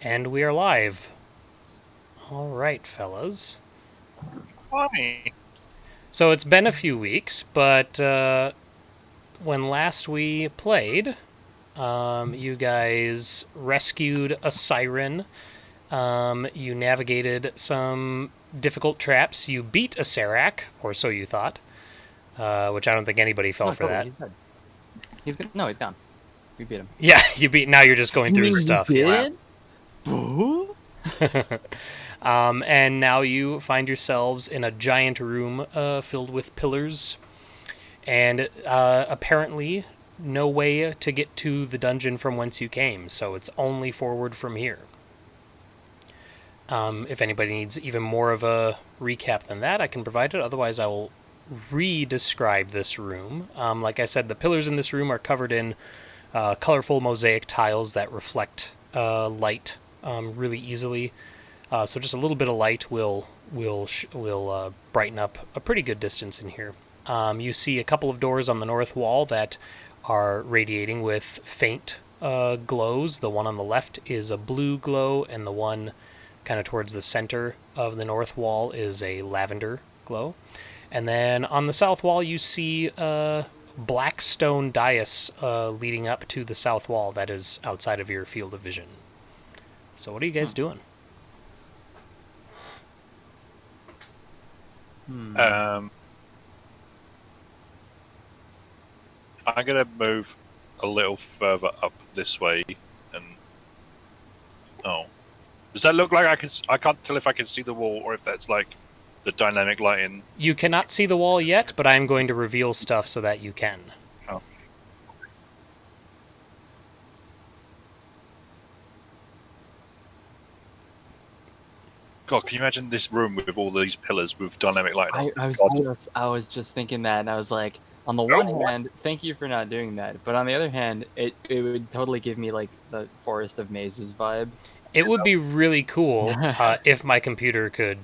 And we are live. All right, fellas. Why? So it's been a few weeks, but when last we played, you guys rescued a siren. You navigated some difficult traps. You beat a Serac, or so you thought, which I don't think anybody fell No, for totally. that. He's dead. No, he's gone. We beat him. Yeah, you beat. Now you're just going You through his mean we stuff. Yeah. did? Boo? And now you find yourselves in a giant room filled with pillars and apparently no way to get to the dungeon from whence you came, so it's only forward from here. If anybody needs even more of a recap than that, I can provide it. Otherwise, I will re-describe this room. Like I said, the pillars in this room are covered in colorful mosaic tiles that reflect light really easily. So just a little bit of light will brighten up a pretty good distance in here. You see a couple of doors on the north wall that are radiating with faint glows. The one on the left is a blue glow, and the one kind of towards the center of the north wall is a lavender glow. And then on the south wall, you see a black stone dais leading up to the south wall that is outside of your field of vision. So, what are you guys doing? Um, I'm gonna move a little further up this way, and does that look like I can? I can't tell if I can see the wall or if that's like the dynamic lighting. You cannot see the wall yet, but I am going to reveal stuff so that you can. Oh. God, can you imagine this room with all these pillars with dynamic lighting? I was just thinking that, and I was like, on the one hand, thank you for not doing that, but on the other hand, it would totally give me like the Forest of Mazes vibe. It would be really cool if my computer could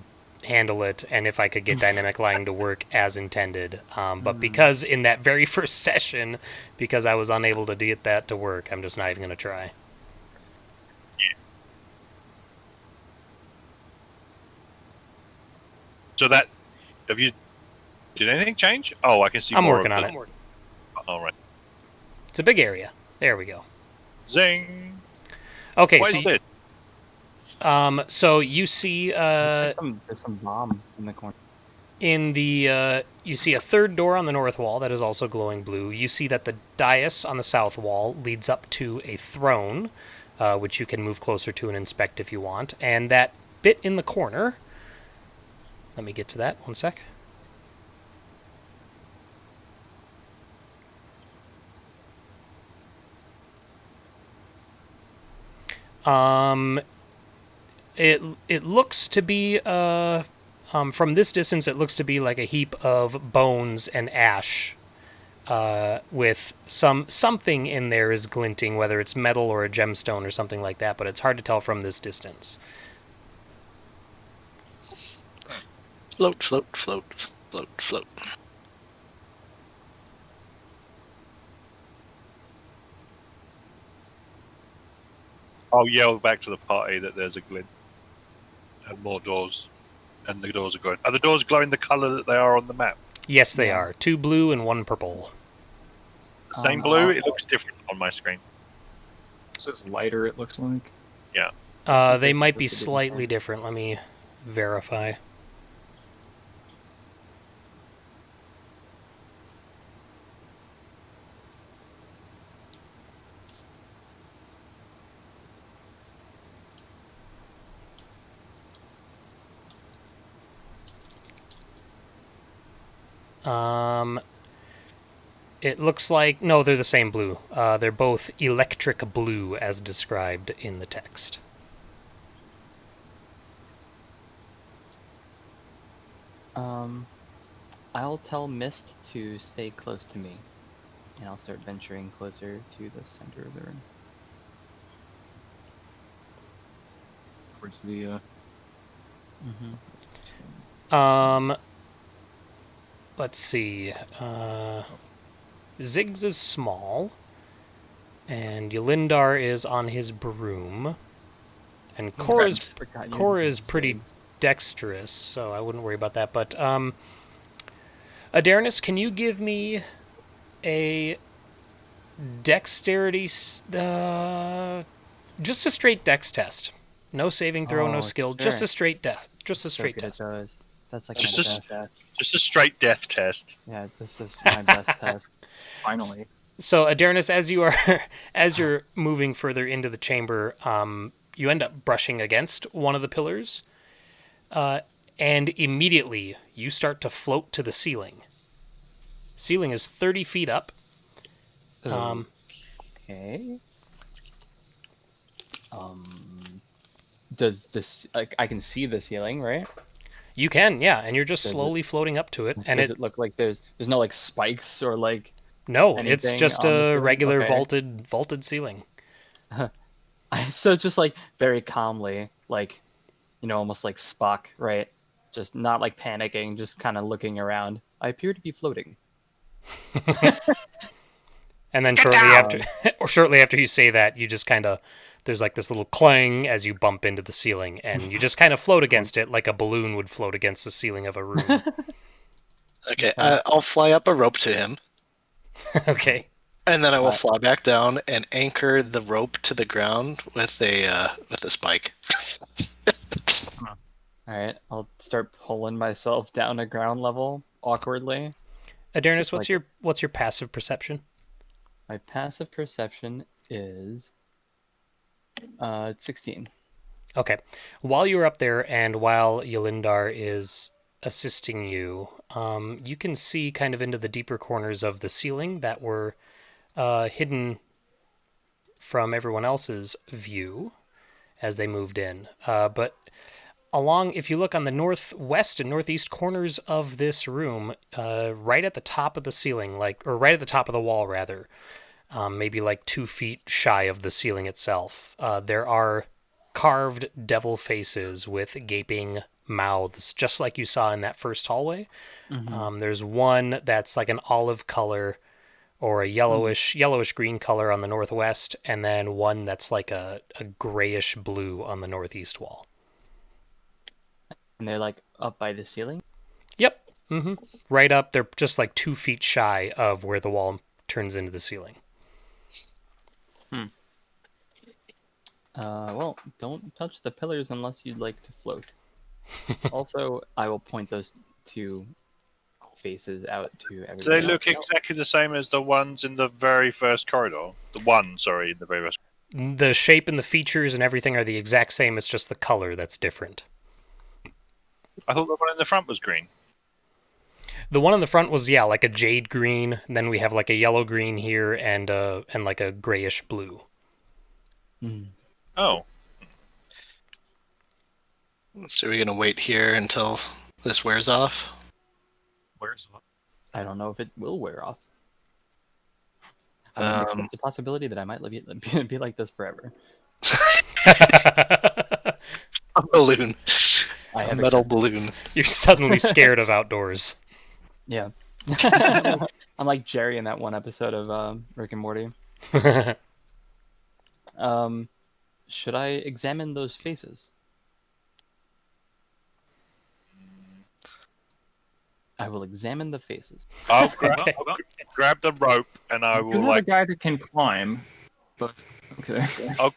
handle it and if I could get dynamic lighting to work as intended. But because in that very first session, because I was unable to get that to work, I'm just not even going to try. So that have you? Did anything change? Oh, I can see I'm more working of on the. it. All right. It's a big area. There we go. Zing. Okay, What is this? so you see There's some bomb in the corner. in the you see a third door on the north wall that is also glowing blue. You see that the dais on the south wall leads up to a throne, which you can move closer to and inspect if you want. And that bit in the corner. Let me get to that. One sec. It looks to be from this distance, it looks to be like a heap of bones and ash, with something in there is glinting, whether it's metal or a gemstone or something like that. But it's hard to tell from this distance. Float, float, float, float, float. I'll yell back to the party that there's a glint and more doors, and the doors are glowing. Are the doors glowing the color that they are on the map? Yes, they are. 2 blue and 1 purple. The same blue. It looks different on my screen. It says lighter, it looks like. Yeah. They might be slightly different. Let me verify. It looks like no, they're the same blue. They're both electric blue as described in the text. I'll tell Mist to stay close to me, and I'll start venturing closer to the center of the room. Towards the Let's see. Ziggs is small, and Yolindar is on his broom, And Correct. Forgot you Cora did is pretty SIGs. dexterous, so I wouldn't worry about that. But Adarnis, can you give me a dexterity, just a straight dex test? No saving throw, no Oh, skill, sure. just a straight death, just a So straight good at test. those. That's like Just my a s- best test. Just a straight death test. Yeah, this is my best test. Finally. So Adarnis, as you are as you're moving further into the chamber, you end up brushing against one of the pillars, and immediately you start to float to the ceiling. Ceiling is 30 feet up. Okay. Does this like I can see the ceiling, right? You can, yeah, and you're just Does it- slowly floating up to it, and Does it look like there's no like spikes or like no, it's anything just on the a ceiling? regular Okay. vaulted ceiling. So just like very calmly, like almost like Spock, right? Just not like panicking, just kind of looking around. I appear to be floating. And then Get shortly down! after, or shortly after you say that, you just kind of there's like this little clang as you bump into the ceiling, and you just kind of float against it like a balloon would float against the ceiling of a room. Okay, Okay. I'll fly up a rope to him, Okay. and then I will Uh, fly back down and anchor the rope to the ground with a spike. All right, I'll start pulling myself down to ground level awkwardly. Adarnis, Just like what's your passive perception? my passive perception is 16. Okay. While you're up there and while Yolindar is assisting you, you can see kind of into the deeper corners of the ceiling that were hidden from everyone else's view as they moved in. But if you look on the northwest and northeast corners of this room, right at the top of the ceiling, or right at the top of the wall, rather, maybe like 2 feet shy of the ceiling itself, there are carved devil faces with gaping mouths, just like you saw in that first hallway. There's one that's like an olive color or a yellowish green color on the northwest, and then one that's like a grayish blue on the northeast wall. And they're like up by the ceiling. Yep. Right up. They're just like 2 feet shy of where the wall turns into the ceiling. Well, don't touch the pillars unless you'd like to float. Also, I will point those two faces out to everybody. Do they look else. exactly the same as the ones in the very first corridor? The one, sorry, in the very first. The shape and the features and everything are the exact same. It's just the color that's different. I thought the one in the front was green. The one in the front was like a jade green. And then we have like a yellow green here and like a grayish blue. Oh, So we're gonna wait here until this wears off. Where's I don't know if it will wear off. I wouldn't Um, accept the possibility that I might be like this forever. A balloon, I a have metal accepted- balloon. You're suddenly scared of outdoors. Yeah. I'm like Jerry in that one episode of Rick and Morty. Should I examine those faces? I will examine the faces. I'll Okay. grab the rope and I You will have like a guy that can climb, but okay. I'll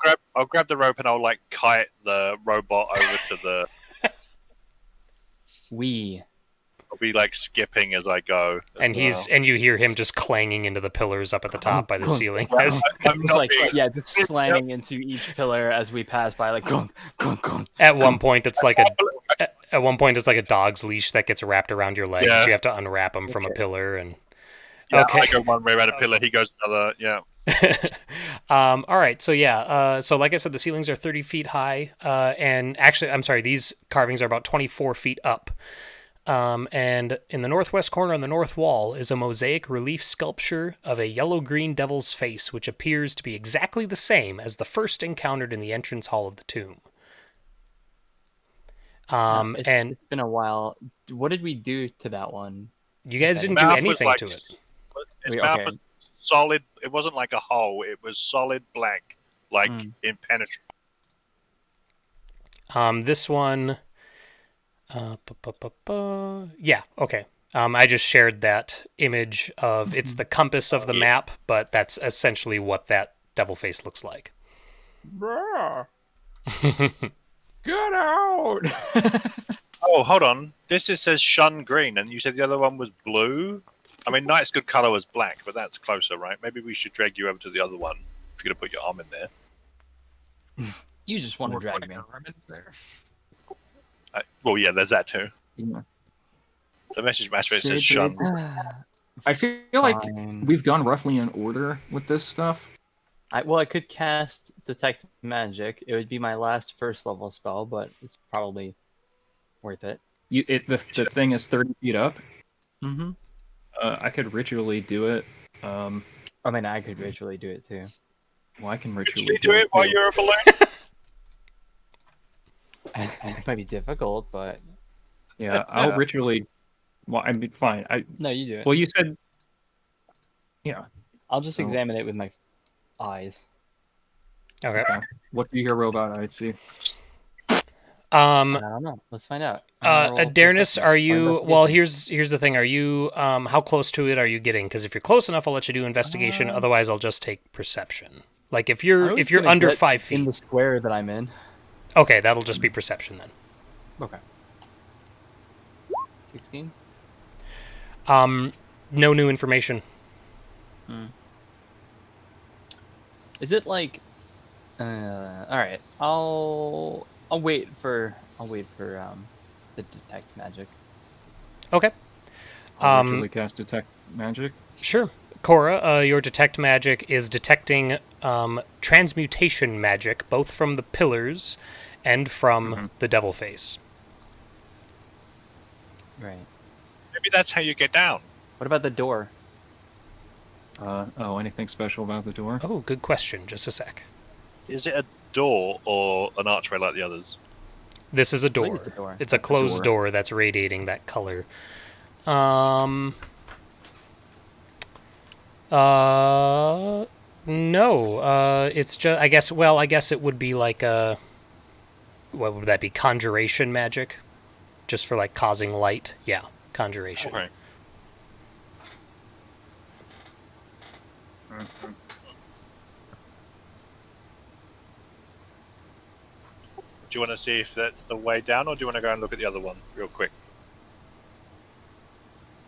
grab the rope and I'll like kite the robot over to the. I'll be like skipping as I go. And you hear him just clanging into the pillars up at the top by the ceiling. It's I'm not like being- just slamming into each pillar as we pass by, like gong, gong, gong. At one point, it's like a dog's leash that gets wrapped around your legs. Yeah. You have to unwrap them from a Okay. pillar, and Yeah, okay. I go one way around a pillar, he goes another. Yeah. All right. So yeah. So like I said, the ceilings are 30 feet high, and actually, I'm sorry, these carvings are about 24 feet up. And in the northwest corner on the north wall is a mosaic relief sculpture of a yellow-green devil's face, which appears to be exactly the same as the first encountered in the entrance hall of the tomb. It's been a while. What did we do to that one? You guys Okay. didn't do Mouth was anything like to it. His Wait, mouth okay. was solid. It wasn't like a hole. It was solid black, like Mm. impenetrable. This one, yeah, okay. I just shared that image of it's the compass of the map, but that's essentially what that devil face looks like. Bruh. Get out! Oh, hold on. This is says shun green, and you said the other one was blue. I mean, Knight's good color was black, but that's closer, right? Maybe we should drag you over to the other one if you're gonna put your arm in there. You just want to More drag like me. garment there. Well, yeah, there's that too. Yeah. The message master it says Shade shun. I feel like Fine. we've gone roughly in order with this stuff. I could cast Detect Magic. It would be my last first level spell, but it's probably worth it. The thing is 30 feet up. Mm-hmm. I could ritually do it. I mean, I could ritually do it too. Well, I can Could ritually you do it while too. you're a balloon? It might be difficult, but Yeah, I'll ritually. Well, I mean, fine. no, you do it. Well, you said. Yeah. I'll just so- examine it with my eyes. Okay. What do you hear, robot? I see. I don't know. Let's find out. I'm gonna roll Adarnis, perception. are you? Or Well, investigation. here's the thing. Are you? How close to it are you getting? Because if you're close enough, I'll let you do investigation. Otherwise, I'll just take perception. Like if I you're was under gonna get 5 in feet. the square that I'm in. Okay, that'll just be perception then. Okay. 16. No new information. Is it like? All right. I'll wait for the detect magic. Okay. I'll ritually cast detect magic. Sure. Cora, your detect magic is detecting transmutation magic, both from the pillars and from the devil face. Right. Maybe that's how you get down. What about the door? Anything special about the door? Oh, good question. Just a sec. Is it a door or an archway like the others? This is a believe door. it's a door. It's a closed door. door that's radiating that color. No. It's just. I guess. Well, I guess it would be like a. What would that be? Conjuration magic, just for like causing light. Yeah, conjuration. Okay. Do you want to see if that's the way down, or do you want to go and look at the other one real quick?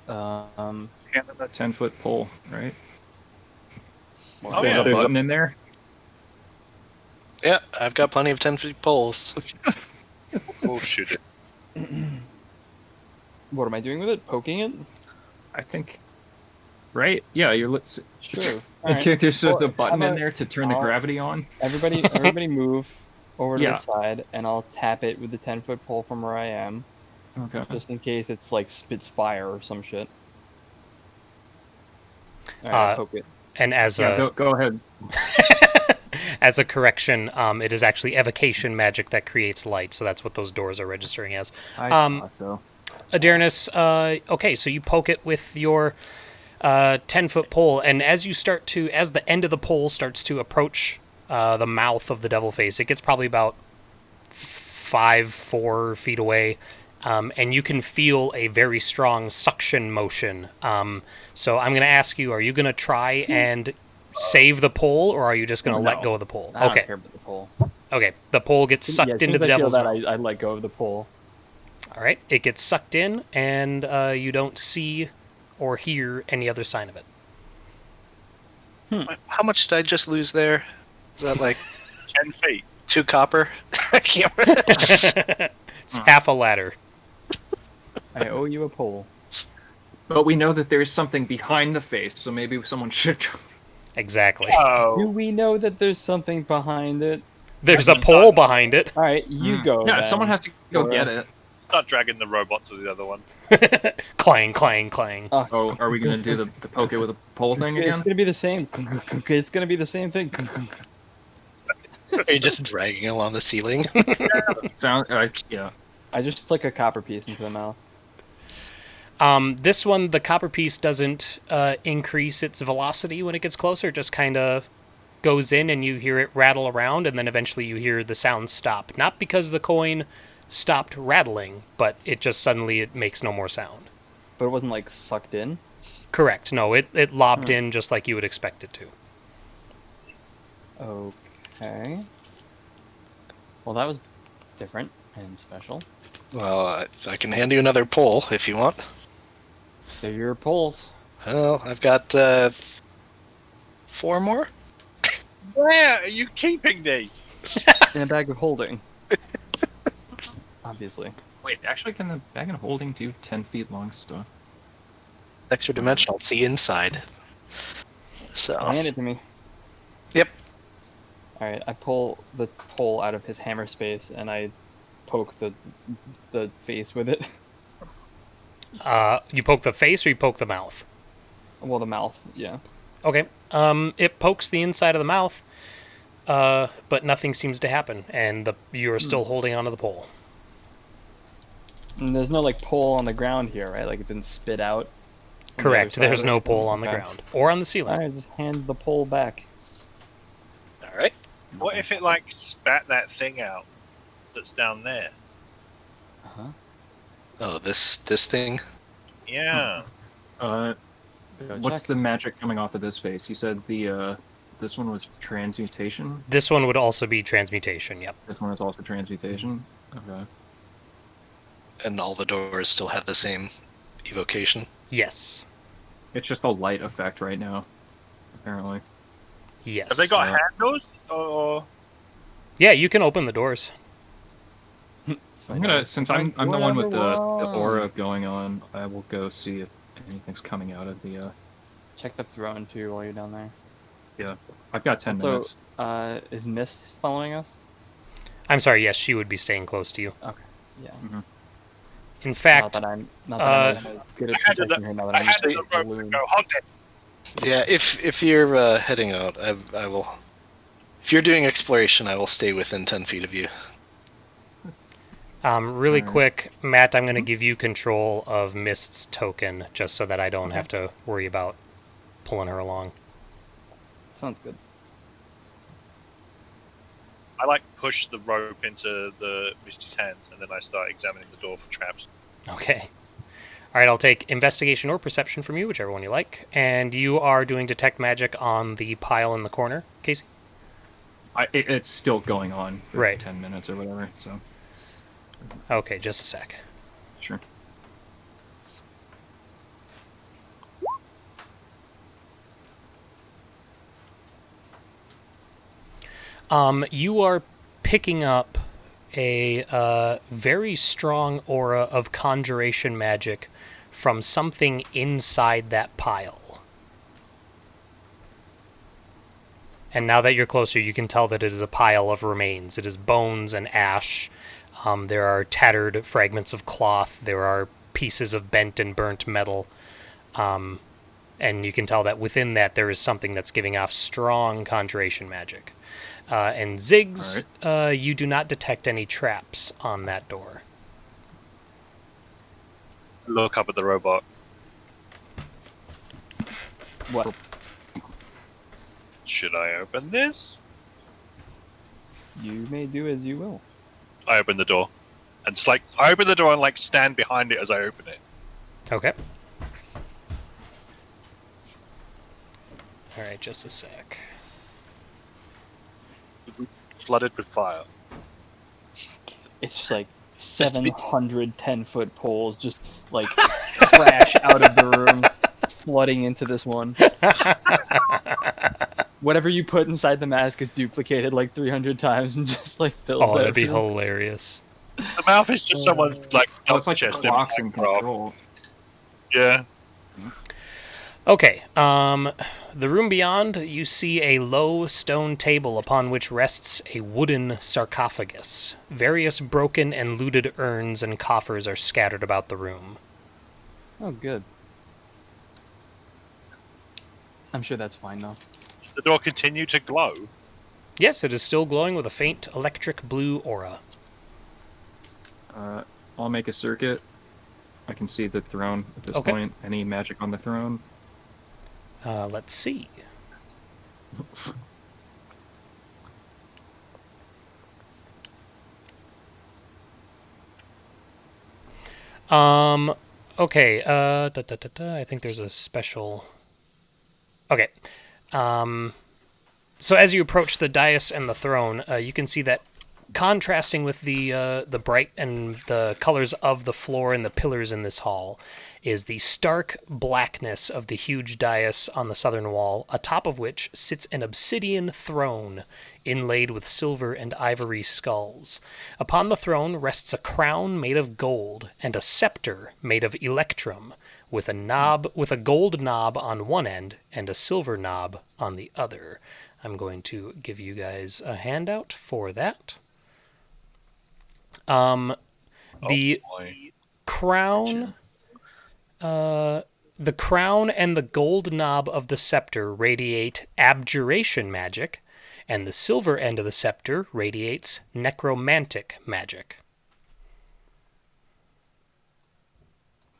Um. Hand on that 10-foot pole, right? Oh, There's yeah. a button in there. Yeah, I've got plenty of 10-foot poles. We'll shoot it. What am I doing with it? Poking it? I think. Right? Yeah, you're. Sure. Okay, there's just a button how in about- there to turn the I'll- gravity on. Everybody move over to Yeah. the side, and I'll tap it with the 10-foot pole from where I am, Okay. just in case it's like spits fire or some shit. Alright, poke it. And as Yeah, a go ahead. as a correction, it is actually evocation magic that creates light. So that's what those doors are registering as. I thought so. Adarnis, okay, so you poke it with your 10-foot pole, and as the end of the pole starts to approach the mouth of the devil face, it gets probably about 4 feet away, and you can feel a very strong suction motion. So I'm going to ask you, are you going to try and save the pole, or are you just going to let go of the pole? I don't Okay, care about the pole. okay, the pole gets Yeah, sucked as soon into as the I feel devil's that, mouth. I let go of the pole. All right, it gets sucked in, and you don't see or hear any other sign of it. How much did I just lose there? Is that like 10 feet. 2 copper? I can't remember. It's half a ladder. I owe you a pole. But we know that there's something behind the face, so maybe someone should. Exactly. Do Oh, we know that there's something behind it? There's a pole behind it. Alright, you go. Yeah, then. someone has to go Dora. get it. start dragging the robot to the other one. Clang, clang, clang. Oh, are we gonna do the poke it with a pole thing It's again? gonna be the same. It's gonna be the same thing. Are you just dragging along the ceiling? Yeah. I just flick a copper piece into the mouth. This one, the copper piece doesn't increase its velocity when it gets closer. It just kind of goes in and you hear it rattle around, and then eventually you hear the sound stop. Not because the coin stopped rattling, but it makes no more sound. But it wasn't like sucked in. Correct. No, it lobbed in just like you would expect it to. Okay. Well, that was different and special. Well, I can hand you another pole if you want. They're your poles. Well, I've got 4 more. Where are you keeping these? In a bag of holding. Obviously. Wait, actually, can the bag of holding do 10 feet long stuff? Extra dimensional. It's the inside. So. Hand it to me. Yep. Alright, I pull the pole out of his hammer space and I poke the face with it. You poke the face or you poke the mouth? Well, the mouth, yeah. Okay. It pokes the inside of the mouth, but nothing seems to happen, and you are still holding onto the pole. And there's no like pole on the ground here, right? Like it didn't spit out. on the other Correct. side There's of no it? pole on the Okay. ground or on the ceiling. Alright, just hand the pole back. All right. What if it like spat that thing out that's down there? Uh-huh. Oh, this thing. Yeah. Uh, Go what's check. the magic coming off of this face? You said this one was transmutation. This one would also be transmutation. Yep. This one is also transmutation. Okay. And all the doors still have the same evocation. Yes. It's just a light effect right now, apparently. Yes. Have they got Yeah. handles? Or Yeah, you can open the doors. Let's I'm find gonna, out. since I'm the one with the Whatever. aura going on, I will go see if anything's coming out of the. Check the throne too while you're down there. Yeah, I've got 10 Also, minutes. is Mist following us? I'm sorry. Yes, she would be staying close to you. Okay. Yeah. In Not fact, that I'm as good at I had to protecting her now that I I'm had a the rope to balloon. go hold it. Yeah, if you're heading out, I will. If you're doing exploration, I will stay within 10 feet of you. really Alright. quick, Matt, I'm going to give you control of Mist's token, just so that I don't have to worry about pulling her along. Sounds good. I like push the rope into the Misty's hands, and then I start examining the door for traps. Okay. All right, I'll take investigation or perception from you, whichever one you like. And you are doing detect magic on the pile in the corner, Casey? It's still going on for Right. 10 minutes or whatever, so Okay, just a sec. sure. You are picking up a very strong aura of conjuration magic from something inside that pile. And now that you're closer, you can tell that it is a pile of remains. It is bones and ash. There are tattered fragments of cloth. There are pieces of bent and burnt metal. And you can tell that within that there is something that's giving off strong conjuration magic. And Ziggs, you do not detect any traps on that door. Look up at the robot. What? Should I open this? You may do as you will. I open the door. And it's like, I open the door and like stand behind it as I open it. Okay. Alright, just a sec. Flooded with fire. It's just like 710-foot poles just like crash out of the room, flooding into this one. Whatever you put inside the mask is duplicated like 300 times and just like fills Oh, that'd that be room. hilarious. The mouth is just someone's like Oh, it's like chest clocks in control. Yeah. Okay, the room beyond, you see a low stone table upon which rests a wooden sarcophagus. Various broken and looted urns and coffers are scattered about the room. Oh, good. I'm sure that's fine though. The door continued to glow. Yes, it is still glowing with a faint electric blue aura. I'll make a circuit. I can see the throne at this Okay. point. Any magic on the throne? Let's see. Okay. I think there's a special. Okay. So as you approach the dais and the throne, you can see that contrasting with the bright and the colors of the floor and the pillars in this hall is the stark blackness of the huge dais on the southern wall, atop of which sits an obsidian throne inlaid with silver and ivory skulls. Upon the throne rests a crown made of gold and a scepter made of electrum, with a gold knob on one end and a silver knob on the other. I'm going to give you guys a handout for that. The Boy. crown, the crown and the gold knob of the scepter radiate abjuration magic, and the silver end of the scepter radiates necromantic magic.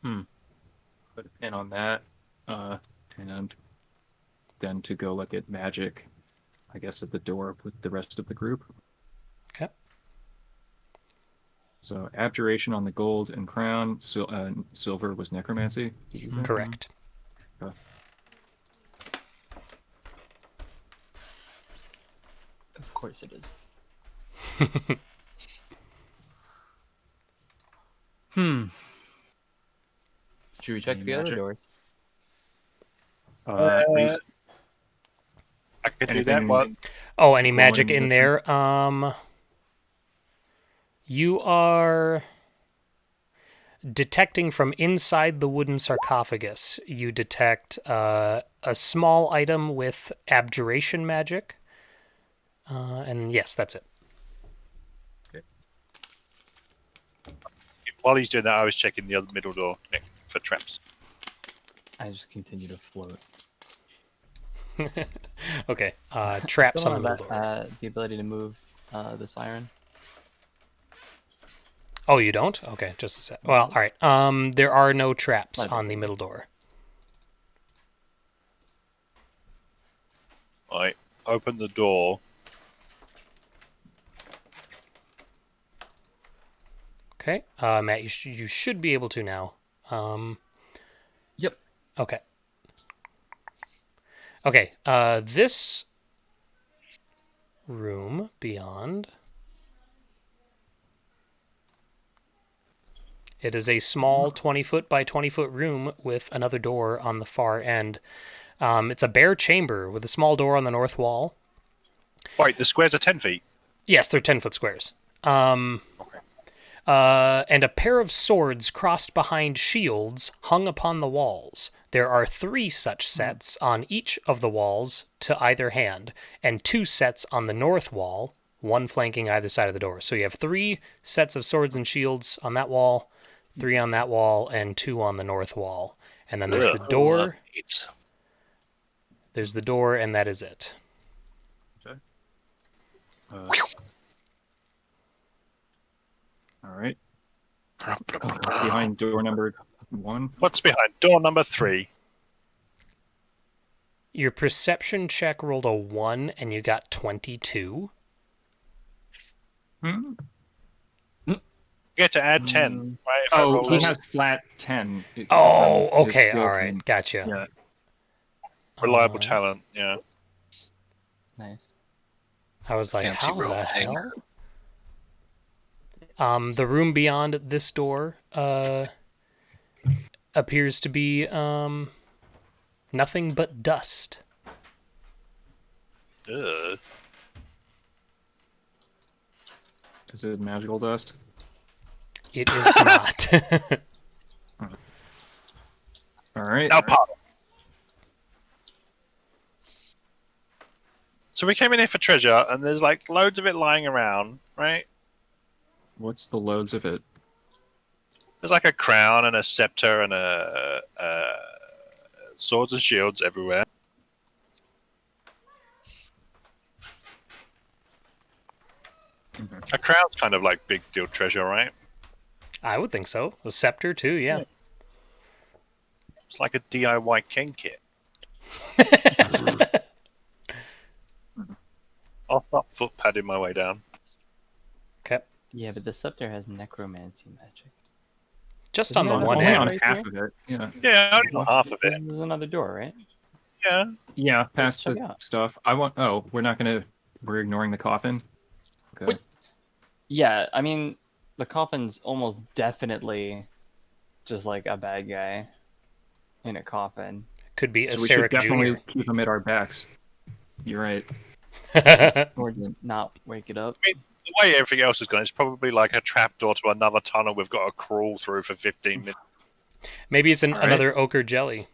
Put a pin on that. And then to go look at magic, I guess at the door with the rest of the group. Okay. So abjuration on the gold and crown. Silver was necromancy. Did you say? Correct. Okay. Of course it is. Should we check Any the other magic? doors? Reese, I could do anything- that one. Oh, any magic Glowing in there? You are detecting from inside the wooden sarcophagus. You detect a small item with abjuration magic. And yes, that's it. While he's doing that, I was checking the other middle door for traps. I just continue to float. Okay. Traps Still on the have middle that, door. the ability to move the siren. Oh, you don't? Okay, just a sec. Well, all right. There are no traps Not on the middle door. I open the door. Okay. Matt, you should be able to now. Yep. Okay. Okay. This room beyond. It is a small 20-foot by 20-foot room with another door on the far end. It's a bare chamber with a small door on the north wall. Wait, the squares are 10 feet. Yes, they're 10-foot squares. Okay. And a pair of swords crossed behind shields hung upon the walls. There are 3 such sets on each of the walls to either hand, and 2 sets on the north wall, one flanking either side of the door. So you have 3 sets of swords and shields on that wall, 3 on that wall, and 2 on the north wall. And then there's the Ugh. door. Eight. There's the door, and that is it. okay. All right. Behind door number 1. What's behind door number 3? Your perception check rolled a 1, and you got 22. Hmm? You get to add 10, right? If I Oh, roll he this. has flat 10. Oh, His okay, skill all right, can- gotcha. Yeah. Reliable talent, yeah. Nice. I was like, Fancy how the rope thing. hell? The room beyond this door appears to be nothing but dust. Ugh. Is it magical dust? It is not. All right. Now, pop. So we came in here for treasure, and there's like loads of it lying around, right? What's the loads of it? There's like a crown and a scepter and swords and shields everywhere. A crown's kind of like big deal treasure, right? I would think so. A scepter too, yeah. It's like a DIY king kit. I'll start foot padding my way down. Okay. Yeah, but the scepter has necromancy magic. Just on the Isn't that one Only door on end. right half here? of it. Yeah. Yeah, only on half of This it. is another door, right? Yeah. Yeah, past check the it out. stuff. I want. Oh, we're ignoring the coffin. Okay. Wait. Yeah, I mean, the coffin's almost definitely just like a bad guy in a coffin. Could be a So we should Sarek definitely Jr. keep them at our backs. You're right. Or just not wake it up. The way everything else is going, it's probably like a trapdoor to another tunnel we've got to crawl through for 15 minutes. Maybe it's All right. another ochre jelly.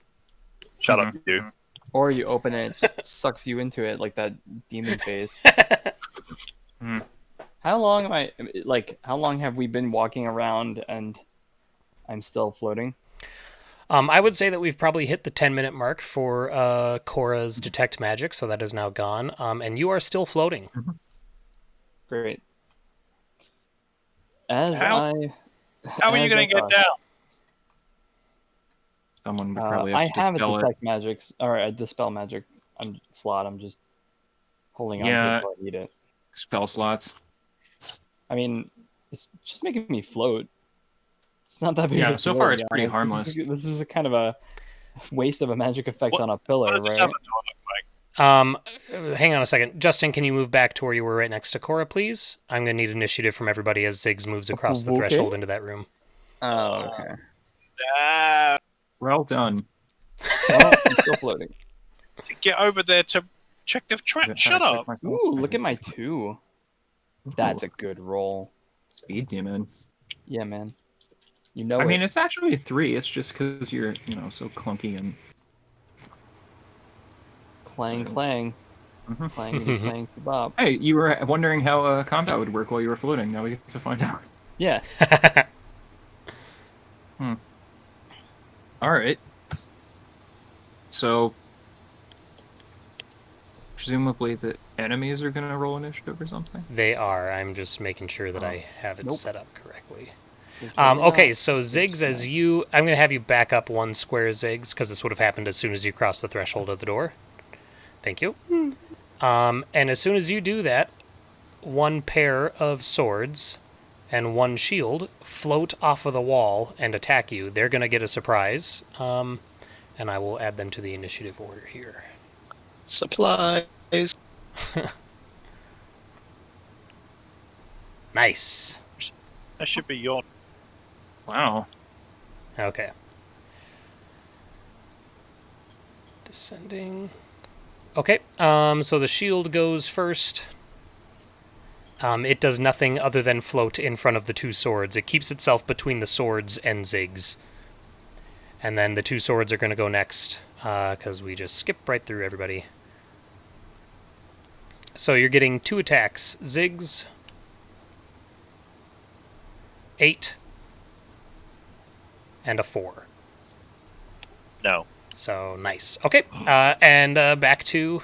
Shut up, you. Or you open it, it just sucks you into it like that demon face. Hmm. How long am I, like, how long have we been walking around and I'm still floating? I would say that we've probably hit the 10-minute mark for Cora's detect magic, so that is now gone. And you are still floating. Great. As How are you as going I to get thought. down? Someone would probably have I to have a dispel it. detect magic, or a dispel magic slot. I'm just holding on to Yeah. it till I need it. Spell slots. I mean, it's just making me float. It's not that big Yeah, of a so deal, far to it's be pretty honest. harmless. This is a kind of a waste of a magic effect What- on a What pillar, does this right? other door look like? Hang on a second. Justin, can you move back to where you were right next to Cora, please? I'm going to need initiative from everybody as Ziggs moves across the Okay. threshold into that room. Oh, okay. Ah, Well done. Well, I'm still floating. to get over there to check the trap. Shut up. Ooh, look at my 2. That's a good roll. Speed demon. Yeah, man. You know I mean, it. it's actually 3. It's just because you're, so clunky and. Clang, clang. Mhm. Clang, clang, kebab. Hey, you were wondering how combat would work while you were floating. Now we get to find out. Yeah. All right. So, presumably the enemies are gonna roll initiative or something. They are. I'm just making sure that Oh. I have it Nope. set up correctly. There's really Okay, not. so Ziggs, as you... I'm going to have you back up 1 square, Ziggs, because this would have happened as soon as you cross the threshold of the door. Thank you. And as soon as you do that, 1 pair of swords and 1 shield float off of the wall and attack you. They're going to get a surprise, and I will add them to the initiative order here. Supplies. Nice. That should be your. Wow. Okay. Descending. Okay, so the shield goes first. It does nothing other than float in front of the 2 swords. It keeps itself between the swords and Ziggs. And then the 2 swords are going to go next, because we just skipped right through everybody. So you're getting 2 attacks. Ziggs. 8. And a 4. No. So, nice. Okay, and back to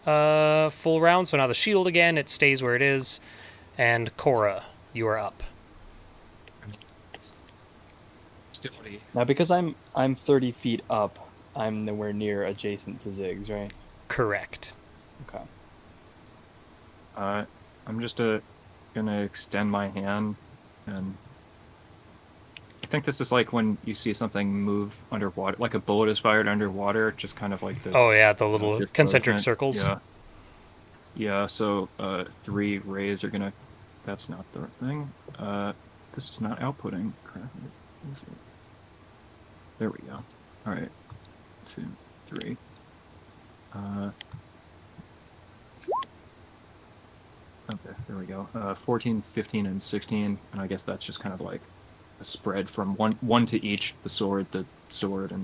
full round. So now the shield again, it stays where it is. And Cora, you are up. Now, because I'm 30 feet up, I'm nowhere near adjacent to Ziggs, right? Correct. Okay. I'm just gonna extend my hand, and I think this is like when you see something move underwater, like a bullet is fired underwater, just kind of like the Oh, yeah, the little displacement. concentric circles. Yeah. Yeah. So 3 rays are gonna. That's not the thing. This is not outputting. Crap. What is it? There we go. All right. 2, 3. Okay, there we go. 14, 15, and 16, and I guess that's just kind of like a spread from one to each, the sword, and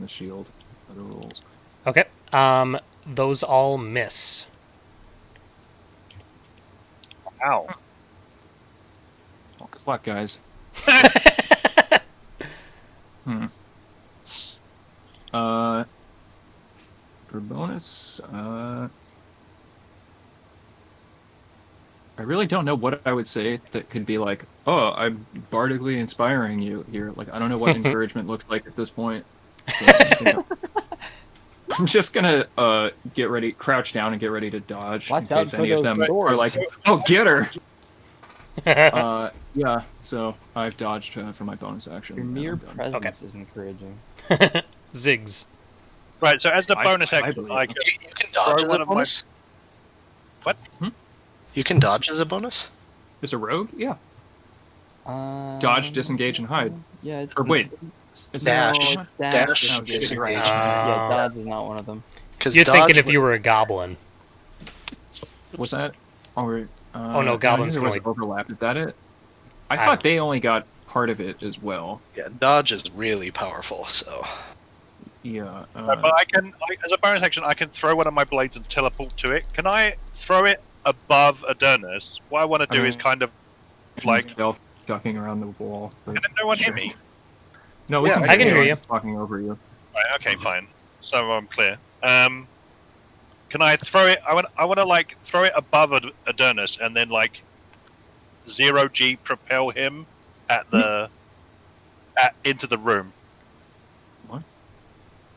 the shield. Other rolls. Okay, those all miss. Ow. Well, good luck, guys. For bonus, I really don't know what I would say that could be like, oh, I'm bardically inspiring you here. Like, I don't know what encouragement looks like at this point. So I'm just gonna get ready, crouch down, and get ready to dodge Watch in out case for any of those them are swords. like, oh, get her! Yeah, so I've dodged for my bonus action. Your and mere I'm done. presence is encouraging. Ziggs. Right. So as the I- bonus I action, believe I you. can You can dodge throw as one a of my. bonus? What? You can dodge as a bonus? Is a rogue? Yeah. Dodge, disengage, and hide. Yeah. Or wait, is Dash. that not? Dash. Dash, Oh shit, you're right. disengage. Yeah, Uh, dodge is not one of them. Because You're thinking dodge. if you were a goblin. Was that? Or Oh no, I goblins knew can there was only. overlap. Is that it? I I thought don't- they only got part of it as well. Yeah, dodge is really powerful. So Yeah. But as a bonus action, I can throw one of my blades and teleport to it. Can I throw it above Adernus? What I want to do is kind of like. stealth ducking around the wall. But Can no one sure. hear me? No, we Yeah, can I can hear hear you. you. I'm talking over you. Right, okay, fine. So I'm clear. Can I throw it? I want to like throw it above Adernus and then like 0G propel him into the room. What?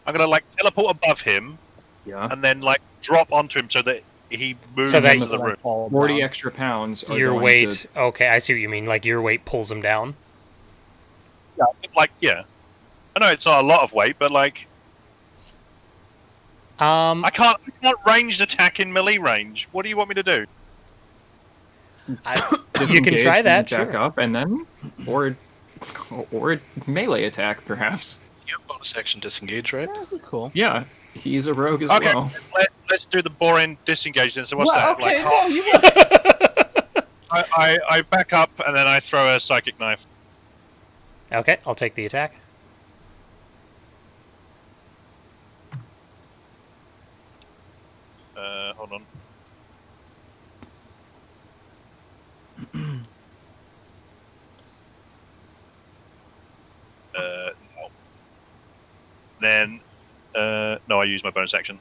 I'm gonna like teleport above him Yeah. and then like drop onto him so that he moves So that- into the room. 40 extra pounds are Your going weight. Okay, I see what you mean. Like your weight pulls him down. Like yeah, I know it's not a lot of weight, but like I can't ranged attack in melee range. What do you want me to do? to You can try disengage that, and back sure. up, and then or melee attack perhaps. you have bonus action disengage, right? Yeah, this is cool. Yeah, he's a rogue as Okay, well. let's do the boring disengage then. So what's Well, that? okay, Like no, you I back up and then I throw a psychic knife. Okay, I'll take the attack. Hold on. No. Then, no, I use my bonus action.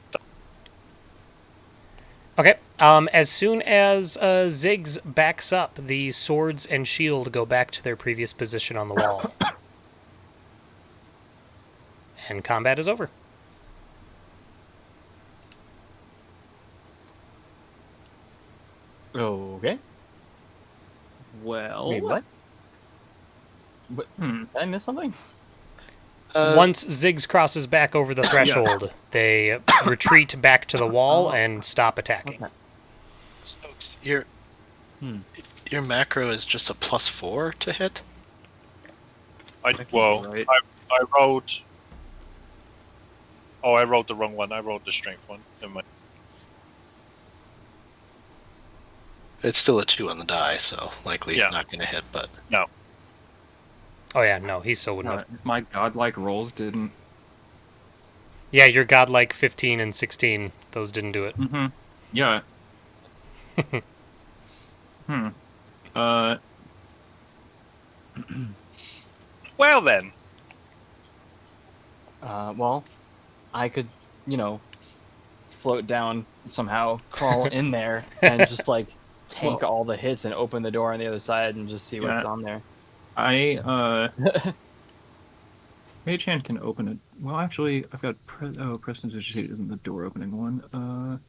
Okay. As soon as Ziggs backs up, the swords and shield go back to their previous position on the wall. And combat is over. Okay. Well, Wait, what? Hmm. Did I miss something? Once Ziggs crosses back over the threshold, they retreat back to the wall and stop attacking. Okay. Stokes, your Hmm. your macro is just a +4 to hit. think you're right. I rolled. Oh, I rolled the wrong one. I rolled the strength one. Never mind. It's still a 2 on the die, so likely Yeah. not going to hit. But Oh yeah, no, he still wouldn't have. If my godlike rolls didn't. Yeah, your godlike 15 and 16, those didn't do it. Mm-hmm. Yeah. Hmm. Well then, Well, I could, float down somehow, crawl in there, and just like tank all the hits and open the door on the other side and just see what's Yeah. on there. Mage Hand can open it. Well, actually, I've got Prestidigitate isn't the door opening one.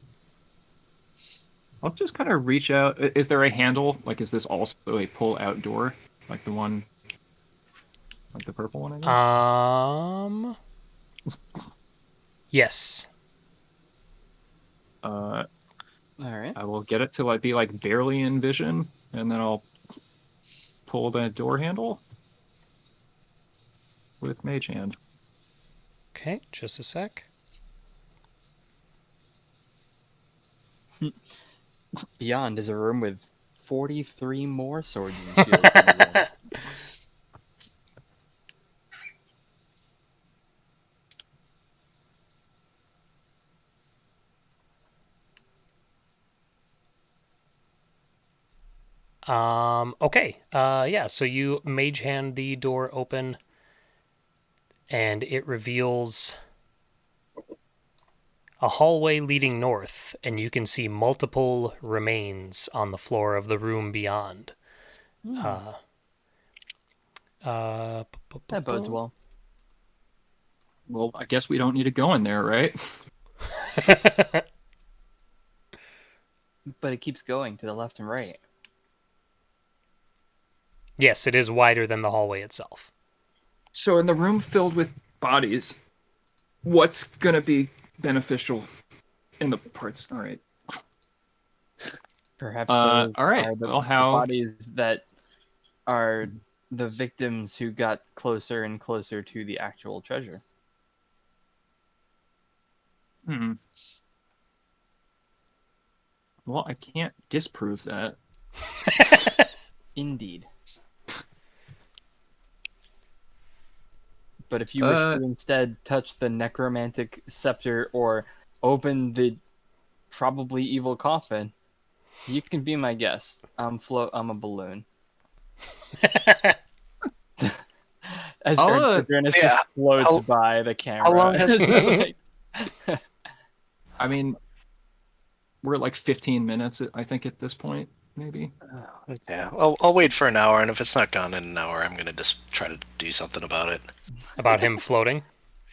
I'll just kind of reach out. Is there a handle? Like, is this also a pull out door? Like the one, like the purple one, I guess? Yes. All right. I will get it till I be like barely in vision, and then I'll pull the door handle with Mage Hand. Okay, just a sec. Beyond is a room with 43 more swords and shields. in the room. Okay. Yeah, so you mage hand the door open, and it reveals a hallway leading north, and you can see multiple remains on the floor of the room beyond. That bodes well. Well, I guess we don't need to go in there, right? But it keeps going to the left and right. Yes, it is wider than the hallway itself. So in the room filled with bodies, what's gonna be beneficial in the parts? All right. Perhaps All those right. are Well, the how? bodies that are the victims who got closer and closer to the actual treasure. Hmm. Well, I can't disprove that. Indeed. But if you wish to instead touch the necromantic scepter or open the probably evil coffin, you can be my guest. I'm a balloon. As Adrenaline Yeah. just floats How- by the camera. how long has It's this- like- I mean, we're at like 15 minutes, I think, at this point, maybe. Yeah, I'll wait for an hour, and if it's not gone in an hour, I'm gonna just try to do something about it. About him floating?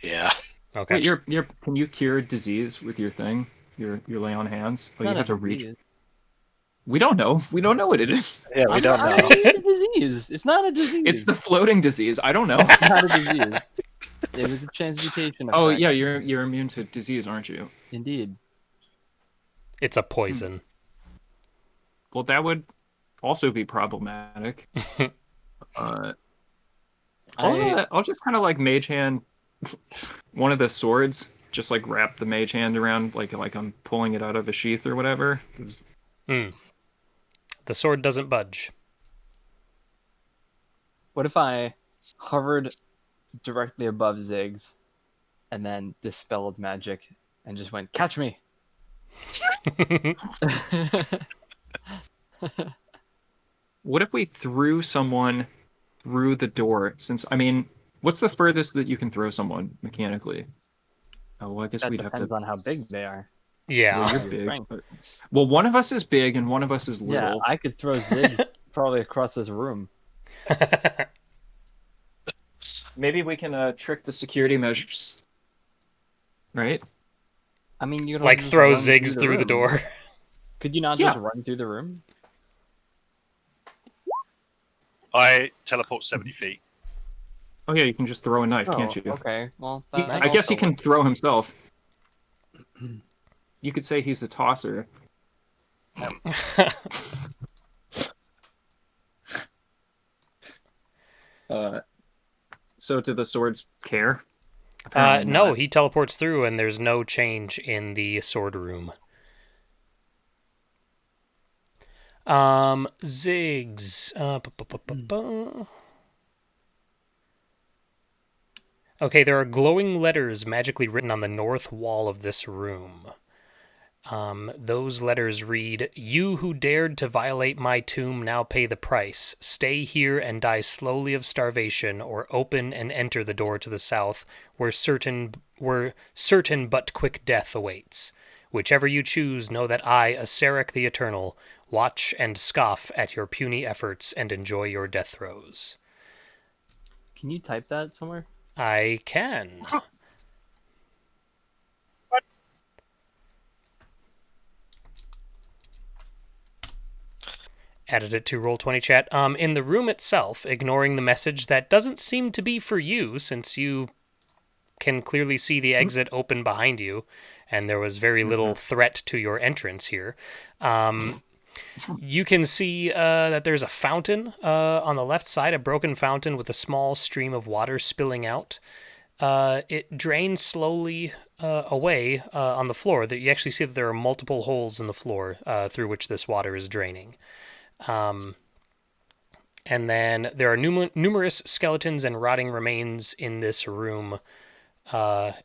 Yeah. Okay. Wait, can you cure disease with your thing? Your lay on hands? Oh, you not have a to reach. disease. We don't know. We don't know what it is. Yeah, we don't know. It's a disease. It's not a disease. It's the floating disease. I don't know. It's not a disease. It was a transmutation effect. Oh yeah, you're immune to disease, aren't you? Indeed. It's a poison. Well, that would also be problematic. I'll just kind of like mage hand one of the swords, just like wrap the mage hand around like I'm pulling it out of a sheath or whatever. The sword doesn't budge. What if I hovered directly above Ziggs and then dispelled magic and just went, catch me? What if we threw someone through the door? Since I mean, what's the furthest that you can throw someone mechanically? Oh, well, I guess That we'd have depends to. on how big they are. Yeah. Well, Your you're big. strength. Well, one of us is big and one of us is Yeah, little. I could throw Ziggs probably across this room. Maybe we can trick the security measures, right? I mean, you could Like also just throw run Ziggs through the room. door. Could you not Yeah. just run through the room? I teleport 70 feet. Oh yeah, you can just throw a knife, can't you? Okay. Well, He- that I might guess he also can work. throw himself. You could say he's a tosser. So do the swords care? Apparently No, not. he teleports through and there's no change in the sword room. Ziggs. Okay, there are glowing letters magically written on the north wall of this room. Those letters read, "You who dared to violate my tomb now pay the price. Stay here and die slowly of starvation, or open and enter the door to the south, where certain but quick death awaits. Whichever you choose, know that I, Aseric the Eternal, watch and scoff at your puny efforts and enjoy your death throes." Can you type that somewhere? I can. Added it to Roll20 chat. In the room itself, ignoring the message that doesn't seem to be for you, since you can clearly see the exit open behind you, and there was very little threat to your entrance here. You can see that there's a fountain on the left side, a broken fountain with a small stream of water spilling out. It drains slowly away on the floor. That you actually see that there are multiple holes in the floor through which this water is draining. And then there are numerous skeletons and rotting remains in this room,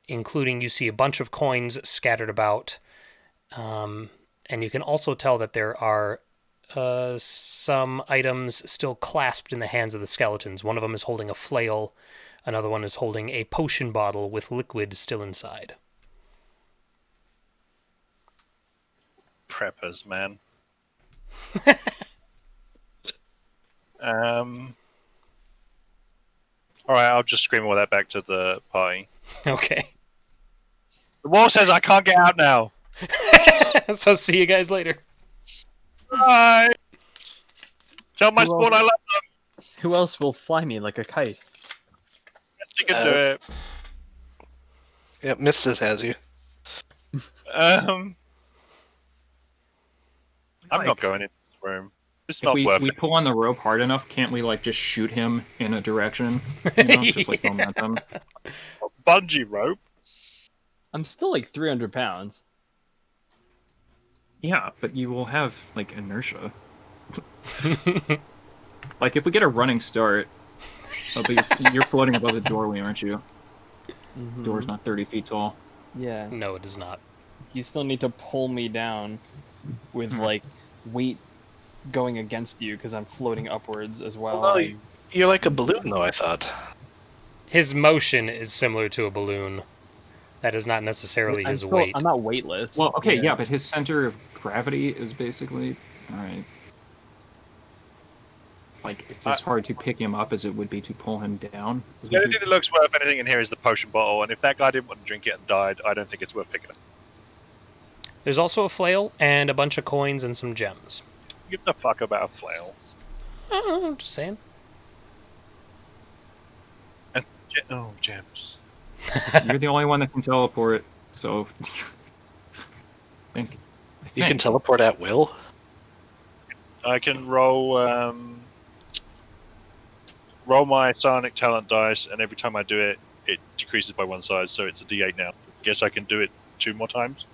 including you see a bunch of coins scattered about. And you can also tell that there are some items still clasped in the hands of the skeletons. One of them is holding a flail. Another one is holding a potion bottle with liquid still inside. Preppers, man. All right, I'll just scream all that back to the party. Okay. The wall says I can't get out now. So see you guys later. Bye. Tell my Who spawn I love them. Who else will fly me like a kite? You can do it. Yeah, Mistus has you. I'm Like, not going in this room. It's If not we worth we it. pull on the rope hard enough, can't we like just shoot him in a direction? You know, just like Yeah. momentum. Bungee rope. I'm still like 300 pounds. Yeah, but you will have like inertia. Like if we get a running start, oh, but you're floating above the doorway, aren't you? Mm-hmm. Door's not 30 feet tall. Yeah. No, it is not. You still need to pull me down with Hmm. like weight going against you because I'm floating upwards as well. Oh, And you're like a balloon, though, I thought. His motion is similar to a balloon. That is not necessarily his weight. I'm not weightless. Well, okay, yeah, but his center of gravity is basically all right. Like it's as hard to pick him up as it would be to pull him down. The only thing that looks worth anything in here is the potion bottle, and if that guy didn't want to drink it and died, I don't think it's worth picking up. There's also a flail and a bunch of coins and some gems. Give the fuck about a flail. I'm just saying. And oh, gems. You're the only one that can teleport, so I think You can teleport at will. I can roll my psionic talent dice, and every time I do it, it decreases by one side, so it's a D8 now. Guess I can do it 2 more times.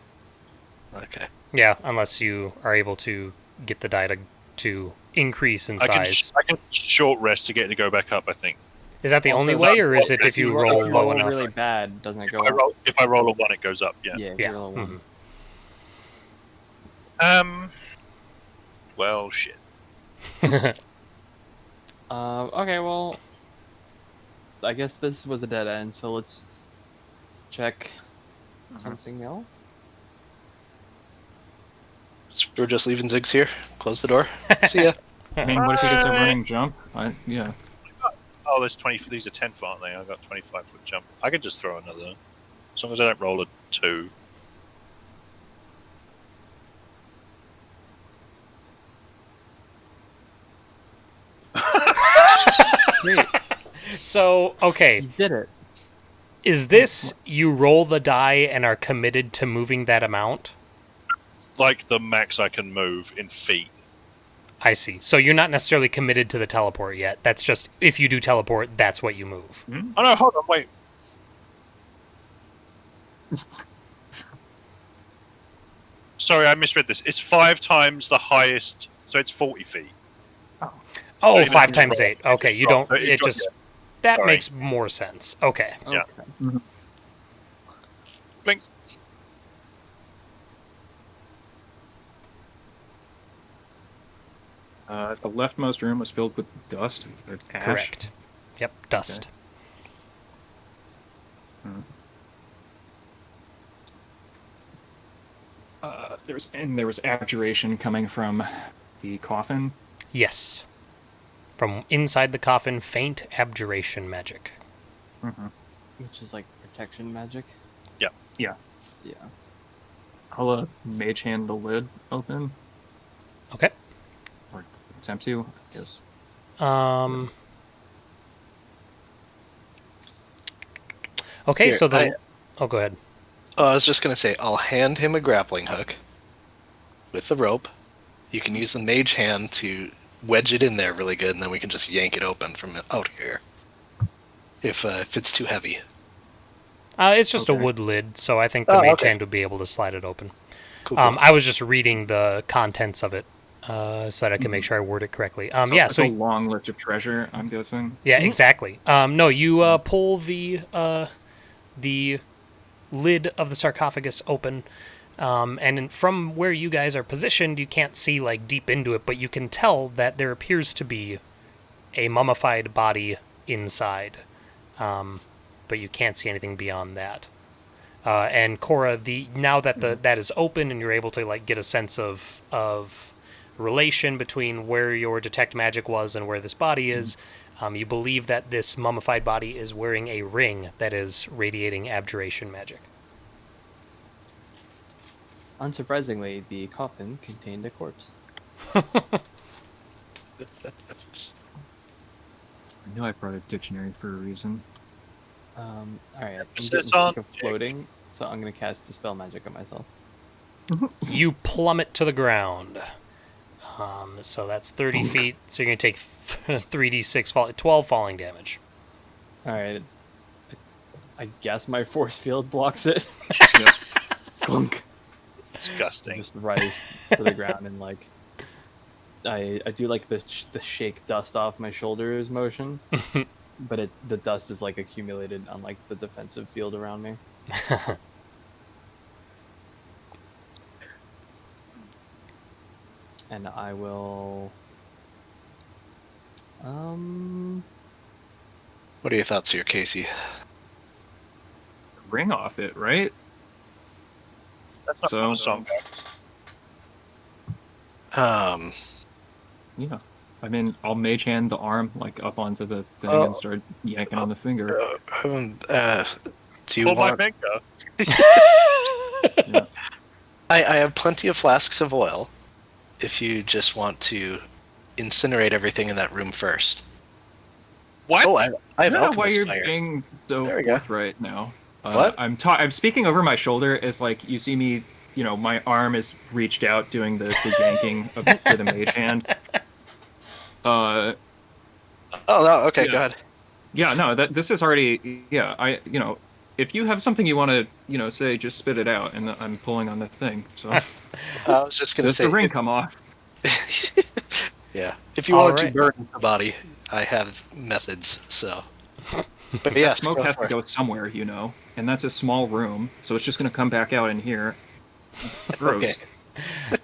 Okay. Yeah, unless you are able to get the die to increase in size. I can short rest to get it to go back up, I think. Is that the Also, only way, or is it if you roll if you low roll enough? really bad, doesn't it If go I up? roll a 1, it goes up, yeah. Yeah, if Yeah. you roll a one. Well, shit. Okay, well, I guess this was a dead end, so let's check something else. We're just leaving Ziggs here. Close the door. See ya. I mean, what if he gets a running jump? Yeah. Oh, there's 20. These are 10 foot, aren't they? I've got 25-foot jump. I could just throw another. As long as I don't roll a 2. Great, So, okay, you did it. is this you roll the die and are committed to moving that amount? Like the max I can move in feet. I see. So you're not necessarily committed to the teleport yet. That's just, if you do teleport, that's what you move. Oh no, hold on, wait. Sorry, I misread this. It's 5 times the highest, so it's 40 feet. Oh, you 5 don't times roll. 8. It Okay, just you dropped. don't, It it dropped, just, yeah. that Sorry. makes more sense. Okay. Yeah. Okay. Blink. The leftmost room was filled with dust or ash. Correct. Yep, dust. There was abjuration coming from the coffin. Yes. From inside the coffin, faint abjuration magic. Which is like protection magic. Yeah. Yeah. Yeah. I'll mage hand the lid open, Okay. or attempt to, I guess. Okay, Here, so the... Oh, go ahead. I was just gonna say, I'll hand him a grappling hook with the rope. You can use the mage hand to wedge it in there really good, and then we can just yank it open from out here. If it's too heavy. It's just a Okay. wood lid, so I think the Oh, mage okay. hand would be able to slide it open. Cool. Cool. I was just reading the contents of it so that I can make sure I word it correctly. Yeah, It's so a long list of treasure, I'm guessing. yeah, exactly. No, you pull the lid of the sarcophagus open, and from where you guys are positioned, you can't see like deep into it, but you can tell that there appears to be a mummified body inside, but you can't see anything beyond that. And Cora, now that that is open and you're able to like get a sense of relation between where your detect magic was and where this body is, you believe that this mummified body is wearing a ring that is radiating abjuration magic. Unsurprisingly, the coffin contained a corpse. I know I brought a dictionary for a reason. All right. I'm Emphasis getting on sick of floating, so I'm gonna cast Dispel Magic on myself. You plummet to the ground. So that's 30 feet. So you're going to take 3d6, 12 falling damage. All right. I guess my force field blocks it. Yep. Clunk. I disgusting. just rise to the ground and like I do like the shake dust off my shoulders motion, but the dust is like accumulated on like the defensive field around me. And I will What are your thoughts here, Casey? Ring off it, right? That's not So- how the song goes. Yeah. I mean, I'll mage hand the arm like up onto the thing Oh. and start yanking on the finger. Do you Pull my want? finger. Yeah. I have plenty of flasks of oil. If you just want to incinerate everything in that room first. What? Oh, I have I don't know why alchemist you're fire. being so There we go. forthright now. What? I'm speaking over my shoulder as like you see me, my arm is reached out doing the yanking for the mage hand. Oh no. Okay, Yeah. go ahead. Yeah, no, this is already, if you have something you want to, say, just spit it out, and I'm pulling on the thing. So I was just gonna does say. the ring come off? Yeah. If you All wanted right. to burn the body, I have methods. So. But That yes, smoke go has for to go somewhere, and that's a small room, so it's just going to come back out in here. It's it. gross.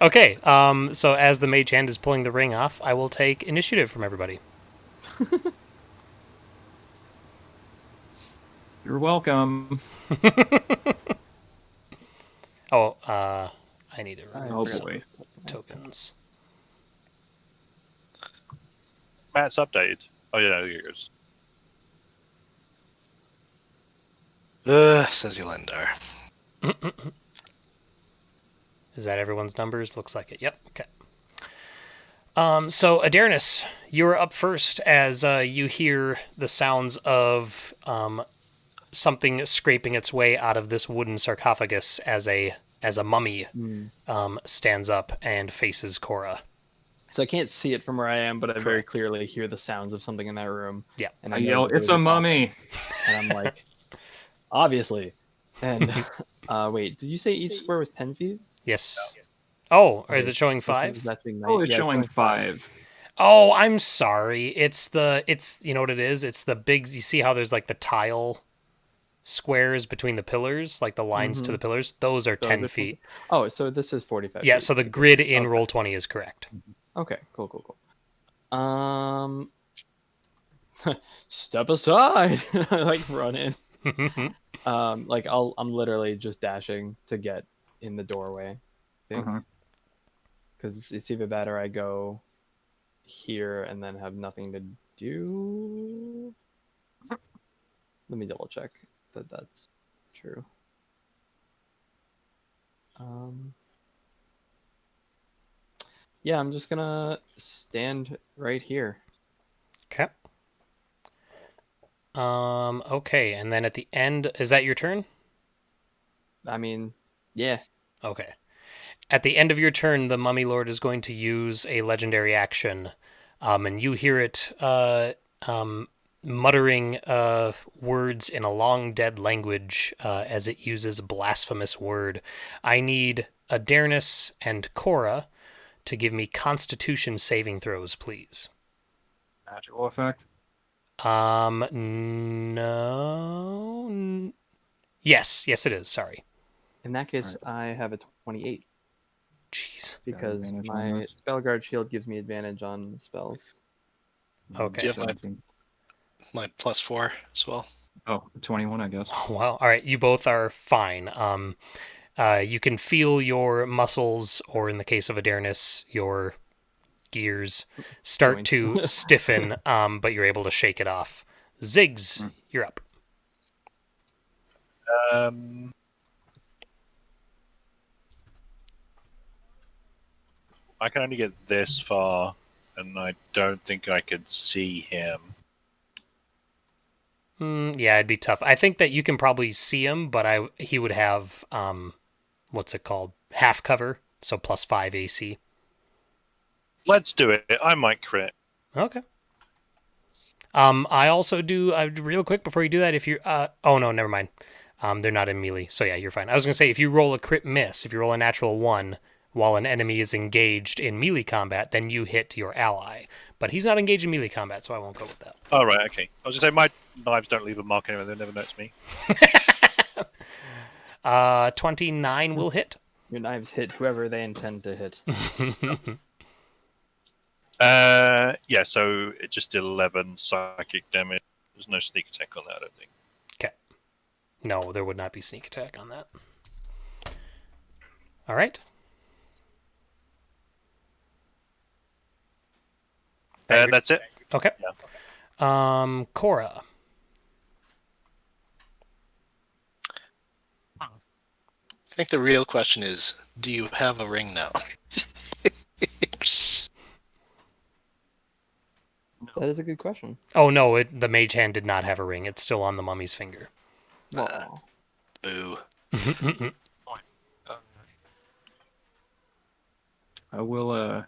Okay. Okay, so as the mage hand is pulling the ring off, I will take initiative from everybody. You're welcome. Oh, I need to I remove Oh, forgot some boy. to- tokens. Matt's updated. Oh yeah, no, here it goes. Says Yolendar. Is that everyone's numbers? Looks like it. Yep. Okay. So Adarnis, you're up first as you hear the sounds of something scraping its way out of this wooden sarcophagus as a mummy stands up and faces Cora. So I can't see it from where I am, but I very Correct. clearly hear the sounds of something in that room. Yeah. And I know yell, that it's there's a mummy! And I'm like, obviously. And wait, did you say each square was 10 feet? Yes. Oh, or is Okay, it showing which one 5? is that being Oh, night? it's Yeah, showing 5. Oh, I'm sorry. It's you know what it is? It's the big, you see how there's like the tile squares between the pillars, like the lines to the pillars? Those are So 10 which one- feet. Oh, so this is 45 Yeah, feet. so the grid in Okay. Roll20 is correct. Okay, cool. Step aside. I like run in. Like I'm literally just dashing to get in the doorway. I think. Because it's either that or I go here and then have nothing to do. Let me double check that that's true. Yeah, I'm just gonna stand right here. Okay. Okay, and then at the end, is that your turn? I mean, yeah. Okay. At the end of your turn, the Mummy Lord is going to use a legendary action, and you hear it muttering words in a long dead language as it uses a blasphemous word. I need Adarnis and Cora to give me Constitution saving throws, please. Magical effect? No. Yes, it is. Sorry. In that case, I have a 28 Jeez. because advantage on my this. spell guard shield gives me advantage on spells. Okay. Do you have 17. my +4 as well? Oh, 21, I guess. Oh, wow. All right. You both are fine. You can feel your muscles, or in the case of Adarnis, your gears start Joints. to stiffen, but you're able to shake it off. Ziggs, you're up. I can only get this far, and I don't think I could see him. Yeah, it'd be tough. I think that you can probably see him, but he would have what's it called? Half cover, so +5 AC. Let's do it. I might crit. Okay. I also do real quick before you do that. If you're, oh no, never mind. They're not in melee, so yeah, you're fine. I was gonna say if you roll a crit miss, if you roll a natural 1 while an enemy is engaged in melee combat, then you hit your ally. But he's not engaged in melee combat, so I won't go with that. All right, okay. I was gonna say my knives don't leave a mark anyway. They never notice me. 29 will hit. Your knives hit whoever they intend to hit. Yeah. So it just did 11 psychic damage. There's no sneak attack on that, I don't think. Okay. No, there would not be sneak attack on that. All right. That's it. Okay. Yeah. Cora. I think the real question is, do you have a ring now? That is a good question. Oh no, the mage hand did not have a ring. It's still on the mummy's finger. Aw. Boo. I will.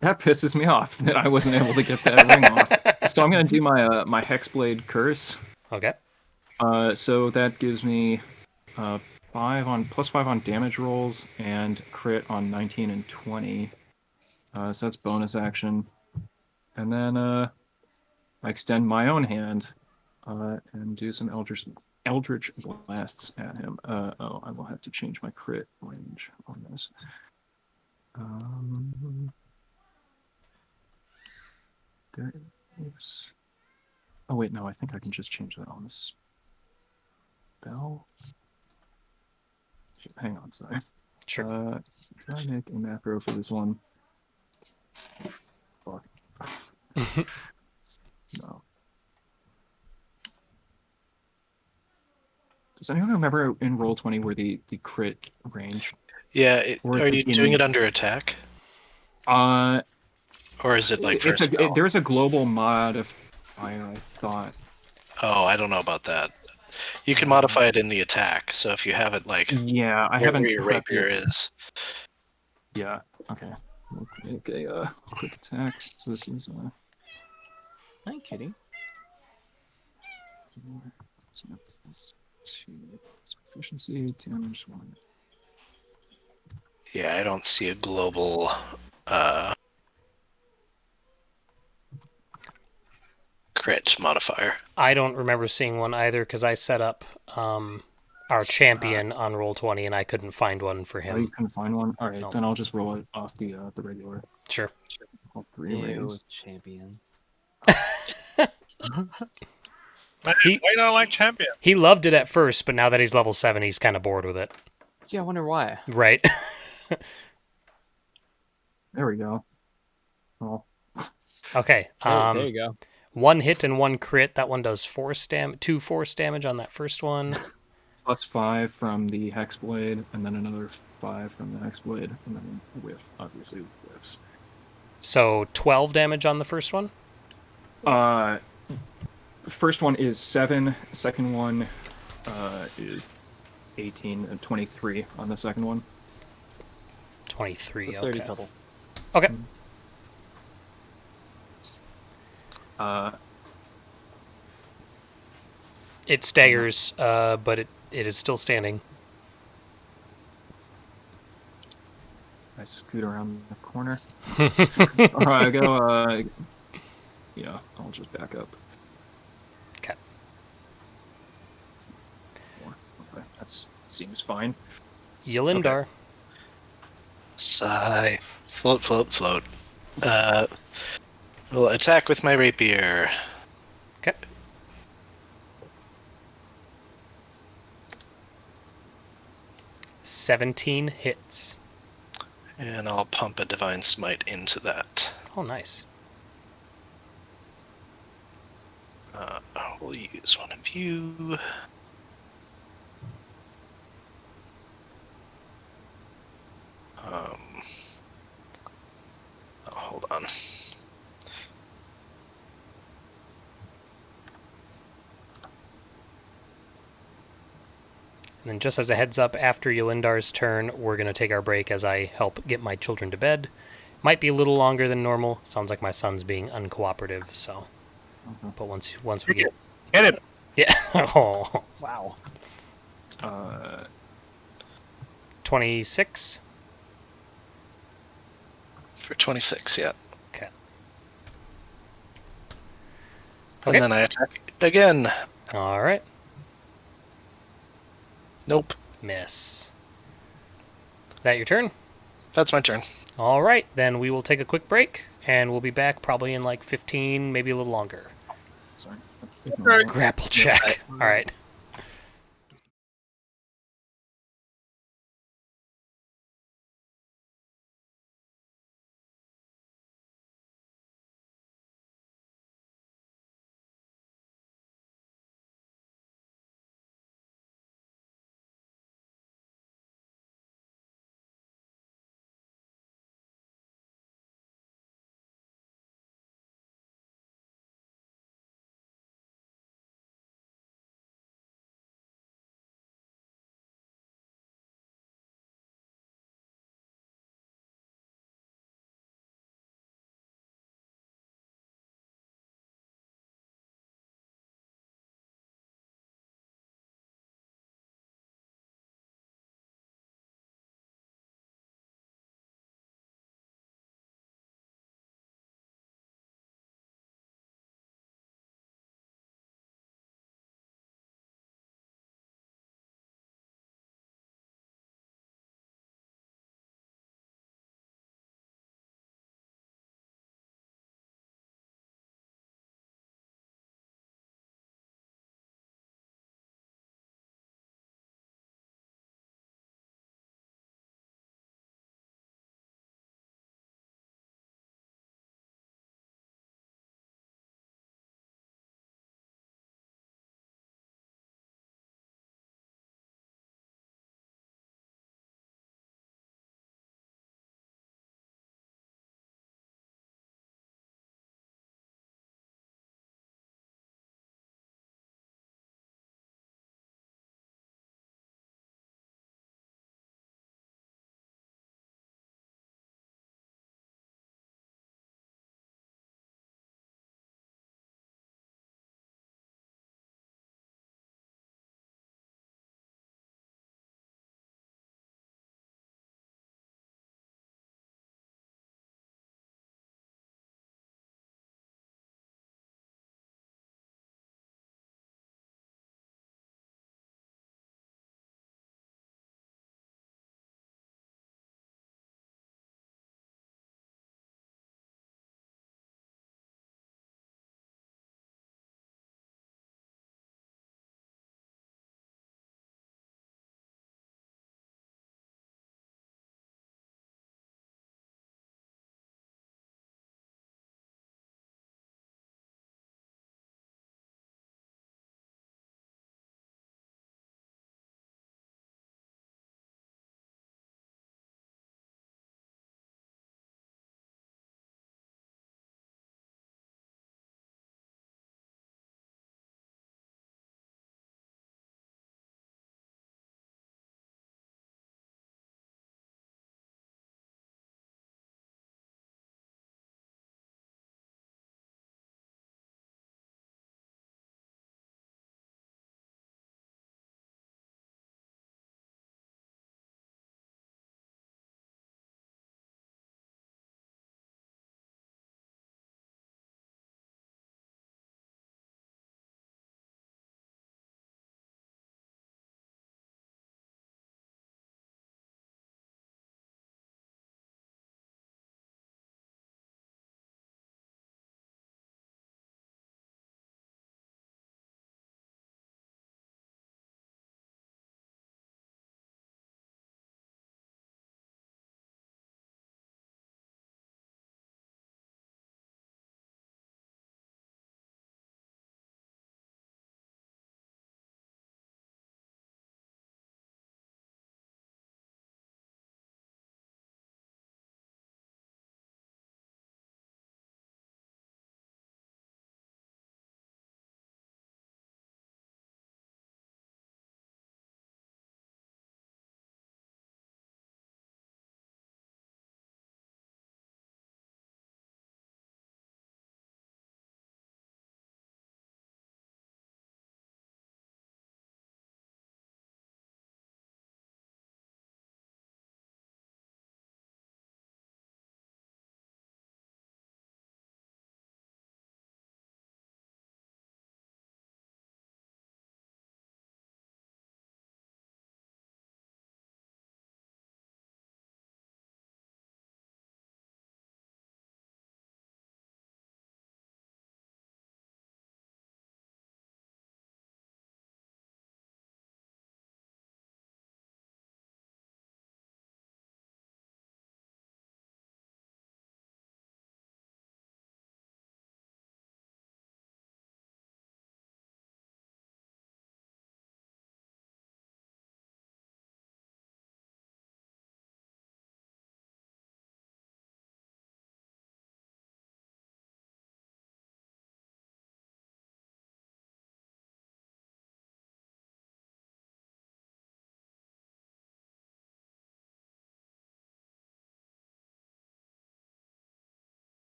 That pisses me off that I wasn't able to get that ring off. So I'm gonna do my my Hexblade Curse. Okay. So that gives me 5 on +5 on damage rolls and crit on 19 and 20. So that's bonus action. And then I extend my own hand and do some Eldritch Blasts at him. Oh, I will have to change my crit range on this. There is. Oh wait, no, I think I can just change that on this spell. Hang on, sorry. Sure. Can I make a macro for this one? Fuck. No. Does anyone remember in Roll20 where the crit range? Yeah, Or are at the you doing beginning? it under attack? Uh, Or is it like it's first spell? there's a global modifier, I thought. Oh, I don't know about that. You can modify it in the attack, so if you have it like Yeah, I where haven't your prepped rapier it. is. Yeah, okay. We'll make a quick attack. So this is Hi, kitty. Efficiency, damage 1. Yeah, I don't see a global crit modifier. I don't remember seeing one either because I set up our champion on Roll20 and I couldn't find one for Oh, you him. couldn't find one? Alright, No. then I'll just roll it off the regular. Sure. All 3 Ew, rays. champion. Man, He- why don't I like champion? He loved it at first, but now that he's level 7, he's kind of bored with it. Yeah, I wonder why. Right? There we go. Oh, Okay. There you go. 1 hit and 1 crit. That one does 2 force damage on that first one. +5 from the Hexblade, and then another 5 from the Hexblade, and then whiff, obviously whiffs. So 12 damage on the first one. First one is 7. Second one is 18 and 23 on the second one. 23. So 30 Okay. total. Okay. It staggers, but it is still standing. I scoot around the corner. Alright, I go, yeah, I'll just back up. Okay. Okay, that seems fine. Yelindar. Sigh. Float, float, float. Will attack with my rapier. Okay. $17 hits. And I'll pump a divine smite into that. Oh, nice. We'll use one of you. Oh, hold on. And then just as a heads up, after Yolindar's turn, we're going to take our break as I help get my children to bed. Might be a little longer than normal. Sounds like my son's being uncooperative, so... But once we get... Hit him! Yeah. Oh. Wow. 26. For 26, yeah. Okay. And then I attack again. All right. Nope. Miss. That your turn? That's my turn. All right. Then we will take a quick break, and we'll be back probably in like 15, maybe a little longer. Sorry. Grapple check. All right.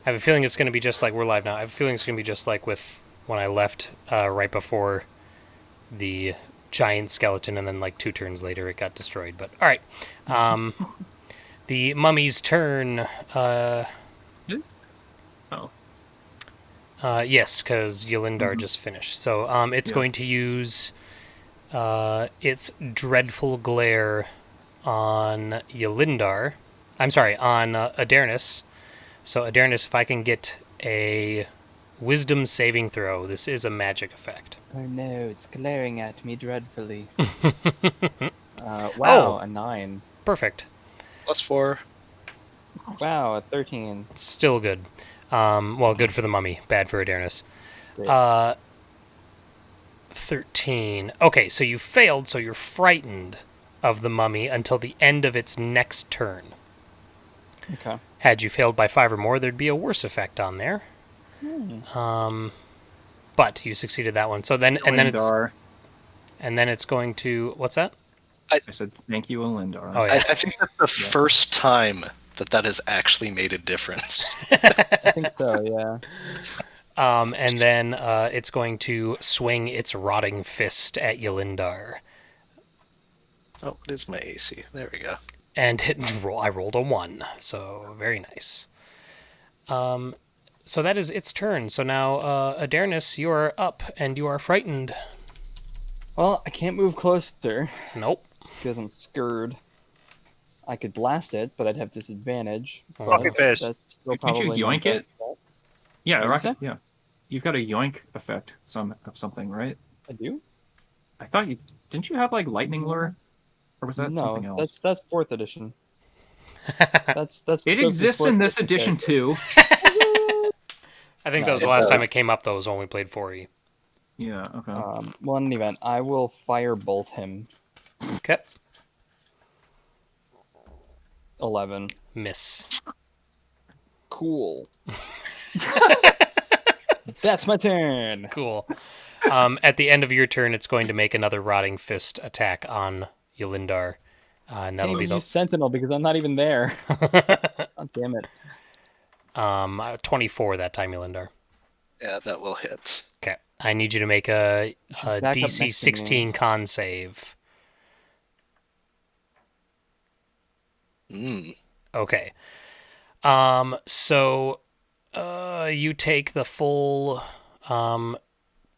I have a feeling it's going to be just like we're live now. I have a feeling it's going to be just like with when I left right before the giant skeleton, and then like 2 turns later it got destroyed. But all right, the mummy's turn. Yes? Oh. Yes, because Yelindar just finished. So it's Yeah. going to use its dreadful glare on Yelindar. I'm sorry, on Adarnis. So Adarnis, if I can get a wisdom saving throw, this is a magic effect. Oh no, it's glaring at me dreadfully. Wow, Oh. a 9. Perfect. +4. Wow, a 13. Still good. Well, good for the mummy, bad for Adarnis. Great. 13. Okay, so you failed, so you're frightened of the mummy until the end of its next turn. Okay. Had you failed by 5 or more, there'd be a worse effect on there. Hmm. But you succeeded that one. So then, Elendar. and then it's going to, what's that? I said thank you, Elendar. Oh I yeah. think that's the first time that has actually made a difference. I think so, yeah. And then it's going to swing its rotting fist at Yelindar. Oh, what is my AC? There we go. And I rolled a 1, so very nice. So that is its turn. So now, Adarnis, you are up, and you are frightened. Well, I can't move closer Nope. because I'm scared. I could blast it, but I'd have disadvantage. but Rocket fist. That's still Can't you probably my yoink it? best bet. Yeah, What did you rocket. Yeah, you've got a yoink effect of something, right? I do? I thought you didn't. You have like lightning lure, or was that No, something else? that's 4th edition. That's It Stokes' exists 4th in this edition too. I think No, that was the it last does. time it came up, though, was when we played 4E. Yeah. Okay. Well, in any event, I will fire bolt him. Okay. 11. Miss. Cool. That's my turn. Cool. At the end of your turn, it's going to make another Rotting Fist attack on Yelindar. And that'll Can't be even use Sentinel because I'm not even there. the... God damn it. 24 that time, Yelindar. Yeah, that will hit. Okay. I need you to make a should back up DC next to me. 16 con save. Okay. So you take the full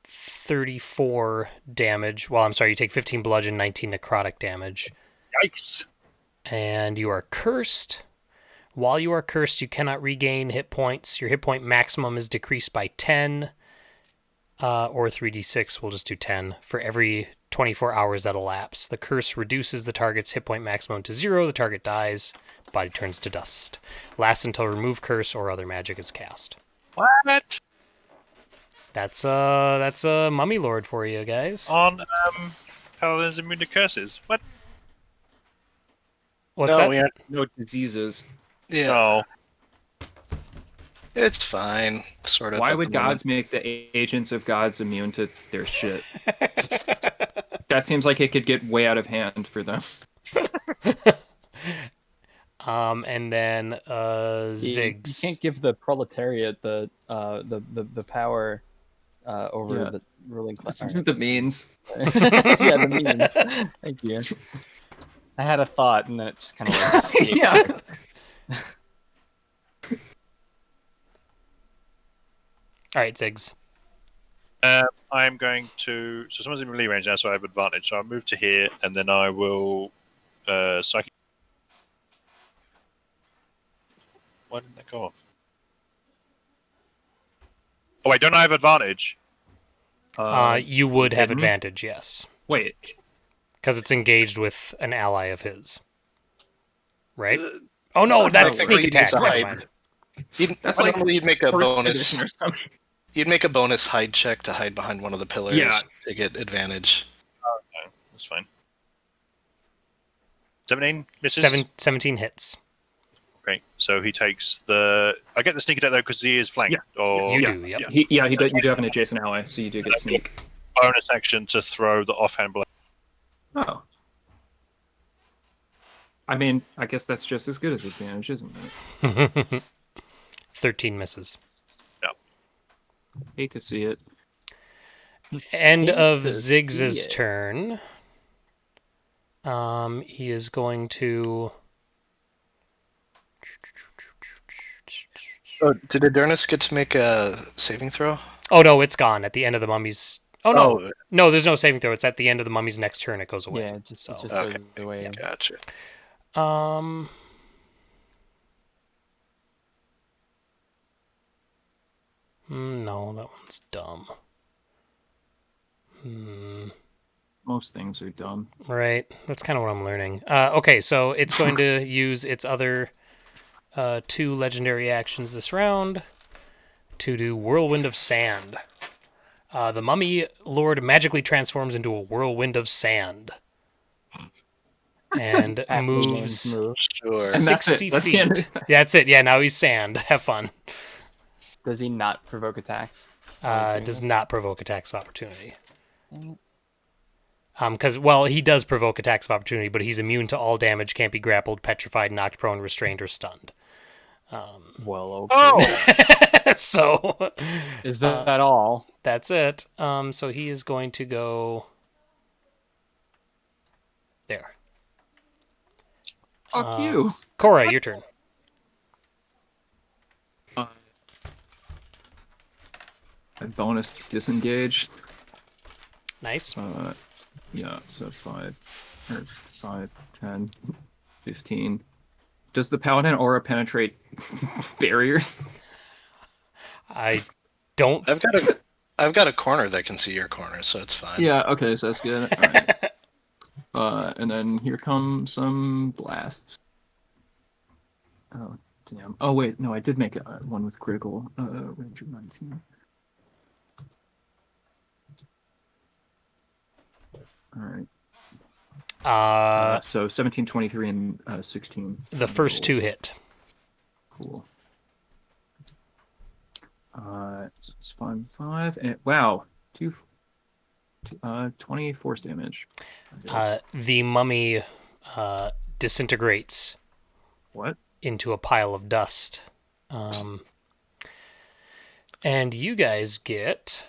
34 damage. Well, I'm sorry, you take 15 bludgeon, 19 necrotic damage. Yikes. And you are cursed. While you are cursed, you cannot regain hit points. Your hit point maximum is decreased by 10, or 3d6. We'll just do 10 for every 24 hours that elapse. The curse reduces the target's hit point maximum to 0. The target dies. Body turns to dust. Lasts until remove curse or other magic is cast. What? That's a mummy lord for you guys. On Paladins Immune to Curses. What? What's No, that? we aren't. No diseases. Yeah, Oh. it's fine. Sort of. Why at would the moment. gods make the agents of gods immune to their shit? That seems like it could get way out of hand for them. And then You Ziggs. can't give the proletariat the power over Yeah. the ruling class. The means. Yeah, the means. Thank you. I had a thought and then it just kind of like escaped. Yeah. All right, Ziggs. I'm going to. So someone's in melee range now, so I have advantage. So I'll move to here, and then I will. Psychic. Why didn't that go off? Oh wait, don't I have advantage? You would have didn't? advantage, yes, Wait. because it's engaged with an ally of his. Right? Uh, Oh no, that's technically sneak you'd attack. need to Never hide. mind. That's like Normally you'd make a Fourth bonus. edition or something. You'd make a bonus hide check to hide behind one of the pillars Yeah. to get advantage. No, that's fine. 17 misses. 17 hits. Great. So he takes the. I get the sneak attack though because he is flanked. Yeah. Or You Yeah. do, yep. He does. You do have an adjacent ally, so you do get sneak. bonus action to throw the offhand blow. Oh. I mean, I guess that's just as good as advantage, isn't it? 13 misses. Hate to see it. End Hate of to Ziggs's see it. turn. He is going to... Oh, did Adernus get to make a saving throw? Oh, no, it's gone at the end of the mummy's... Oh, no. Oh, No, there's no saving throw. It's at the end of the mummy's next turn. It goes away. Yeah, it just okay. goes away. Gotcha. No, that one's dumb. Most things are dumb. Right. That's kind of what I'm learning. Okay, so it's going to use its other 2 legendary actions this round to do Whirlwind of Sand. The Mummy Lord magically transforms into a whirlwind of sand. And Aptly named moves move. Sure. And that's it. 60 That's the end. feet. Yeah, that's it. Yeah, now he's sand. Have fun. Does he not provoke attacks? while he's doing Does this? not provoke attacks of opportunity. Dang Because, well, he does provoke attacks of opportunity, but he's immune to all damage, can't be grappled, petrified, knocked prone, restrained, or stunned. it. Well, okay. Oh, So, Is that all? that's it. So he is going to go there. Fuck you. Cora, your turn. I bonus disengage. Nice. Yeah, so 5, 10, 15. Does the paladin aura penetrate barriers? I don't... I've got a corner that can see your corner, so it's fine. Yeah, okay, so that's good. All right. And then here come some blasts. Oh, damn. Oh, wait, no, I did make one with critical. Range of 19. All right. So 17, 23, and 16. The first 2 hit. Cool. So it's 5, and wow, 20 force damage. The mummy disintegrates What? into a pile of dust. And you guys get...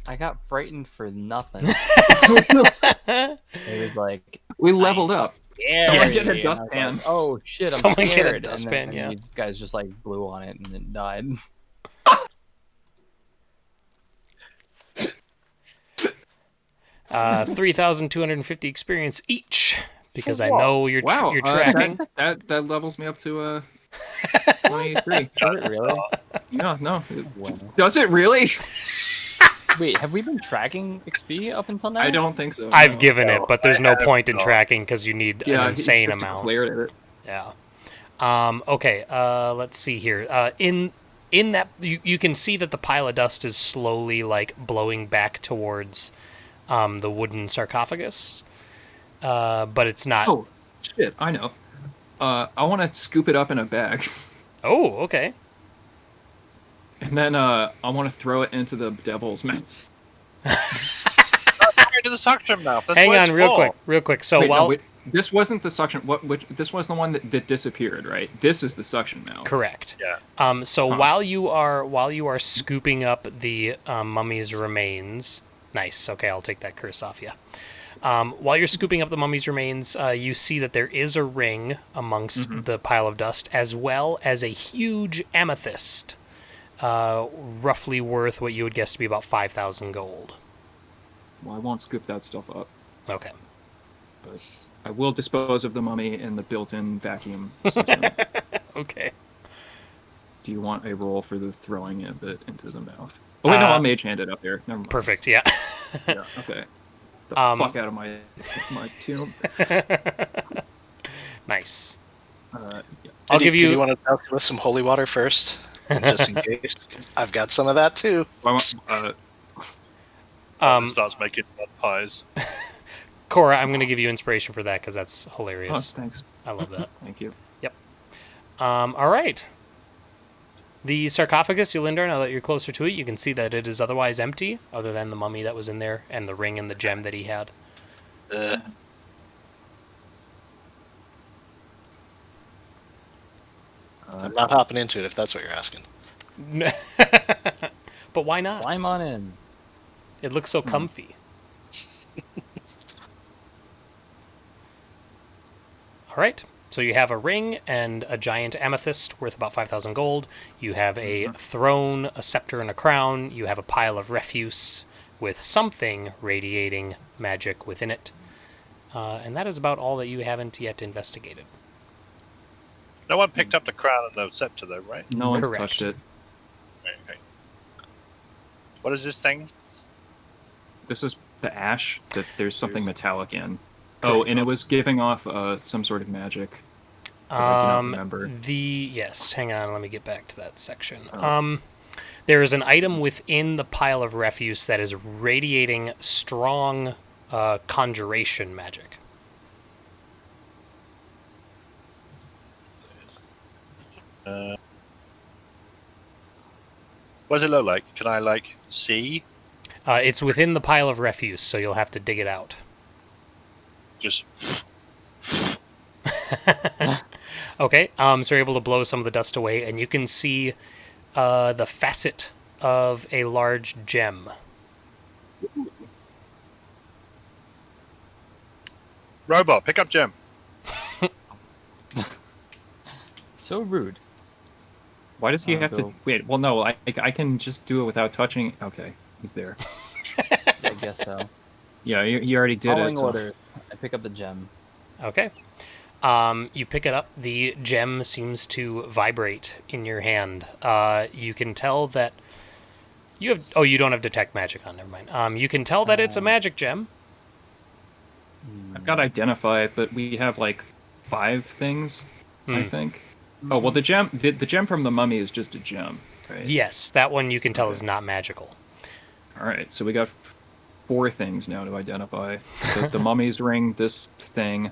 I got frightened for nothing. It was like, We leveled nice. up. Yeah. Someone Yes. get a And I was dustpan. like, oh shit! I'm Someone get a scared. dustpan, and yeah. you guys just like blew on it and then died. 3,250 experience each, because I Whoa. know you're Wow, you're tracking. that levels me up to 23. Does it really? Yeah, no. Wow. Does it really? Wait, have we been tracking XP up until now? I don't think so. I've no. given it, but there's I no have point in not. tracking because you need Yeah, an insane it's just amount. declared it. Yeah. Okay. Let's see here. In that, you can see that the pile of dust is slowly like blowing back towards the wooden sarcophagus, but it's not. Oh, shit! I know. I want to scoop it up in a bag, Oh, okay. and then I want to throw it into the devil's mouth. into the suction mouth. That's Hang what on, it's real for. quick. So Wait, no, while wait, this wasn't the suction. This was the one that disappeared, right? This is the suction mouth. correct. Yeah. So Huh. while you are scooping up the mummy's remains, nice. Okay, I'll take that curse off you. While you're scooping up the mummy's remains, you see that there is a ring amongst the pile of dust, as well as a huge amethyst, roughly worth what you would guess to be about 5,000 gold. Well, I won't scoop that stuff up, Okay. but I will dispose of the mummy in the built-in vacuum system. Okay. Do you want a roll for the throwing of it into the mouth? Oh wait, no, I'll mage hand it up there. Never mind. Perfect. Yeah. Yeah, okay. The fuck out of my tomb. Nice. Yeah. I'll give Did you you. want to douse with some holy water first, just in case? I've got some of that too. It starts making mud pies. Cora, I'm going to give you inspiration for that because that's Oh, hilarious. thanks. I love that. Thank you. All right. The sarcophagus, Yolindar, now that you're closer to it, you can see that it is otherwise empty, other than the mummy that was in there and the ring and the gem that he had. I'm not hopping into it if that's what you're asking. But why not? Climb on in. It looks so comfy. All right. So you have a ring and a giant amethyst worth about 5,000 gold. You have a throne, a scepter, and a crown. You have a pile of refuse with something radiating magic within it. And that is about all that you haven't yet investigated. No one picked up the crown and the scepter, though, right? No one's Correct. touched it. Okay. What is this thing? This is the ash that there's something There's- metallic in. Oh, and it was giving off some sort of magic. But I do not remember. Yes, hang on, let me get back to that section. Oh. There is an item within the pile of refuse that is radiating strong conjuration magic. What does it look like? Can I, see? It's within the pile of refuse, so you'll have to dig it out. Just. Okay, so you're able to blow some of the dust away, and you can see the facet of a large gem. Robot, pick up gem. So rude. Why does he I'll have go- to wait? Well, no, I can just do it without touching. Okay, he's there. I guess so. Yeah, you already did Following it. So. orders. I pick up the gem. Okay. You pick it up. The gem seems to vibrate in your hand. You can tell that you have. Oh, you don't have detect magic on. Never mind. You can tell that it's a magic gem. I've got to identify it, but we have like 5 things, I think. Oh well, the gem from the mummy is just a gem, right? Yes, that one you can tell is Okay. not magical. All right, so we got 4 things now to identify: the mummy's ring, this thing,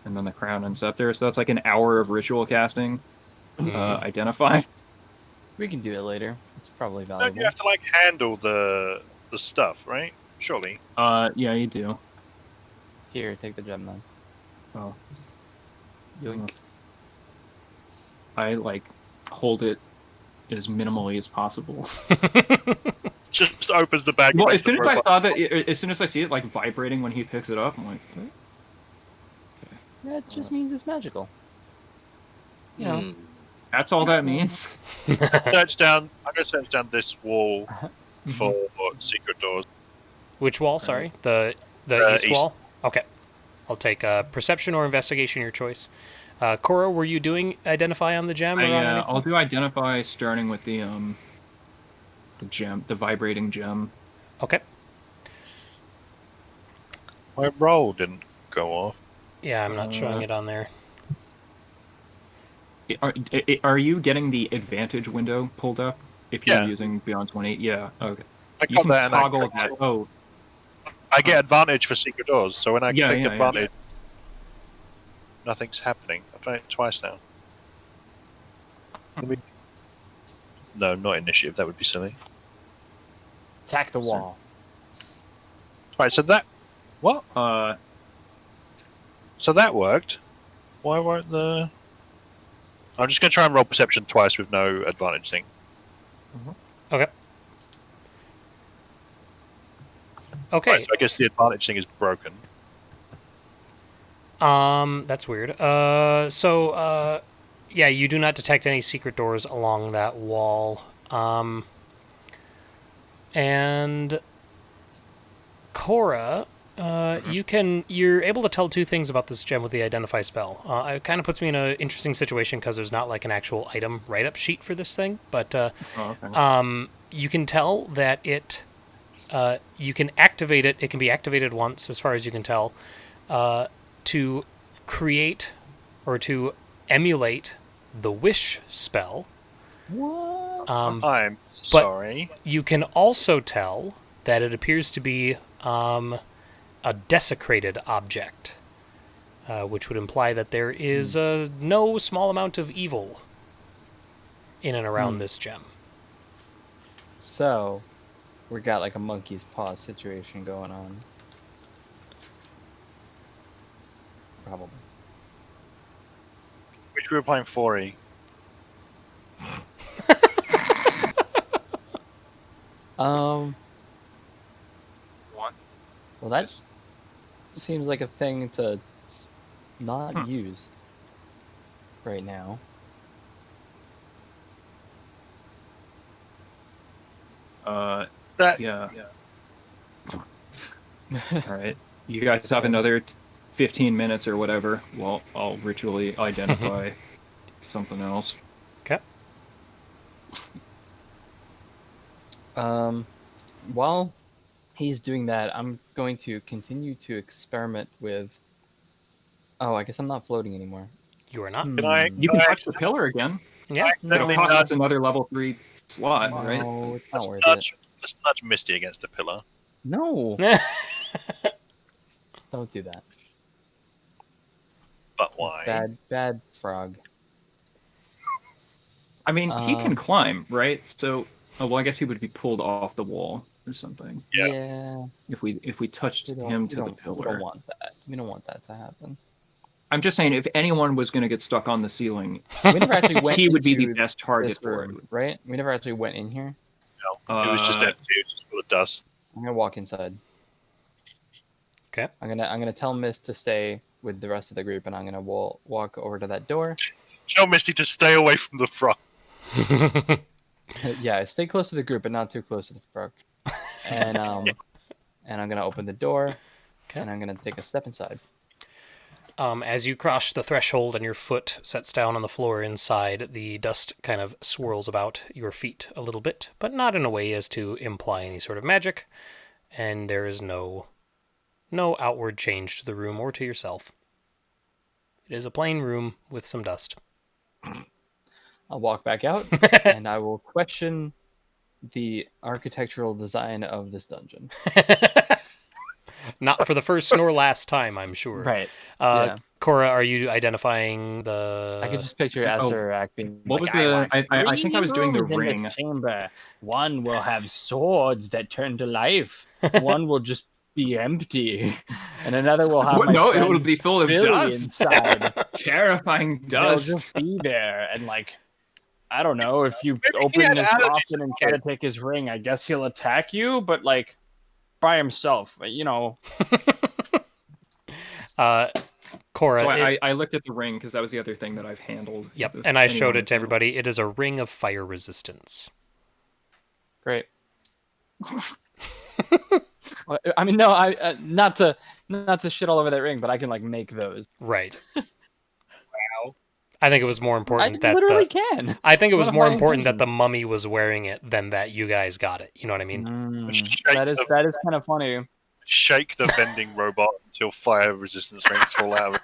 and then the crown and scepter. So that's like an hour of ritual casting. Identify. We can do it later. It's probably Don't valuable. you have to handle the stuff, right? Surely. Yeah, you do. Here, take the gem then. Oh, Yoink. I hold it as minimally as possible. Just opens the bag. Well, and as soon as I saw that, as soon as I see it vibrating when he picks it up, I'm like, what? That just means it's magical. You know. That's all that means. search down. I'm gonna search down this wall for secret doors. Which wall? Sorry, the east wall. Okay, I'll take perception or investigation, your choice. Cora, were you doing identify on the gem or on anything? I'll do identify starting with the gem, the vibrating gem. Okay. My roll didn't go off. Yeah, I'm not showing it on there. Are you getting the advantage window pulled up if you're Yeah. using Beyond 20? Yeah. Okay. I You got can that. And toggle that. Oh, I get advantage for secret doors. So when I Yeah, click yeah, advantage, nothing's happening. I've done it twice now. No, not initiative. That would be silly. Attack the wall. Right. So that. What? uh, So that worked. Why won't the? I'm just gonna try and roll perception twice with no advantage thing. Okay. Okay. Right, so I guess the advantage thing is broken. That's weird. Yeah, you do not detect any secret doors along that wall. And Cora, you're able to tell 2 things about this gem with the identify spell. It kind of puts me in an interesting situation because there's not like an actual item write-up sheet for this thing, but okay. you can tell that you can activate it. It can be activated once, as far as you can tell, to create or to emulate the wish spell. What? I'm sorry. You can also tell that it appears to be a desecrated object, which would imply that there is no small amount of evil in and around this gem. So, we got like a monkey's paw situation going on. Probably. Which we were playing 4E. Um. One. Well, that Just seems like a thing to not use right now. That yeah. All right. You guys have another 15 minutes or whatever. Well, I'll ritually identify something else. Okay. While he's doing that, I'm going to continue to experiment with. Oh, I guess I'm not floating anymore. You are not. Can I? Hmm. You can touch the pillar again. Yeah. It'll Accidentally cost nudge, us another level 3 slot, right? No, it's not let's worth it. nudge Misty against the pillar. No, don't do that. But why? Bad frog. I mean, he can Um, climb, right? So, oh, well, I guess he would be pulled off the wall or something Yeah. Yeah, if we touched him to the we don't pillar. want that. We don't want that to happen. I'm just saying, if anyone was going to get stuck on the ceiling, We never actually went he would be the into best target this for room, it. right? We never actually went in here. No, it was just Uh, empty. It was just full of dust. I'm gonna walk inside. Okay. I'm gonna tell Mist to stay with the rest of the group, and I'm gonna walk over to that door. Tell Misty to stay away from the frog. Yeah, stay close to the group, but not too close to the frog. And and I'm gonna open the door, Okay. and I'm gonna take a step inside. As you cross the threshold and your foot sets down on the floor inside, the dust kind of swirls about your feet a little bit, but not in a way as to imply any sort of magic, and there is no outward change to the room or to yourself. It is a plain room with some dust. I'll walk back out, and I will question the architectural design of this dungeon. Not for the first nor last time, I'm sure. Right. Uh, Yeah. Cora, are you identifying the... I could just picture Oh, Asarak being what like, was the? I think I was doing the rooms in ring. this chamber. One will have swords that turn to life. One will just be empty, and another will have my No, it will friend be full of Billy dust. inside. Terrifying They'll dust. just be there, and like, I don't know, if you Maybe he open had his allergies coffin and try to take his ring, I guess he'll attack you, but like by himself, you know. Cora, So I looked at the ring because that was the other thing that I've handled. Yep, If and I showed anyone it to has everybody. It is a ring of fire resistance. Great. Well, I mean, no, I not to shit all over that ring, but I can like make those. Right. Wow. I think it was more important I that literally can. I think it It's was one of more my important that the intentions. mummy was wearing it than that you guys got it. You know what I mean? That is kind of funny. Shake the vending robot until fire resistance rings fall out.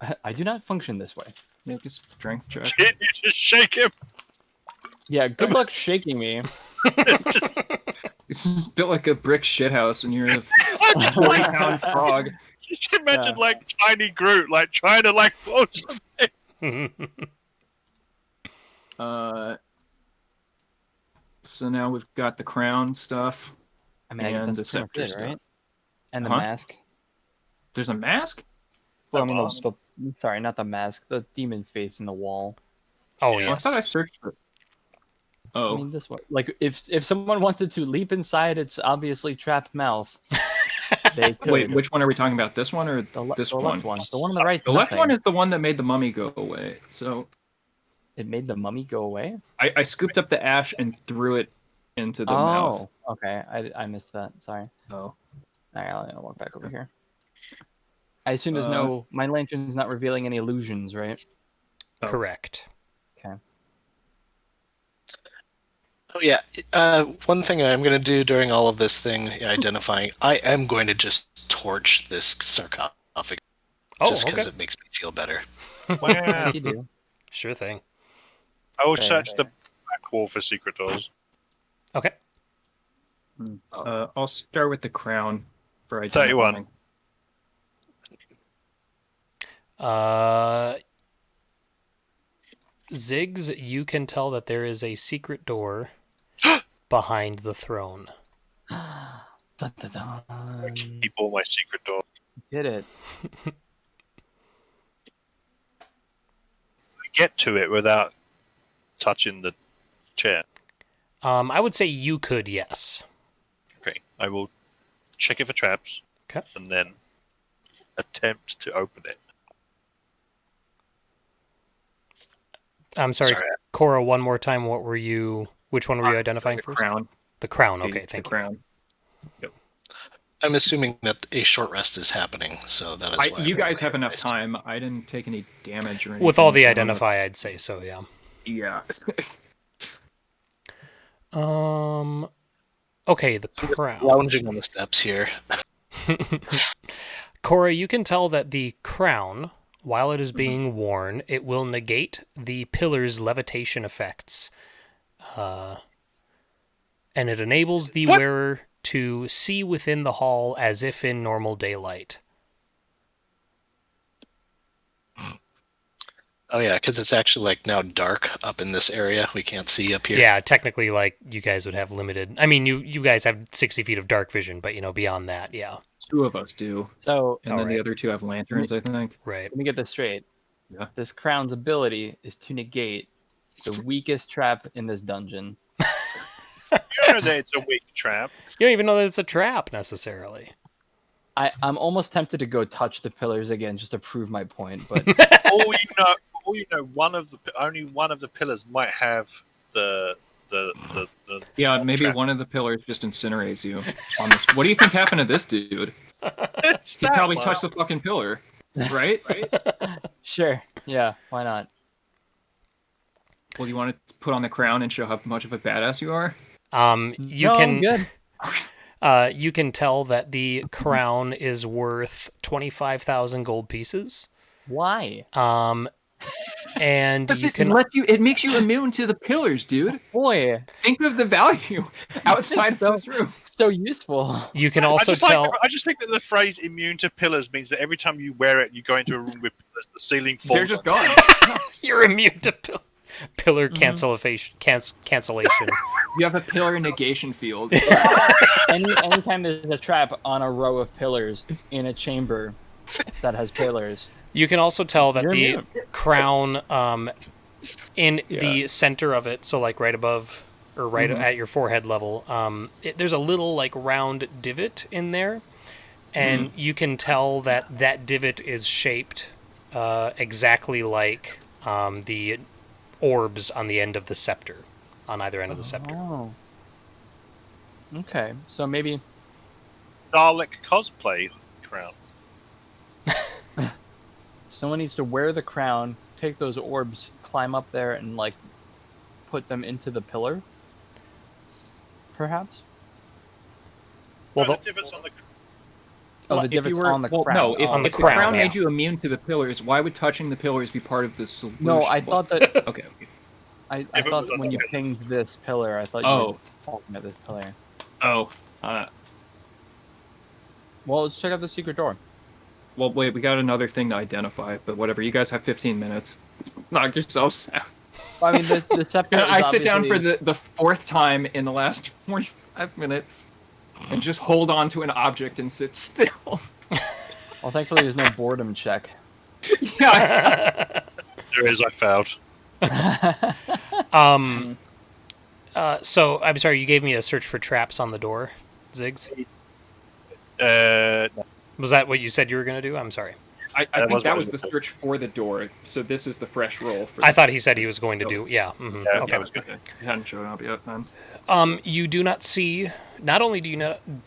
of I do not function this way. Make a strength check. it. Didn't you just shake him? Yeah, good luck shaking me. Just, This is built like a brick shithouse, and you're a I just like 40-pound frog. just imagine Yeah. like tiny Groot like trying to like float something. So now we've got the crown stuff. I mean, I guess And that's the pretty much scepter it, right? stuff. And the Huh? mask. There's a mask? Well, I mean, mask. sorry, not the mask. The demon face in the wall. Oh, Oh, I yes. thought I searched for. I Oh, mean, this one. Like, if someone wanted to leap inside its obviously trapped mouth, they could. wait, which one are we talking about? This one or the this left one? one. The one on the right. The left one is the one that made the mummy go away. So It made the mummy go away. I scooped up the ash and threw it into the mouth. Oh, okay. I missed that. Sorry. Oh. All right, I'll walk back over here. I assume there's Uh, my lantern's not revealing any illusions, right? Oh. Correct. Okay. Oh yeah. One thing I'm going to do during all of this thing, identifying, I am going to just torch this sarcophagus Oh, just because okay. it makes me feel better. Wow. Like you do. Sure thing. I will Fair, search the fair. back wall for secret doors. Okay. I'll start with the crown for 31. identifying. Ziggs, you can tell that there is a secret door behind the throne. Dun, dun, dun. Keep all my secret doors. Did it? Get to it without touching the chair. I would say you could, yes. Okay, I will check it for traps. Okay. And then attempt to open it. I'm sorry, Sorry. Cora, one more time. Which one were you Sorry, identifying the first? crown. The crown. The- Okay, the thank you. crown. I'm assuming that a short rest is happening, so that is why. You I'm guys have rolling enough dice. time. I didn't take any damage or anything. With all the so identify, I'd say so, yeah. Yeah. Okay, the crown. Lounging on the steps here. Cora, you can tell that the crown, while it is being worn, it will negate the pillar's levitation effects. And it enables the What? wearer to see within the hall as if in normal daylight. Oh yeah, because it's actually like now dark up in this area. We can't see up here. Yeah, technically, like, you guys would have limited... I mean, you guys have 60 feet of dark vision, but, beyond that, yeah. 2 of us do. So And then Alright. the other 2 have lanterns, I think. Right. let me get this straight. Yeah. This crown's ability is to negate the weakest trap in this dungeon. You know that it's a weak trap. You don't even know that it's a trap, necessarily. I'm almost tempted to go touch the pillars again just to prove my point, but For all you know, only one of the pillars might have the Yeah, maybe trap. one of the pillars just incinerates you on this. What do you think happened to this dude? It's He that probably one. touched the fucking pillar, right? sure, yeah, why not? Well, you want to put on the crown and show how much of a badass you are? You No, can... good. You can tell that the crown is worth 25,000 gold pieces. Why? And you can... It makes you immune to the pillars, dude. Boy, Think of the value outside of So- this room. so useful. You can I also just tell... I just think that the phrase "immune to pillars" means that every time you wear it, you go into a room with pillars. The ceiling falls. They're just on gone. You're immune to pillar cancellation. You have a pillar negation field. Anytime there's a trap on a row of pillars in a chamber that has pillars. You can also tell that You're the immune. crown, in Yeah. the center of it, so like right above or right at your forehead level, there's a little like round divot in there, and you can tell that that divot is shaped exactly like the orbs on the end of the scepter, on either end of the scepter. Oh. Okay, so maybe Dalek cosplay crown. someone needs to wear the crown, take those orbs, climb up there, and like put them into the pillar. Perhaps. Well, No, the, the divots on the. Oh, the If divots you were, on the crown. No, if, Oh, On the if the crown, crown yeah. made you immune to the pillars, why would touching the pillars be part of the solution? No, I thought that Okay. I If it thought was that on when the you pillars. pinged this pillar, I thought you Oh. were talking at this pillar. Oh. Well, let's check out the secret door. Well, wait, we got another thing to identify, but whatever. You guys have 15 minutes. Knock yourselves out. Well, I mean, the scepter. I is sit down for obviously- the 4th time in the last 45 minutes and just hold on to an object and sit still. Well, thankfully, there's no boredom check. Yeah. There is. I failed. so I'm sorry, you gave me a search for traps on the door, Ziggs. Was that what you said you were going to do? I'm sorry. I That think was that what was I the was- search for the door, so this is the fresh roll. For I thought he said he was going to do. Yeah. Yeah, Okay. that was good. Okay. It hadn't shown up yet, then. You do not see. Not only do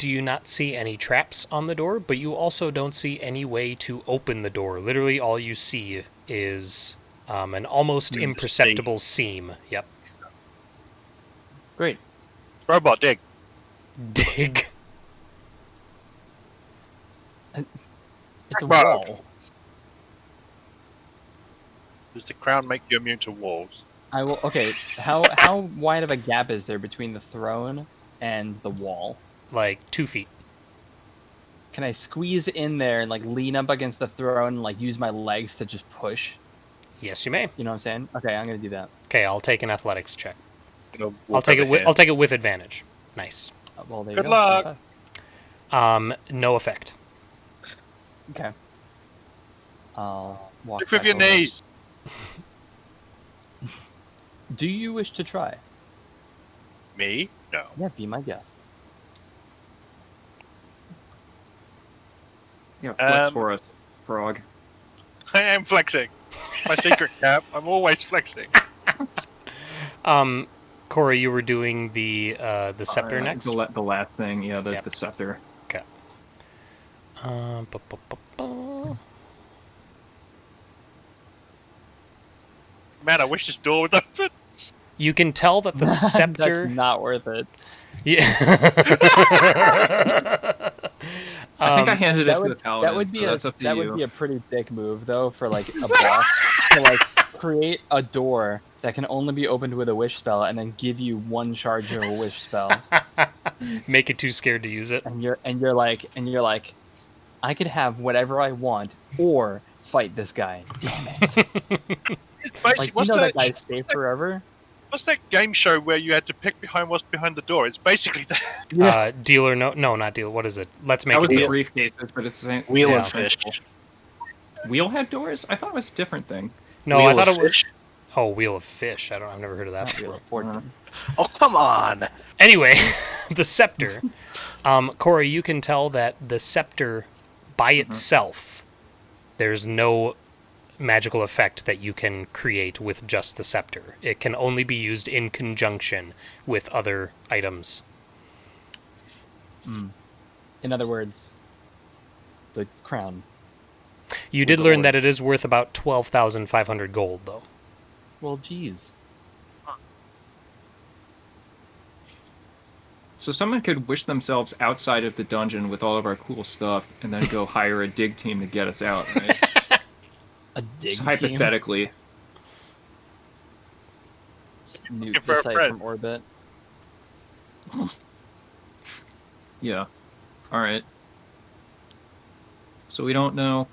you not see any traps on the door, but you also don't see any way to open the door. Literally, all you see is an almost You mean the imperceptible seam. Yep. Great. Robot dig. Dig. It's a Wow. wall. Does the crown make you immune to walls? I will. Okay. How wide of a gap is there between the throne and the wall? Like 2 feet. Can I squeeze in there and like lean up against the throne and like use my legs to just push? Yes, you may. You know what I'm saying? Okay, I'm gonna do that. Okay, I'll take an athletics check. Gonna I'll walk take it. over With, here. I'll take it with advantage. Nice. Well, there Good you go. luck. No effect. Okay. I'll walk. Lift with back your over. knees. Do you wish to try? Me? No. Yeah, be my guest. Yeah, flex Um, for us, frog. I am flexing. My secret cap. I'm always flexing. Corey, you were doing the scepter next. The last thing, yeah, Yep. the scepter. Okay. Bu- bu- bu- bu. Man, I wish this door would open. You can tell that the That's scepter. not worth it. Yeah. I think I handed it That to would the paladin, that would be so a that's up to that you. would be a pretty dick move though for like a boss to like create a door that can only be opened with a wish spell and then give you one charge of a wish spell. Make it too scared to use it. And you're like I could have whatever I want or fight this guy. Damn it. It's basically, Like you what's know that that? guy's safe forever? What's that game show where you had to pick behind what's behind the door? It's basically that. Yeah. Dealer, no, not dealer. What is it? Let's make That was it the deal. briefcases, but it's the same. Wheel Yeah. and fish. Wheel had doors? I thought it was a different thing. No, Wheel I thought of it was. fish. Oh, Wheel of Fish. I've never heard of that Wheel before. of Fortune. Oh, come on! Anyway, the scepter. Corey, you can tell that the scepter by itself, there's no magical effect that you can create with just the scepter. It can only be used in conjunction with other items. In other words, the crown. You did learn that it is worth about 12,500 gold, though. Well, geez. So someone could wish themselves outside of the dungeon with all of our cool stuff, and then go hire a dig team to get us out, right? A dig Just team. hypothetically. Just nuke Looking for the a site friend. from orbit. Yeah. Alright. So we don't know.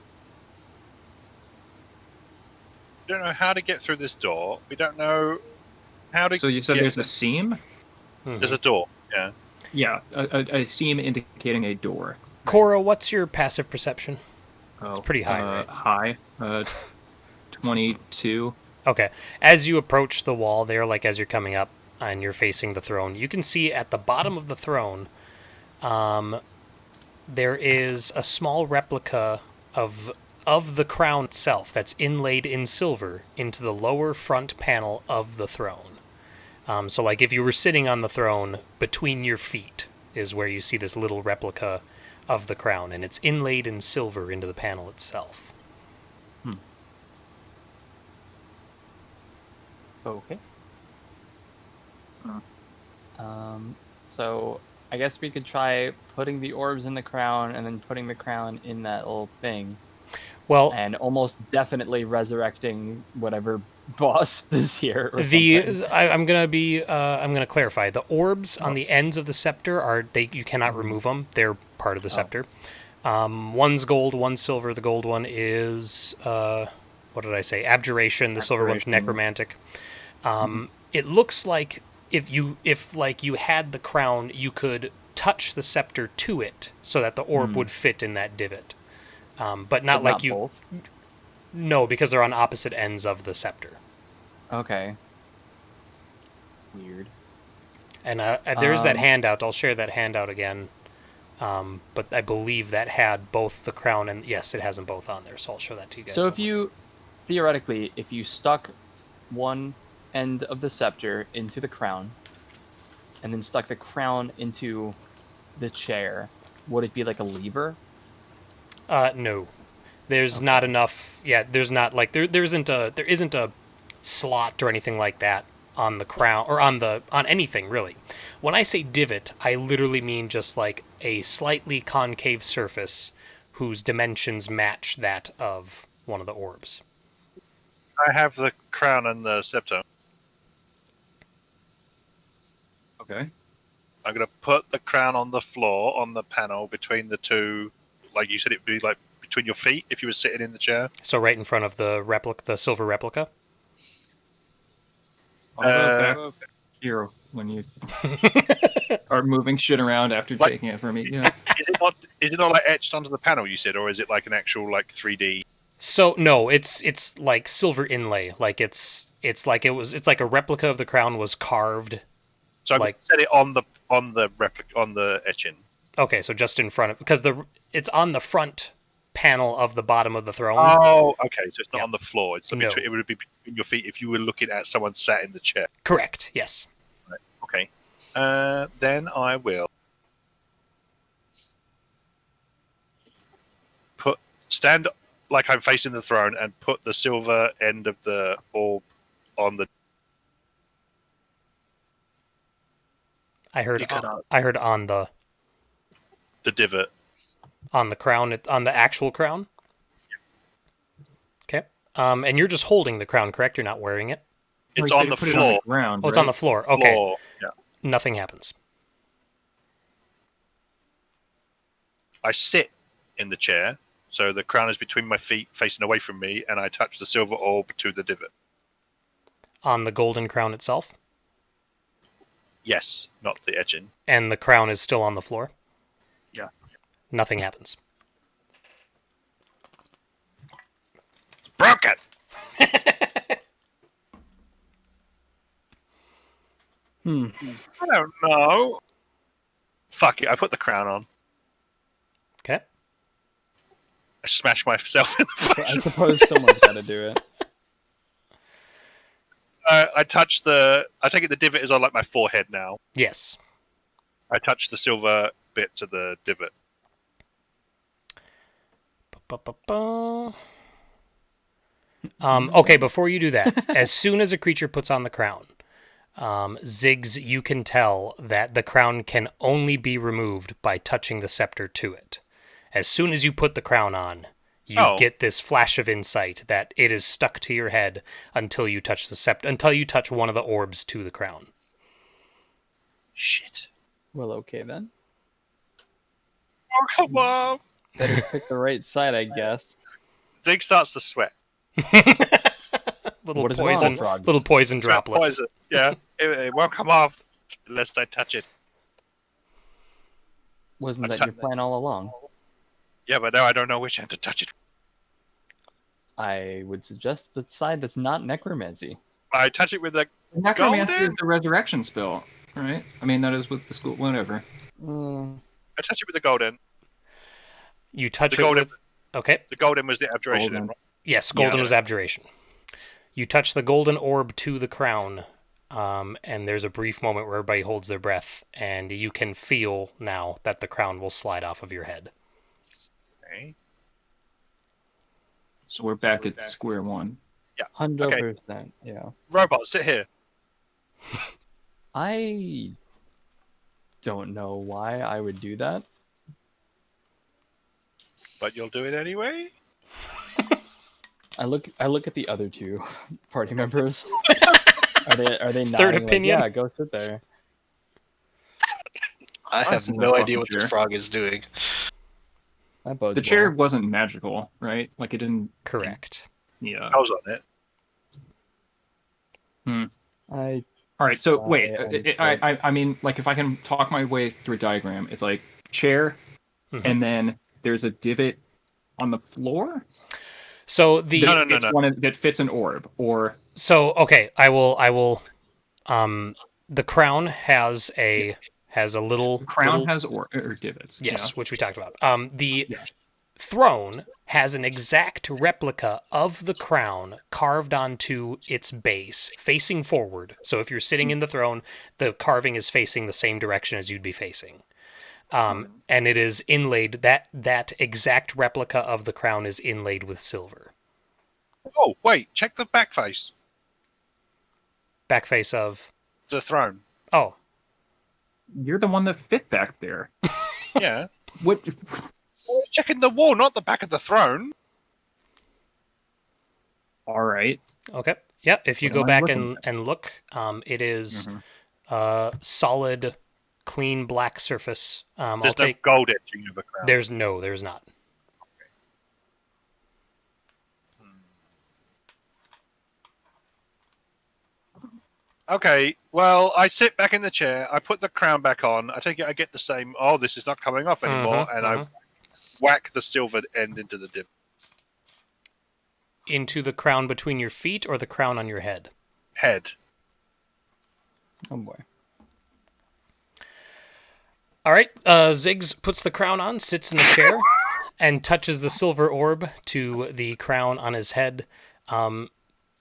We don't know how to get through this door. We don't know how to. So you said get- there's a seam? There's a door. Yeah. Yeah, a seam indicating a door. Cora, what's your passive perception? Oh, It's pretty high, right? High. 22. Okay. As you approach the wall there, like as you're coming up and you're facing the throne, you can see at the bottom of the throne, there is a small replica of the crown itself that's inlaid in silver into the lower front panel of the throne. So like if you were sitting on the throne, between your feet is where you see this little replica of the crown, and it's inlaid in silver into the panel itself. Okay. Huh. So I guess we could try putting the orbs in the crown and then putting the crown in that little thing, Well, and almost definitely resurrecting whatever boss is here. Or something. I'm gonna clarify. The orbs on the ends of the scepter you cannot remove them. They're part of the scepter. One's gold, one's silver. The gold one is what did I say? Abjuration. The silver one's Abjuration. necromantic. It looks like if you had the crown, you could touch the scepter to it so that the orb would fit in that divot. But not like you. Both? No, because they're on opposite ends of the scepter. Okay. Weird. And there's that handout. I'll share that handout again. But I believe that had both the crown and yes, it has them both on there. So I'll show that to you guys. So if you, theoretically, if you stuck one end of the scepter into the crown, and then stuck the crown into the chair, would it be like a lever? No, there's not enough. Yeah, there's not like there isn't a slot or anything like that on the crown or on anything really. When I say divot, I literally mean just like a slightly concave surface whose dimensions match that of one of the orbs. I have the crown and the scepter. Okay. I'm going to put the crown on the floor, on the panel, between the two. Like you said, it would be like between your feet if you were sitting in the chair. So right in front of the silver replica. I'll go back here when you are moving shit around after Like- taking it from me. Yeah. Is it not like etched onto the panel? You said, or is it like an actual like 3D? So no, it's like silver inlay. Like it's like a replica of the crown was carved So I'm Like, gonna set it on the etching. okay, so just in front of, because it's on the front panel of the bottom of the throne. Oh, okay. So it's not Yeah. on the floor. It's No. it would be between your feet if you were looking at someone sat in the chair. Correct. Yes. Right. Okay. Then I will stand like I'm facing the throne and put the silver end of the orb on the. I heard. You cut out. I heard on the Divot. crown, on the actual crown. Okay. And you're just holding the crown, correct? You're not wearing it. It's Like, on they the put it floor. ground, Oh, it's on right? the floor. Okay. Floor. Yeah. Nothing happens. I sit in the chair, so the crown is between my feet, facing away from me, and I touch the silver orb to the divot. On the golden crown itself, Yes, not the etching. and the crown is still on the floor. Yeah. Nothing happens. It's broken. I don't know. Fuck it. I put the crown on. Okay. I smash myself in the I face. suppose someone's got to do it. I touch the. I take it the divot is on like my forehead now. Yes. I touch the silver bit to the divot. Ba-ba-ba. Okay, before you do that, as soon as a creature puts on the crown, Ziggs, you can tell that the crown can only be removed by touching the scepter to it. As soon as you put the crown on, you get this flash of insight that it is stuck to your head until you touch the scepter, until you touch one of the orbs to the crown. Shit. Well, okay then. Oh, come on. Better pick the right side, I guess. Zig starts to sweat. Little What is wrong poison, with frogs? little poison Sweat droplets. poison. Yeah. It won't come off unless I touch it. Wasn't I've that your done plan all along? Yeah, but now I don't know which hand to touch it. I would suggest the side that's not necromancy. I touch it with the. Necromancy Golden? is the resurrection spell, right? I mean, that is what the school, whatever. I touch it with the golden. You touch The it golden. with... Okay. The golden was the abjuration. Golden. Right? Yes, golden Yeah. was abjuration. You touch the golden orb to the crown, and there's a brief moment where everybody holds their breath, and you can feel now that the crown will slide off of your head. Okay. So we're back at square one. 100%, yeah. Robot, sit here. I don't know why I would do that. But you'll do it anyway? I look at the other two party members. Are they Third nodding opinion? Like, yeah, go sit there. I have Awesome. no idea what Sure. this frog is doing. That bodes The chair well. wasn't magical, right? Like it didn't. Correct. Yeah. I was on it. I All right. So Sigh wait. and I mean, like if I can talk my way through a diagram, it's like chair, Mhm. and then there's a divot on the floor. So the No. It's one that fits an orb, or okay, I will. The crown has a little the crown little- has or divots. yes, which we talked about. The Yeah. throne has an exact replica of the crown carved onto its base, facing forward. So if you're sitting in the throne, the carving is facing the same direction as you'd be facing. And it is inlaid. That exact replica of the crown is inlaid with silver. Oh, wait. Check the back face. Back face of The throne. oh, You're the one that fit back there. Yeah. What? Checking the wall, not the back of the throne. All right. okay, yeah. If you What go am I back looking and look, it is Mhm. solid, clean black surface. I'll There's no take. gold etching of a crown. There's not. Okay, well, I sit back in the chair. I put the crown back on. I take it I get the same, oh, this is not coming off anymore. Mhm, and I whack the silver end into the dip. Into the crown between your feet or the crown on your head? Head. Oh boy. All right. Ziggs puts the crown on, sits in the chair, and touches the silver orb to the crown on his head.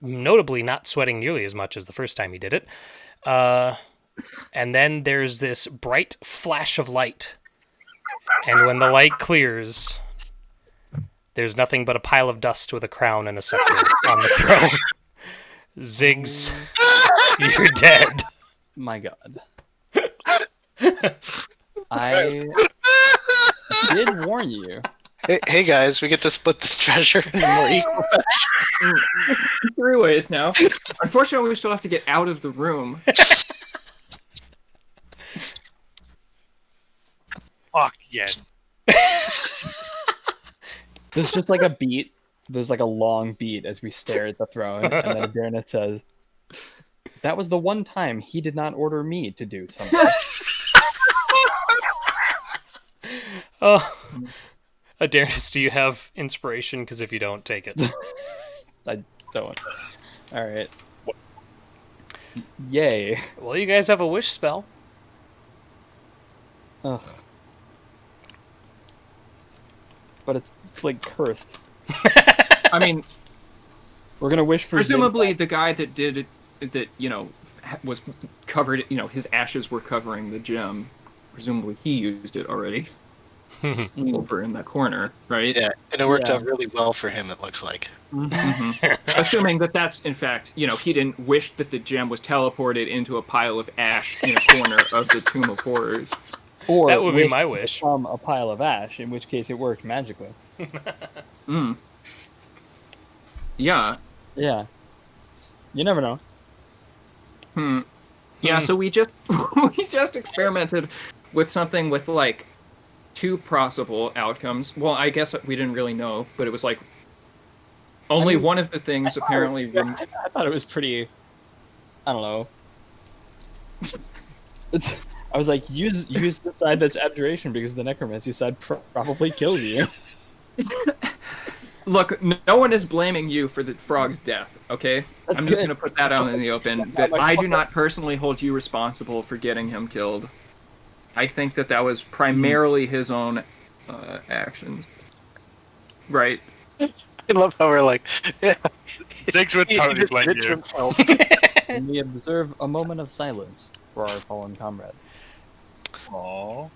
Notably, not sweating nearly as much as the first time he did it. And then there's this bright flash of light. And when the light clears, there's nothing but a pile of dust with a crown and a scepter on the throne. Ziggs, you're dead. My God. I did warn you. Hey guys, we get to split this treasure in more equal. 3 ways now. Unfortunately, we still have to get out of the room. Fuck yes. There's just like a beat. There's like a long beat as we stare at the throne, and then Baronet says, "That was the one time he did not order me to do something." Oh, Adarnis, do you have inspiration? Because if you don't, take it. I don't. All right. Yay. Well, you guys have a wish spell. Ugh. But it's like cursed. I mean, We're gonna wish for presumably Zig- the guy that did it, that was covered. His ashes were covering the gem. Presumably he used it already. Over in that corner, right? Yeah, and it worked Yeah. out really well for him, it looks like. Assuming that that's in fact, he didn't wish that the gem was teleported into a pile of ash in a corner of the Tomb of Horrors. Or That would be wish my wish. from a pile of ash, in which case it worked magically. Mm. Yeah. Yeah. You never know. Yeah. So we just experimented with something with like 2 possible outcomes. Well, I guess we didn't really know, but it was like only one of the things apparently. I thought it was pretty. I don't know. I was like, use the side that's abjuration because the necromancy side probably kills you. Look, no one is blaming you for the frog's death, okay? That's I'm just good. going to put that out in the open. That I do not personally hold you responsible for getting him killed. I think that was primarily his own actions. Right? I love how we're like, yeah. Ziggs would He totally just blame did you. to himself. And we observe a moment of silence for our fallen comrade. Aww.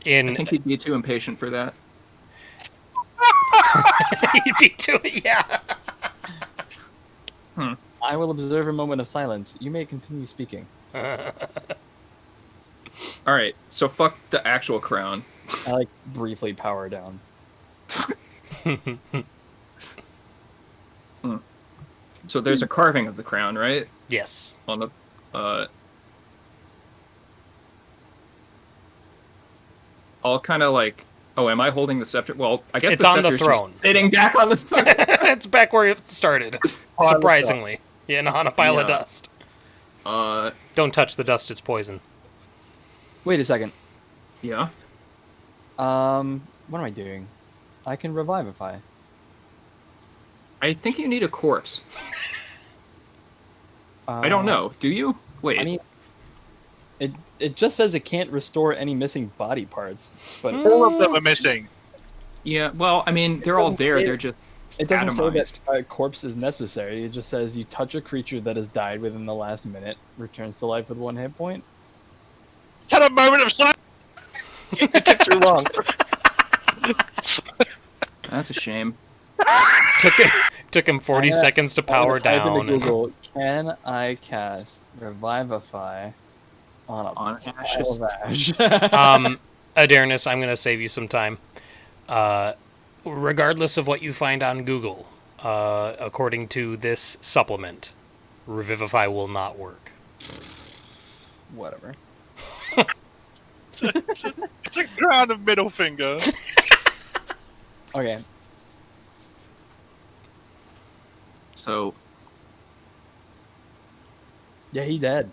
I In think he'd be too impatient for that. you'd be too, yeah. I will observe a moment of silence. You may continue speaking. Alright, so fuck the actual crown. I like briefly power down. So there's a carving of the crown, right? Yes. On the I'll kind of like, oh, am I holding the scepter? Well, I guess It's on the scepter's just throne. sitting back on the throne. It's back where it started. On the Surprisingly. Yeah, on a pile of Yeah. dust. Uh, Don't touch the dust, it's poison. Wait a second. yeah. What am I doing? I can revivify. I think you need a corpse. I don't know. Do you? Wait. I mean, it just says it can't restore any missing body parts, but All of them are missing. yeah. Well, I mean, they're all there. They're just. it doesn't say that atomized. a corpse is necessary. It just says you touch a creature that has died within the last minute, returns to life with 1 hit point. It's had a moment of silence. It took too long. That's a shame. Took him 40 I'm gonna- seconds to I'm gonna power type down. into and- Google, can I cast Revivify on a On pile ashes. of ash? Adarnis, I'm going to save you some time. Regardless of what you find on Google, according to this supplement, Revivify will not work. Whatever. It's a crown of middle finger. Okay. So Yeah, he dead.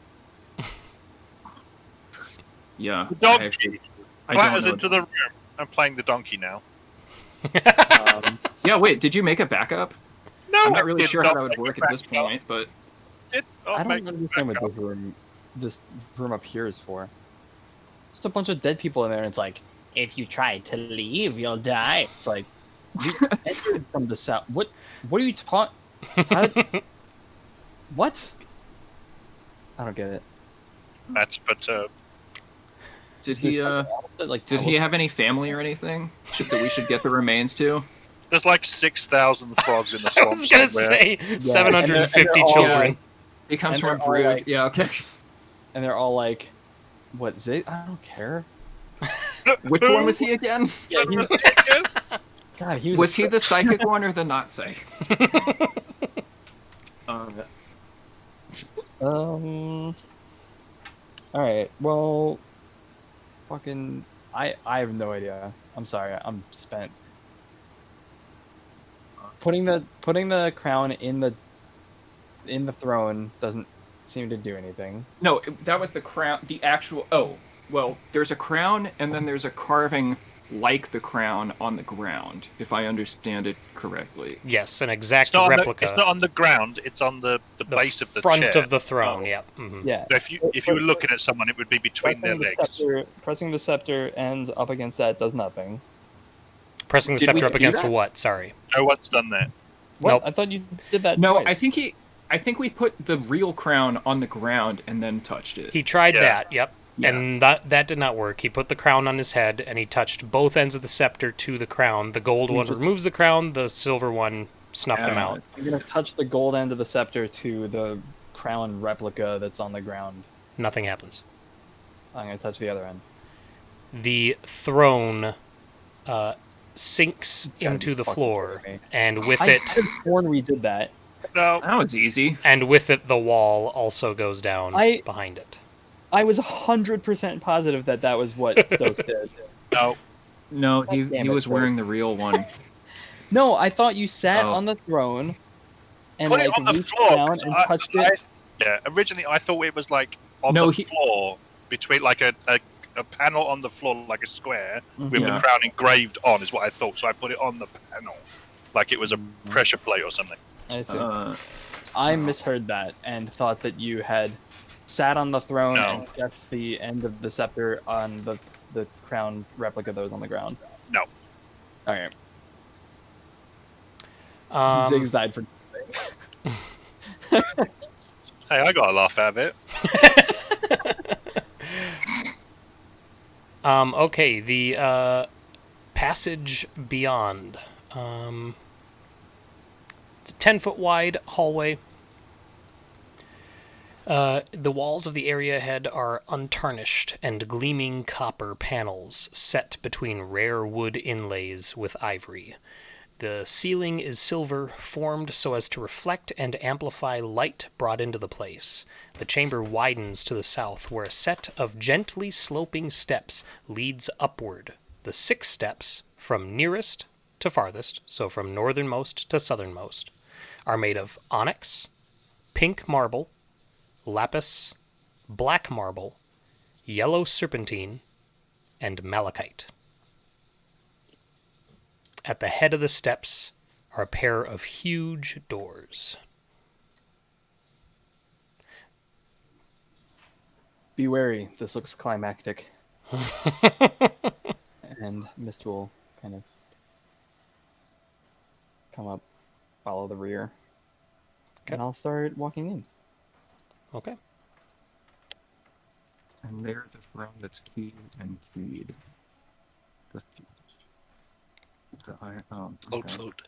yeah. The donkey. I don't Clatters know. into the room. I'm playing the donkey now. Yeah. Wait. Did you make a backup? No, I'm I not really did sure how not that would make work a at this backup. point, but I'll I make don't understand what backup. this room up here is for. just a bunch of dead people in there, and it's like, if you try to leave, you'll die. It's like, we entered from the south. What are you taught? How? What? I don't get it. That's perturbed. Did he Like, did he have any family or anything that we should get the remains to? There's like 6,000 frogs in the I swamp was gonna somewhere. say 750 and they're all children. He comes And from a they're all brood. like- Yeah, okay. And they're all like, what? I don't care. Which one was he again? Yeah, God, he was. Was he the psychic one or the not psychic? All right. Well, fucking. I have no idea. I'm sorry. I'm spent. Putting the crown in the throne doesn't seem to do anything. No, that was the crown. The actual. Oh, well, there's a crown, and then there's a carving like the crown on the ground, if I understand it correctly. Yes, an exact It's not, replica. it's not on the ground. It's on the base of the front chair. of the throne. Oh. Yeah. Mm-hmm. Yeah. So if you were looking at someone, it would be between their legs. Pressing the scepter and up against that does nothing. Pressing the Did we scepter up do against that? what? Sorry. No one's done that. What? Nope. I thought you did that. No, twice. I think we put the real crown on the ground and then touched it. He tried Yeah. that. Yep. Yeah. And that did not work. He put the crown on his head and he touched both ends of the scepter to the crown. The gold one just- removes the crown. The silver one snuffed him out. I'm gonna touch the gold end of the scepter to the crown replica that's on the ground. Nothing happens. I'm gonna touch the other end. The throne sinks gotta into be the fucking floor, kidding me. and with I it, could have sworn we did that. No. That was easy. the wall also goes down I- behind it. I was 100% positive that was what Stokes did. No. No, God he damn he it, was Sir. wearing the real one. No, I thought you sat Oh. on the throne and Put it like on the reached floor. down 'cause and I- touched I- it. yeah, originally I thought it was like on No, the floor, between like a panel on the floor, like a square, with Yeah. the crown engraved on, is what I thought. So I put it on the panel, like it was a pressure plate or something. I see. Uh, I misheard that and thought that you had sat on the throne No. and pressed the end of the scepter on the crown replica that was on the ground. No. Alright. Um, Ziggs died for Hey, I got a laugh out of it. okay, the passage beyond. It's a 10-foot wide hallway. The walls of the area ahead are untarnished and gleaming copper panels set between rare wood inlays with ivory. The ceiling is silver, formed so as to reflect and amplify light brought into the place. The chamber widens to the south, where a set of gently sloping steps leads upward. The 6 steps, from nearest to farthest, so from northernmost to southernmost, are made of onyx, pink marble, lapis, black marble, yellow serpentine, and malachite. At the head of the steps are a pair of huge doors. Be wary, this looks climactic. And Mist will kind of come up, follow the rear. Okay. And I'll start walking in. Okay. and there's the throne that's keyed and keyed. Float, float.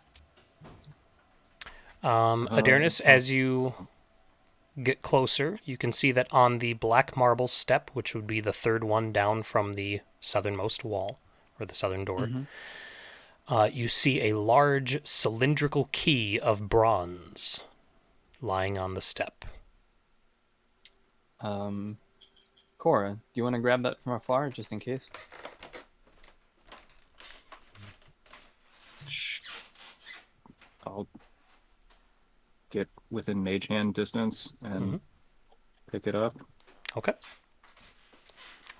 Adarnis, as you get closer, you can see that on the black marble step, which would be the third one down from the southernmost wall, or the southern door, you see a large cylindrical key of bronze lying on the step. Cora, do you want to grab that from afar, just in case? I'll get within mage hand distance and pick it up. Okay.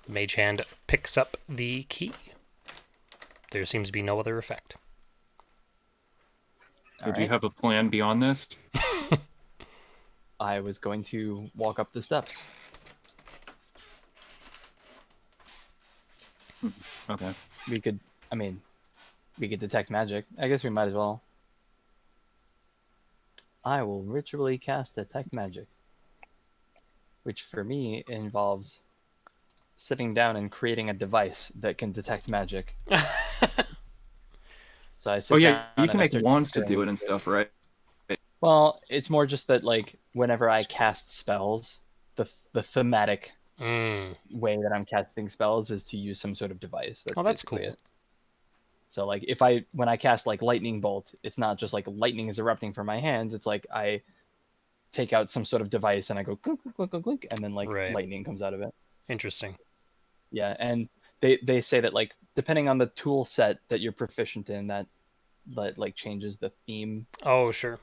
Mage Hand picks up the key. There seems to be no other effect. So do you have a plan beyond this? I was going to walk up the steps. Okay. We could, I mean, we could detect magic. I guess we might as well. I will ritually cast detect magic, which for me involves sitting down and creating a device that can detect magic. So I Oh sit yeah, down you can and I make start wands to tinkering. do it and stuff, right? Well, it's more just that like whenever I cast spells, the thematic Mm. way that I'm casting spells is to use some sort of device. That's Oh, that's basically cool. it. So like when I cast like lightning bolt, it's not just like lightning is erupting from my hands. It's like I take out some sort of device and I go clink clink clink clink, clink and then like Right. lightning comes out of it. Interesting. Yeah, and they say that like depending on the tool set that you're proficient in, that like changes the theme. Oh, sure.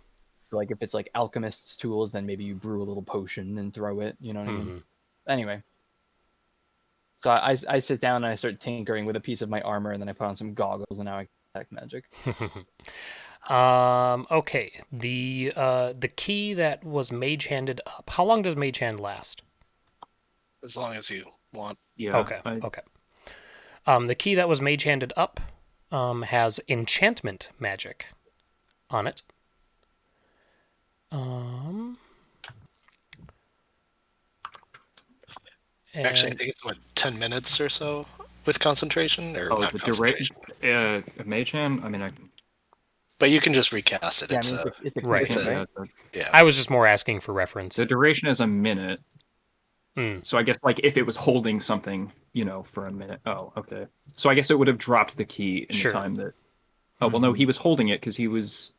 So like if it's like alchemist's tools, then maybe you brew a little potion and throw it. You know what I mean? Hmm. Anyway, so I sit down and I start tinkering with a piece of my armor, and then I put on some goggles, and now I can detect magic. Okay. The key that was mage handed up. How long does mage hand last? As long as you want. Yeah. Okay. Okay. The key that was mage handed up has enchantment magic on it. Actually, I And think it's what 10 minutes or so with concentration, or Oh, not the concentration. a mage hand. I mean, I can. But you can just recast it. Yeah, I It's mean a it's a Right. creature, It's a- right? yeah. I was just more asking for reference. The duration is a minute. Mm. So I guess like if it was holding something, for a minute. Oh, okay. So I guess it would have dropped the key in the Sure. time that. Oh well, no, he was holding it because he was.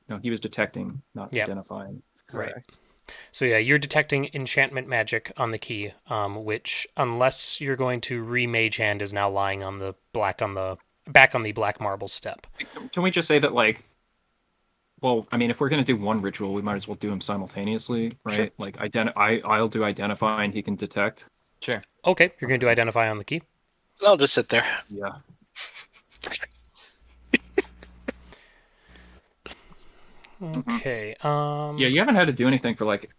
No, he was detecting, not Yep. identifying. Right. Correct. So yeah, you're detecting enchantment magic on the key, which unless you're going to re-mage hand is now lying on the back on the black marble step. Can we just say that like? Well, I mean, if we're gonna do one ritual, we might as well do them simultaneously, right? Sure. Like I'll do identify and he can detect. Sure. Okay, you're going to do identify on the key. I'll just sit there. Yeah. Okay. Yeah, you haven't had to do anything for like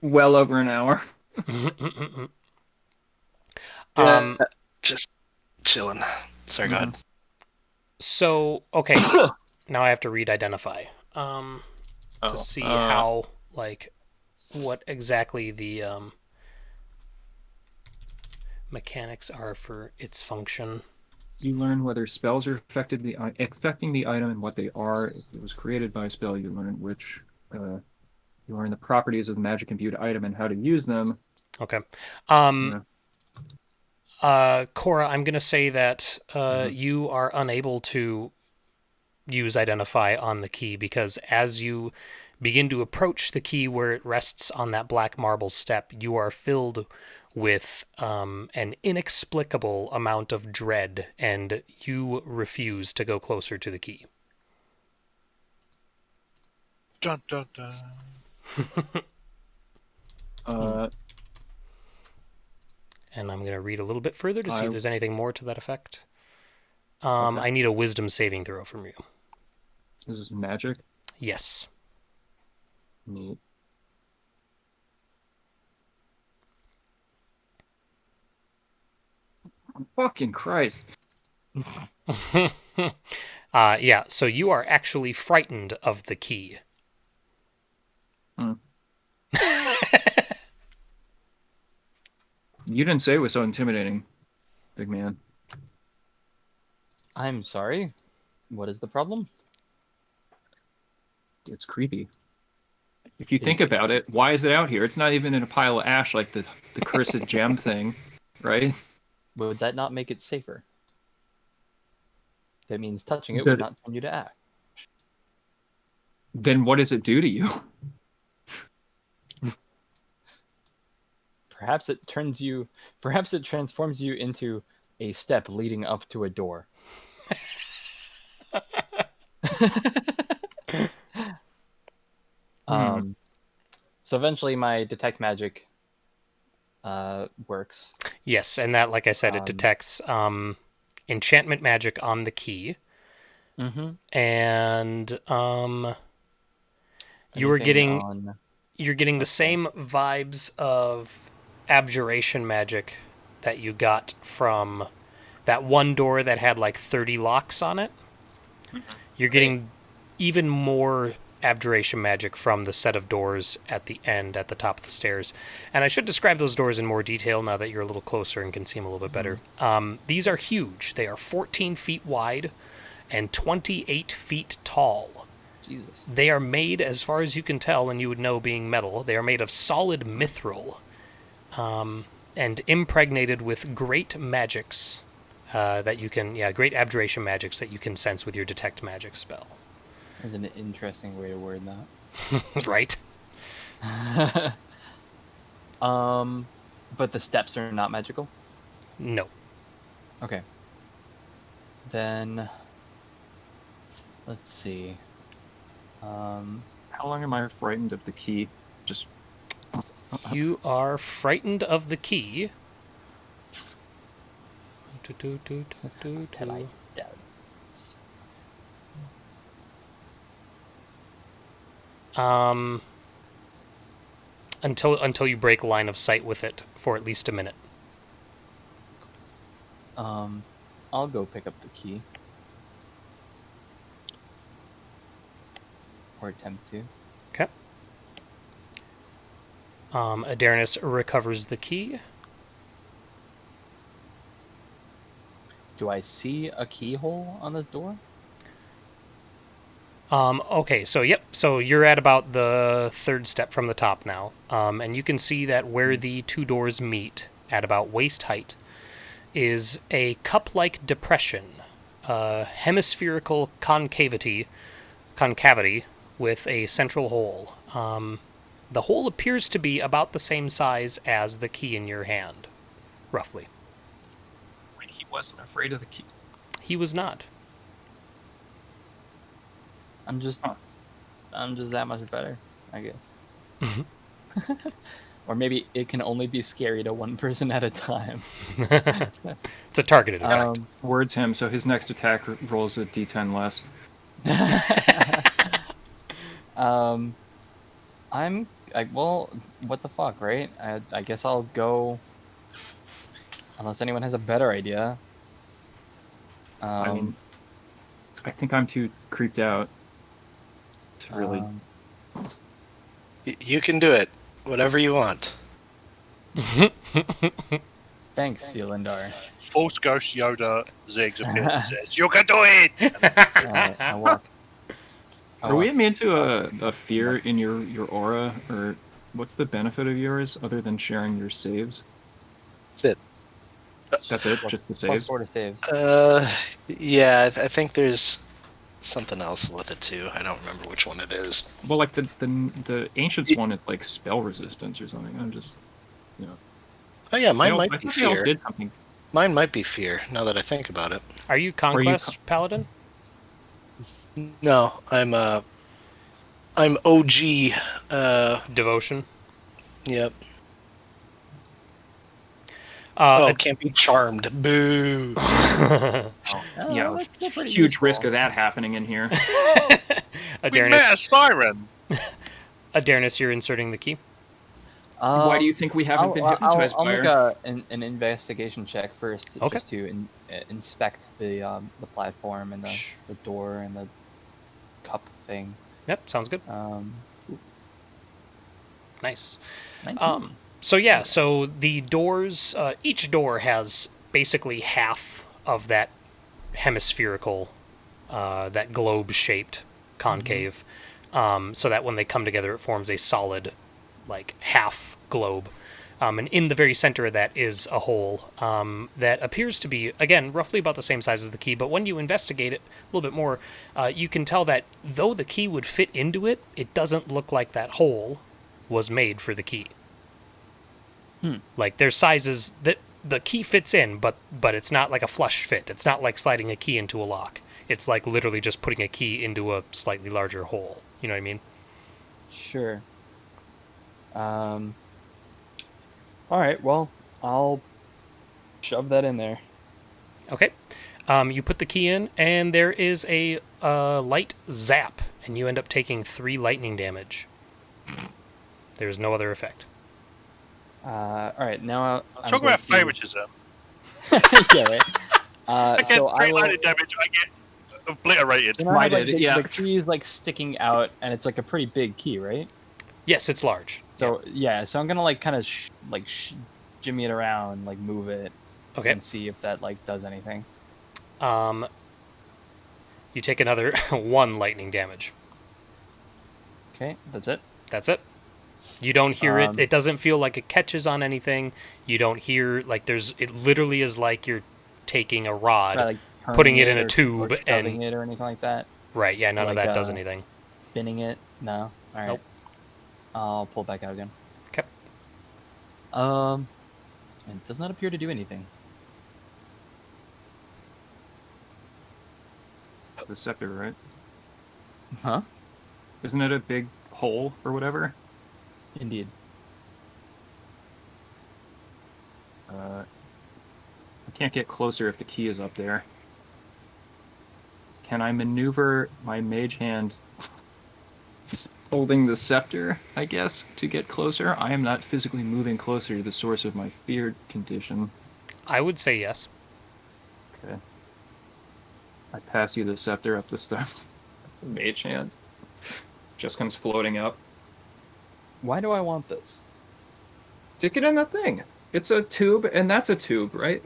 well over an hour. Um, Just chilling. Sorry, go ahead. So okay, now I have to read identify. To see how like what exactly the mechanics are for its function. You learn whether spells are affecting the item and what they are. If it was created by a spell, you learn which. You learn the properties of the magic imbued item and how to use them. Okay. Yeah. Cora, I'm gonna say that you are unable to use identify on the key because as you begin to approach the key where it rests on that black marble step, you are filled with an inexplicable amount of dread, and you refuse to go closer to the key. Dun, dun, dun. And I'm going to read a little bit further to see if there's anything more to that effect. Okay. I need a wisdom saving throw from you. This is magic. Yes. Neat. Fucking Christ. Yeah, so you are actually frightened of the key. You didn't say it was so intimidating, big man. I'm sorry. What is the problem? It's creepy. If you think about it, why is it out here? It's not even in a pile of ash like the cursed gem thing, right? Would that not make it safer? That means touching it Good. would not tell you to act. Then what does it do to you? Perhaps it transforms you into a step leading up to a door. So eventually my detect magic works. Yes, and that, like I said, it detects enchantment magic on the key. And you're getting the same vibes of abjuration magic that you got from that one door that had like 30 locks on it, you're getting even more abjuration magic from the set of doors at the end, at the top of the stairs. And I should describe those doors in more detail now that you're a little closer and can see them a little bit better. These are huge. They are 14 feet wide and 28 feet tall. Jesus. They are made, as far as you can tell, and you would know being metal, they are made of solid mithril and impregnated with great magics that you can, great abjuration magics that you can sense with your detect magic spell. That's an interesting way to word that. Right? But the steps are not magical? No. Okay. Then, let's see. How long am I frightened of the key? Just You are frightened of the key. Till I die. Until you break line of sight with it for at least a minute. I'll go pick up the key. Or attempt to. Okay. Adarnis recovers the key. Do I see a keyhole on this door? Okay, so yep, so you're at about the third step from the top now, and you can see that where the two doors meet at about waist height is a cup-like depression, hemispherical concavity with a central hole. The hole appears to be about the same size as the key in your hand, roughly. wait, he wasn't afraid of the key. He was not. I'm just that much better, I guess. Or maybe it can only be scary to one person at a time. It's a targeted effect. Words him, so his next attack rolls a d10 less. Well, what the fuck, right? I guess I'll go, unless anyone has a better idea. I mean, I think I'm too creeped out to really. You can do it. Whatever you want. Thanks, Sealindar. False Ghost Yoda zigs appears and says, "You can do it!" Alright, I walk. Are we immune to a fear in your aura, or what's the benefit of yours other than sharing your saves? That's it. That's it, just the Plus saves. 4 to saves. Yeah, I think there's something else with it too. I don't remember which one it is. Well, like the ancients one is like spell resistance or something. I'm just, you know. Oh yeah, mine I might be think they all fear. did something. Mine might be fear. Now that I think about it. Are you Conquest Paladin? No, I'm OG. Devotion? Yep. Can't be charmed. Boo. Yeah, that's pretty huge useful. risk of that happening in here. We met a Adarnis, siren. Adarnis, you're inserting the key. Why do you think we haven't been hypnotized I'll by make her? an investigation check first, Okay. just to inspect the platform and the door and the cup thing. Yep, sounds good. Nice. 19. So the doors, each door has basically half of that hemispherical, that globe-shaped concave, so that when they come together, it forms a solid, like, half globe. And in the very center of that is a hole that appears to be, again, roughly about the same size as the key, but when you investigate it a little bit more, you can tell that though the key would fit into it, it doesn't look like that hole was made for the key. Like, there's sizes that the key fits in, but it's not like a flush fit. It's not like sliding a key into a lock. It's like literally just putting a key into a slightly larger hole. You know what I mean? Sure. Alright, well, I'll shove that in there. Okay. You put the key in, and there is a light zap, and you end up taking 3 lightning damage. There's no other effect. Alright, now I'm Talk going about to- favoritism. Yeah, right. Against So I 3 will. lightning damage, I get obliterated. You know, I have, like, Smited, yeah. the key is like sticking out, and it's like a pretty big key, right? Yes, it's large. So yeah, so I'm gonna like kind of jimmy it around, like move it, Yeah. Okay. and see if that like does anything. You take another 1 lightning damage. Okay, that's it. That's it. You don't hear it. Um, It doesn't feel like it catches on anything. You don't hear like there's. It literally is like you're taking a rod, Try like putting turning it in a or tube, shoving and it or anything like that. right. Yeah, none of Like that does anything. spinning it. No. All right. Nope. I'll pull it back out again. Okay. It does not appear to do anything. The scepter, right? Huh? Isn't it a big hole or whatever? Indeed. I can't get closer if the key is up there. Can I maneuver my mage hand holding the scepter, I guess, to get closer? I am not physically moving closer to the source of my feared condition. I would say yes. Okay. I pass you the scepter up the steps. Mage hand just comes floating up. Why do I want this? Stick it in the thing. It's a tube, and that's a tube, right?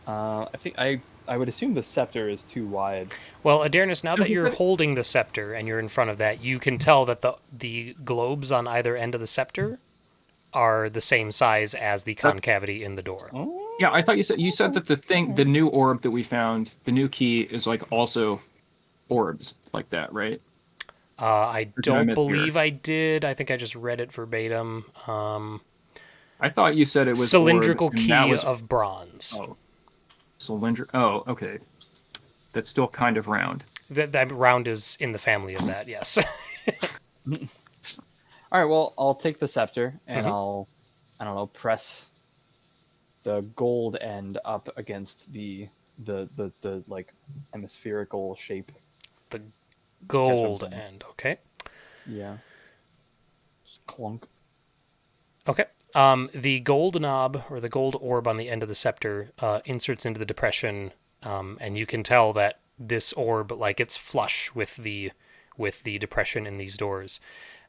I think I would assume the scepter is too wide. Well, Adarnis, now that you're holding the scepter and you're in front of that, you can tell that the globes on either end of the scepter are the same size as the concavity in the door. Oh. Yeah, I thought you said that the new orb that we found, the new key is like also orbs like that, right? I Or did I don't mishear? believe I did. I think I just read it verbatim. I thought you said it was Cylindrical orb, and that key was of bronze. oh, cylinder. Oh, okay. That's still kind of round. That round is in the family of that, yes. All right. Well, I'll take the scepter and Mhm. I don't know, press the gold end up against the like hemispherical shape. The Catch what I'm gold saying? end, okay. Yeah. Clunk. Okay. The gold knob or the gold orb on the end of the scepter inserts into the depression, and you can tell that this orb, like it's flush with the depression in these doors.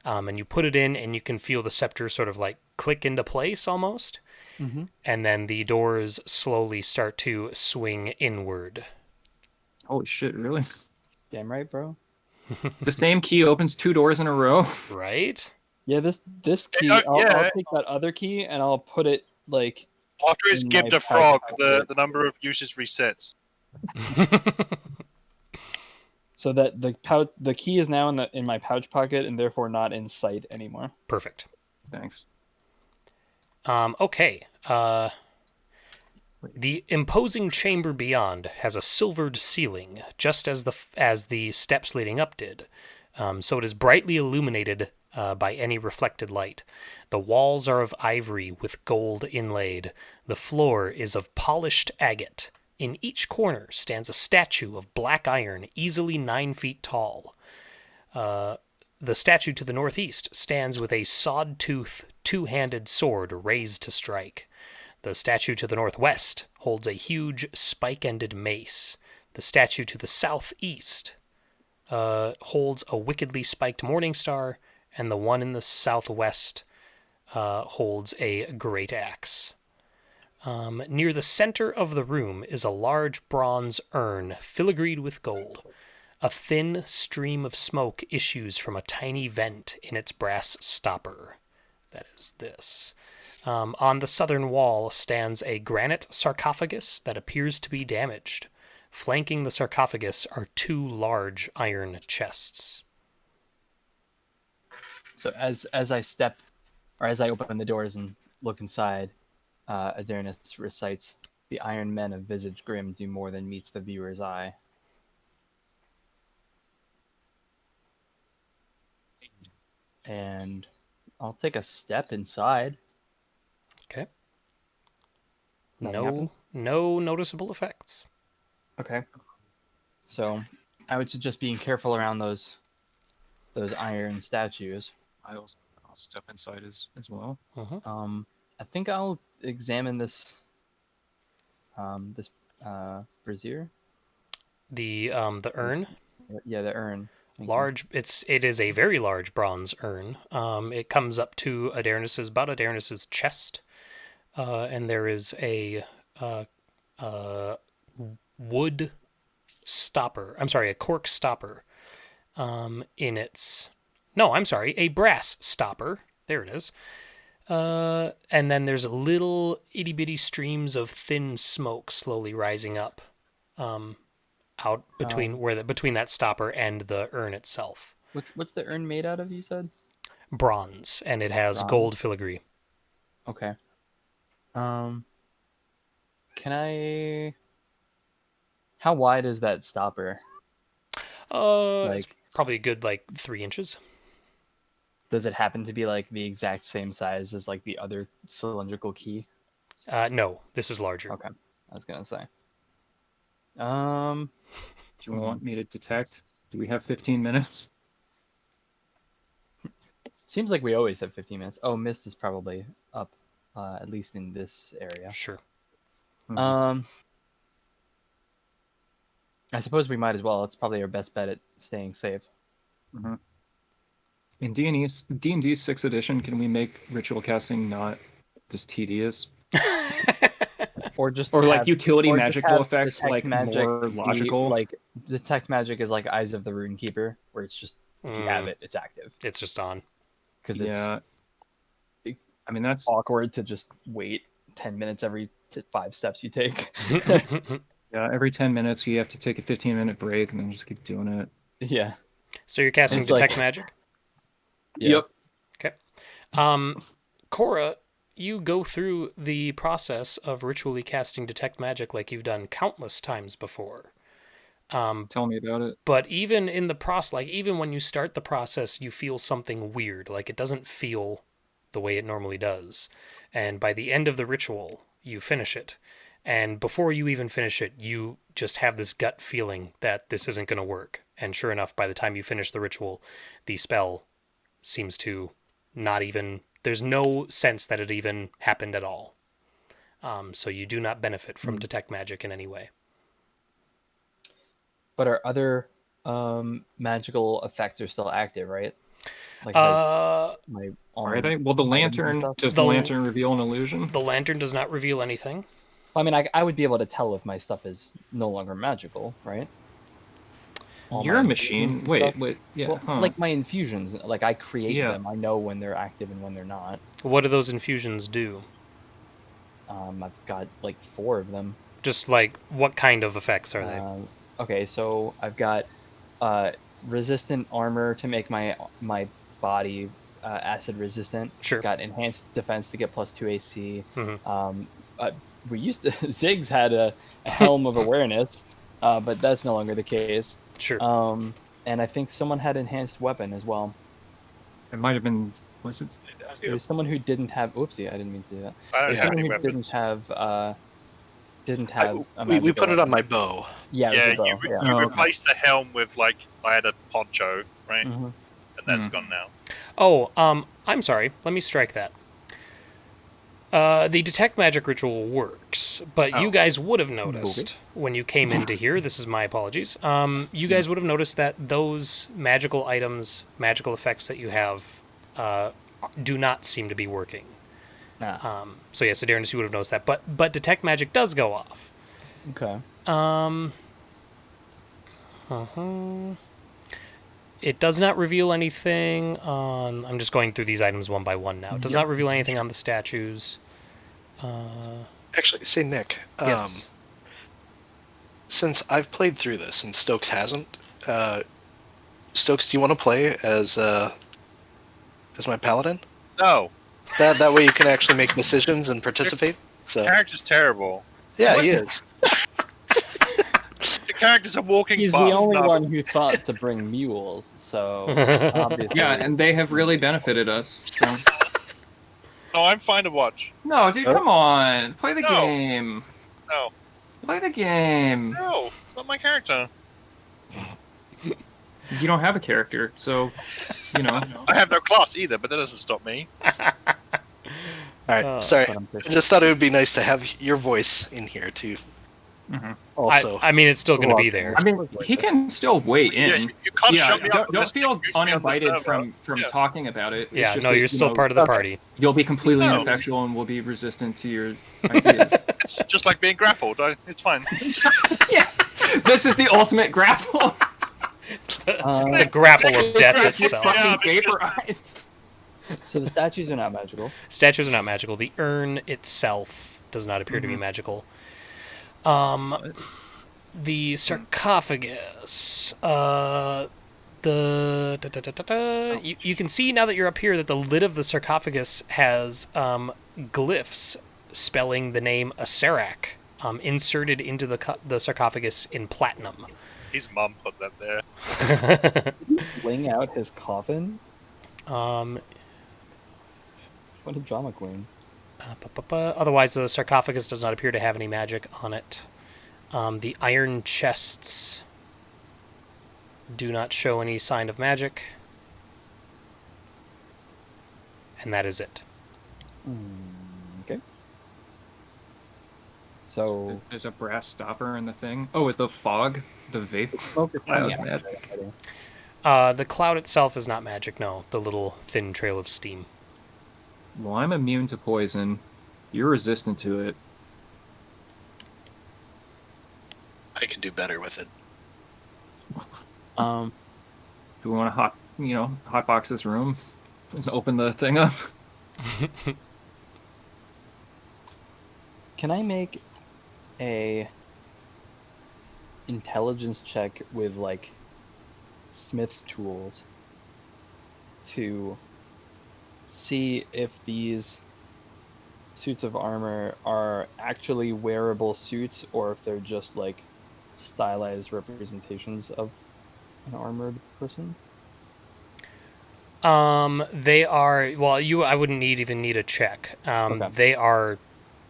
And you put it in, and you can feel the scepter sort of like click into place almost, Mm-hmm. and then the doors slowly start to swing inward. Holy shit! Really? Damn right, bro. The same key opens 2 doors in a row. Right? Yeah, this key. Oh, I'll yeah. take that other key and I'll put it like After it's in gibbed my a frog, pouch the pocket. number of uses resets. So that the key is now in my pouch pocket and therefore not in sight anymore. Perfect. Thanks. Okay. The imposing chamber beyond has a silvered ceiling, just as the steps leading up did. So it is brightly illuminated by any reflected light. The walls are of ivory with gold inlaid. The floor is of polished agate. In each corner stands a statue of black iron, easily 9 feet tall. The statue to the northeast stands with a sawed-tooth, two-handed sword raised to strike. The statue to the northwest holds a huge spike-ended mace. The statue to the southeast holds a wickedly spiked morning star, and the one in the southwest holds a great axe. Near the center of the room is a large bronze urn filigreed with gold. A thin stream of smoke issues from a tiny vent in its brass stopper. That is this. On the southern wall stands a granite sarcophagus that appears to be damaged. Flanking the sarcophagus are 2 large iron chests. So as I step, or as I open the doors and look inside, Adarnis recites, "The iron men of visage grim do more than meets the viewer's eye." And I'll take a step inside. Okay. Nothing happens? No noticeable effects. Okay. So I would suggest being careful around those iron statues. I'll step inside as well. Uh-huh. I think I'll examine this brazier? The urn, Yeah, the urn. Thank you. large. It is a very large bronze urn. It comes up to about Adarnis's chest, and there is a wood stopper. I'm sorry, a cork stopper. In its no, I'm sorry, a brass stopper. There it is. And then there's little itty bitty streams of thin smoke slowly rising up, out between between that stopper and the urn itself. What's the urn made out of? You said Bronze, and it has bronze. gold filigree. Okay. Can I? How wide is that stopper? It's probably a good 3 inches. Does it happen to be like the exact same size as like the other cylindrical key? No, this is larger. Okay, I was gonna say. Do you want me to detect? Do we have 15 minutes? Seems like we always have 15 minutes. Oh, mist is probably up, at least in this area. Sure. Mhm. I suppose we might as well. It's probably our best bet at staying safe. Mhm. In D&D 6th edition, can we make ritual casting not just tedious? Or just Or like have- utility or just magical have effects, detect like magic more be, logical? like detect magic is like Eyes of the Runekeeper, where it's just if you have it, it's active. It's just on. Because Yeah. I mean, that's awkward to just wait 10 minutes every 5 steps you take. yeah. Every 10 minutes, you have to take a 15-minute break and then just keep doing it. Yeah. So you're casting It's detect like- magic? Yeah. Okay. Cora, you go through the process of ritually casting detect magic like you've done countless times before. Tell me about it. But even in the process, even when you start the process, you feel something weird. Like it doesn't feel the way it normally does. And by the end of the ritual, you finish it. And before you even finish it, you just have this gut feeling that this isn't going to work. And sure enough, by the time you finish the ritual, the spell seems to not even... There's no sense that it even happened at all. So you do not benefit from detect magic in any way. But our other magical effects are still active, right? Like my Are they? Well, the lantern, does the lantern reveal an illusion? The lantern does not reveal anything. I mean, I would be able to tell if my stuff is no longer magical, right? You're a machine. Wait, yeah. Well, like my infusions, like I create Yeah. them. I know when they're active and when they're not. What do those infusions do? I've got like 4 of them. Just like, what kind of effects are they? Okay, so I've got resistant armor to make my body acid resistant. Sure. Got enhanced defense to get +2 AC. Mhm. We used to Ziggs had a helm of awareness, but that's no longer the case. Sure. And I think someone had enhanced weapon as well. It might have been. Was it? There was someone who didn't have. Oopsie, I didn't mean to do that. I don't There's have someone any who weapons. didn't have. a We magical put it on weapon. my bow. Yeah, it was Yeah, a bow, you yeah. Oh, okay. replaced the helm with I had a poncho, right? Mhm. And that's gone now. Oh, I'm sorry. Let me strike that. The detect magic ritual works, but you guys would have noticed when you came into here. This is my apologies. You guys would have noticed that those magical items, magical effects that you have, do not seem to be working. So yes, Adarnis, you would have noticed that. But detect magic does go off. Okay. It does not reveal anything on... I'm just going through these items one by one now. It does not reveal anything on the statues. Actually, say Nick. Yes. Since I've played through this and Stokes hasn't, Stokes, do you want to play as my paladin? No, That way you can actually make decisions and participate. So character's terrible. yeah, What? he is. The character's a walking He's buff. the only No. one who thought to bring mules, so obviously. Yeah, and they have really benefited us. So. No, I'm fine to watch. No, dude, Oh. come on. Play the No. game. No, Play the game. no, it's not my character. You don't have a character, so, you know. I have no class either, but that doesn't stop me. All right, sorry. I just thought it would be nice to have your voice in here too. Also, I mean, it's still going to be there. Well, I mean, he can still weigh in. Yeah, you can't shut me up. Don't feel Use me on the uninvited server. from Yeah. talking about it. It's Yeah, just no, that, you're still part of the party. You'll be completely No. ineffectual and will be resistant to your ideas. It's just like being grappled. It's fine. Yeah, this is the ultimate grapple. The grapple of death Yes, you're itself. fucking Yeah, but vaporized. So the statues are not magical. Statues are not magical. The urn itself does not appear to be magical. The sarcophagus. You can see now that you're up here that the lid of the sarcophagus has glyphs spelling the name Acerak inserted into the sarcophagus in platinum. His mum put that there. Laying out his coffin. Um, What a drama queen. Otherwise, the sarcophagus does not appear to have any magic on it. The iron chests do not show any sign of magic. And that is it. Okay. So There's a brass stopper in the thing. Oh, is the fog the vape? smoke is Cloud not magic. The cloud itself is not magic, no. The little thin trail of steam. Well, I'm immune to poison. You're resistant to it. I could do better with it. Um, Do we want to hotbox this room? Just open the thing up. can I make a intelligence check with like Smith's tools to see if these suits of armor are actually wearable suits or if they're just like stylized representations of an armored person? They are, well, I wouldn't even need a check. Okay. They are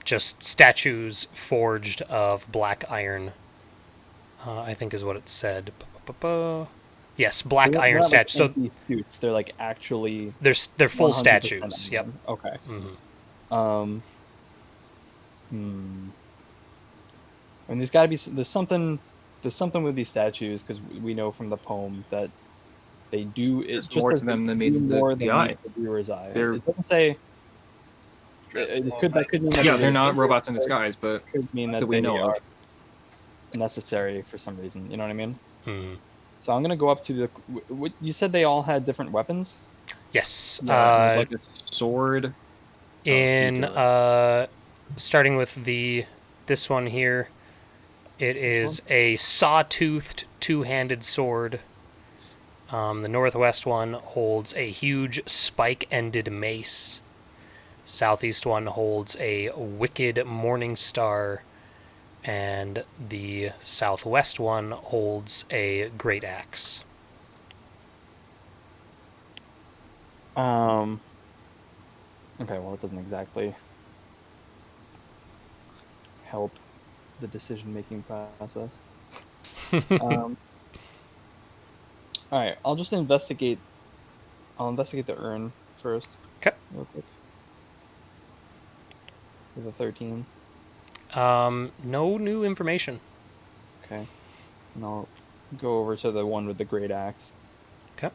just statues forged of black iron, I think is what it said. Yes, black They're iron not like statues. So empty suits. They're like actually they're full 100% statues. Yep. iron. Okay. Mhm. And there's got to be there's something with these statues because we know from the poem that they do it There's just more says to them they than do meets the more than eye. meets the viewer's eye. They're- It doesn't say. That could mean that Yeah, they're not robots in disguise, but It could mean that that we they know are of. necessary for some reason. You know what I mean? Mhm. So I'm gonna go up to the. What you said they all had different weapons. Yes. There's like a sword. In starting with this one here, it is a saw-toothed two-handed sword. The northwest one holds a huge spike-ended mace. Southeast one holds a wicked morning star, and the southwest one holds a great axe. Okay, well, it doesn't exactly help the decision-making process. All right, I'll just investigate. I'll investigate the urn first. Okay. Real quick. Is a 13. No new information. Okay. And I'll go over to the one with the great axe. Okay.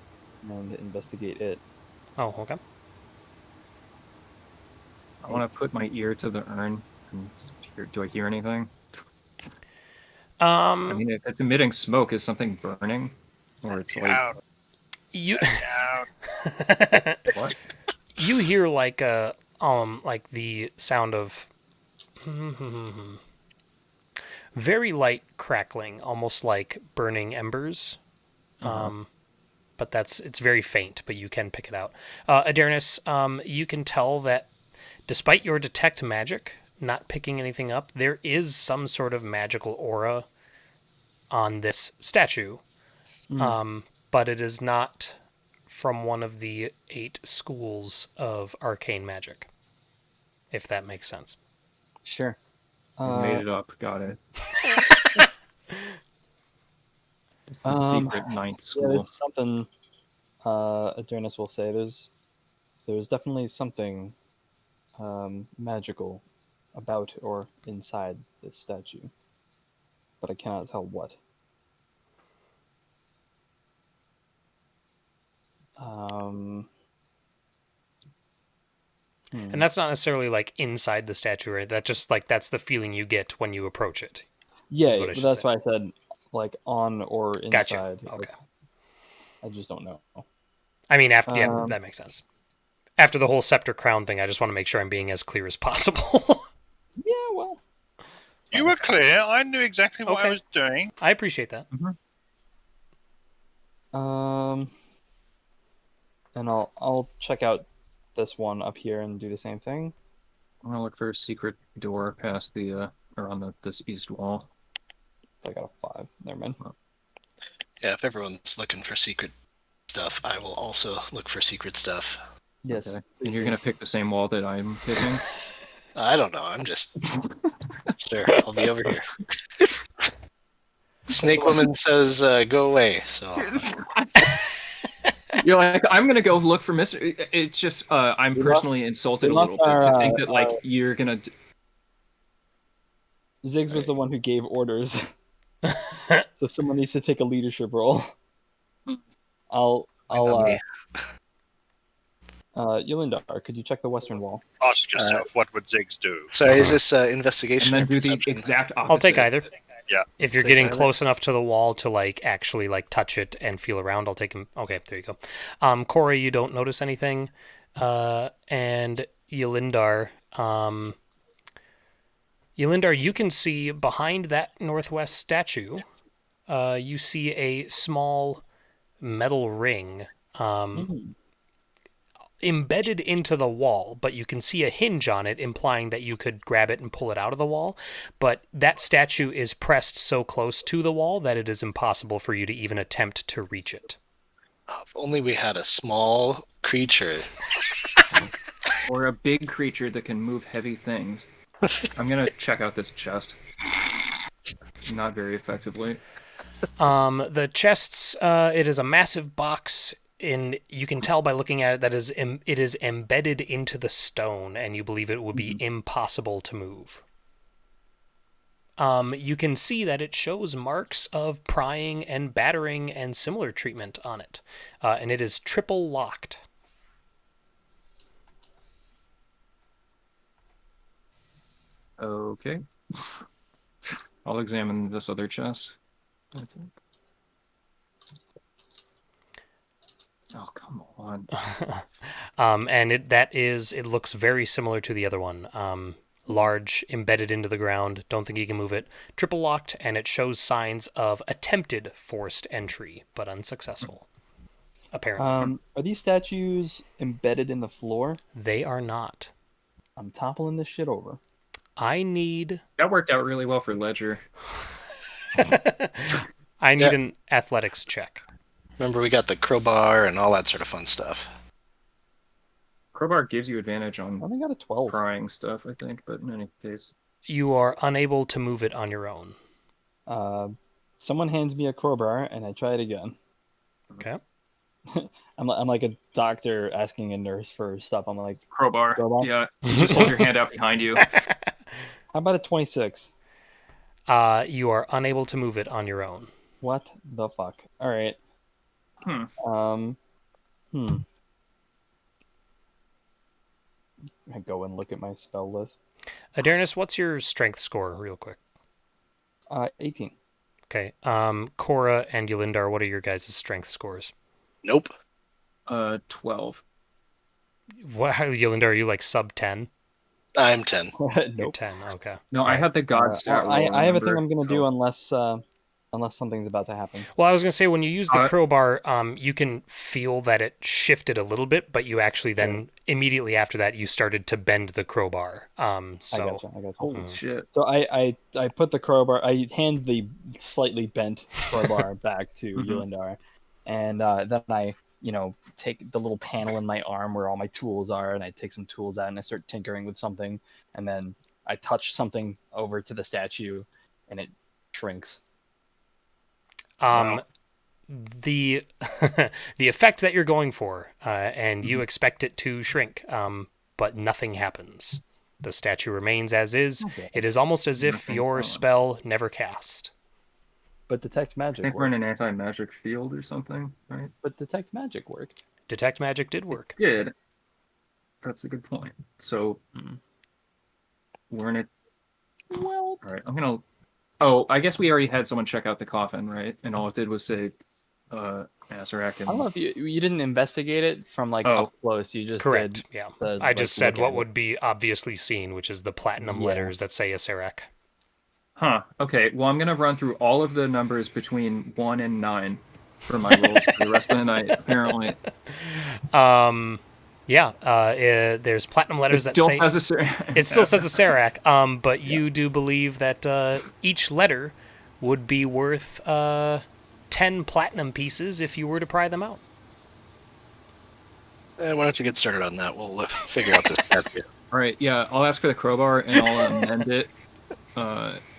And investigate it. Oh, okay. I want to put my ear to the urn. And do I hear anything? I mean, if it's emitting smoke, is something burning? Or it's like... Out. You Out. What? you hear like the sound of very light crackling, almost like burning embers. But it's very faint, but you can pick it out. Adarnis, you can tell that despite your detect magic not picking anything up, there is some sort of magical aura on this statue. But it is not from one of the 8 schools of arcane magic, if that makes sense. Sure. I made it up. Got it. It's the secret ninth Yeah, school. there's something. Adonis will say there's definitely something magical about or inside this statue. but I cannot tell what. And that's not necessarily like inside the statue, right? That just like that's the feeling you get when you approach it. Yeah, what I but should that's say. why I said like on or Gotcha. inside. Okay. Like, I just don't know. I mean, after yeah, Um, that makes sense. After the whole scepter crown thing, I just want to make sure I'm being as clear as possible. Yeah, well. You were clear. I knew exactly what I Okay. was doing. I appreciate that. And I'll check out this one up here and do the same thing. I'm gonna look for a secret door past the or on this east wall. I got a 5. Never mind. Yeah, if everyone's looking for secret stuff, I will also look for secret stuff. Yes. Okay. please And you're do. gonna pick the same wall that I'm picking. I don't know. I'm just sure. I'll be over here. Snake Woman says, "Go away." So You're like, I'm gonna go look for Mr. It's just I'm We personally insulted we a lost little bit to our, think that like you're gonna. Ziggs was the one who gave orders. So someone needs to take a leadership role. I'll not me. Yulindar, could you check the western wall? Ask yourself, what would Ziggs do? Sorry, is this And investigation then or do the perception? exact opposite. I'll take either. Yeah. If you're Take getting either. close enough to the wall to like actually like touch it and feel around, I'll take him. Okay, there you go. Corey, you don't notice anything, and Yelindar, Yelindar, you can see behind that northwest statue. You see a small metal ring embedded into the wall, but you can see a hinge on it, implying that you could grab it and pull it out of the wall. But that statue is pressed so close to the wall that it is impossible for you to even attempt to reach it. Oh, if only we had a small creature. Or a big creature that can move heavy things. I'm gonna check out this chest. Not very effectively. The chests, it is a massive box. You can tell by looking at it that it is embedded into the stone, and you believe it would be impossible to move. You can see that it shows marks of prying and battering and similar treatment on it, and it is triple locked. Okay. I'll examine this other chest. I think. Oh, come on. And it looks very similar to the other one. Large, embedded into the ground. Don't think you can move it. Triple locked, and it shows signs of attempted forced entry, but unsuccessful. Apparently. Are these statues embedded in the floor? They are not. I'm toppling this shit over. I need That worked out really well for Ledger. an athletics check. Remember, we got the crowbar and all that sort of fun stuff. Crowbar gives you advantage I on only got a 12. prying stuff, I think, but in any case. You are unable to move it on your own. Someone hands me a crowbar and I try it again. Okay. I'm like a doctor asking a nurse for stuff. I'm like, Crowbar. Crowbar? Yeah. Just hold your hand out behind you. how about a 26? You are unable to move it on your own. What the fuck? All right. I go and look at my spell list. Adarnis, what's your strength score, real quick? 18. Okay. Cora and Yulindar, what are your guys' strength scores? Nope. 12. What, Yulindar, are you like sub 10? I'm 10. You're Nope. 10, okay. No, I had the god stat roll. I have a thing remember, I'm gonna do so- unless something's about to happen. Well, I was going to say, when you use the crowbar, you can feel that it shifted a little bit, but you actually then, immediately after that, you started to bend the crowbar. So. I gotcha. Holy shit. So I put the crowbar, I hand the slightly bent crowbar back to Yulindar, and then I, take the little panel in my arm where all my tools are, and I take some tools out and I start tinkering with something, and then I touch something over to the statue, and it shrinks. Wow. The the effect that you're going for, and you expect it to shrink, but nothing happens. The statue remains as is. Okay. It is almost as if Nothing your on. spell never cast. But detect I magic think we're in worked. an anti-magic field or something, right? But detect magic worked. Detect magic did work. Did. That's a good point. So Hmm. we're in it. Well, All right, I'm gonna. Oh, I guess we already had someone check out the coffin, right? And all it did was say, Azarac I don't know and. if you didn't investigate it from like Oh, up close. You just Correct. did Yeah. the I just like said look what at it. would be obviously seen, which is the platinum Yeah. letters that say Asarak. huh. Okay. Well, I'm gonna run through all of the numbers between 1 and 9 for my rolls for the rest of the night. Apparently, Yeah, there's platinum it letters that still say has a. it still says Asarak, but you do believe that each letter would be worth 10 platinum pieces if you were to pry them out. Why don't you get started on that? We'll figure out this statue. All right. Yeah, I'll ask for the crowbar and I'll amend it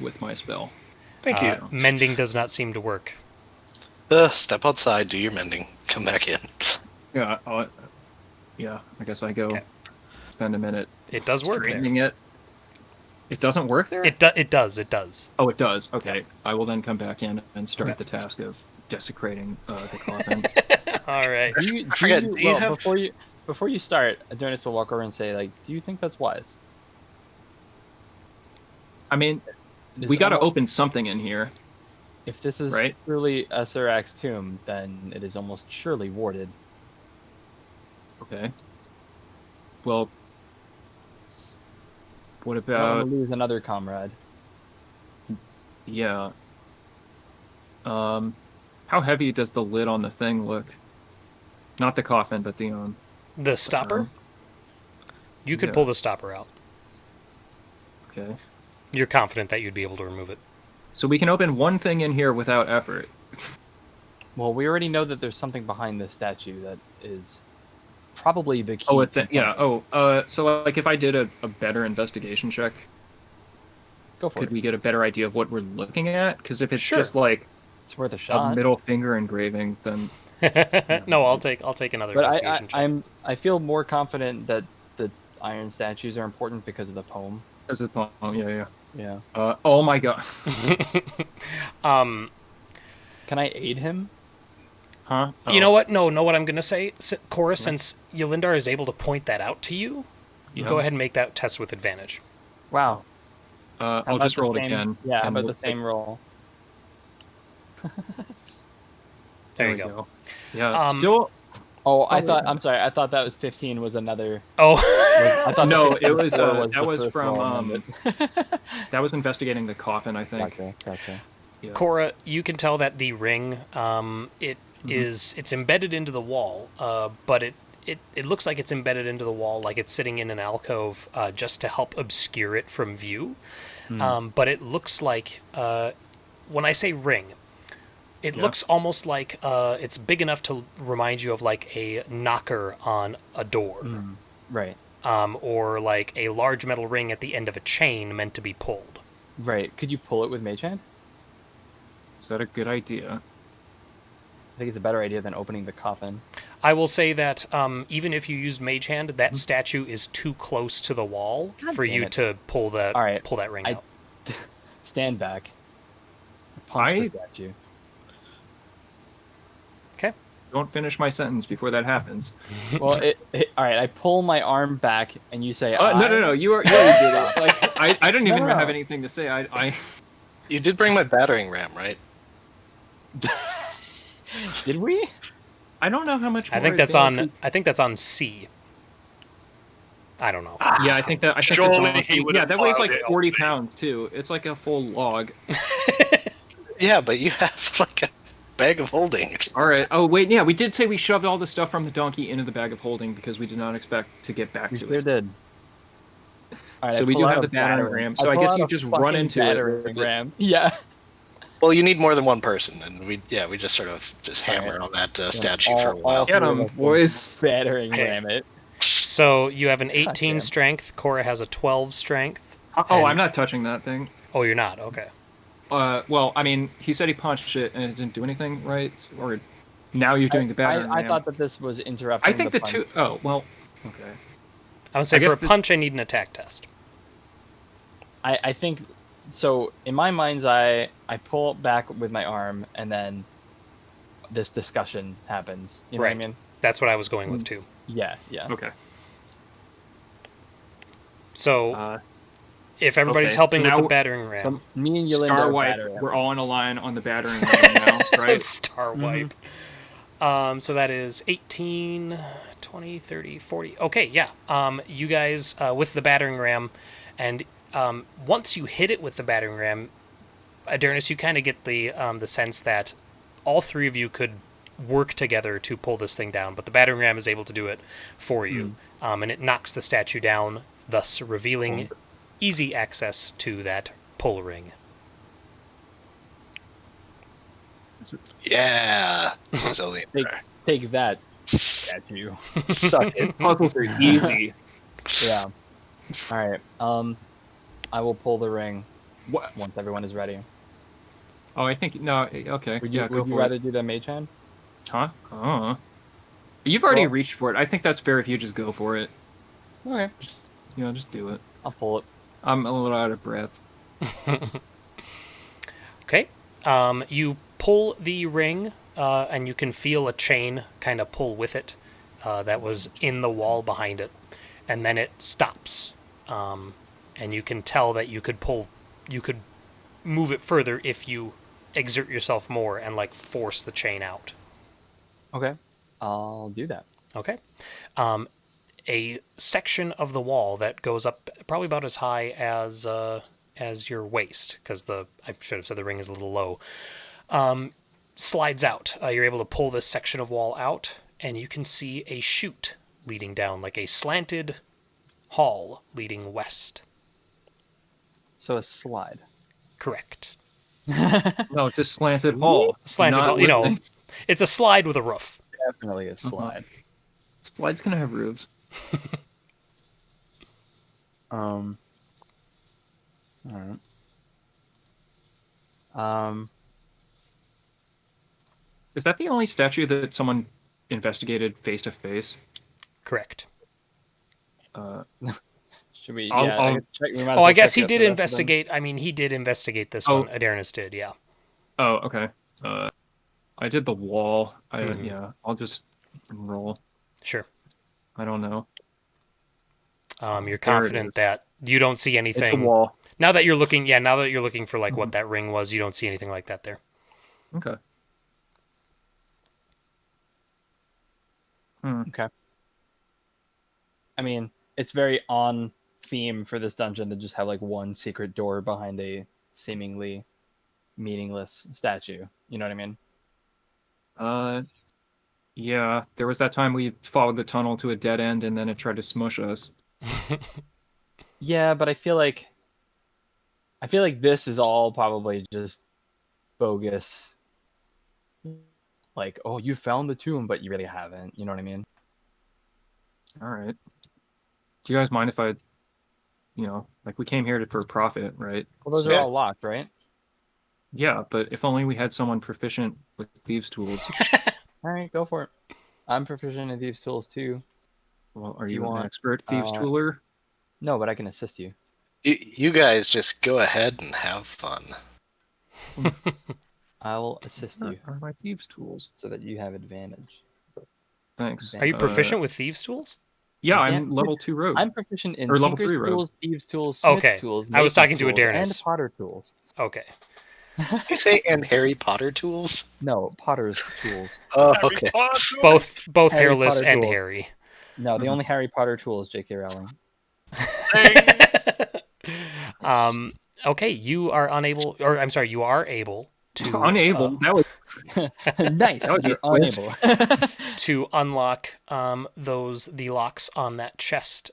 with my spell. Thank you. Mending does not seem to work. Step outside, do your mending, come back in. Yeah. I guess I go Okay. spend a minute It does work there. straightening it. It doesn't work there? It does. Oh, it does. Okay. I will then come back in and start the task of desecrating the coffin. All right. I forget, do you have- before you start, Adonis will walk over and say, like, do you think that's wise? I mean, Is we got to almost- open something in here. If this is Right. truly Asarak's tomb, then it is almost surely warded. Okay. Well, what I don't want about to lose another comrade. yeah? How heavy does the lid on the thing look? Not the coffin, but the The stopper? You could Yeah. pull the stopper out. Okay. You're confident that you'd be able to remove it. So we can open one thing in here without effort. Well, we already know that there's something behind this statue that is probably the key. Oh, it's to yeah. something. So like if I did a better investigation check, Go for could it. we get a better idea of what we're looking at? Because if it's Sure. just like It's worth a a shot. middle finger engraving, then No, I'll take another But investigation check. I feel more confident that the iron statues are important because of the poem. as a poem. Yeah. Yeah. Oh my god. Can I aid him? Huh? You know what? No, know what I'm going to say? Cora, since Yolindar is able to point that out to you, Yeah. go ahead and make that test with advantage. Wow. How I'll about just the roll it same- again. Yeah, how and about we'll the same roll? There we you go. Yeah. Um, Still. Oh, Oh, yeah. I'm sorry. I thought that was 15 was another. Oh, I thought No, the it was, 54 that the was first from, roll and then That was investigating the coffin, I think. Gotcha. Yeah. Cora, you can tell that the ring, it's embedded into the wall, but it looks like it's embedded into the wall, like it's sitting in an alcove, just to help obscure it from view. But it looks like, when I say ring, it looks almost like it's big enough to remind you of like a knocker on a door, Right. or like a large metal ring at the end of a chain meant to be pulled. Right. Could you pull it with Mage Hand? Is that a good idea? I think it's a better idea than opening the coffin. I will say that even if you used Mage Hand, that statue is too close to the wall God for damn you it. to pull that All right. pull that ring out. Stand back. Punch the statue. Okay. Don't finish my sentence before that happens. Well, all right. I pull my arm back, and you say, No. You already did it. Like I didn't even No. have anything to say. I You did bring my battering ram, right? Did we? I don't know how much. I more think that's advantage on. I think that's on C. I don't know. Yeah, I think that. Surely the he would yeah, have that weighs filed like it 40 on me. pounds too. It's like a full log. Yeah, but you have like a bag of holding. All right. Oh wait, yeah, we did say we shoved all the stuff from the donkey into the bag of holding because we did not expect to get back We to sure it. did. All right, So I we pull do out have a the battering ram, so I pull guess out you a just run fucking into it battering with it. ram. Yeah. Well, you need more than one person, and we just sort of just hammer on that statue for a while. Get 'em, boys. Battering Okay. ram it. So you have an 18 damn. strength. Cora has a 12 strength. Oh, And- I'm not touching that thing. Oh, you're not. Okay. Well, I mean, he said he punched it and it didn't do anything, right? Or now you're doing the battering I ram. thought that this was interrupting. I think the punch. two oh well, okay. I would say I for a guess punch, I need an attack test. I think So in my mind's eye, I pull back with my arm, and then this discussion happens. You know what I Right. mean? That's what I was going with too. Yeah, yeah. Okay. So Uh, if everybody's okay. helping So with the now battering ram, So me and Yolanda Star are Wipe. battering. We're all in a line on the battering ram now, right? star Mhm. wipe. So that is 18, 20, 30, 40. Okay, yeah. You guys with the battering ram, and once you hit it with the battering ram, Adernis, you kind of get the sense that all three of you could work together to pull this thing down, but the battering ram is able to do it for you, and it knocks the statue down, thus revealing easy access to that pull ring. Yeah. Says Take, Eleanor. take that, S- statue. Suck it. Puzzles are easy. Yeah. All right. I will pull the ring What? once everyone is ready. Oh, I think no. Okay. Would you Yeah, go Would you for rather it. do the mage hand? Huh? You've already Well, reached for it. I think that's fair if you just go for it. okay. Just do it. I'll pull it. I'm a little out of breath. Okay. You pull the ring, and you can feel a chain kind of pull with it that was in the wall behind it. And then it stops. And you can tell that you could move it further if you exert yourself more and like force the chain out. Okay. I'll do that. Okay. A section of the wall that goes up probably about as high as your waist, because I should have said the ring is a little low. Slides out. You're able to pull this section of wall out, and you can see a chute leading down, like a slanted hall leading west. So a slide. Correct. No, it's a slanted hall. Slanted not hall. You know, lifting. it's a slide with a roof. Definitely a slide. Slide's gonna have roofs. All right. Is that the only statue that someone investigated face to face? Correct. Should we? I'll- Yeah. I'll- I guess check, we might as Oh, well I guess check he out did the rest of them. investigate. I mean, he did investigate this Oh. one. Adernis did, yeah. Oh, okay. I did the wall. Mhm. Yeah. I'll just roll. Sure. I don't know. You're There it confident is. that you don't see It's the anything. wall. Now that you're looking for like what that ring was, you don't see anything like that there. Okay. Okay. I mean, it's very on theme for this dungeon to just have like one secret door behind a seemingly meaningless statue. You know what I mean? Yeah. There was that time we followed the tunnel to a dead end and then it tried to smush us. Yeah, but I feel like this is all probably just bogus. Like, oh, you found the tomb, but you really haven't. You know what I mean? All right. Do you guys mind if I, like we came here for profit, right? Well, those are Yeah. all locked, right? Yeah, but if only we had someone proficient with thieves' tools. All right, go for it. I'm proficient in thieves' tools too. Well, are If you you an want, expert thieves' uh, tooler? No, but I can assist you. You guys just go ahead and have fun. I will assist you Are my thieves' tools? so that you have advantage. Thanks. Are you proficient with thieves' tools? Yeah, Yeah, I'm level 2 rogue. I'm proficient in Or level tinker's 3 rogue. tools, thieves' tools, smith's Okay, tools, I was mage's talking to tools, and Adernis. potter tools. Okay. You say and Harry Potter tools? No, potter's tools. Oh, Harry okay. Potter! Both Harry hairless Potter and tools. hairy. No, the only Harry Potter tool is J.K. Rowling. Okay, you are unable, or I'm sorry, you are able to Unable. That was Nice, That would be you're a twist. unable. to unlock the locks on that chest.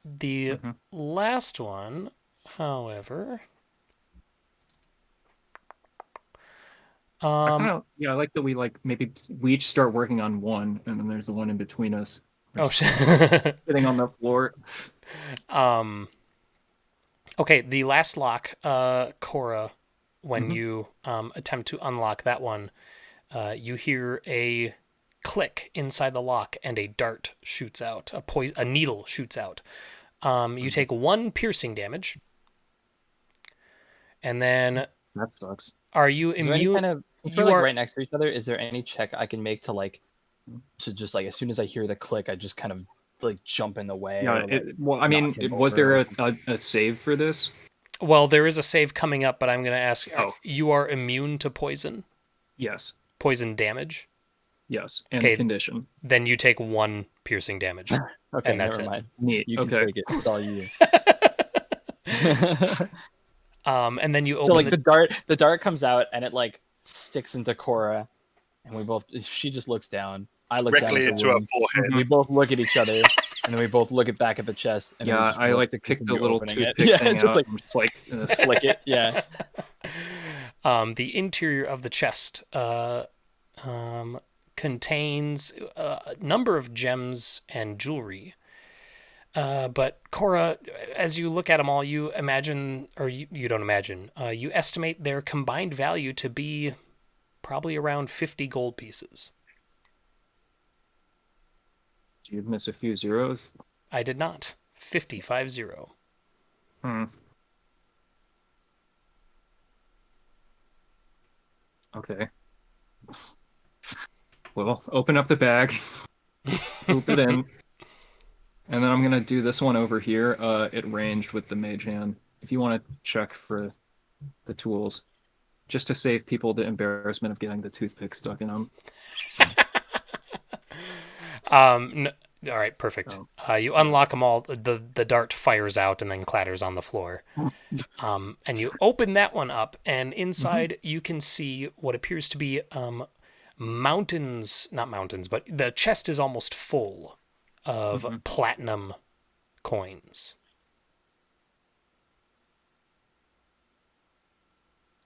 The last one, however, I like that we maybe we each start working on one, and then there's the one in between us. oh Sitting on the floor. okay, the last lock, Cora, when you attempt to unlock that one, you hear a click inside the lock and a dart shoots out, a needle shoots out. You take 1 piercing damage, And then, That sucks. are you Is there any immune? kind of, since You we're like are right next to each other, is there any check I can make to like, to just like, as soon as I hear the click, I just kind of like jump in the way Yeah. or like Well, I knock mean, him was over? there a save for this? well. There is a save coming up, but I'm going to ask. Oh. You are immune to poison, Yes. poison damage. Yes. And Okay. condition. Then you take 1 piercing damage, Okay, and that's never it. mind. Neat. You can Okay. take it. It's all you. And then you open So like the dart comes out and it like sticks into Cora, and we both, she just looks down. I look down Directly at the into her wound. forehead. We both look at each other, and then we both look at back at the chest. And then we Yeah, just I look like to pick the continue little opening it. toothpick Yeah, thing just out. like and just like flick it. Yeah. The interior of the chest contains a number of gems and jewelry. But Cora, as you look at them all, you imagine, or you don't imagine, you estimate their combined value to be probably around 50 gold pieces. Did you miss a few zeros? I did not. 50. Hmm. Okay. Well, open up the bag, poop it in, and then I'm gonna do this one over here. It ranged with the mage hand. If you want to check for the tools, just to save people the embarrassment of getting the toothpick stuck in them. All right, perfect. Oh. You unlock them all. The dart fires out and then clatters on the floor. And you open that one up, and inside you can see what appears to be mountains, not mountains, but the chest is almost full of platinum coins.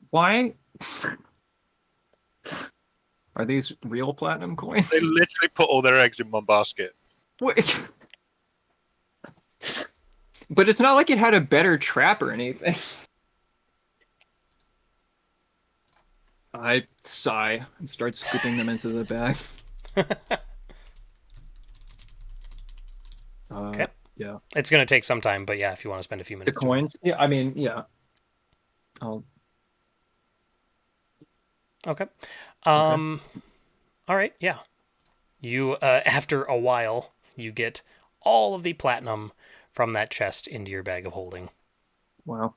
Why? Are these real platinum coins? They literally put all their eggs in one basket. Wait. But it's not like it had a better trap or anything. I sigh and start scooping them into the bag. Okay. Yeah. It's going to take some time, but yeah, if you want to spend a few The minutes. doing coins? Yeah, I mean, yeah. I'll... it. Okay. All right, yeah. You, after a while, you get all of the platinum from that chest into your bag of holding. Wow.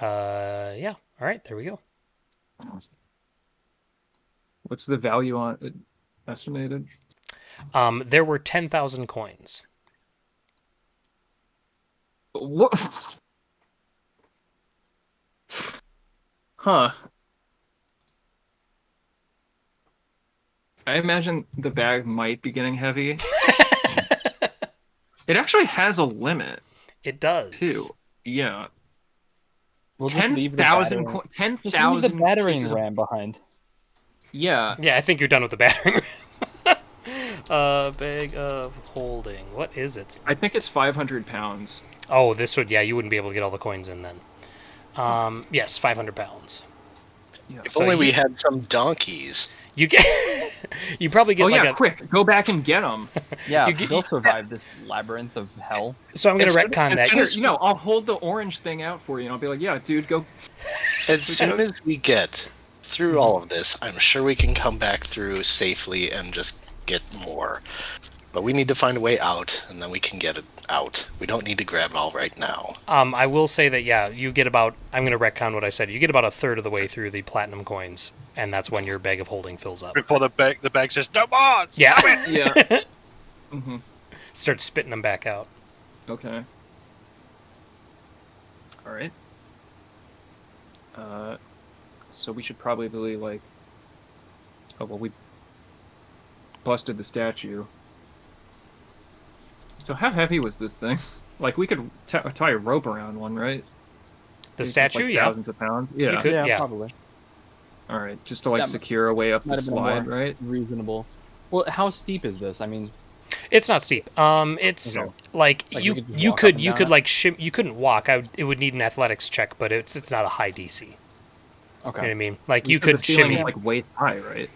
Yeah. All right, there we go. What's the value on it estimated? There were 10,000 coins. What? Huh. I imagine the bag might be getting heavy. It actually has a limit, It does. too. Yeah. We'll just leave the 10,000 battering. Just leave the 10,000 battering pieces of... ram behind. Yeah. Yeah, I think you're done with the battering. Bag of holding. What is it? I think it's 500 pounds. Oh, this would, yeah, you wouldn't be able to get all the coins in then. Yes, 500 pounds. Yeah. If So only we you- had some donkeys. You get, you probably get Oh like yeah, a. quick! Go back and get them. Yeah, You get- they'll survive this labyrinth of hell. So I'm gonna It's- retcon that. it's- Here, I'll hold the orange thing out for you, and I'll be like, "Yeah, dude, go." As soon as we get through all of this, I'm sure we can come back through safely and just get more. But we need to find a way out, and then we can get it out. We don't need to grab it all right now. I will say that yeah, you get about. I'm gonna retcon what I said. You get about a third of the way through the platinum coins, and that's when your bag of holding fills up. Before the bag says, no more! Yeah. Stop it! Yeah. Mm-hmm. Start spitting them back out. Okay. All right. So we should probably like. Oh well, we busted the statue. So how heavy was this thing? Like we could tie a rope around one, right? The It's statue, like yeah. thousands of pounds. Yeah. You could- yeah, yeah. probably. All right, just to like That secure a way up the Might have been slide, more right? reasonable. Well, how steep is this? I mean, It's not steep. It's Okay. like Like, you we could just you walk up could and you down could it? like you couldn't walk. It would need an athletics check, but it's not a high DC. You know what I okay. mean? Like You you said could the ceiling shimmy. is like waist high, right?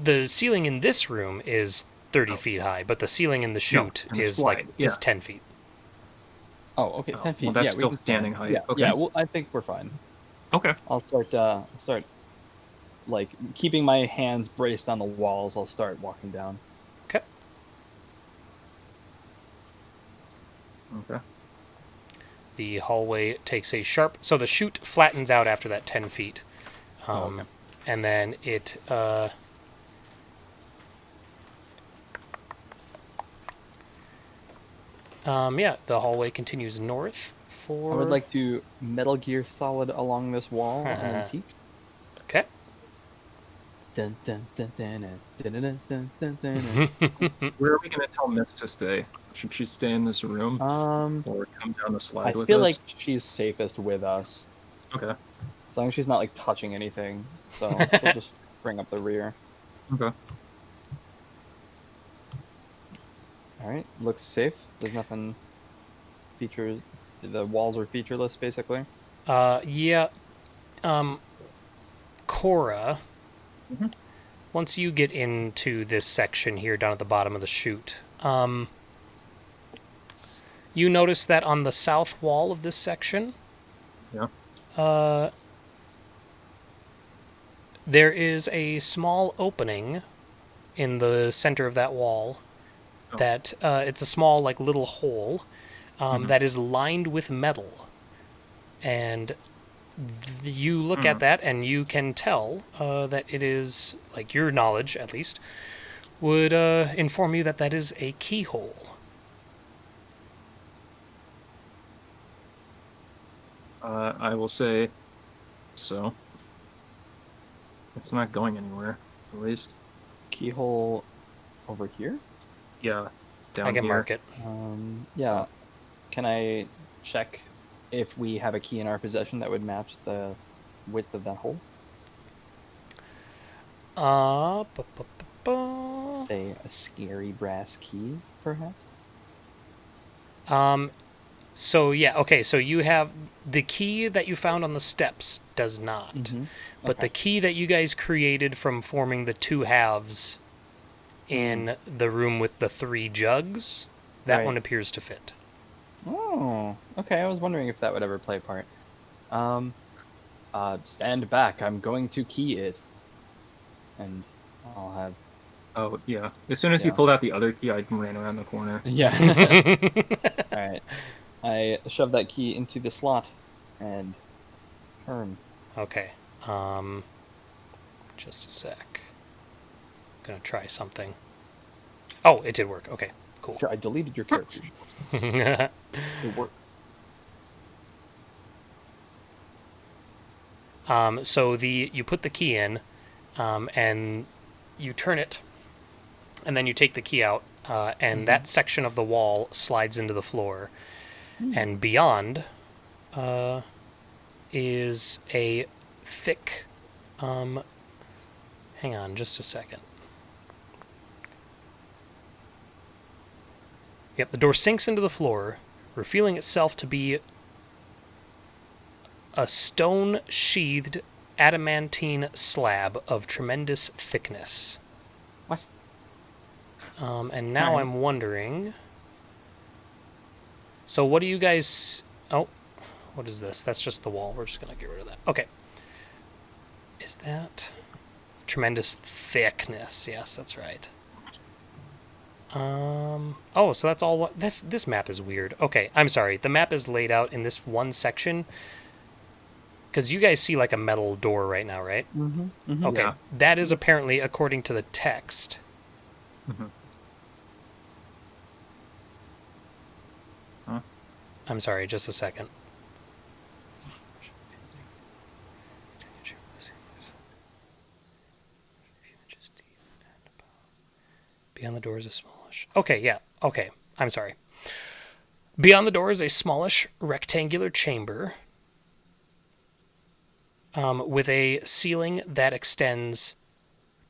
The ceiling in this room is 30 feet high, but the ceiling in the chute in the is slide, like yeah. is 10 feet. Oh, okay, Oh, 10 feet. well, that's Yeah, we still can stand. standing height. Yeah, Okay. yeah. Well, I think we're fine. Okay. I'll start like keeping my hands braced on the walls. I'll start walking down. Okay. Okay. The hallway takes a sharp... So the chute flattens out after that 10 feet. Okay. And then it... yeah, the hallway continues north for... I would like to Metal Gear Solid along this wall and then peek. Okay. Dun, dun, dun, dun, dun, dun, dun, dun, dun, dun. Where are we gonna tell Miss to stay? Should she stay in this room or come down the I slide with feel us? like she's safest with us, Okay. as long as she's not like touching anything. So she'll just bring up the rear. Okay. All right, looks safe. There's nothing features. The walls are featureless, basically. Yeah. Cora, Mhm. once you get into this section here down at the bottom of the chute, you notice that on the south wall of this section, Yeah. there is a small opening in the center of that wall. Oh. That it's a small, like, little hole that is lined with metal, and you look at that and you can tell that it is, like, your knowledge at least would inform you that that is a keyhole. I will say so. It's not going anywhere, at least. Keyhole over here. Yeah. Down I can here. mark it. Yeah. Can I check if we have a key in our possession that would match the width of that hole? Bu- bu- bu- bu. Say a scary brass key, perhaps? So yeah, okay, so you have the key that you found on the steps does not. But the key that you guys created from forming the two halves in the room with the 3 jugs, that Right. one appears to fit. Oh, okay. I was wondering if that would ever play a part. Stand back. I'm going to key it. And I'll have... Oh, yeah. As soon as you Yeah. pulled out the other key, I ran around the corner. Yeah. Alright. I shove that key into the slot and turn. Okay. Just a sec. Gonna try something. Oh, it did work. Okay, cool. Sure, I deleted your character. It worked. So you put the key in, and you turn it, and then you take the key out, and that section of the wall slides into the floor, and beyond is a thick. Hang on, just a second. Yep, the door sinks into the floor, revealing itself to be a stone-sheathed adamantine slab of tremendous thickness. What? And now Alright. I'm wondering... So what do you guys... Oh, what is this? That's just the wall. We're just going to get rid of that. Okay. Is that... Tremendous thickness. Yes, that's right. Oh, so that's all what... This map is weird. Okay, I'm sorry. The map is laid out in this one section... Because you guys see like a metal door right now, right? Okay, Yeah. that is apparently according to the text. Huh? I'm sorry, just a second. Beyond the door is a smallish... Okay, yeah, okay. I'm sorry. Beyond the door is a smallish rectangular chamber with a ceiling that extends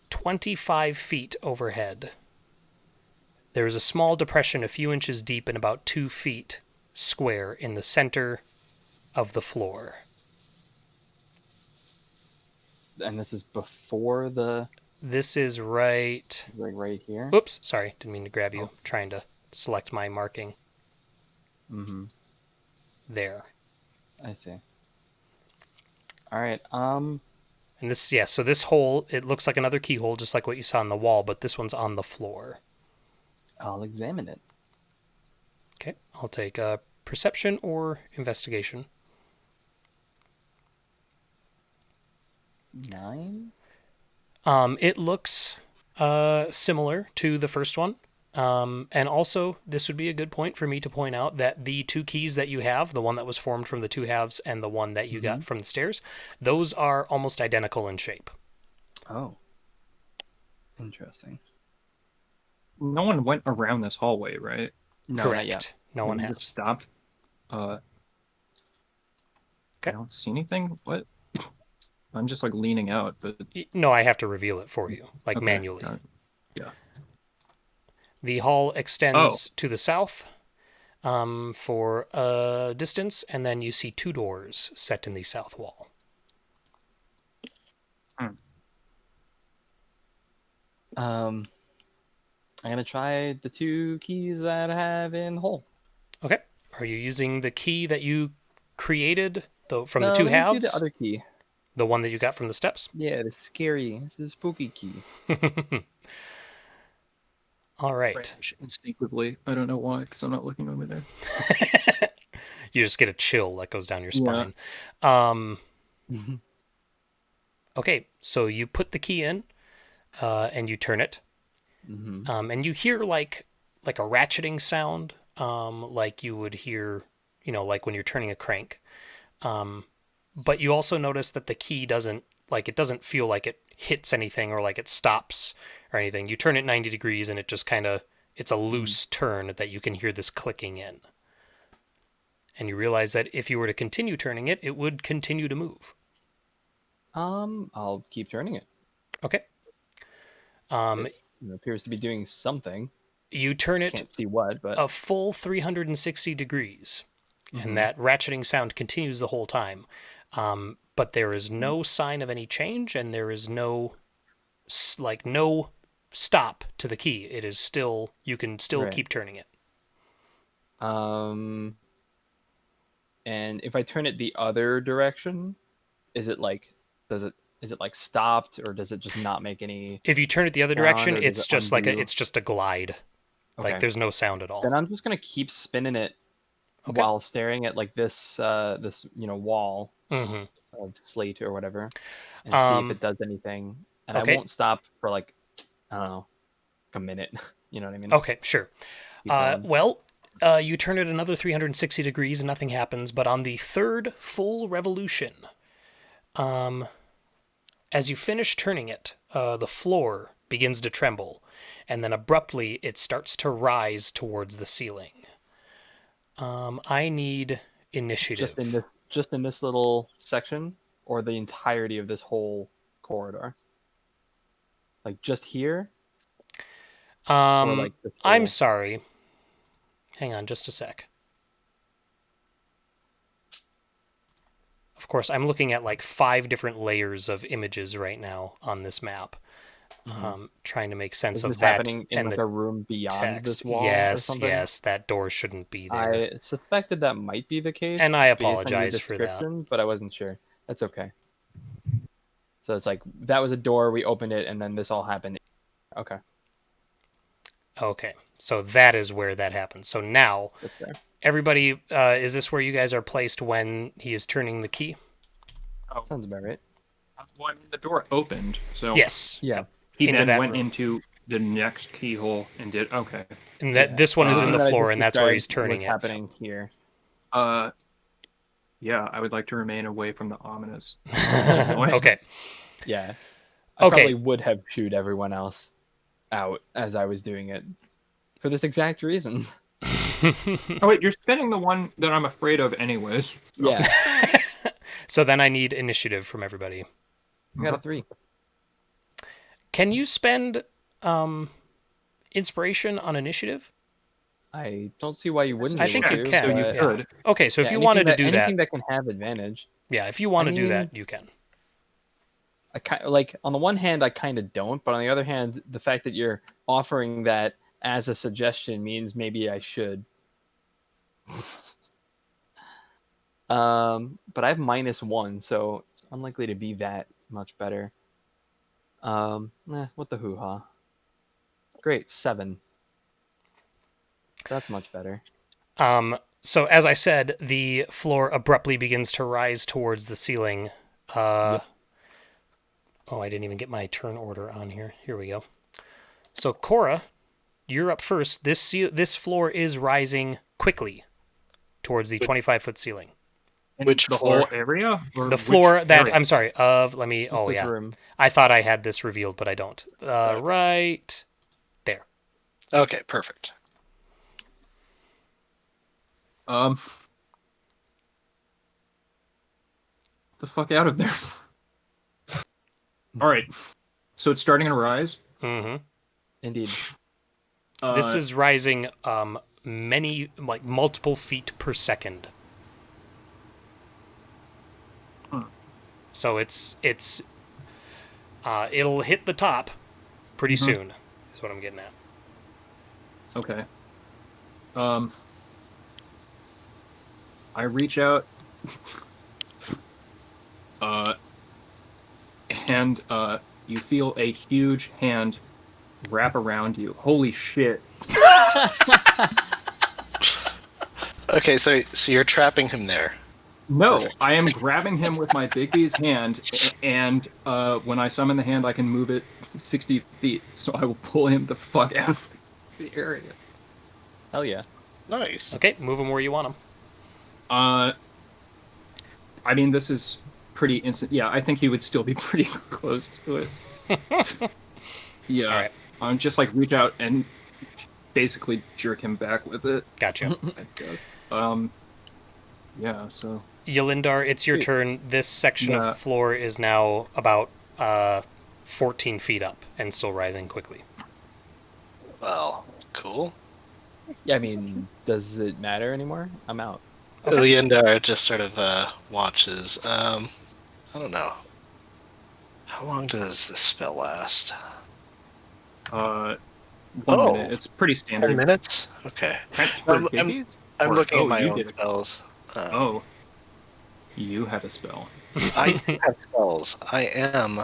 25 feet overhead. There is a small depression a few inches deep and about 2 feet square in the center of the floor. And this is before the... This is right... right here? Oops, sorry, didn't mean to grab you. I'm trying to select my marking. there. I see. All right. And this, yeah, so this hole, it looks like another keyhole, just like what you saw on the wall, but this one's on the floor. I'll examine it. Okay, I'll take perception or investigation. 9. It looks similar to the first one. And also, this would be a good point for me to point out that the 2 keys that you have, the one that was formed from the 2 halves and the one that you got from the stairs, those are almost identical in shape. Oh. Interesting. No one went around this hallway, right? No, Correct. not yet. No one We has. just stopped. I don't see anything. What? I'm just like leaning out, but No, I have to reveal it for you, like okay, manually. got it. Yeah. The hall extends to the south for a distance, and then you see 2 doors set in the south wall. I'm gonna try the 2 keys that I have in the hole. Okay. Are you using the key that you created from the No, 2 let me do halves? the other key. The one that you got from the steps? Yeah, this is spooky key. All right. Cringe instinctively. I don't know why, because I'm not looking over there. You just get a chill that goes down your Yeah. spine. Okay, so you put the key in, and you turn it, and you hear like a ratcheting sound, like you would hear, like when you're turning a crank. But you also notice that the key doesn't feel like it hits anything or like it stops or anything. You turn it 90 degrees and it just it's a loose turn that you can hear this clicking in. And you realize that if you were to continue turning it, it would continue to move. I'll keep turning it. Okay. It appears to be doing something. You turn it Can't see what, but a full 360 degrees, and that ratcheting sound continues the whole time. But there is no sign of any change, and there is no stop to the key. It is still, you can still keep turning it. And if I turn it the other direction, is it like stopped, or does it just not make any If you turn it the other sound, direction, or does it's it just undo? it's just a glide. Okay. Like there's no sound at all. Then I'm just gonna keep spinning it while staring at like this wall of slate or whatever, and see if it does anything. And I won't stop for like, I don't know, a minute. You know what I mean? Okay, sure. Keep going. You turn it another 360 degrees and nothing happens, but on the 3rd full revolution, as you finish turning it, the floor begins to tremble, and then abruptly it starts to rise towards the ceiling. I need initiative. Just in this little section, or the entirety of this whole corridor? Like just here? Or like this I'm whole... sorry. Hang on just a sec. Of course, I'm looking at like 5 different layers of images right now on this map. Trying to make sense Is of this that happening in and like the a room beyond text. this wall or Yes, something? yes, that door shouldn't be there. I suspected that might be the case, And I based on your apologize for that. description, but I wasn't sure. That's okay. So it's like, that was a door, we opened it, and then this all happened. Okay. Okay, so that is where that happens. So now, That's fair. everybody, is this where you guys are placed when he is turning the key? Oh, Sounds about right. well, I mean, the door opened, so Yes. Yeah. Yep. he into then that went room. into the next keyhole and did okay. And this one is in the Everything that I floor, just and that's where he's described turning was it. happening here. Yeah, I would like to remain away from the ominous noise. Okay. Yeah. I Okay. probably would have shooed everyone else out as I was doing it for this exact reason. Oh wait, you're spinning the one that I'm afraid of, anyways. So. Yeah. So then I need initiative from everybody. I got a 3. Can you spend inspiration on initiative? I don't see why you wouldn't I be think able you to. can. So you but- could. Okay, so if yeah, you anything wanted to do anything that, that can have advantage. yeah, if you want to do mean, that, you can. Like, on the one hand, I kind of don't, but on the other hand, the fact that you're offering that as a suggestion means maybe I should. But I have -1, so it's unlikely to be that much better. What the hoo-ha. Great, 7. That's much better. So as I said, the floor abruptly begins to rise towards the ceiling. Yep. Oh, I didn't even get my turn order on here. Here we go. So Cora, you're up first. This floor is rising quickly towards the 25-foot ceiling. And Which the floor? whole area? Or The which floor that area? I'm sorry of. Let me. Just Oh this yeah. room. I thought I had this revealed, but I don't. Right there. Okay, perfect. The fuck out of there. All right. So it's starting to rise. Mm-hmm. Indeed. This is rising many, like multiple feet per second. So it'll hit the top pretty soon, is what I'm getting at. Okay. I reach out, and you feel a huge hand wrap around you. Holy shit! Okay, so you're trapping him there. No, Perfect. I am grabbing him with my Big B's hand, and when I summon the hand, I can move it 60 feet, so I will pull him the fuck out of the area. Hell yeah. Nice. Okay, move them where you want them. I mean, this is pretty instant. Yeah, I think he would still be pretty close to it. Yeah, All right. I'm just like reach out and basically jerk him back with it. Gotcha. I guess. Yeah. So. Yelindar, it's your turn. This section of floor is now about 14 feet up and still rising quickly. Well, cool. Yeah, I mean, does it matter anymore? I'm out. Okay. Leondar just sort of watches. I don't know. How long does this spell last? 1 Oh. minute. It's pretty 10 standard. minutes? Okay. For I'm biggies? I'm Or- looking at my you own did it. spells. Oh. You have a spell. I do have spells. I am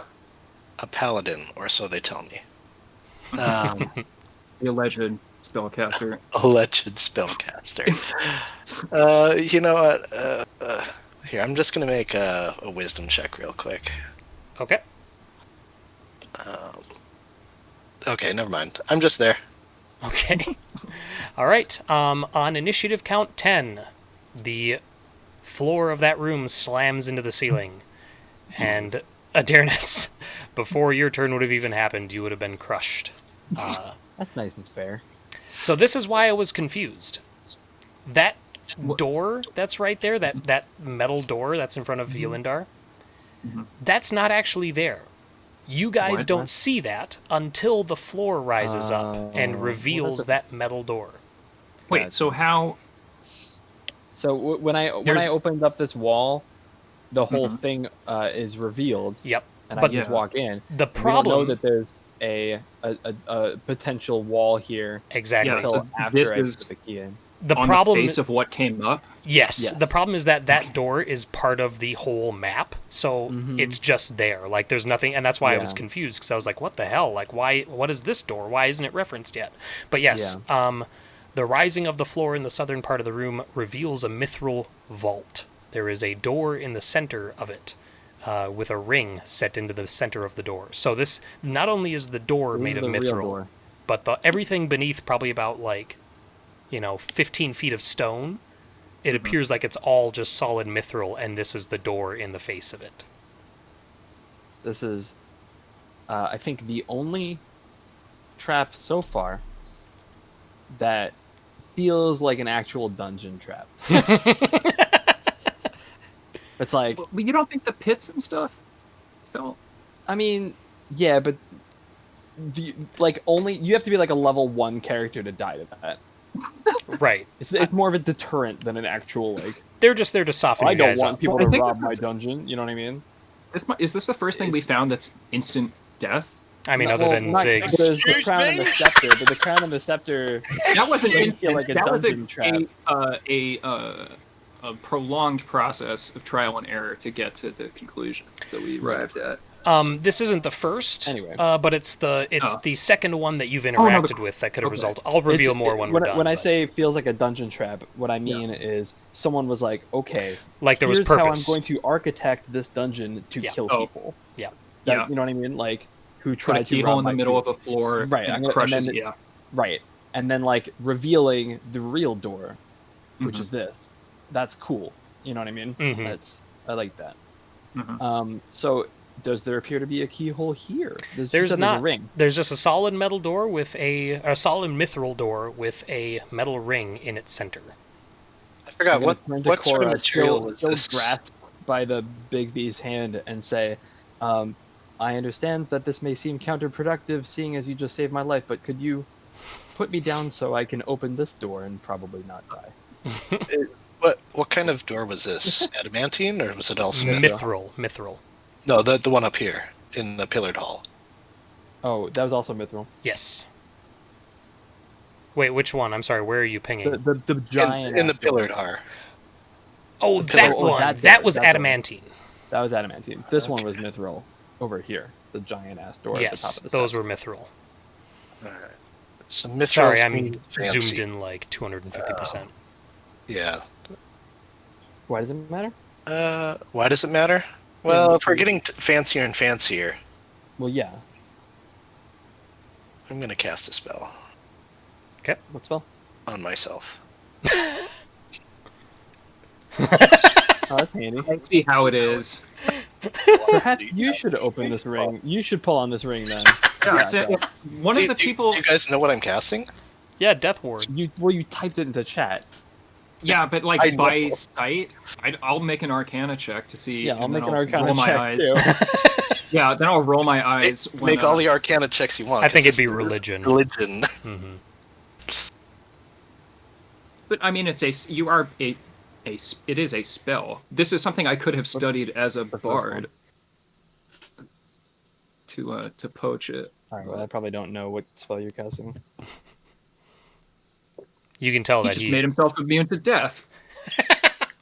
a paladin, or so they tell me. The alleged spellcaster. Alleged spellcaster. You know what? Here, I'm just gonna make a wisdom check real quick. Okay. Okay, never mind. I'm just there. Okay. All right. On initiative count 10, the floor of that room slams into the ceiling. And Adarnus, before your turn would have even happened, you would have been crushed. That's nice and fair. So this is why I was confused. That door that's right there, that metal door that's in front of Yelindar, that's not actually there. You guys What? don't see that until the floor rises up and well, reveals that's a- that metal door. Wait, Gotcha. so how? So when I Here's- opened up this wall, the whole thing is revealed, Yep. and But I just yeah. walk in. the We don't know problem... that there's a potential wall here Exactly. Yeah, until so after this I is put the key in. The on problem... the face of what came up? Yes. Yes. The problem is that door is part of the whole map, so it's just there. Like, there's nothing, and that's why I was Yeah. confused, because I was like, what the hell? Like, why? What is this door? Why isn't it referenced yet? But yes, the rising of the floor in the southern part of the room reveals a mithril vault. There is a door in the center of it, with a ring set into the center of the door. So this, not only is the door This made is of the real mithril, door. but everything beneath, probably about, 15 feet of stone, it appears like it's all just solid mithril, and this is the door in the face of it. This is, I think, the only trap so far that feels like an actual dungeon trap. It's like, Well, you don't think the pits and stuff felt? I mean, yeah, but you have to be like a level 1 character to die to that. Right. It's more of a deterrent than an actual like. They're just there to soften I you don't guys want up. people Well, I to think rob my that's- dungeon. You know what I mean? Is this the first thing we found that's instant death? I mean, No, other well, than not- Ziggs. There's the Excuse crown and the me? scepter, but the crown and the scepter That wasn't didn't instant. feel like a that was dungeon trap. a prolonged process of trial and error to get to the conclusion that we arrived at. This isn't the first, Anyway. but it's the second one that you've no, interacted with that could have okay. resulted. I'll reveal more when we're done. When I but- say feels like a dungeon trap, what I mean is someone was like, okay, Like there was here's how I'm purpose. going to architect this dungeon to Yeah. kill Oh. people. Yeah. That, Yeah. You know what I mean? Like, who Put a tried to keyhole rob in the my middle food. of a floor, Right, and I'm it gonna- crushes. and then- Yeah. Right. And then, like, revealing the real door, which Mhm. is this. That's cool. You know what I mean? Mhm. I like that. Mhm. So, does there appear to be a keyhole here? There's There's not. a ring. There's just a solid metal door with a solid mithril door with a metal ring in its center. I forgot I'm gonna turn to what sort of Cora, material was still this? grasped by the Bigsby's hand, and say, I understand that this may seem counterproductive, seeing as you just saved my life, but could you put me down so I can open this door and probably not die? What kind of door was this? Adamantine, or was it also Mithril. No, the one up here in the pillared hall. Oh, that was also mithril. Yes. Wait, which one? I'm sorry. Where are you pinging? The giant in the ass door. pillared hall. Oh, the that pillar- one. that That door, was that door. adamantine. That was adamantine. This one was Okay. mithril over here. The giant ass door at the top Yes, of the those steps. were mithril. Alright. So mithril Sorry, I'm seems fancy. zoomed in like 250%. Yeah. Why does it matter? Why does it matter? Well, Yeah, if we're getting fancier and fancier, Well, yeah. I'm gonna cast a spell What spell? on myself. Oh, that's handy. I see how it is. Perhaps you should open this ring. You should pull on this ring then. Yeah, so okay. one Do, of the do- people. do you guys know what I'm casting? Yeah, Death Ward. You typed it into chat. Yeah, but I like know. by sight, I'll make an Arcana check to see. Yeah, I'll and make then an Arcana roll my check eyes. too. Yeah, then I'll roll my eyes. when, Make all the Arcana checks you want. I think 'cause it'd be this is religion. Religion. Hmm. But I mean, it's it is a spell. This is something I could have studied as a bard to poach it. Alright, well, I probably don't know what spell you're casting. You can tell He that just he made himself immune to death.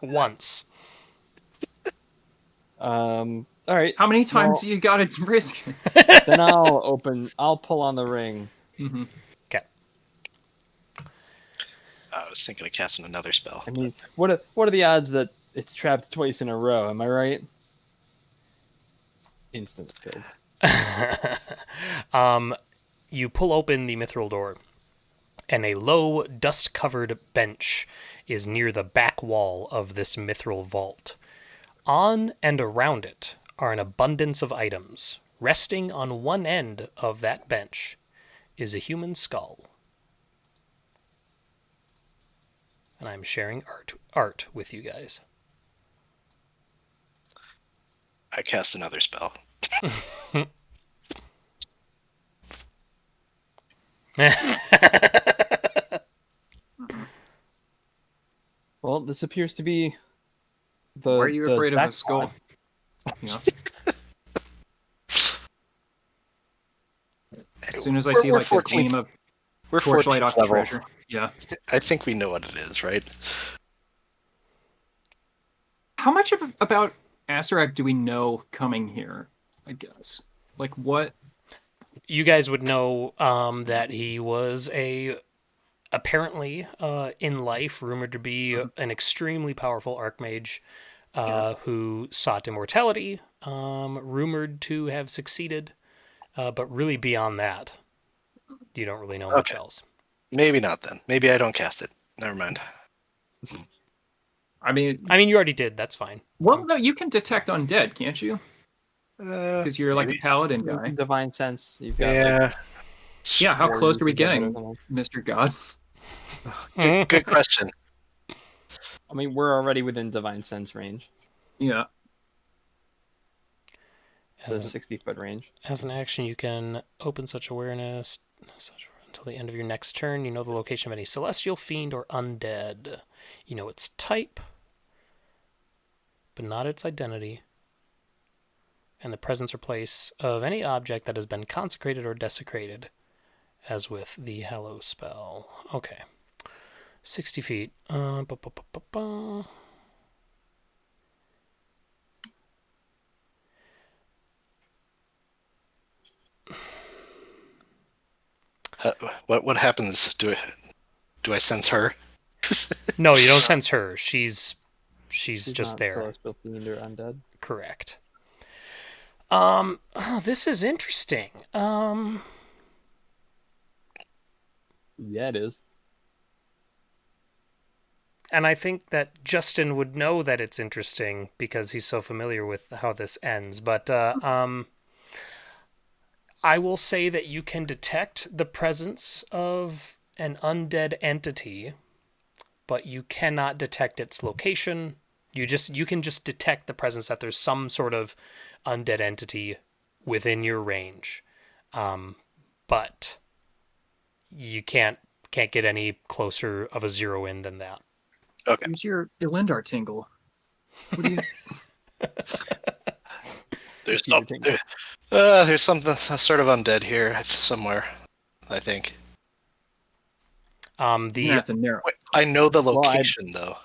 once. Alright. How many times Well- do you gotta risk it? Then I'll pull on the ring. Mm-hmm. Okay. I was thinking of casting another spell. I mean, what are the odds that it's trapped twice in a row? Am I right? Instant kill. You pull open the mithril door, and a low, dust-covered bench is near the back wall of this mithril vault. On and around it are an abundance of items. Resting on one end of that bench is a human skull. And I'm sharing art with you guys. I cast another spell. Well, this appears to be the. Why are you the afraid of a back skull? wall. Yeah. As soon as I We're- see we're like the 14th gleam of We're torchlight 14th off the level. treasure. Yeah. I think we know what it is, right? How much about Asarak do we know coming here? I guess. Like what? You guys would know that he was apparently in life rumored to be an extremely powerful archmage who sought immortality, rumored to have succeeded, but really beyond that, you don't really know much Okay. else. Maybe not then. Maybe I don't cast it. Never mind. I mean, You already did. That's fine. well, no, you can detect undead, can't you? Because you're like a maybe. paladin guy. Divine sense. You've got Yeah. Yeah. How four close are we uses of it or getting, something. Mr. God? Good question. I mean, we're already within divine sense range. Yeah. It's a 60-foot range. As an action, you can open such awareness until the end of your next turn. You know the location of any celestial, fiend, or undead. You know its type, but not its identity. And the presence or place of any object that has been consecrated or desecrated, as with the Hallow spell. Okay. 60 feet. What happens? Do I sense her? No, you don't sense her. She's She's just not there. celestial fiend or undead. Correct. Oh, this is interesting. Yeah, it is. And I think that Justin would know that it's interesting because he's so familiar with how this ends. But I will say that you can detect the presence of an undead entity, but you cannot detect its location. You can just detect the presence that there's some sort of undead entity within your range. But you can't get any closer of a zero in than that. Okay. Use your Elendar tingle. What do you? There's Peter some, Tingle. there's something sort of undead here somewhere. I think. You're gonna The have to narrow. Wait, I know the Well, location though.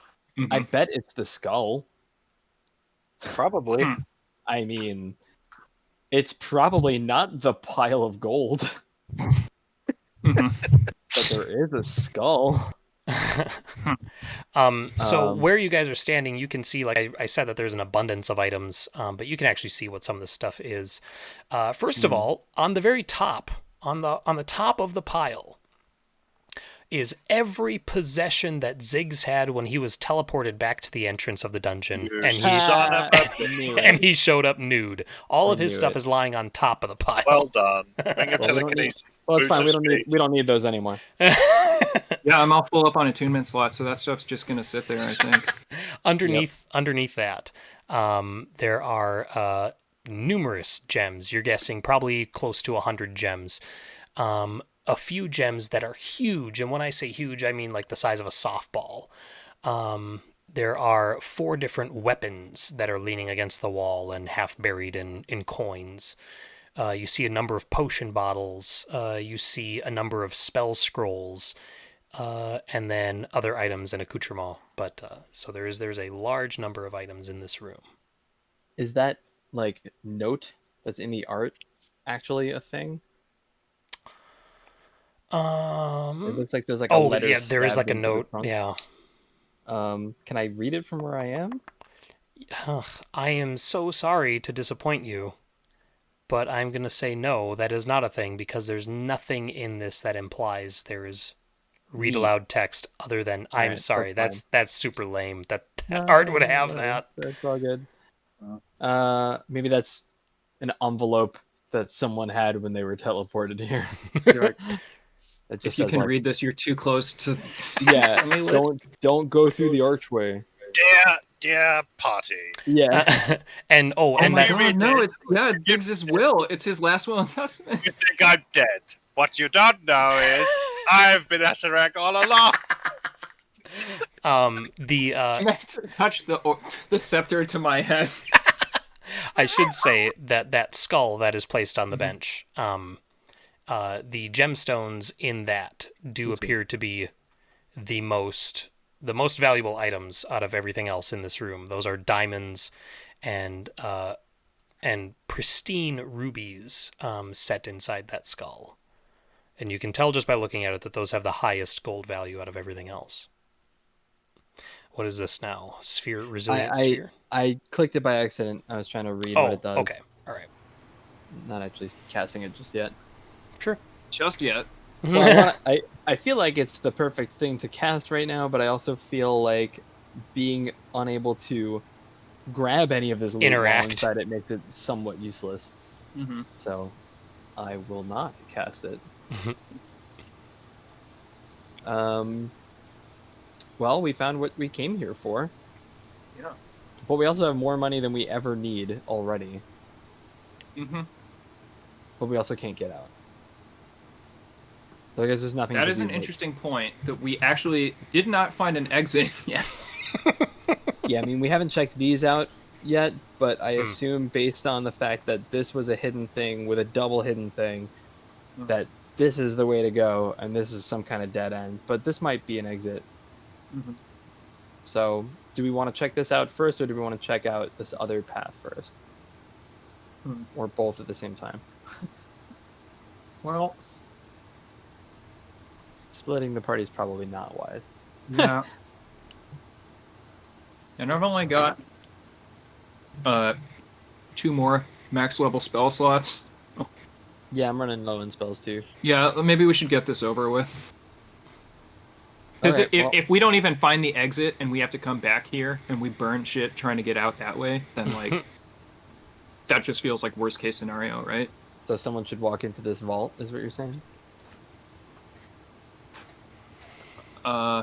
I Mhm. bet it's the skull. Probably. Hmm. I mean, it's probably not the pile of gold, Mhm. but there is a skull. so Um, where you guys are standing, you can see, like I said, that there's an abundance of items, but you can actually see what some of this stuff is. First of all, on the very top, on the top of the pile, is every possession that Ziggs had when he was teleported back to the entrance of the dungeon, You and he son of a knew and it. he showed up nude. All I of his knew stuff it. is lying on top of the pile. Well done. Ring of Well, we don't need. telekinesis. Well, it's Boost fine. of speed. We don't need those anymore. Yeah, I'm all full up on attunement slots, so that stuff's just gonna sit there. I think. Underneath that, there are numerous gems. You're guessing probably close to 100 gems. A few gems that are huge, and when I say huge, I mean like the size of a softball. There are 4 different weapons that are leaning against the wall and half buried in coins. You see a number of potion bottles. You see a number of spell scrolls, and then other items and accoutrements. But so there's a large number of items in this room. Is that like note that's in the art actually a thing? It looks like there's like a Oh letter yeah, there is stabbed like a into the note. trunk. Yeah. Can I read it from where I am? I am so sorry to disappoint you, but I'm gonna say no. That is not a thing because there's nothing in this that implies there is read Neat. aloud text other than All I'm right, sorry. that's fine. That's super lame. That No, art no, would no, have whatever. that. That's all good. Maybe that's an envelope that someone had when they were teleported here. You're like, That if just you says can like, read this, you're too close to. yeah, Tell me what. don't go through the archway. Dear party. Yeah. And Oh If my you god, read no! this, It's Diggs' will. It's his last will and testament. you think I'm dead. What you don't know is I've been Asarak all along. The Meant to touch the scepter to my head. I should say that skull that is placed on the bench. The gemstones in that do appear to be the most valuable items out of everything else in this room. Those are diamonds and pristine rubies set inside that skull. And you can tell just by looking at it that those have the highest gold value out of everything else. What is this now? Sphere, resilient sphere? I clicked it by accident. I was trying to read what Oh, it does. okay. All right. Not actually casting it just yet. Sure. Just yet. Well, I feel like it's the perfect thing to cast right now, but I also feel like being unable to grab any of this loot while Interact. inside it makes it somewhat useless. Mm-hmm. So I will not cast it. Well, we found what we came here for. Yeah. But we also have more money than we ever need already. Mm-hmm. But we also can't get out. So I guess there's nothing That to is do an but- interesting point that we actually did not find an exit yet. Yeah, I mean, we haven't checked these out yet, but I assume based on the fact that this was a hidden thing with a double hidden thing, that this is the way to go, and this is some kind of dead end. But this might be an exit. Mhm. So, do we want to check this out first, or do we want to check out this other path first? Hmm. Or both at the same time? Well, Splitting the party is probably not wise. Yeah. And I've only got 2 more max level spell slots. Yeah, I'm running low on spells too. Yeah, maybe we should get this over with. Because Alright, if we don't even find the exit and we have to come back here and we burn shit trying to get out that way, then like that just feels like worst case scenario, right? so someone should walk into this vault, is what you're saying? Uh,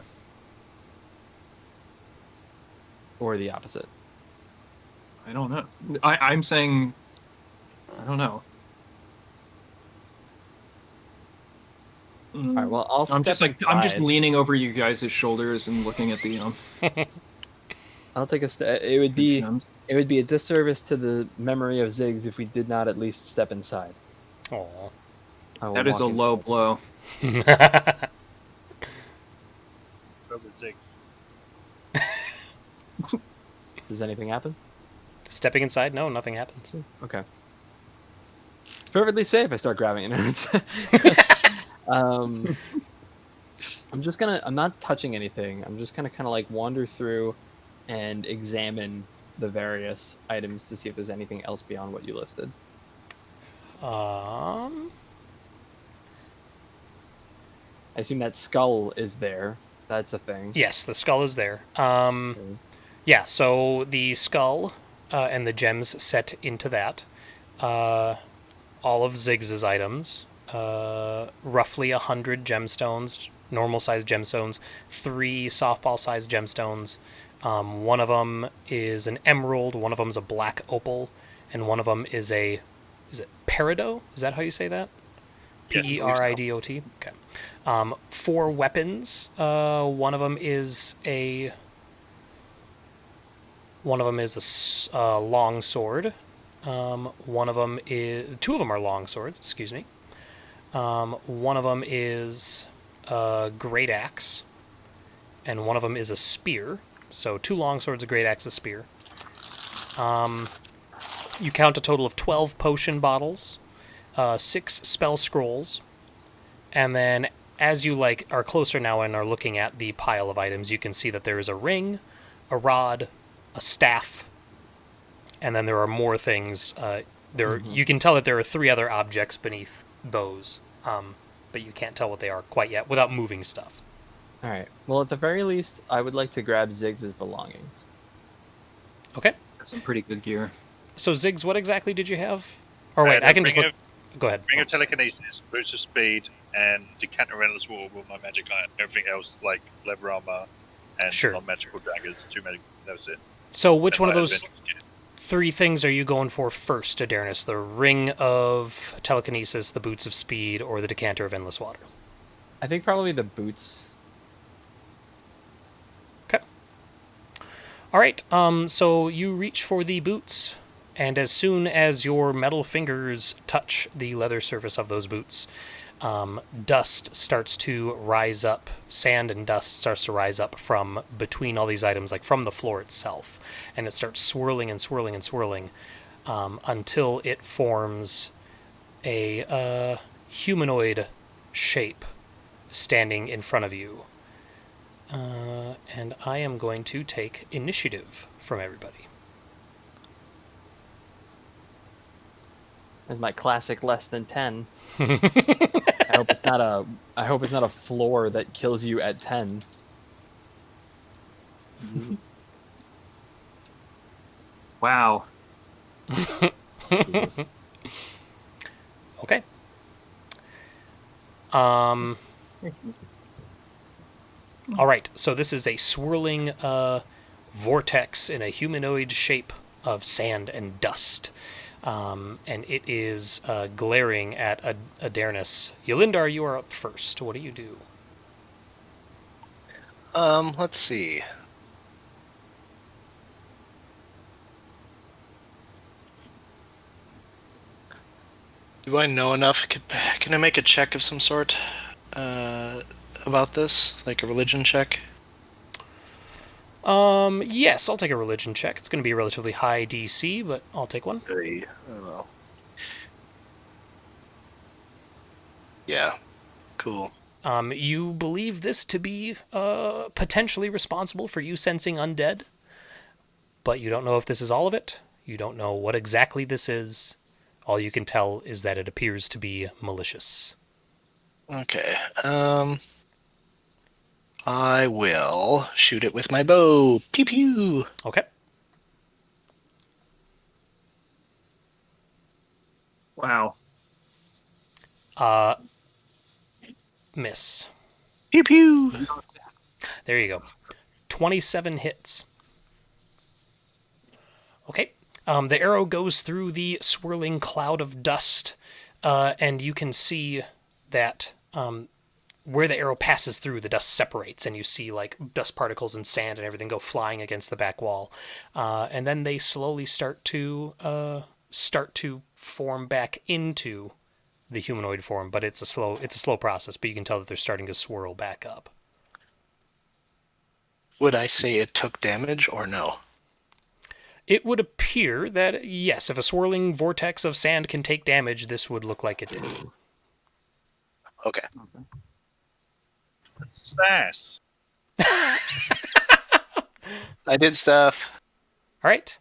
Or the opposite? I don't know. I'm saying, I don't know. Alright, well, I'll I'm just step I'm just inside. leaning over you guys' shoulders and looking at the I'll take a step. It would be gems. a disservice to the memory of Ziggs if we did not at least step inside. Aw. I will That is a walk in. low blow. Over Ziggs. Does anything happen? Stepping inside? No, nothing happens. Okay. It's perfectly safe. I start grabbing it. I'm not touching anything. I'm just gonna kind of like wander through and examine the various items to see if there's anything else beyond what you listed. I assume that skull is there. That's a thing. Yes, the skull is there. Okay. Yeah, so the skull and the gems set into that. All of Ziggs's items. Roughly 100 gemstones, normal-sized gemstones. 3 softball-sized gemstones. One of them is an emerald, one of them is a black opal, and one of them is a... Is it peridot? Is that how you say that? Yes. Peridot? Okay. 4 weapons. One of them is a long sword. One of them is... 2 of them are long swords, excuse me. One of them is a great axe, and one of them is a spear. So 2 long swords, a great axe, a spear. You count a total of 12 potion bottles, 6 spell scrolls, and then as you are closer now and are looking at the pile of items, you can see that there is a ring, a rod, a staff, and then there are more things. You can tell that there are 3 other objects beneath those, but you can't tell what they are quite yet without moving stuff. Alright. Well, at the very least, I would like to grab Ziggs's belongings. Okay. That's some pretty good gear. So Ziggs, what exactly did you have? Or wait, I can just look. Go ahead. Ring of telekinesis, boots of speed, and decanter endless water with my magic iron. Everything else like leather armor and Sure. non-magical daggers. 2 magic. That was it. So which That's one of what I those invented. 3 things are you going for first, Adarnis? The ring of telekinesis, the boots of speed, or the decanter of endless water? I think probably the boots. Okay. All right. So you reach for the boots, and as soon as your metal fingers touch the leather surface of those boots, dust starts to rise up. Sand and dust starts to rise up from between all these items, like from the floor itself, and it starts swirling and swirling and swirling until it forms a humanoid shape standing in front of you. And I am going to take initiative from everybody. There's my classic less than 10. I hope it's not a floor that kills you at 10. Wow. Jesus. Okay. All right. So this is a swirling vortex in a humanoid shape of sand and dust. And it is glaring at Adarnis. Yolindar, you are up first. What do you do? Let's see. Do I know enough? Can I make a check of some sort about this? Like a religion check? Yes, I'll take a religion check. It's going to be a relatively high DC, but I'll take one. Oh, well. Yeah, cool. You believe this to be potentially responsible for you sensing undead, but you don't know if this is all of it. You don't know what exactly this is. All you can tell is that it appears to be malicious. Okay. I will shoot it with my bow. Pew pew. Okay. Wow. Miss. Pew pew. There you go. 27 hits. Okay. The arrow goes through the swirling cloud of dust, and you can see that where the arrow passes through, the dust separates, and you see like dust particles and sand and everything go flying against the back wall, and then they slowly start to form back into the humanoid form. But it's a slow process. But you can tell that they're starting to swirl back up. Would I say it took damage or no? It would appear that, yes, if a swirling vortex of sand can take damage, this would look like it did. Okay. Sass. I did stuff. All right.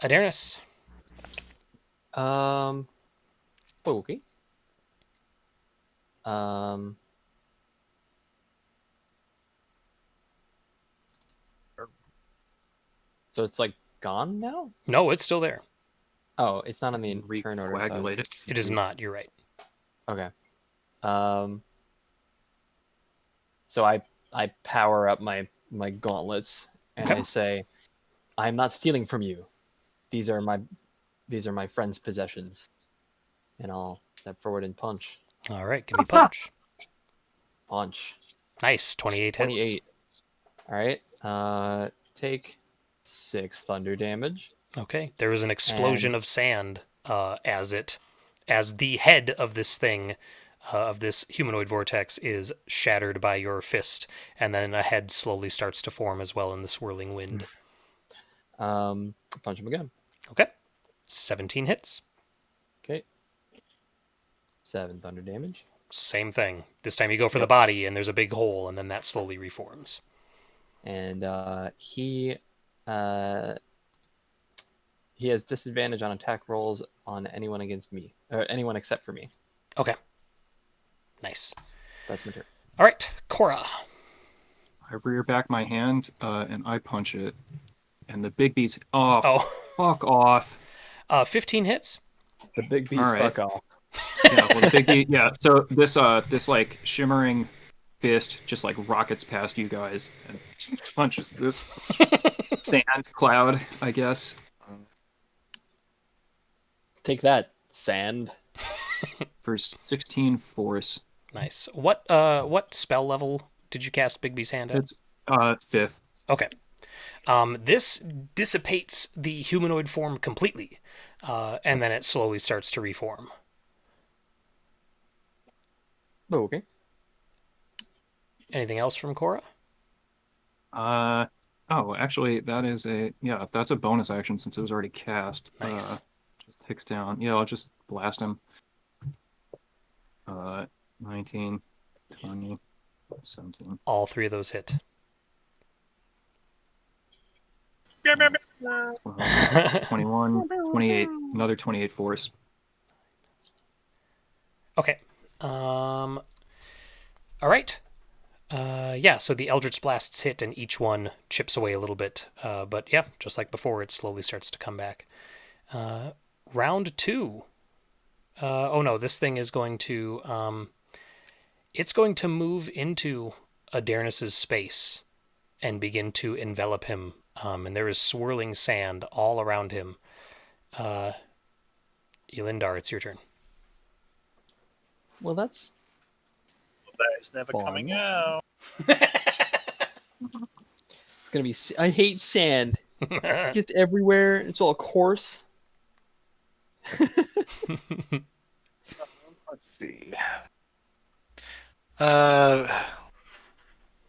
Adarnis. Okay. Um. So it's like gone now? No, it's still there. Oh, it's not on the turn order. So Recoagulate it. It is not. You're right. okay. So I power up my gauntlets and Okay. I say, I'm not stealing from you. These are my friend's possessions. And I'll step forward and punch. All right. Give me punch. Punch. Nice. 28 hits. 28. All right. Take 6 thunder damage. Okay. There was an explosion of sand as the head of this thing, of this humanoid vortex, is shattered by your fist, and then a head slowly starts to form as well in the swirling wind. Punch him again. Okay. 17 hits. Okay. 7 thunder damage. Same thing. This time you go for the body, and there's a big hole, and then that slowly reforms. And he has disadvantage on attack rolls on anyone against me, or anyone except for me. Okay. Nice. That's my turn. All right, Cora. I rear back my hand and I punch it, and the big beast. Oh, Oh, fuck off! 15 hits. The big beast, All right. fuck off. Yeah, well, the big beast. Yeah, so this like shimmering fist just like rockets past you guys and punches this sand cloud, I guess. Take that, sand. For 16 force. Nice. What spell level did you cast Big Beast Hand at? It's 5th. Okay. This dissipates the humanoid form completely, and then it slowly starts to reform. Oh, okay. Anything else from Cora? Oh, actually, that's a bonus action since it was already cast. Nice. Just ticks down. Yeah, I'll just blast him. 19, 20, 17. All 3 of those hit. 12, 21, 28. Another 28 force. Okay. All right. Yeah, so the Eldritch Blasts hit and each one chips away a little bit. But yeah, just like before, it slowly starts to come back. Round 2. Oh no, this thing is going to... it's going to move into Adarnis's space and begin to envelop him. And there is swirling sand all around him. Elindar, it's your turn. Well, that's That is never Fun. coming out. it's gonna be. I hate sand. It gets everywhere. It's all coarse. Let's see. I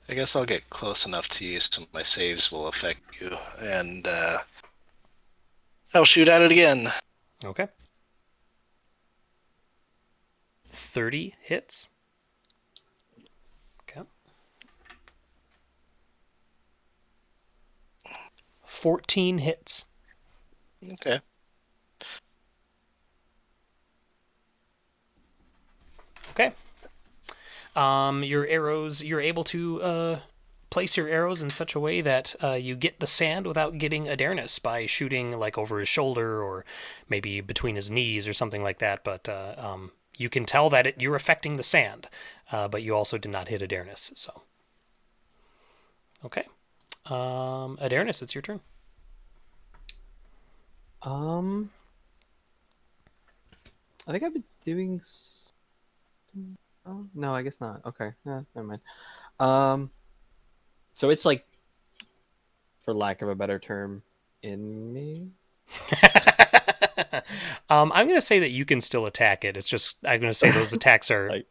guess I'll get close enough to you so my saves will affect you, and I'll shoot at it again. Okay. 30 hits. 14 hits. Okay. Okay. Your arrows, you're able to place your arrows in such a way that you get the sand without getting Adarnis by shooting like over his shoulder or maybe between his knees or something like that. But you can tell that you're affecting the sand, but you also did not hit Adarnis. So, okay. Adarnis, it's your turn. I think I've been doing. Oh, no, I guess not. Okay, never mind. So it's like, for lack of a better term, in me. I'm going to say that you can still attack it. It's just, I'm going to say those attacks are Like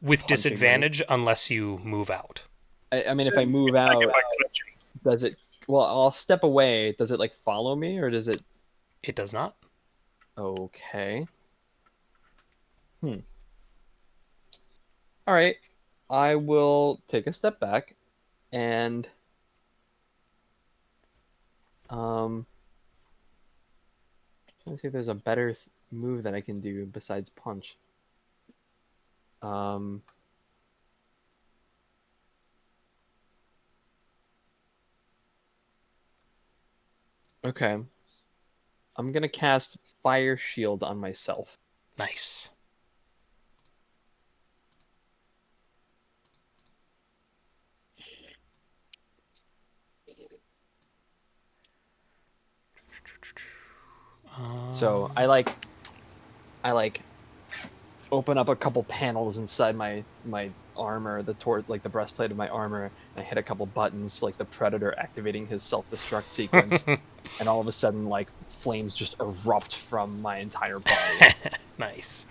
with punching me. disadvantage unless you move out. I mean, if I move Like out, if I clutch you. does it? Well, I'll step away. Does it like follow me, or does it? It does not. Okay. All right. I will take a step back and let me see if there's a better move that I can do besides punch. Um, okay. I'm gonna cast Fire Shield on myself. Nice. So I like open up a couple panels inside my armor, like the breastplate of my armor, and I hit a couple buttons, like the Predator activating his self-destruct sequence, and all of a sudden, like flames just erupt from my entire body. Nice.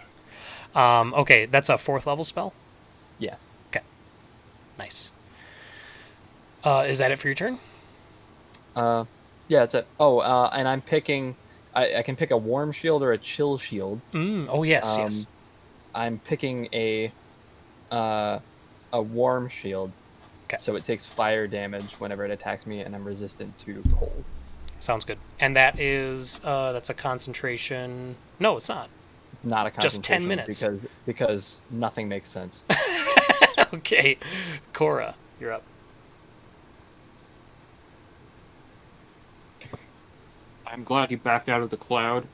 Okay, that's a 4th level spell? Yeah. Okay. Nice. Is that it for your turn? Yeah, that's it. Oh, and I'm picking. I can pick a warm shield or a chill shield. Oh, yes, yes. I'm picking a warm shield, Okay. so it takes fire damage whenever it attacks me, and I'm resistant to cold. Sounds good. And that is, that's a concentration... No, it's not. It's not a Just 10 concentration minutes. because nothing makes sense. Okay. Cora, you're up. I'm glad he backed out of the cloud.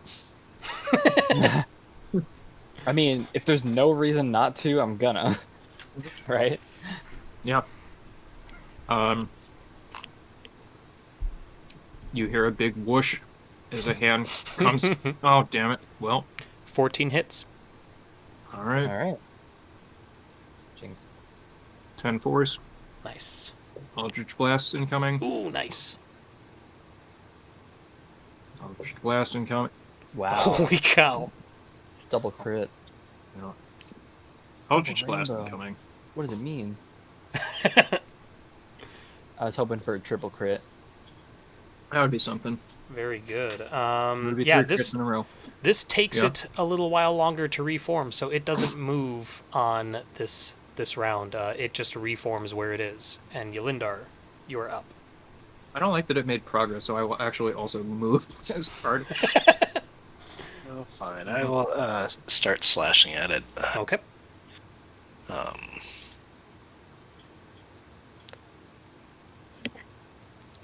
I mean, if there's no reason not to, I'm gonna. Right? Yeah. You hear a big whoosh as a hand comes. Oh, damn it. Well, 14 hits. all right. All right. Jinx. 10 force. Nice. Eldritch Blast incoming. Ooh, nice. Eldritch Blast incoming. Wow. Holy cow. Double crit. Yeah. Eldritch Double Blast rainbow. incoming. What does it mean? I was hoping for a triple crit. That would be something. Very good. Would be Yeah, 3 crits in a row. this takes Yeah. it a little while longer to reform, so it doesn't move on this round. It just reforms where it is. And Yelindar, you are up. I don't like that it made progress, so I will actually also move as part of Oh, fine. I will start slashing at it. Okay. Um,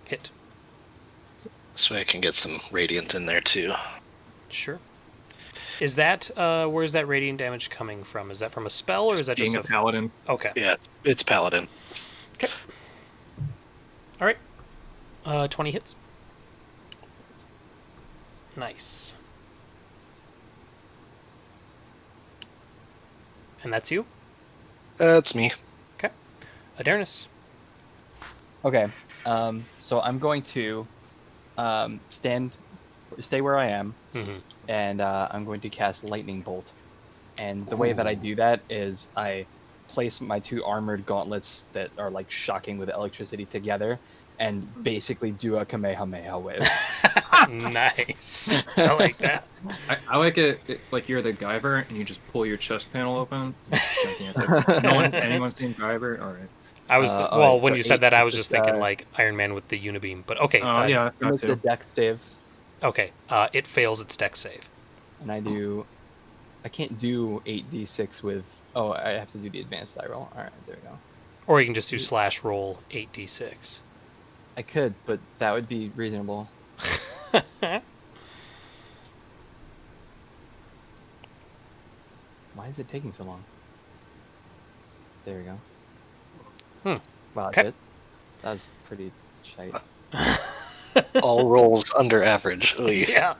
Hit. so I can get some radiant in there too. Sure. Is that where's that radiant damage coming from? Is that from a spell or is that being just a paladin. Okay. Yeah, it's paladin. Okay. All right. 20 hits. Nice. And that's you? That's me. Okay. Adarnis. Okay. So I'm going to stay where I am, Mm-hmm. and I'm going to cast Lightning Bolt. And the way that I do that is I place my 2 armored gauntlets that are like shocking with electricity together, and basically do a Kamehameha wave. Nice. I like that. I like it like you're the Guyver and you just pull your chest panel open. No one, anyone's seen Guyver? Alright. I was oh, when for you said 8, that, I was it's just thinking like Iron Man with the unibeam. But okay, Oh yeah, it got makes a to. dex save, okay. It fails its dex save. and I can't do 8d6 with. Oh, I have to do the advanced die roll. All right, there we go. Or you can just do slash roll 8d6. I could, but that would be reasonable. Why is it taking so long? There we go. Wow, Okay. it did. That was pretty shite. All rolls under average. Oy. Yeah.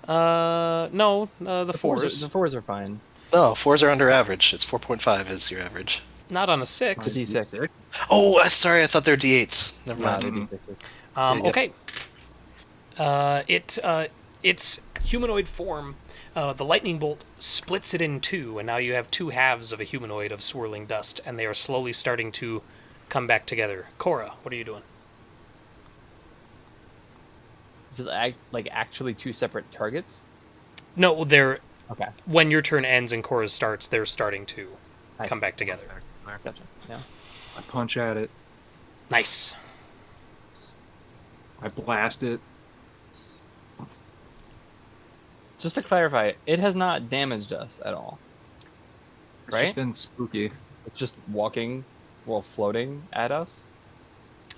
No, the fours. The fours are fine. No, 4s are under average. It's 4.5 is your average. Not on a The 6. d6. Oh, sorry, I thought they're D8s. Never No, mind. they're Mhm. d6s. Yeah. Okay. Its humanoid form, the lightning bolt splits it in two, and now you have two halves of a humanoid of swirling dust, and they are slowly starting to come back together. Cora, what are you doing? Is it like actually two separate targets? No, they're Okay, when your turn ends and Cora's starts, they're starting to I come see. back together. Gotcha. Yeah. I punch at it. Nice. I blast it. Just to clarify, it has not damaged us at all. It's Right? just been spooky. It's just walking, well, floating at us.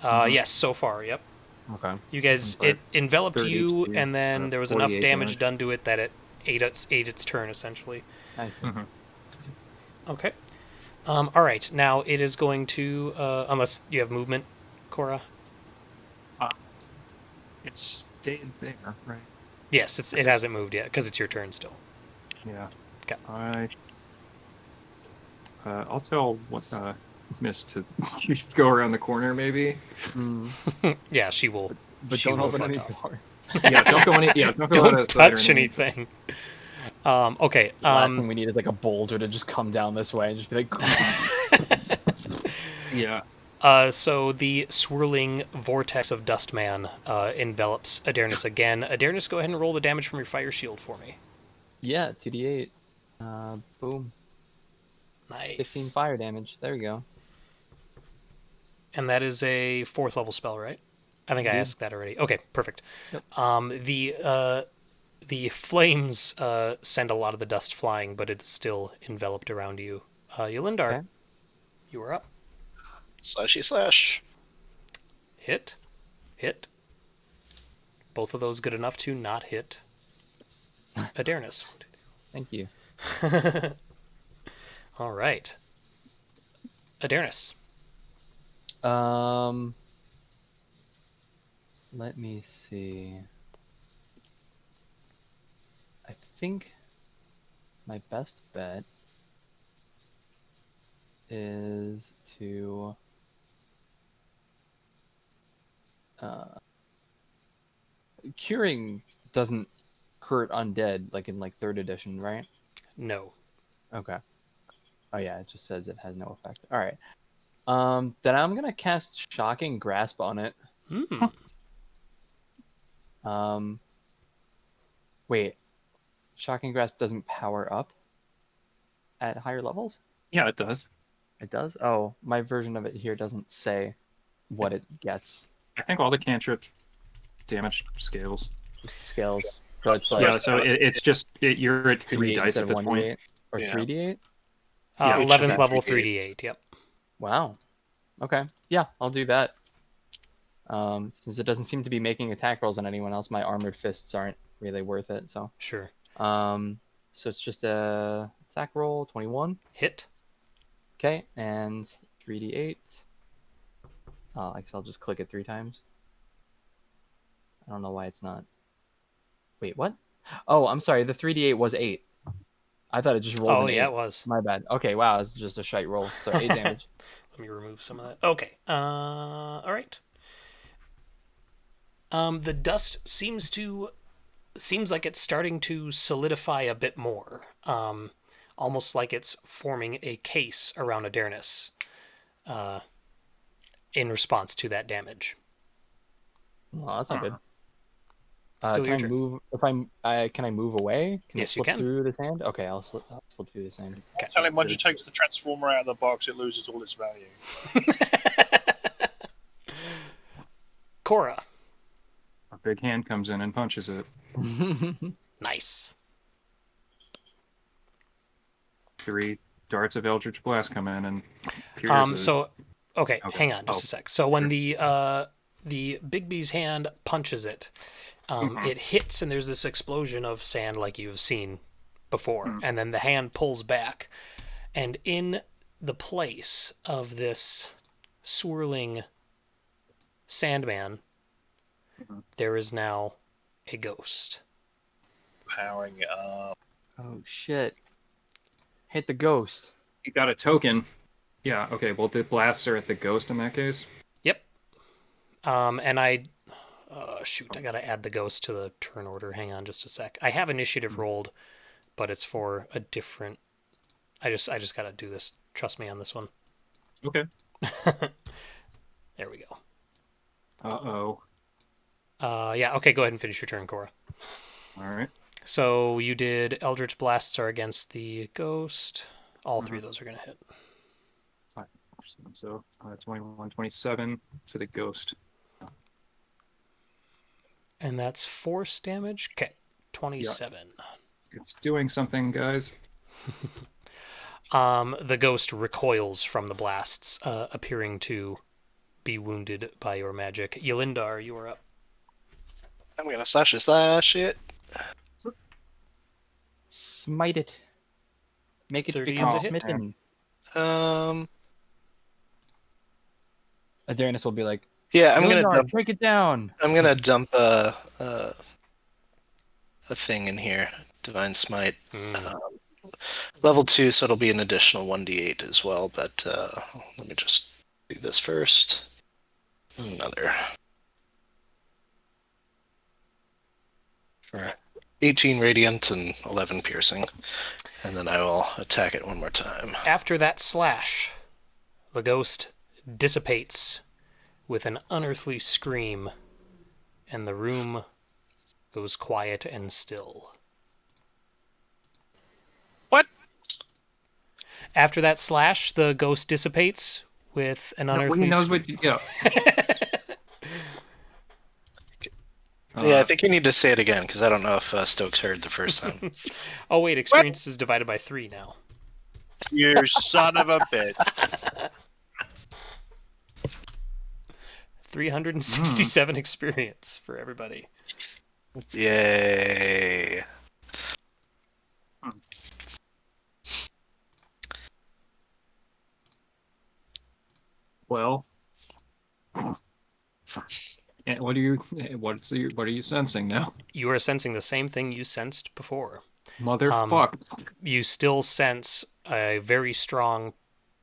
Yes, so far, yep. Okay. You guys, But it enveloped 30 you, HP, and then there was enough 48 damage damage. done to it that it ate its turn, essentially. I see. Mhm. Okay. All right. Now it is going to, unless you have movement, Cora. It's stayed there, right? Yes, it hasn't moved yet because it's your turn still. Yeah. Okay. I'll tell what Miss to go around the corner, maybe. Yeah, she will. But she don't will open fuck any off. doors. Yeah, don't go any. Yeah, don't go Don't outside or touch anything. Okay. Last thing we need is like a boulder to just come down this way and just be like. Yeah. So the swirling vortex of Dustman envelops Adernis again. Adernis, go ahead and roll the damage from your fire shield for me. Yeah, 2d8. Boom. Nice. 16 fire damage. There we go. And that is a 4th level spell, right? I think I Indeed. asked that already. Okay, perfect. Yep. The flames send a lot of the dust flying, but it's still enveloped around you. Yolindar, Okay. you are up. Slashy slash. Hit. Both of those good enough to not hit Adernis. Thank you. All right. Adernis. Let me see. I think my best bet is to curing doesn't hurt undead like in like 3rd edition, right? No. Okay. Oh yeah, it just says it has no effect. All right. Then I'm gonna cast Shocking Grasp on it. Wait. Shocking Grasp doesn't power up at higher levels? Yeah, it does. It does? Oh, my version of it here doesn't say what it gets. I think all the cantrip damage scales. Just scales. So it's like Yeah, so it's just you're at 3 2d8 dice instead at of this 1d8 point. or Yeah. 3d8? Yeah, it 11th should be level 3d8. 3d8, yep. Wow. Okay. Yeah, I'll do that. Since it doesn't seem to be making attack rolls on anyone else, my armored fists aren't really worth it. So, Sure. so it's just a attack roll, 21. Hit. Okay, and 3d8. I guess I'll just click it 3 times. I don't know why it's not. Wait, what? Oh, I'm sorry. The 3d8 was 8. I thought it just rolled Oh, an 8. yeah, it was. My bad. Okay, wow, it's just a shite roll. So 8 damage. Let me remove some of that. Okay. All right. The dust seems like it's starting to solidify a bit more. Almost like it's forming a case around Adernis in response to that damage. Oh, that's not good. Still Can your I turn. move? Can I move away? Can I Yes, you slip can. through the sand? Okay, I'll slip through the sand. Tell him once you take the transformer out of the box, it loses all its value. Cora. A big hand comes in and punches it. Nice. 3 darts of Eldritch Blast come in and pierce it. So, okay, Okay. hang on just a sec. So when the Big B's hand punches it, it hits and there's this explosion of sand like you've seen before, and then the hand pulls back, and in the place of this swirling Sandman, there is now a ghost. Powering it up. Oh shit! Hit the ghost. You got a token. Yeah, okay, well, the blasts are at the ghost in that case. Yep. And I... shoot, I gotta add the ghost to the turn order. Hang on just a sec. I have initiative rolled, but it's for a different... I just gotta do this. Trust me on this one. Okay. There we go. Uh-oh. Yeah, okay, go ahead and finish your turn, Cora. All right. So you did Eldritch Blasts are against the ghost. All 3 of those are gonna hit. So 21, 27 to the ghost. And that's force damage? Okay, 27. It's doing something, guys. The ghost recoils from the blasts, appearing to be wounded by your magic. Yelindar, you are up. I'm gonna slash it. Smite it. Make it 30 become is a hit. smitten. Adarnis will be like, Yeah, I'm gonna "Leonard, dump. break it down. I'm gonna dump a thing in here. Divine Smite. Level 2, so it'll be an additional 1d8 as well. But let me just do this first. Another. For 18 radiant and 11 piercing. And then I will attack it one more time. After that slash, the ghost dissipates with an unearthly scream, and the room goes quiet and still. What? After that slash, the ghost dissipates with an unearthly He knows scream. what. Yeah. Yeah, I think you need to say it again, because I don't know if Stokes heard the first time. Oh wait, experience is divided by 3 now. You son of a bitch. 367 experience for everybody. Yay. Well. And what are you sensing now? You are sensing the same thing you sensed before. Motherfuck. You still sense a very strong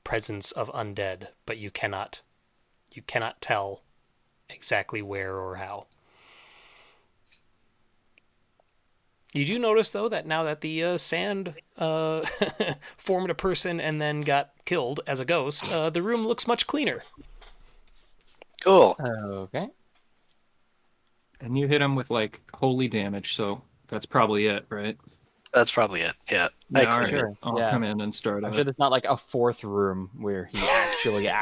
presence of undead, but you cannot tell exactly where or how. You do notice, though, that now that the sand formed a person and then got killed as a ghost, the room looks much cleaner. Cool. Okay. And you hit him with like holy damage, so that's probably it, right? That's probably it. Yeah. Yeah, I all right. cleared it. Sure. I'll Yeah. come in and start I'm it. sure there's not like a 4th room where he actually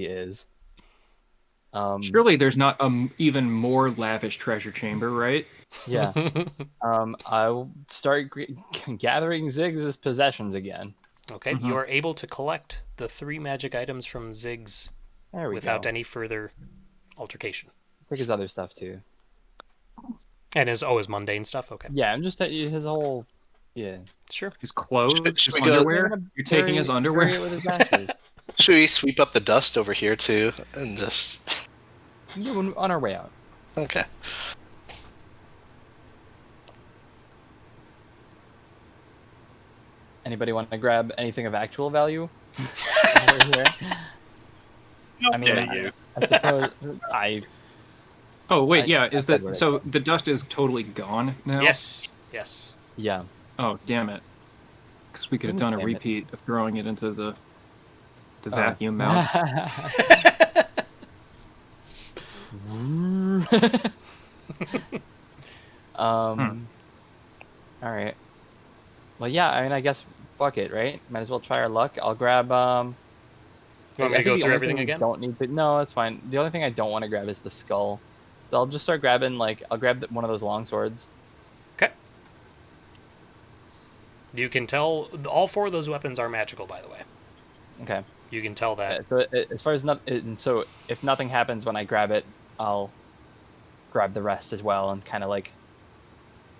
is. Surely there's not even more lavish treasure chamber, right? Yeah. I'll start gathering Ziggs' possessions again. Okay, Mhm. you are able to collect the 3 magic items from Ziggs There we without go. any further altercation. Take his other stuff too. And his mundane stuff? Okay. Yeah, I'm just his whole. Yeah. Sure. His clothes, Should his we go- underwear. You're taking his underwear. Bury it with his ashes. Should we sweep up the dust over here, too? And just... You on our way out. Okay. Anybody want to grab anything of actual value? Over here? I mean, dare you. I suppose I. Oh wait, I- yeah. I Is said that what I so? said. The dust is totally gone now. Yes. Yes. Yeah. Oh damn it! Because we could have done a Damn it. repeat of throwing it into the Oh. vacuum mouth. All right. Well, yeah. I mean, I guess fuck it, right? Might as well try our luck. I'll grab. You want me I to think go the through only everything thing we again? don't need to. No, that's fine. The only thing I don't want to grab is the skull. So I'll just start grabbing. Like, I'll grab one of those long swords. Okay. You can tell all 4 of those weapons are magical, by the way. Okay. You can tell that. So as far as so if nothing happens when I grab it, I'll grab the rest as well and kind of like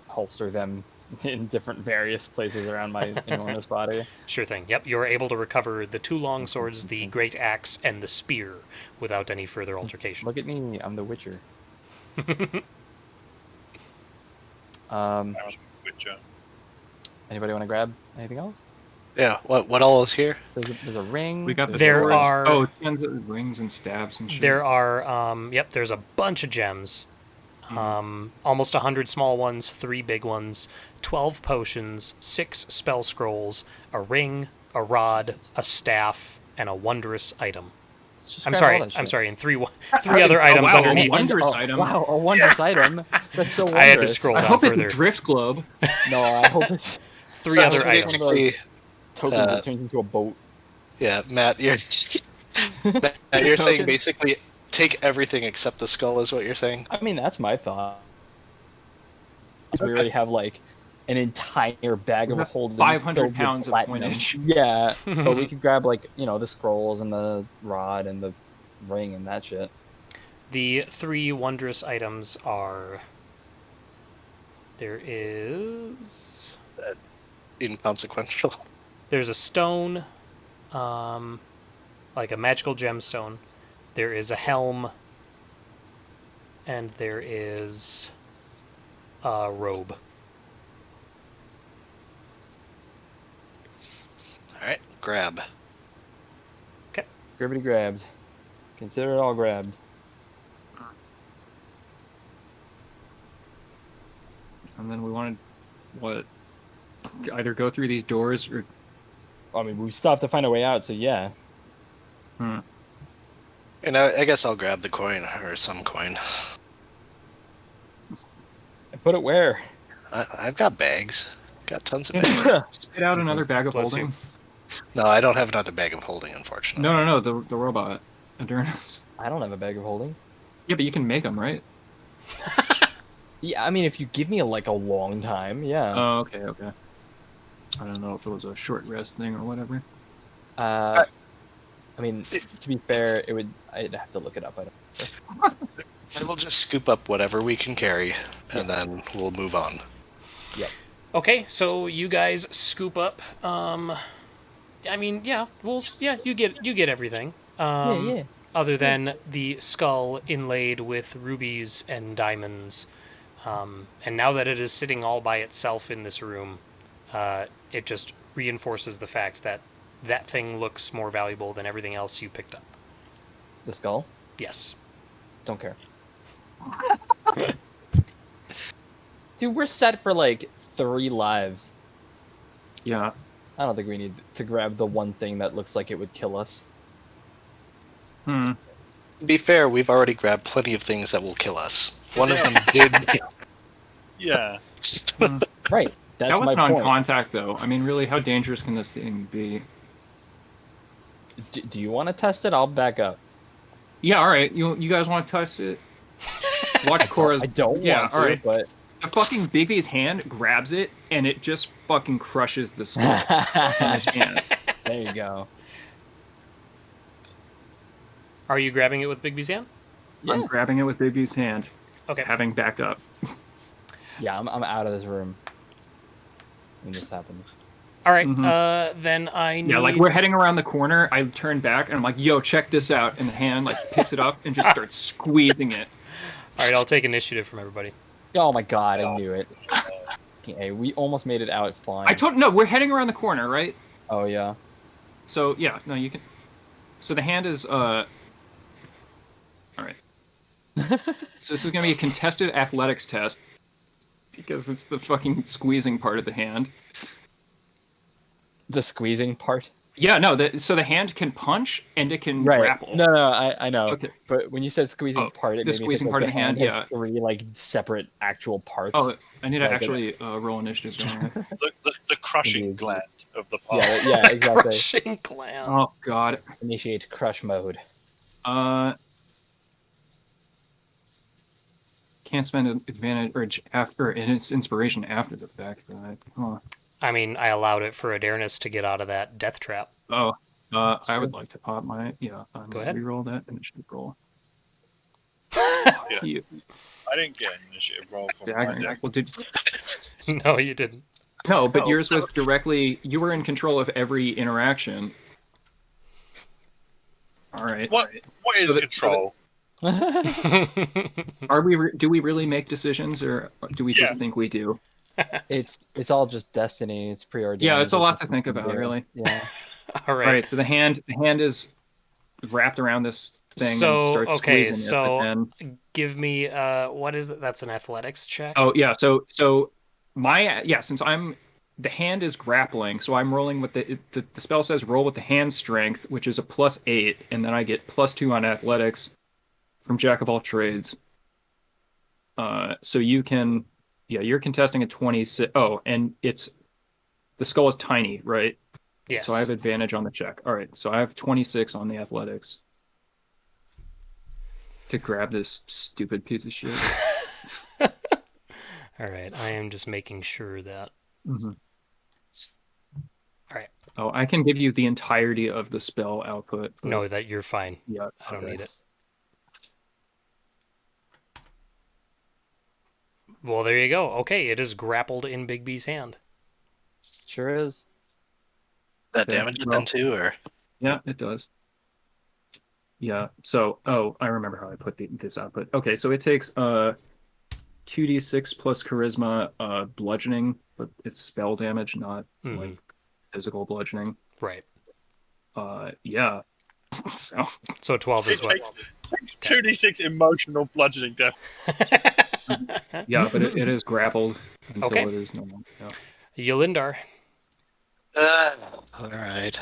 holster them in different various places around my enormous body. Sure thing. Yep, you're able to recover the 2 long swords, the great axe, and the spear without any further altercation. Look at me, I'm the Witcher. That was Witcher. Anybody want to grab anything else? Yeah. What all is here? There's a ring. We got the There swords. are- Oh, tons of rings and stabs and shit. There are, there's a bunch of gems. Almost 100 small ones, 3 big ones, 12 potions, 6 spell scrolls, a ring, a rod, a staff, and a wondrous item. Let's just I'm grab sorry, all that I'm shit. sorry, and three other items wow, underneath. a wondrous item. Wow, a wondrous item. That's so wondrous. I had to scroll I down hope further. it's a drift globe. No, I hope it's 3 So other items. basically, tokens that turns into a boat. yeah, Matt, you're Matt, you're saying basically take everything except the skull is what you're saying. I mean, that's my thought. We already have like an entire bag of We have holding 500 filled with pounds of platinum. coinage. Yeah, but we could grab like the scrolls and the rod and the ring and that shit. The 3 wondrous items are. There is. Inconsequential. There's a stone, like a magical gemstone. There is a helm, and there is a robe. All right, grab. Grabbity grabbed. Consider it all grabbed. And then we wanted, what? Either go through these doors or. I mean, we still have to find a way out, so yeah. Hmm. And I guess I'll grab the coin or some coin. And put it where? I've got bags. Got tons of bags. Get out another bag of Bless holding. you. No, I don't have another bag of holding, unfortunately. No, the robot. Endurance. I don't have a bag of holding. Yeah, but you can make them, right? Yeah, I mean, if you give me a long time, yeah. Oh, okay. I don't know if it was a short rest thing or whatever. I mean, to be fair, I'd have to look it up. I will just scoop up whatever we can carry, and then we'll move on. Okay, so you guys scoop up. I mean, yeah, you get everything. Yeah. Other than the skull inlaid with rubies and diamonds. And now that it is sitting all by itself in this room, it just reinforces the fact that that thing looks more valuable than everything else you picked up. The skull? Yes. Don't care. Dude, we're set for 3 lives. Yeah. I don't think we need to grab the one thing that looks like it would kill us. To be fair, we've already grabbed plenty of things that will kill us. One of them did. Yeah. Right. That's That was my point. non-contact, though. I mean, really, how dangerous can this thing be? Do you want to test it? I'll back up. Yeah, all right. You guys want to test it? Watch Cora's. I don't Yeah, want to, all right. but... The fucking Bigby's hand grabs it, and it just fucking crushes the skull in his hand. There you go. Are you grabbing it with Big B's hand? I'm Yeah. grabbing it with Bigby's hand, Okay. having backed up. Yeah, I'm out of this room when this happens. All right. Mhm. Then I need. Yeah, like we're heading around the corner. I turn back and I'm like, "Yo, check this out!" And the hand picks it up and just starts squeezing it. All right. I'll take initiative from everybody. Oh my god, I knew it. Okay, we almost made it out fine. No, we're heading around the corner, right? Oh yeah. So yeah, no, you can. So the hand is All right. So this is gonna be a contested athletics test because it's the fucking squeezing part of the hand. The squeezing part. Yeah, no. So the hand can punch and it can Right. grapple. No, I know. Okay. But when you said squeezing Oh, part, it the made me think squeezing like part the of the hand, has yeah. 3 like separate actual parts. Oh, I need to Like actually roll initiative, don't I? The crushing Indeed. gland of the palm. Yeah, exactly. Crushing gland. Oh God. Initiate crush mode. Can't spend an advantage after and its inspiration after the fact. But, huh. I mean, I allowed it for Adarnis to get out of that death trap. Oh, I true. would like to pop my I'm Go gonna ahead. reroll that initiative roll. Yeah. You I didn't get an initiative roll from my staggering. deck. Well, did No, you didn't. no, but Oh, yours was directly. You were in control of every interaction. All right. What is So that- control? Are we? Do we really make decisions, or do we Yeah. just think we do? It's all just destiny. It's preordained. Yeah, it's a lot just to think what you about, do. really. Yeah. All All right. right. So the hand is wrapped around this thing and So, starts okay, squeezing it. so But then, give me what is it? That's an athletics check. oh yeah. So since the hand is grappling, so I'm rolling with the spell says roll with the hand strength, which is a +8, and then I get +2 on athletics from Jack of all trades. So you can, yeah, you're contesting a 26. Oh, and the skull is tiny, right? Yes. So I have advantage on the check. All right, so I have 26 on the athletics to grab this stupid piece of shit. All right. I am just making sure that. Mm-hmm. All right. Oh, I can give you the entirety of the spell output. But, No, that you're fine. yeah, I don't okay. need it. Well, there you go. Okay, it is grappled in Big B's hand. Sure is. That Okay, damage it well- then too, or Yeah, it does. Yeah. So, oh, I remember how I put this output. Okay, so it takes 2d6 plus charisma, bludgeoning, but it's spell damage, not Mhm. like physical bludgeoning. Right. Yeah. So, So 12 is It what? takes 2d6 emotional bludgeoning damage. yeah, but it is grappled until Okay. it is no more. Yeah. Yolindar. all right.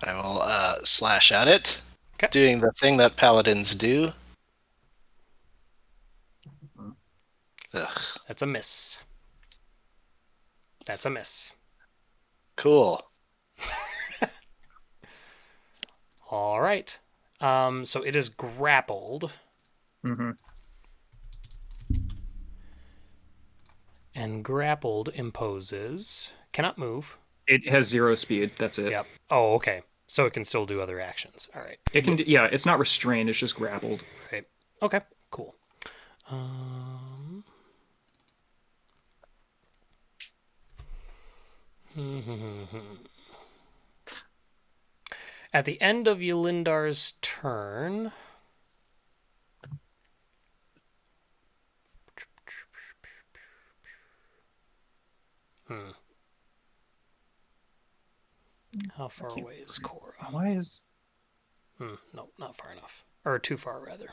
I will slash at it, Okay. doing the thing that paladins do. Ugh, That's a miss. That's a miss. cool. All right. So it is grappled. Mm-hmm. And grappled imposes. Cannot move. It has 0 speed. That's it. Yep. Oh, okay. So it can still do other actions. All right. It can. Yeah, it's not restrained. It's just grappled. Right. Okay. Cool. Um... At the end of Yolindar's turn, how far away is Cora? Why is? No, not far enough. Or too far, rather.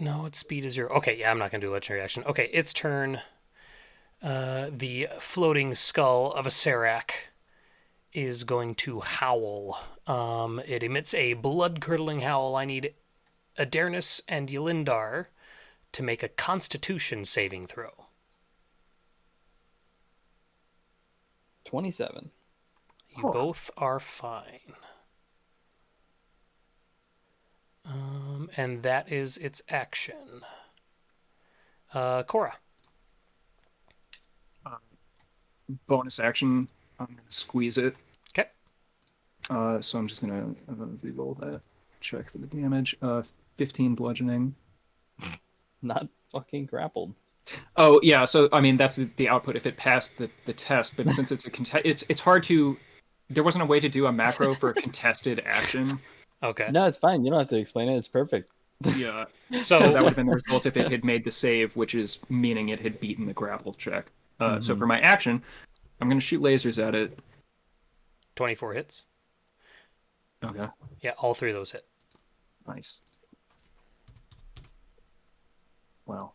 No, its speed is 0. Okay, yeah, I'm not going to do legendary action. Okay, its turn. The floating skull of a Serac is going to howl. It emits a blood-curdling howl. I need Adarnis and Yolindar to make a Constitution saving throw. 27. You both are fine. And that is its action. Cora. Bonus action. I'm gonna squeeze it. Okay. So I'm just gonna re-roll that. Check for the damage. 15 bludgeoning. Not fucking grappled. Oh yeah. So I mean that's the output if it passed the test. But since it's it's hard to. There wasn't a way to do a macro for a contested action. Okay. No, it's fine. You don't have to explain it. It's perfect. Yeah. So that would have been the result if it had made the save, which is meaning it had beaten the grapple check. So for my action, I'm going to shoot lasers at it. 24 hits. Okay. Yeah, all 3 of those hit. Nice. Wow.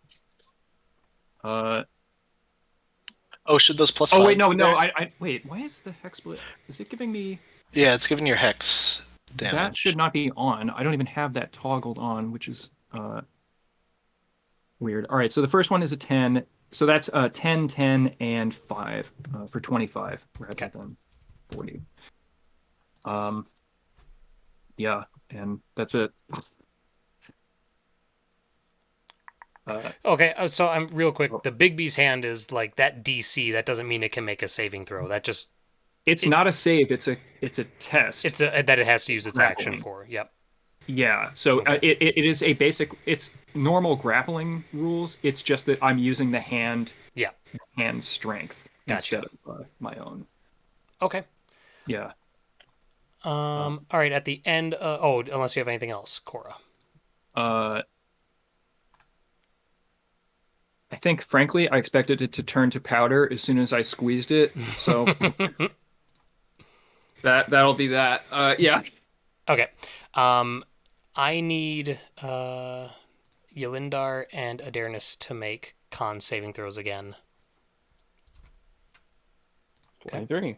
Oh, should those plus Oh five wait, no, be no. there? I wait. Why is the hex split? Is it giving me? Yeah, it's giving your hex That damage. should not be on. I don't even have that toggled on, which is weird. All right, so the first one is a 10. So that's 10, 10, and 5 for 25 rather Okay. than 40. Yeah, and that's it. Okay, so I'm real quick. Oh. The Big B's hand is like that DC. That doesn't mean it can make a saving throw. That just It's not a save. It's a test. it's that it has to use its action Grappling. for. Yep. Yeah, so Okay. it is a basic. It's normal grappling rules. It's just that I'm using the hand Yeah. strength Gotcha. instead of my own. Okay. Yeah. All right. At the end. Oh, unless you have anything else, Cora. I think, frankly, I expected it to turn to powder as soon as I squeezed it. So that'll be that. Yeah. Okay. I need Yelindar and Adernis to make con saving throws again. 23.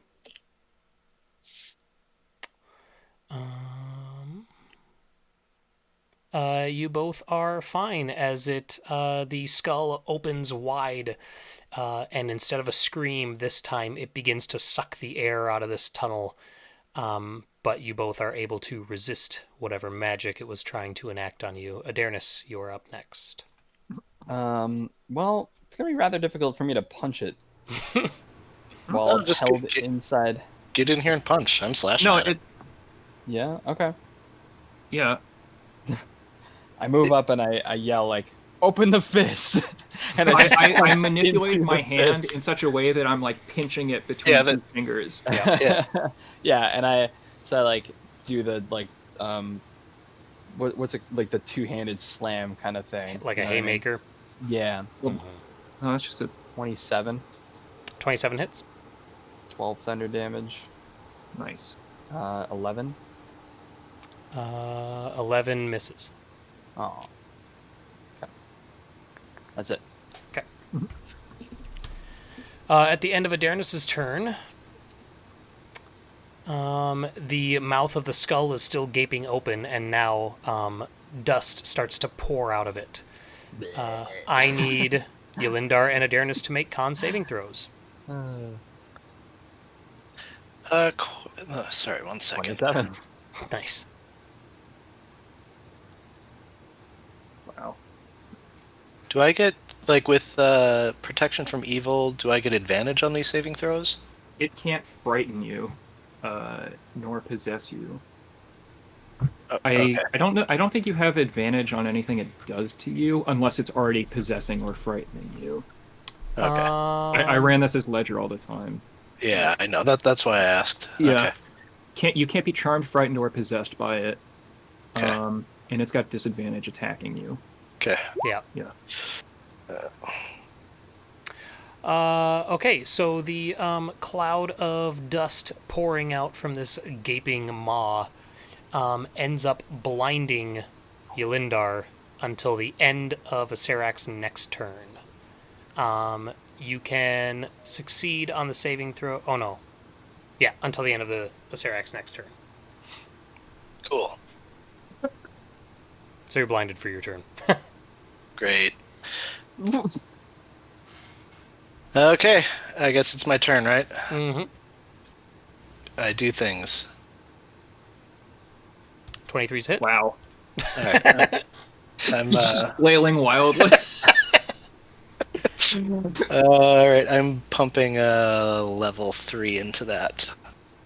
You both are fine as the skull opens wide, and instead of a scream this time, it begins to suck the air out of this tunnel. But you both are able to resist whatever magic it was trying to enact on you. Adernis, you're up next. Well, it's gonna be rather difficult for me to punch it while Oh, it's just held get- inside. Get in here and punch. I'm slashing No, at it. Yeah. Okay. yeah. I move up and I yell like, "Open the fist!" and I manipulate into my the hand fist. in such a way that I'm like pinching it between Yeah, two fingers. Yeah. Yeah, and I like do the like what's it like the two-handed slam kind of thing. Like you a know what I mean? haymaker. Yeah. No, that's just a 27, 27 hits. 12 thunder damage, nice. 11. 11 misses. Oh. Okay. That's it. Okay. At the end of Adernis's turn, the mouth of the skull is still gaping open, and now dust starts to pour out of it. I need Yelindar and Adernis to make con saving throws. Sorry, 1 second. 27. Nice. Wow. Do I get, like, with protection from evil, do I get advantage on these saving throws? It can't frighten you, nor possess you. Okay. I don't know. I don't think you have advantage on anything it does to you unless it's already possessing or frightening you. Okay. I ran this as ledger all the time. Yeah, I know. That's why I asked. Yeah. Okay. You can't be charmed, frightened, or possessed by it. Okay. And it's got disadvantage attacking you. Okay. Yeah. Yeah. Okay, so the cloud of dust pouring out from this gaping maw ends up blinding Yelindar until the end of Asarak's next turn. You can succeed on the saving throw. Oh no. Yeah, until the end of the Asarak's next turn. Cool. So you're blinded for your turn. Great. Okay, I guess it's my turn, right? Mm-hmm. I do things. 23's hit. Wow. All right. I'm Flailing wildly. all right. I'm pumping level 3 into that.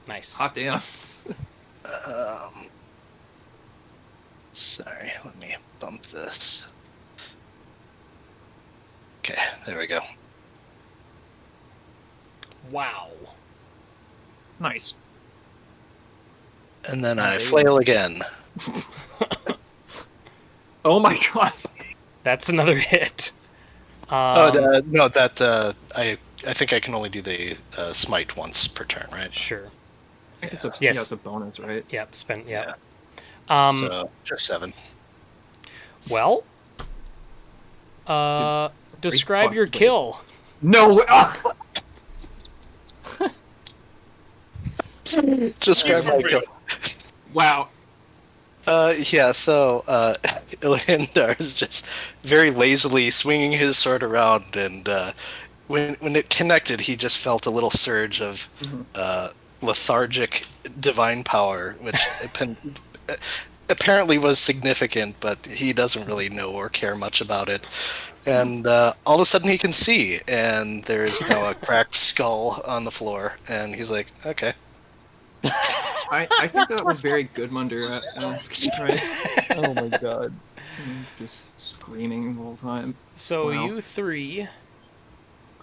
Nice. Hot damn. Sorry, let me bump this. Okay, there we go. Wow. Nice. And then I baby. flail again. Oh my god. That's another hit. No, that I think I can only do the smite once per turn, right? Sure. think it's a Yes. yeah, it's a bonus, right? Yep, spent. Yep. So just 7. Well, describe fuck your wait. kill. No. Just grab For my kill. real. Wow. Yeah, so Ilandar is just very lazily swinging his sword around, and when it connected, he just felt a little surge of lethargic divine power, which apparently was significant, but he doesn't really know or care much about it. And all of a sudden, he can see, and there's now a cracked skull on the floor, and he's like, "Okay." I think that was very good Munder right? Oh my god. Just screaming the whole time. So Wow. you 3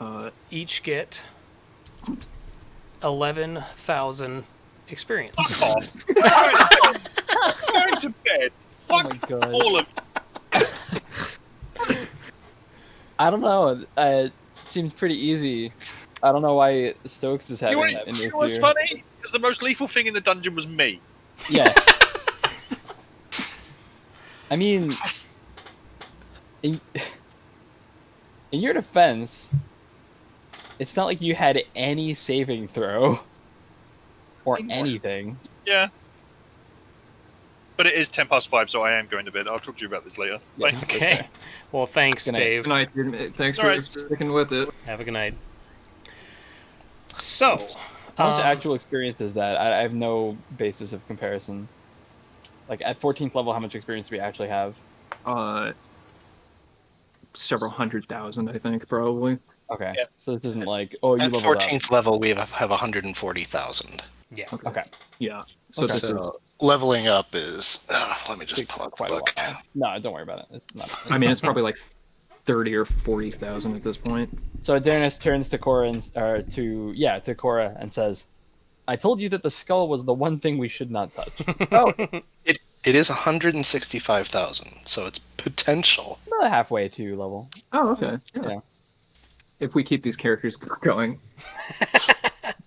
Uh, each get 11,000 experience. Fuck off. Going to bed. Oh Fuck my god. all of I don't know. It seems pretty easy. I don't know why Stokes is you. having You an know what's issue. funny? Because the most lethal thing in the dungeon was me. Yeah. I mean, in, in your defense, it's not like you had any saving throw or anything. Yeah. But it is 10 past 5, so I am going to bed. I'll talk to you about this later. Yeah. Bye. Okay. Well, thanks, Good night. Dave. good night, dude. Thanks All for right. sticking with it. Have a good night. So, How much actual experience is that? I have no basis of comparison. Like at 14th level, how much experience do we actually have? Several 100,000, I think, probably. Okay, Yeah. so this isn't like, oh, you At leveled up. 14th level, we have 140,000. yeah. Okay, Yeah. So Okay. this is. So leveling up is. Let me just takes pull up the quite a book. while. No, don't worry about it. It's not. I mean, it's probably like 30 or 40,000 at this point. So Adarnis turns to Cora to Cora and says, "I told you that the skull was the one thing we should not touch." Oh, It is 165,000, so it's potential. another halfway to level. Oh, okay. Yeah. If we keep these characters going.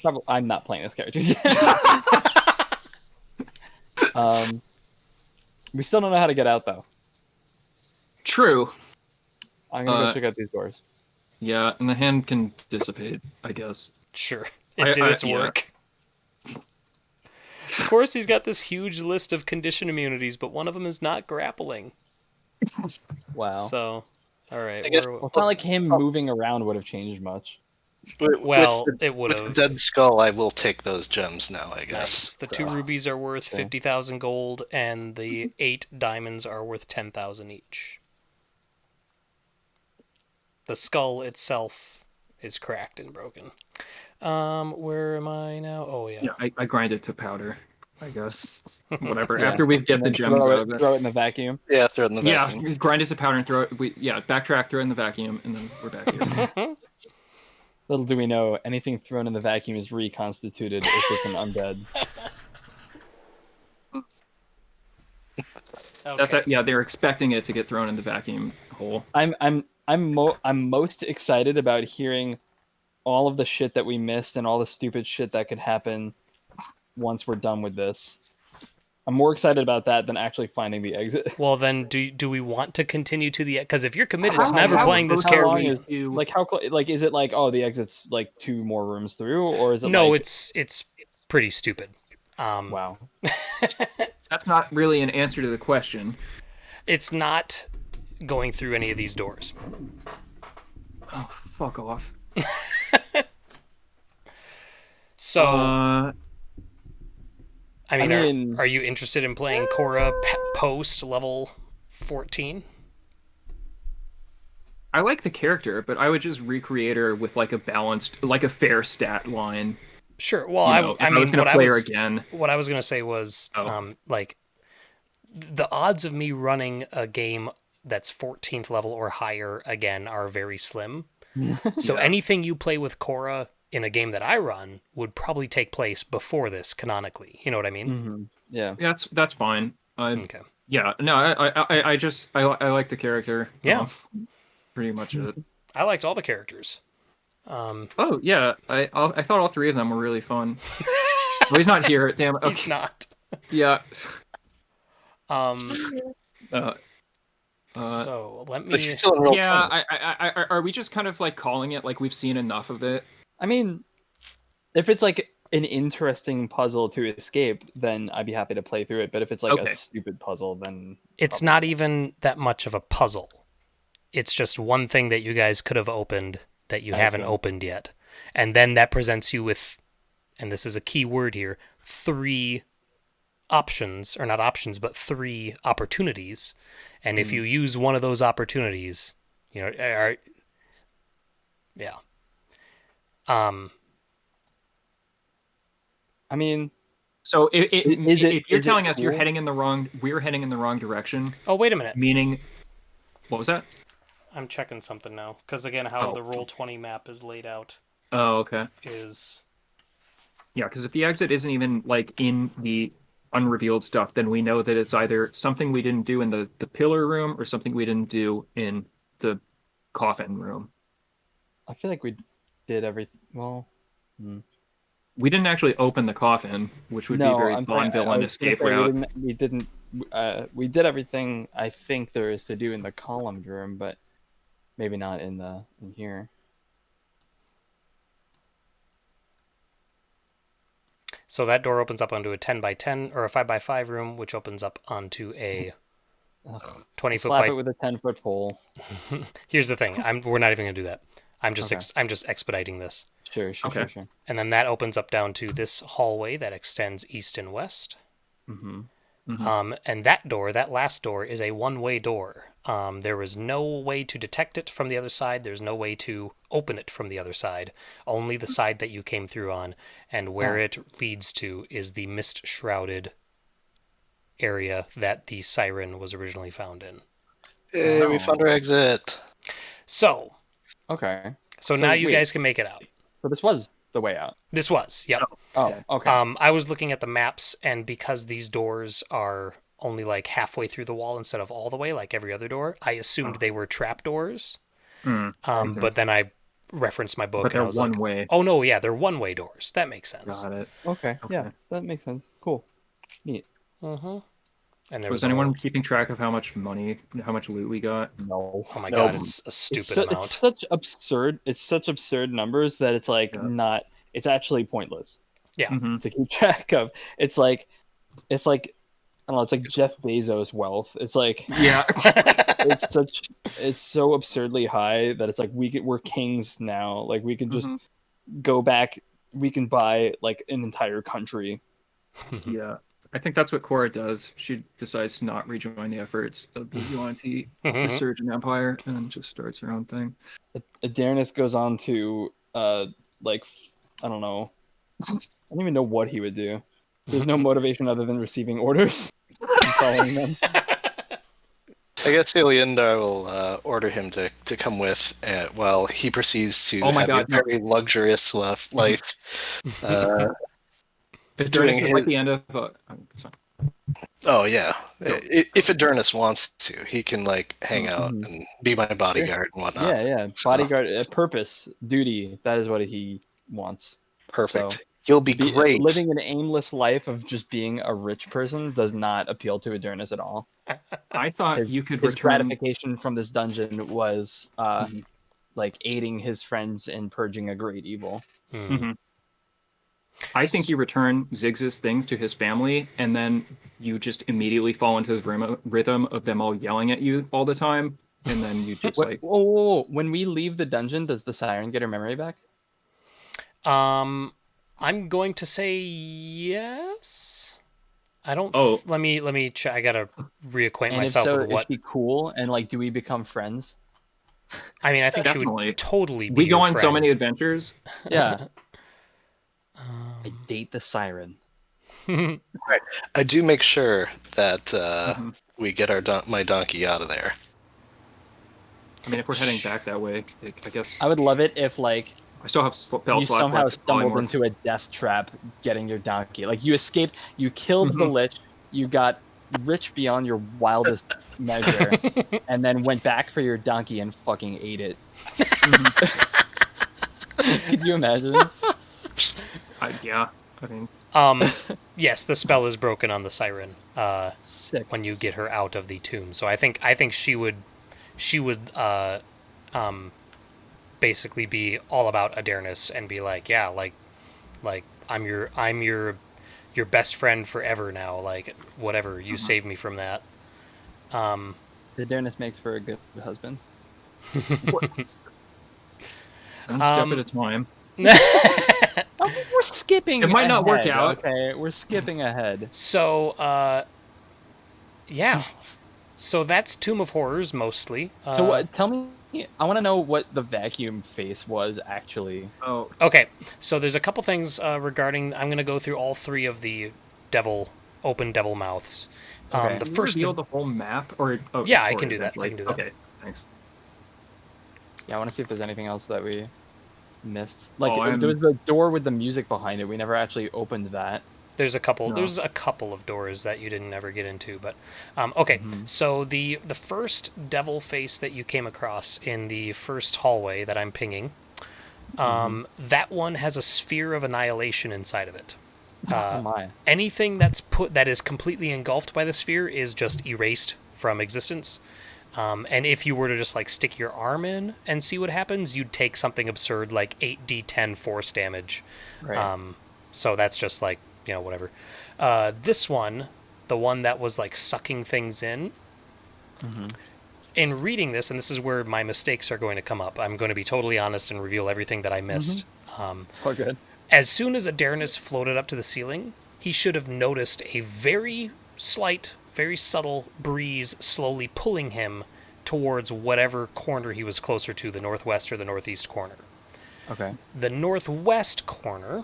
Probably, I'm not playing this character. We still don't know how to get out though. True. I'm gonna go Uh, check out these doors. Yeah, and the hand can dissipate, I guess. Sure. It did its yeah. work. Of course, he's got this huge list of condition immunities, but one of them is not grappling. Wow. So, all right. I guess- Well, it's not like him moving around would have changed much. Well, with the, it would with the have. dead skull, I will take those gems now, I guess. Nice. The 2 So, rubies are worth Okay. 50,000 gold, and the 8 diamonds are worth 10,000 each. The skull itself is cracked and broken. Where am I now? Oh yeah. Yeah, I grind it to powder, I guess. Whatever. Yeah. After we get And the then gems out of it. throw it in the vacuum. Yeah, throw it in the vacuum. Yeah, grind it to powder and throw it. Backtrack, throw it in the vacuum, and then we're back here. Little do we know, anything thrown in the vacuum is reconstituted if it's an undead. That's Okay. yeah. They're expecting it to get thrown in the vacuum hole. I'm most excited about hearing all of the shit that we missed and all the stupid shit that could happen once we're done with this. I'm more excited about that than actually finding the exit. Well, then, do we want to continue to the? Because if you're committed to How- never how playing this close are long character, we is to- like is it like, oh, the exit's like 2 more rooms through, or is it no, like, it's pretty stupid. wow. That's not really an answer to the question. It's not going through any of these doors. Oh, fuck off. So, Uh, I mean, I mean- are you interested in playing Korra post level 14? I like the character, but I would just recreate her with like a balanced, like a fair stat line. Sure. Well, You know, I if mean, was gonna what play I her was again. what I was gonna say was, Oh. like, the odds of me running a game that's 14th level or higher again are very slim. So Yeah. anything you play with Korra in a game that I run would probably take place before this canonically. You know what I mean? Hmm. Yeah. Yeah, that's fine. Okay. Yeah, no, I like the character. Yeah. Pretty much it. I liked all the characters. Oh yeah, I thought all 3 of them were really fun. Oh, he's not here. Damn it. He's Okay. not. Yeah. Um. Uh, So let But me. he's still in roll yeah. 20. Are we just kind of like calling it like we've seen enough of it? I mean, if it's like an interesting puzzle to escape, then I'd be happy to play through it. But if it's like a Okay. stupid puzzle, then It's probably not even that much of a puzzle. It's just one thing that you guys could have opened that you I haven't see. opened yet. And then that presents you with, and this is a key word here, 3 options, or not options, but 3 opportunities. And if you use one of those opportunities, yeah. I mean, So is it if you're is it telling us cool? we're heading in the wrong direction, Oh, wait a minute. meaning, what was that? I'm checking something now. Because again, how the Roll20 map is laid out Oh, okay. is... Yeah, because if the exit isn't even like in the unrevealed stuff, then we know that it's either something we didn't do in the pillar room or something we didn't do in the coffin room. I feel like we did everything. Well, We didn't actually open the coffin, which would be no, very I'm saying, Bond I villain was gonna escape say route. we didn't. We did everything I think there is to do in the column room, but maybe not in here. So that door opens up onto a 10 by 10 or a 5 by 5 room, which opens up onto a Ugh, 20 foot slap by... it with a 10-foot pole. Here's the thing. We're not even going to do that. I'm just Okay. I'm just expediting this. Sure. Okay. And then that opens up down to this hallway that extends east and west. Mm-hmm. And that door, that last door, is a one-way door. There was no way to detect it from the other side. There's no way to open it from the other side. Only the side that you came through on. And where Oh. it leads to is the mist-shrouded area that the siren was originally found in. Hey, we found our exit. So Okay. now you wait, guys can make it out. So this was the way out. This was, yep. Oh, okay. I was looking at the maps, and because these doors are only like halfway through the wall instead of all the way, like every other door, I assumed they were trap doors. But then I referenced my book, But and I they're was one like, way. "Oh no, yeah, they're one-way doors. That makes sense." Got it. Okay. Yeah, that makes sense. Cool. Neat. And there Was was anyone keeping track of how much money, how much loot we got? No. oh my No. god, it's a stupid amount. It's such absurd. It's such absurd numbers that it's like Yeah. not. It's actually pointless Yeah. to keep track of. It's like I don't know. It's like Jeff Bezos' wealth. It's like Yeah. it's so absurdly high that it's like we're kings now. Like we can just go back. We can buy like an entire country. Yeah. I think that's what Cora does. She decides to not rejoin the efforts of the UNT Resurgent Empire and just starts her own thing. Adarnis goes on to like I don't know. I don't even know what he would do. There's no motivation other than receiving orders and following them. I guess Iliandar will order him to come with while he proceeds to Oh my have God, a no. very luxurious life. If Doing Durnis is like the end of sorry. Oh yeah, Go. if Adurnus wants to, he can like hang out and be my bodyguard and whatnot. Yeah. Bodyguard, purpose, duty. That is what he wants. Perfect. So, You'll be great. Living an aimless life of just being a rich person does not appeal to Adarnis at all. I thought you could His return. gratification from this dungeon was like aiding his friends in purging a great evil. I think you return Ziggs's things to his family, and then you just immediately fall into the rhythm of them all yelling at you all the time, and then you just like. Whoa. When we leave the dungeon, does the siren get her memory back? I'm going to say yes. I don't. Oh. Let me check. I gotta reacquaint And myself if so, with what. is she cool? And like, do we become friends? I mean, I think Definitely. she would totally be. We go your on so friend. many adventures. Yeah. I date the siren. Right. I do make sure that we get my donkey out of there. I mean, if we're heading back that way, I guess I would love it if like I still have spell you slots somehow left. stumbled into a death trap getting your donkey. Like you escaped, you killed the lich, you got rich beyond your wildest measure, and then went back for your donkey and fucking ate it. Could you imagine? Yeah, I mean, Yes, the spell is broken on the siren Sick. when you get her out of the tomb. So I think she would basically be all about Adarnis and be like, yeah, like I'm your best friend forever now. Like whatever, you saved me from that. The Dareness makes for a good husband. One step at a time. Oh, we're skipping. It might not work ahead, out. Okay, we're skipping ahead. So yeah. So that's Tomb of Horrors mostly. So what? Tell me. I want to know what the vacuum face was actually. Oh, Okay, so there's a couple things regarding. I'm going to go through all three of the open devil mouths. Okay. The can you first, reveal the whole map, or Yeah, I or can do that. I eventually? can do that. Okay, thanks. Yeah, I want to see if there's anything else that we missed. Like Oh, there was the door with the music behind it. We never actually opened that. there's a couple. No. There's a couple of doors that you didn't ever get into, but okay. So the first devil face that you came across in the first hallway that I'm pinging, that one has a sphere of annihilation inside of it. Oh my. Anything that is completely engulfed by the sphere is just erased from existence. And if you were to just like stick your arm in and see what happens, you'd take something absurd like 8d10 force damage. Right. So that's just like, whatever. This one, the one that was like sucking things in. In reading this, and this is where my mistakes are going to come up, I'm going to be totally honest and reveal everything that I missed. It's all good. As soon as Adarnis floated up to the ceiling, he should have noticed a very slight, very subtle breeze slowly pulling him towards whatever corner he was closer to, the northwest or the northeast corner. Okay. The northwest corner,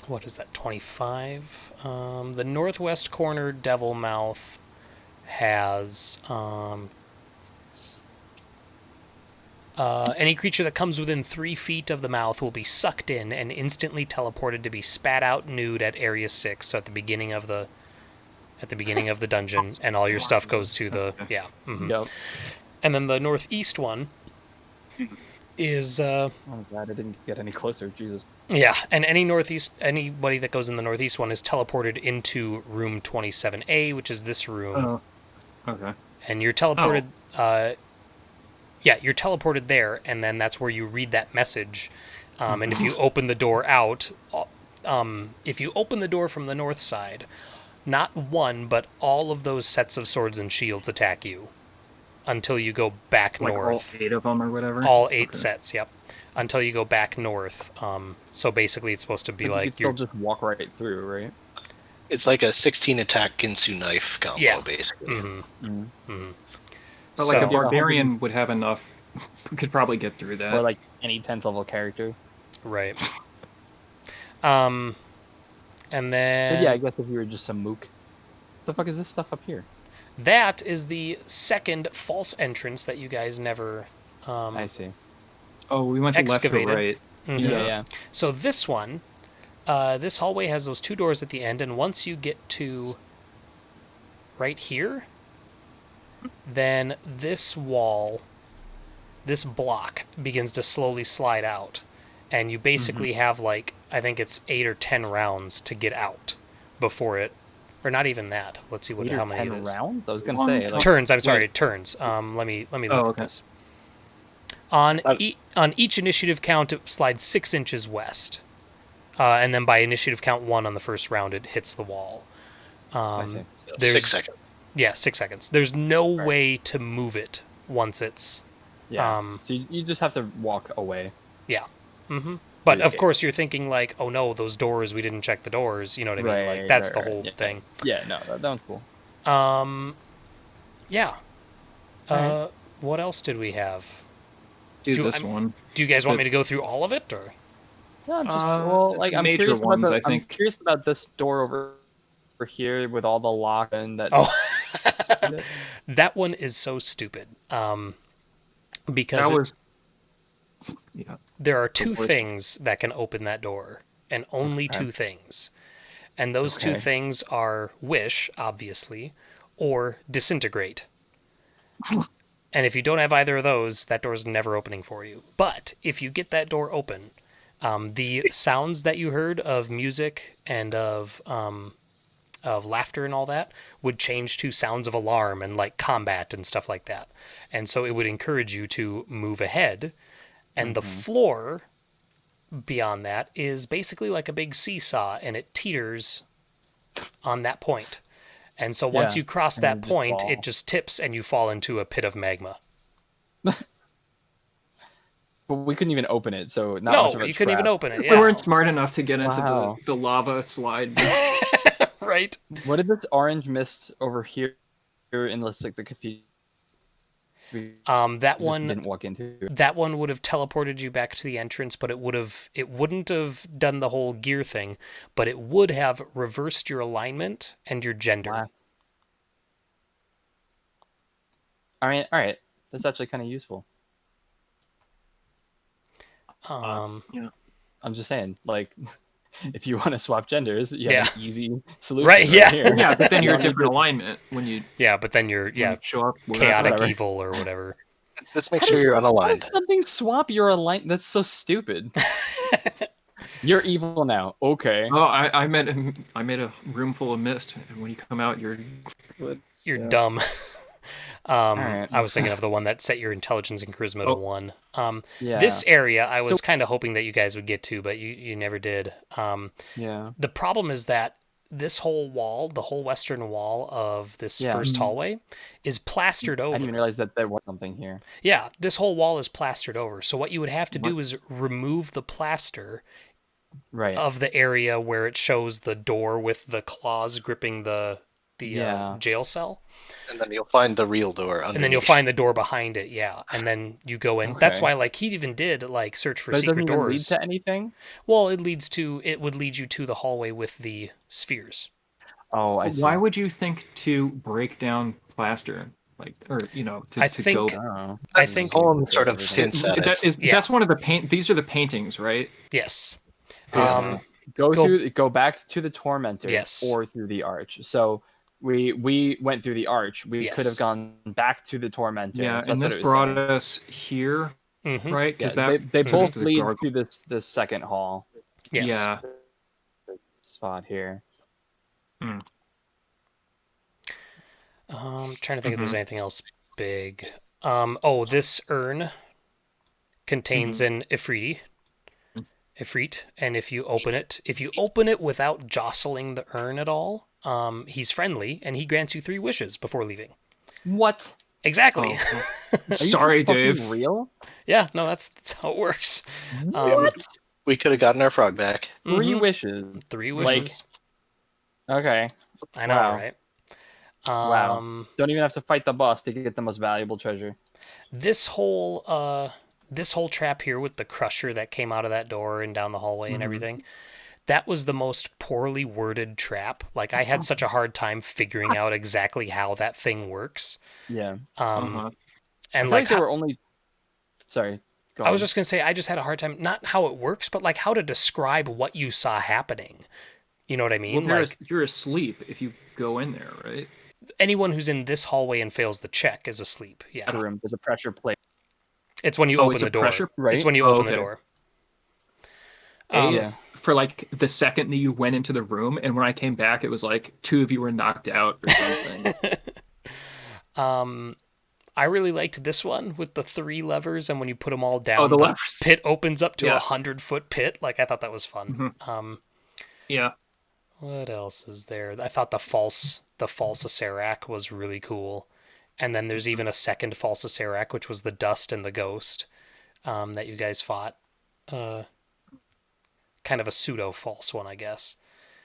what is that, 25? The northwest corner Devil Mouth has any creature that comes within 3 feet of the mouth will be sucked in and instantly teleported to be spat out nude at Area 6. So at the beginning of the dungeon, and all your stuff goes to the Yep. And then the northeast one is Oh god, I didn't get any closer. Jesus. and anybody that goes in the northeast one is teleported into room 27A, which is this room, Okay. and you're teleported. You're teleported there, and then that's where you read that message. And if you open the door out, if you open the door from the north side, not one, but all of those sets of swords and shields attack you until you go back Like north. all 8 of them or whatever? All 8 Okay. sets, yep. Until you go back north. So basically it's supposed to be But you like could still just walk right through, right? It's like a 16 attack Ginsu knife combo, Yeah. basically. But like a So- barbarian would have enough, could probably get through that. Or like any 10th level character. Right. And then But yeah, I guess if you were just some mook. What the fuck is this stuff up here? that is the second false entrance that you guys never I see. Oh, we went to left excavated. or right. Mhm. Yeah. So this one, this hallway has those 2 doors at the end, and once you get to right here, then this wall, this block begins to slowly slide out, and you basically have like, I think it's 8 or 10 rounds to get out before it, or not even that. Let's see how many 10 it is. rounds? I was gonna One say like Turns. I'm sorry, turns. Let me look at okay. this. On each initiative count, it slides 6 inches west, and then by initiative count 1 on the first round, it hits the wall. I see. There's- 6 seconds. Yeah, 6 seconds. There's no way to move it once it's Yeah. So you just have to walk away. yeah. But of Okay. course, you're thinking like, oh no, those doors. We didn't check the doors. You know what I mean? Like that's the whole yeah. thing. Yeah, no, that one's cool. Yeah. Alright. What else did we have? Do Do- this I'm- one. Do you guys want me to go through all of it, or? No, I'm just Uh, like the I'm major curious ones, about I think. I'm curious about this door over here with all the lock and that. Oh, that one is so stupid. Because That was. Yeah. there are 2 worst. things that can open that door, and only 2 things. And those 2 Okay. things are wish, obviously, or disintegrate. And if you don't have either of those, that door's never opening for you. But if you get that door open, The sounds that you heard of music and of laughter and all that would change to sounds of alarm and like combat and stuff like that. And so it would encourage you to move ahead. And the floor beyond that is basically like a big seesaw, and it teeters on that point. And so once Yeah, you cross and that you just point, fall. it just tips and you fall into a pit of magma. But we couldn't even open it, so not much No, of a you couldn't even trap. open it. We Yeah. weren't smart enough to get into Wow. the lava slide. Right. What did this orange mist over here in the like the cathedral? That Just one didn't walk into. that one would have teleported you back to the entrance, but it wouldn't have done the whole gear thing, but it would have reversed your alignment and your gender. Wow. All right. That's actually kind of useful. Yeah. I'm just saying, like, if you want to swap genders, you Yeah. have an easy solution. Right, yeah. Here. Yeah, but then You you're a don't need different to- alignment when you Yeah, but then you're when you show up. chaotic Whatever. evil or whatever. Just make How sure does- you're How unaligned. does something swap your alignment? That's so stupid. You're evil now. Okay. Oh, I made a room full of mist, and when you come out, you're. You're Yeah. dumb. Alright. I was thinking of the one that set your intelligence and charisma to Oh. 1. Yeah. This area I was So- kind of hoping that you guys would get to, but you never did. Yeah. The problem is that this whole wall, the whole western wall of this Yeah. first hallway, is plastered I over. didn't even realize that there was something here. Yeah, this whole wall is plastered over. So what you would have to do is remove the plaster Right. of the area where it shows the door with the claws gripping the Yeah. jail cell. And then you'll find the real door underneath. And then you'll find the door behind it, yeah. And then you go in. That's Okay. why, like, he even did, like, search for But it doesn't secret even lead doors. to anything. Well, it would lead you to the hallway with the spheres. Oh, I see. Why would you think to break down plaster, like, or I to think- go? Oh. I think- Poem sort of hints at it. That is Yeah. that's one of the paint. These are the paintings, right? Yes. Yeah. Go back to the tormentor. Yes. Or through the arch. So we went through the arch. We Yes. could have gone back to the tormentor. Yeah, So and that's this what it was brought saying. us here, Mhm. right? Yeah, Because that they brings both us to the lead gargoyle. to this second hall Yes. Yeah. spot here. Trying to think if there's Mhm. anything else big. This urn contains an Ifriti. Ifrit, and if you open it without jostling the urn at all, he's friendly and he grants you 3 wishes before leaving. What? Exactly. Are you Sorry, fucking Dave. Real? Yeah, no, that's how it works. What? We could have gotten our frog back. 3 Mhm. wishes. 3 Like, wishes. okay. I know, wow. right? Wow. Don't even have to fight the boss to get the most valuable treasure. This whole trap here with the crusher that came out of that door and down the hallway and everything, that was the most poorly worded trap. Like, I had such a hard time figuring out exactly how that thing works. Yeah. Uh-huh. I And feel like, there were only. Sorry. Go I was on. just gonna say, I just had a hard time, not how it works, but like how to describe what you saw happening. You know what I mean? Well, Like, you're asleep if you go in there, right? anyone who's in this hallway and fails the check is asleep. Out Yeah. of room. There's a pressure plate. It's when you Oh, open it's the a door. pressure, right? It's when you Oh, open the okay. door. Yeah. For like the second that you went into the room, and when I came back, it was like 2 of you were knocked out or something. I really liked this one with the 3 levers, and when you put them all down, Oh, the the levers. pit opens up to Yeah. 100-foot pit. Like, I thought that was fun. Yeah. What else is there? I thought the false Acerak was really cool. And then there's even a second false Acerak, which was the dust and the ghost that you guys fought. Kind of a pseudo false one, I guess.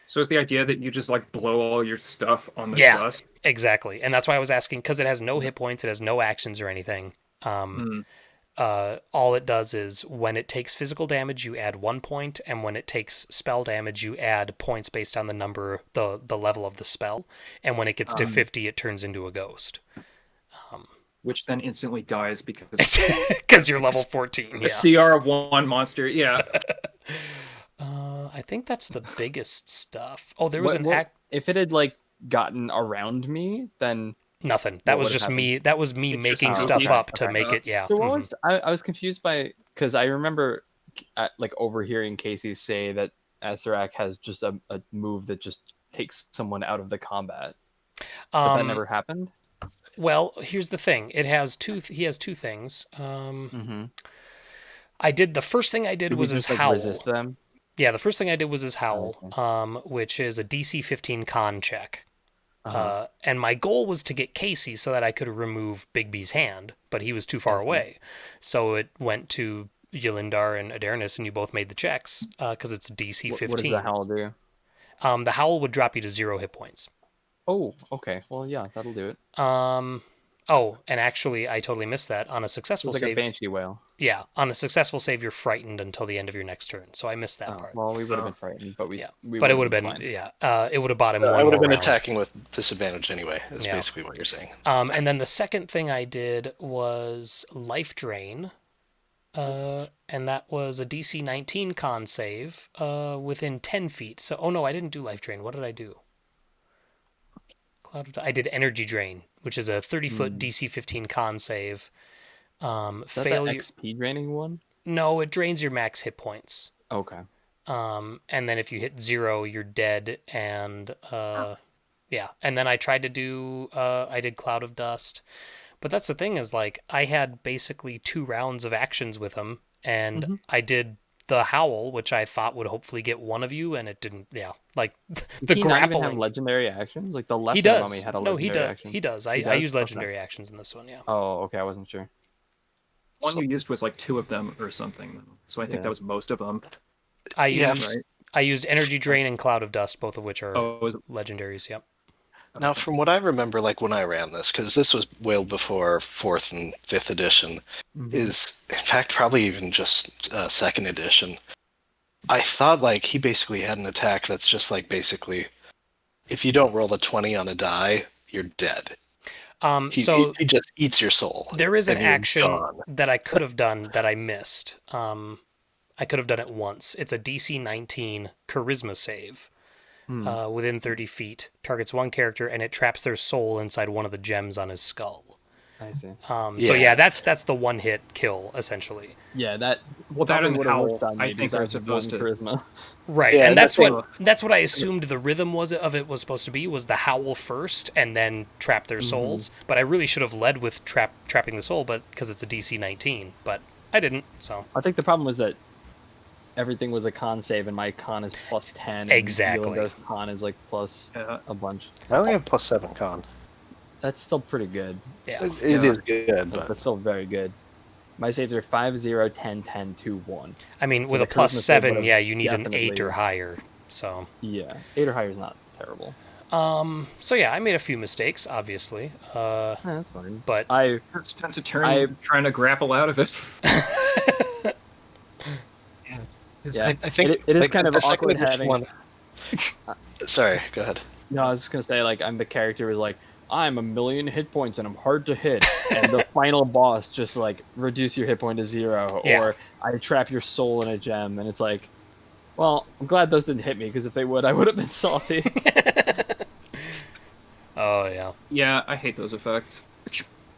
So it's the idea that you just like blow all your stuff on the Yeah. dust. Exactly. And that's why I was asking, because it has no hit points, it has no actions or anything. All it does is when it takes physical damage, you add 1 point, and when it takes spell damage, you add points based on the number, the level of the spell. And when it gets to 50, it turns into a ghost. Which then instantly dies because Because you're level 14. a Yeah. CR1 monster. Yeah. I think that's the biggest stuff. Oh, there was an act. If it had like gotten around me, then Nothing. That what was would've just happened? me. That was me It's just making how- stuff okay, up to okay. make it. Yeah. So what mhm. was I was confused by because I remember like overhearing Casey say that Astarak has just a move that just takes someone out of the combat, but that never happened. Well, here's the thing. It has two. He has two things. Mm-hmm. I did the first thing I did Did we was his just like howl. resist them? Yeah, the first thing I did was his howl, see. which is a DC 15 con check. Uh-huh. And my goal was to get Casey so that I could remove Bigby's hand, but he was too far I see. away. So it went to Yelindar and Adarnis, and you both made the checks because it's DC 15. What does the howl do? The howl would drop you to 0 hit points. Oh, okay. Well, yeah, that'll do it. Oh, and actually, I totally missed that. On a successful It's like save, a banshee wail. yeah, on a successful save, you're frightened until the end of your next turn. So I missed that Oh, part. well, we would have been frightened, but Yeah, we but it would would have been, fine. yeah, it would have bought him one I would more have been round. attacking with disadvantage anyway. Is Yeah. basically what you're saying. And then the second thing I did was life drain, and that was a DC 19 con save within 10 feet. So, oh no, I didn't do life drain. What did I do? I did energy drain, which is a 30-foot DC 15 con save. Is that Failure. the XP draining one? No, it drains your max hit points. Okay. And then if you hit 0, you're dead. And yeah, and then I tried to do. I did Cloud of Dust, but that's the thing is like I had basically 2 rounds of actions with him, and I did the howl, which I thought would hopefully get one of you, and it didn't. Yeah, like the Does he not even have grappling. legendary actions? Like the lesser He does. mummy had a No, legendary he does. action. He does. I does? use Okay. legendary actions in this one. Yeah. Oh, okay. I wasn't sure. One you used was like 2 of them or something. So I think Yeah. that was most of them. I Yeah, used right. I used energy drain and Cloud of Dust, both of which are Oh, was it? legendaries. Yep. Now, from what I remember, like when I ran this, because this was well before 4th and 5th edition, is in fact probably even just 2nd edition. I thought like he basically had an attack that's just like basically, if you don't roll a 20 on a die, you're dead. So He just eats your soul. there is an and you're action gone. that I could have done that I missed. I could have done it once. It's a DC 19 Charisma save. Within 30 feet, targets one character, and it traps their soul inside one of the gems on his skull. I see. So yeah, that's the one hit kill essentially. Yeah, that Well, that probably and would have Howl, worked on me I think because I are have supposed one to. charisma. Right, Yeah, and that's that's what I assumed the rhythm was of it was supposed to be was the howl first and then trap their souls. But I really should have led with trapping the soul, but because it's a DC 19, but I didn't. So I think the problem was that everything was a con save, and my con is plus 10. And Exactly. Yolindar's con is like plus Yeah. a bunch. I only have +7 con. That's still pretty good. yeah, It is good, but That's still very good. My saves are 5, 0, 10, 10, 2, 1. I mean So with the a plus charisma save 7, would've yeah, you need an 8 definitely- or higher. So Yeah, 8 or higher is not terrible. so yeah, I made a few mistakes, obviously. Yeah, that's fine. But I Spent a turn trying to grapple out of it. Yeah, I think it is like, kind of the second awkward edition having. Sorry, go ahead. No, I was just gonna say like I'm the character who's like I'm 1,000,000 hit points and I'm hard to hit, and the final boss just like reduce your hit point to 0, Yeah. or I trap your soul in a gem, and it's like, well, I'm glad those didn't hit me because if they would, I would have been salty. oh yeah. Yeah, I hate those effects.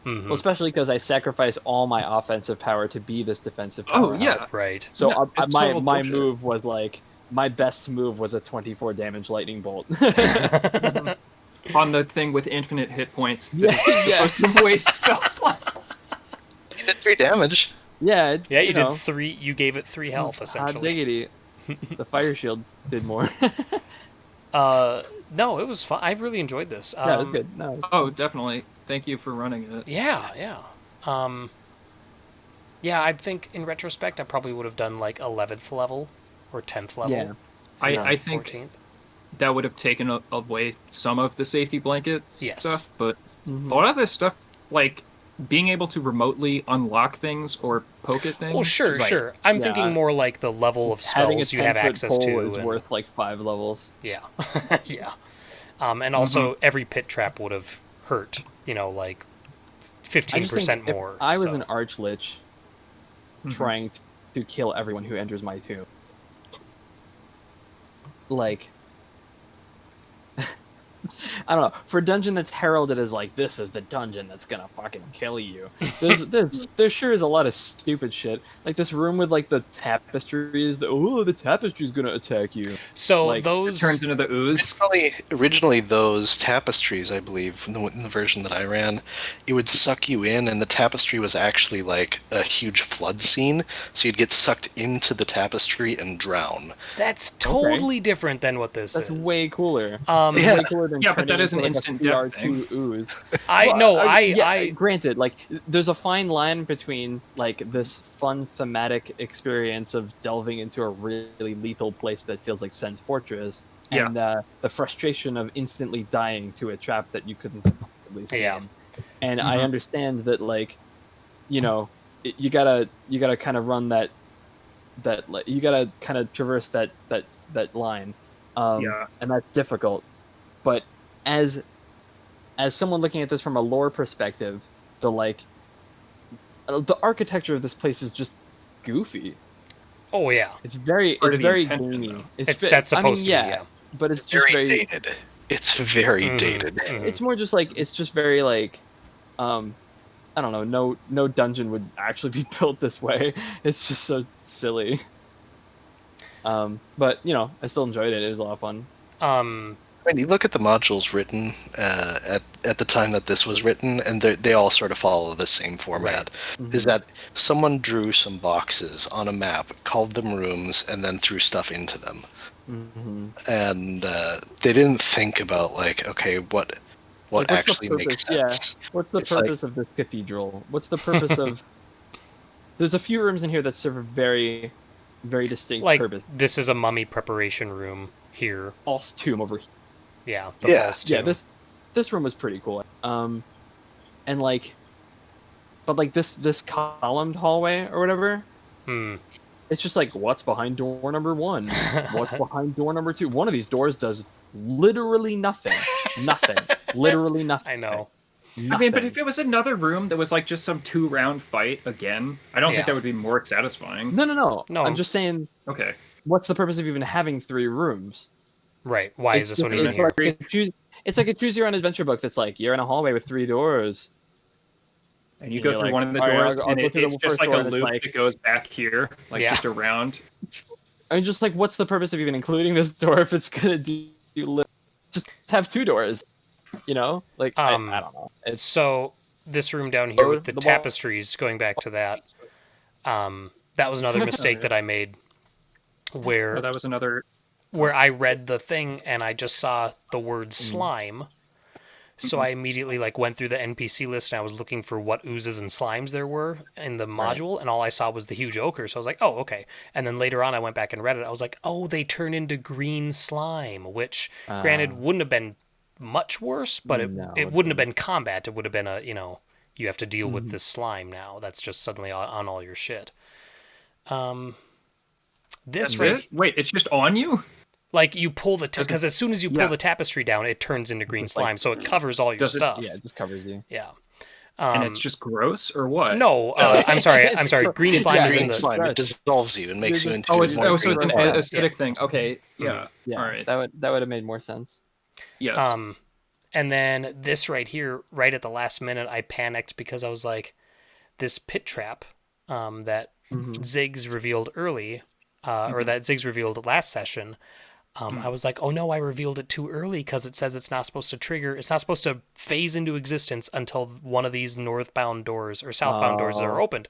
Mhm. Well, especially because I sacrifice all my offensive power to be this defensive power. Oh yeah. Right. So No, it's my total bullshit. move was like my best move was a 24 damage lightning bolt. On the thing with infinite hit points. Yeah, That yeah. is supposed to waste spell slot. You did 3 damage. Yeah, it's, Yeah, you did know, 3. You gave it 3 health hot essentially. diggity. The fire shield did more. No, it was fun. I really enjoyed this. Yeah, it was good. No, it was- Oh, definitely. Thank you for running it. Yeah, yeah. Yeah, I think in retrospect, I probably would have done like 11th level or 10th level. yeah. I think 14th. that would have taken away some of the safety blanket Yes. stuff, but Mhm. a lot of this stuff, like being able to remotely unlock things or poke at things. Well, sure, just- sure. I'm Yeah. thinking more like the level of Having a spells you have 10-foot access pole to. is and- worth like 5 levels. Yeah, yeah. And also, every pit trap would have hurt. You know, like I 15% just think more. If I was so. an archlich trying to kill everyone who enters my tomb, like I don't know. For a dungeon that's heralded as like this is the dungeon that's gonna fucking kill you. There sure is a lot of stupid shit. Like this room with like the tapestries. The tapestry's gonna attack you. So Like, It those turns into the ooze. Originally, those tapestries, I believe, in the version that I ran, it would suck you in, and the tapestry was actually like a huge flood scene, so you'd get sucked into the tapestry and drown. that's totally different than what this that's is. way cooler. Um, It's Yeah. way cooler than Yeah, but turning that is into an like a instant death CR2 ooze. I Well, no, yeah, I granted, like there's a fine line between like this fun thematic experience of delving into a really lethal place that feels like Sen's Fortress, Yeah. and the frustration of instantly dying to a trap that you couldn't have possibly seen. Yeah. And I Mhm. understand that, like, you know, you gotta kind of run that like you gotta kind of traverse that line, Yeah. and that's difficult. But as someone looking at this from a lore perspective, the like the architecture of this place is just goofy. oh yeah, Part It's of the very intention, gamey. though. that's I mean, supposed to be, yeah. but it's just Very very. dated. It's very Mhm, dated. mhm. It's more just like it's just very like, I don't know. No dungeon would actually be built this way. It's just so silly. But I still enjoyed it. It was a lot of fun. I mean, you look at the modules written at the time that this was written, and they all sort of follow the same format. Is Mhm. that someone drew some boxes on a map, called them rooms, and then threw stuff into them, Mhm. and they didn't think about like, okay, what Like, what's the actually purpose? makes Yeah. sense. What's the It's like, purpose of this cathedral? What's the purpose of? There's a few rooms in here that serve a very, very distinct Like purpose. this is a mummy preparation room here. False tomb over here. Yeah, the yeah, false Yeah, tomb. this room was pretty cool. And like, but like this columned hallway or whatever, Hmm. it's just like what's behind door number one? What's behind door number two? One of these doors does literally nothing. Nothing. Literally nothing. I know. I mean, but Nothing. if it was another room that was like just some 2-round fight again, I don't Yeah. think that would be more satisfying. No. No. I'm just saying, Okay. what's the purpose of even having 3 rooms? Right. Why is It's this just, one even it's here? like a choose. It's like a choose your own adventure book that's like you're in a hallway with 3 doors. And you And go you're through like, one of the all right, doors, I'll and go through it's the just first like door, a and it's loop like, that goes back here, like Yeah. just around. I mean, just like, what's the purpose of even including this door if it's gonna just have 2 doors? Like I Um. don't know. It's So this room down here with the the wall. tapestries, going back to that, that was another Oh, mistake yeah. that I made, Oh, where that was another. I read the thing and I just saw the word slime. So I immediately like went through the NPC list and I was looking for what oozes and slimes there were in the Right. module, and all I saw was the huge ochre. So I was like, oh, okay. And then later on, I went back and read it. I was like, oh, they turn into green slime, which granted wouldn't have been much worse, but No, it it wouldn't have wouldn't. been combat. It would have been a you have to deal with Mhm. this slime now. That's just suddenly on all your shit. This That's right, it. Wait, it's just on you. like you pull the Does it- because as soon as you pull yeah. the tapestry down, it turns into green just like- slime, so it covers all your Does it- stuff. Yeah, it just covers you. Yeah. And it's just gross, or what? No, I'm sorry. I'm It's sorry. gro- Green it's slime is green in green the. slime. gross. It dissolves you and makes You're you just- into Oh, it's more oh, so green it's an green slime. aesthetic thing. Okay, yeah. Yeah, All right. that would have made more sense. Yes. And then this right here, right at the last minute, I panicked because I was like, this pit trap that Mhm. Ziggs revealed early, or that Ziggs revealed last session. I was like, oh no, I revealed it too early because it says it's not supposed to trigger. It's not supposed to phase into existence until one of these northbound doors or southbound doors are Oh. opened.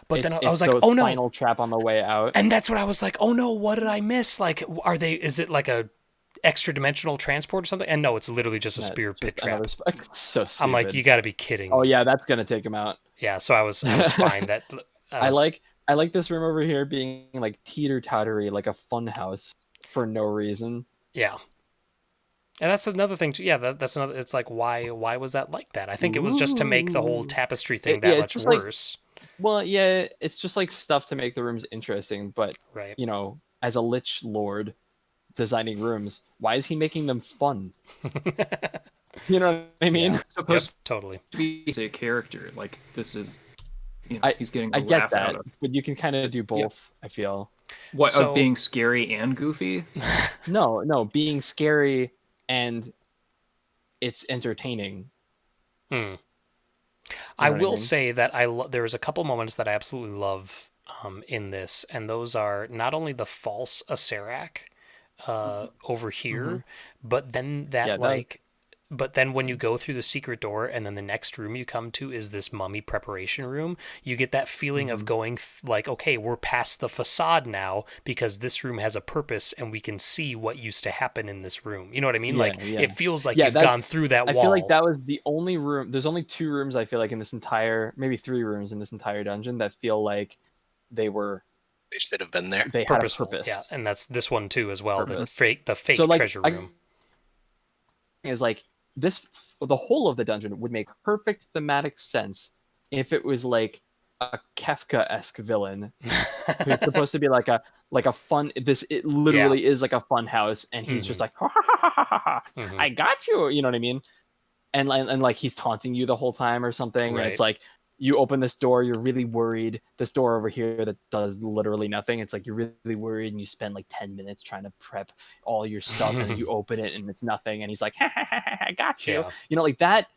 But then I It's was like, the oh no. final trap on the way out. And that's what I was like, oh no, what did I miss? Like, is it like a extra dimensional transport or something? And no, it's literally just a Yeah, spear just pit trap. another It's so stupid. I'm like, you got to be kidding. Oh me. yeah, that's gonna take him out. Yeah, so I was fine. That I like this room over here being like teeter tottery, like a fun house for no reason. yeah. And that's another thing too. Yeah, that's another. It's like why was that like that? I think it was just to make the whole Ooh. tapestry thing Yeah, that it's much just like- worse. Well, yeah, it's just like stuff to make the rooms interesting, but Right. as a lich lord designing rooms, why is he making them fun? You know what I mean? Yeah. Supposed Totally. to be a character. Like this is, he's getting I a get laugh that, out of but you can kind of do both, I feel. what So- of being scary and goofy. No, being scary and it's entertaining. Hmm. You I know what I will mean? say that there's a couple moments that I absolutely love in this, and those are not only the false Acerak over Hmm. here, but then Yeah, that's but then when you go through the secret door and then the next room you come to is this mummy preparation room, you get that feeling of hmm going like, okay, we're past the facade now because this room has a purpose and we can see what used to happen in this room. You know what I mean? yeah, Like yeah, it feels like yeah. you've gone through that I feel like wall. that was the only room. There's only 2 rooms I feel like in this entire, maybe 3 rooms in this entire dungeon that feel like they were They should have been there. they had a Purposeful, yeah, purpose. and that's this one too as well. Purpose. The So fake like treasure I room. is like this the whole of the dungeon would make perfect thematic sense if it was like a Kafka-esque villain who's supposed to be like a fun this it Yeah. literally is like a fun house and he's just Hmm. like ha, ha, ha, ha, ha, ha, Hmm. I got you, you know what I mean? And like he's taunting you the whole time or something and it's Right. like you open this door, you're really worried. This door over here that does literally nothing. It's like you're really worried and you spend like 10 minutes trying to prep all your stuff and then you open it and it's nothing and he's like, ha, ha, ha, ha, I got you. Yeah. You know, like that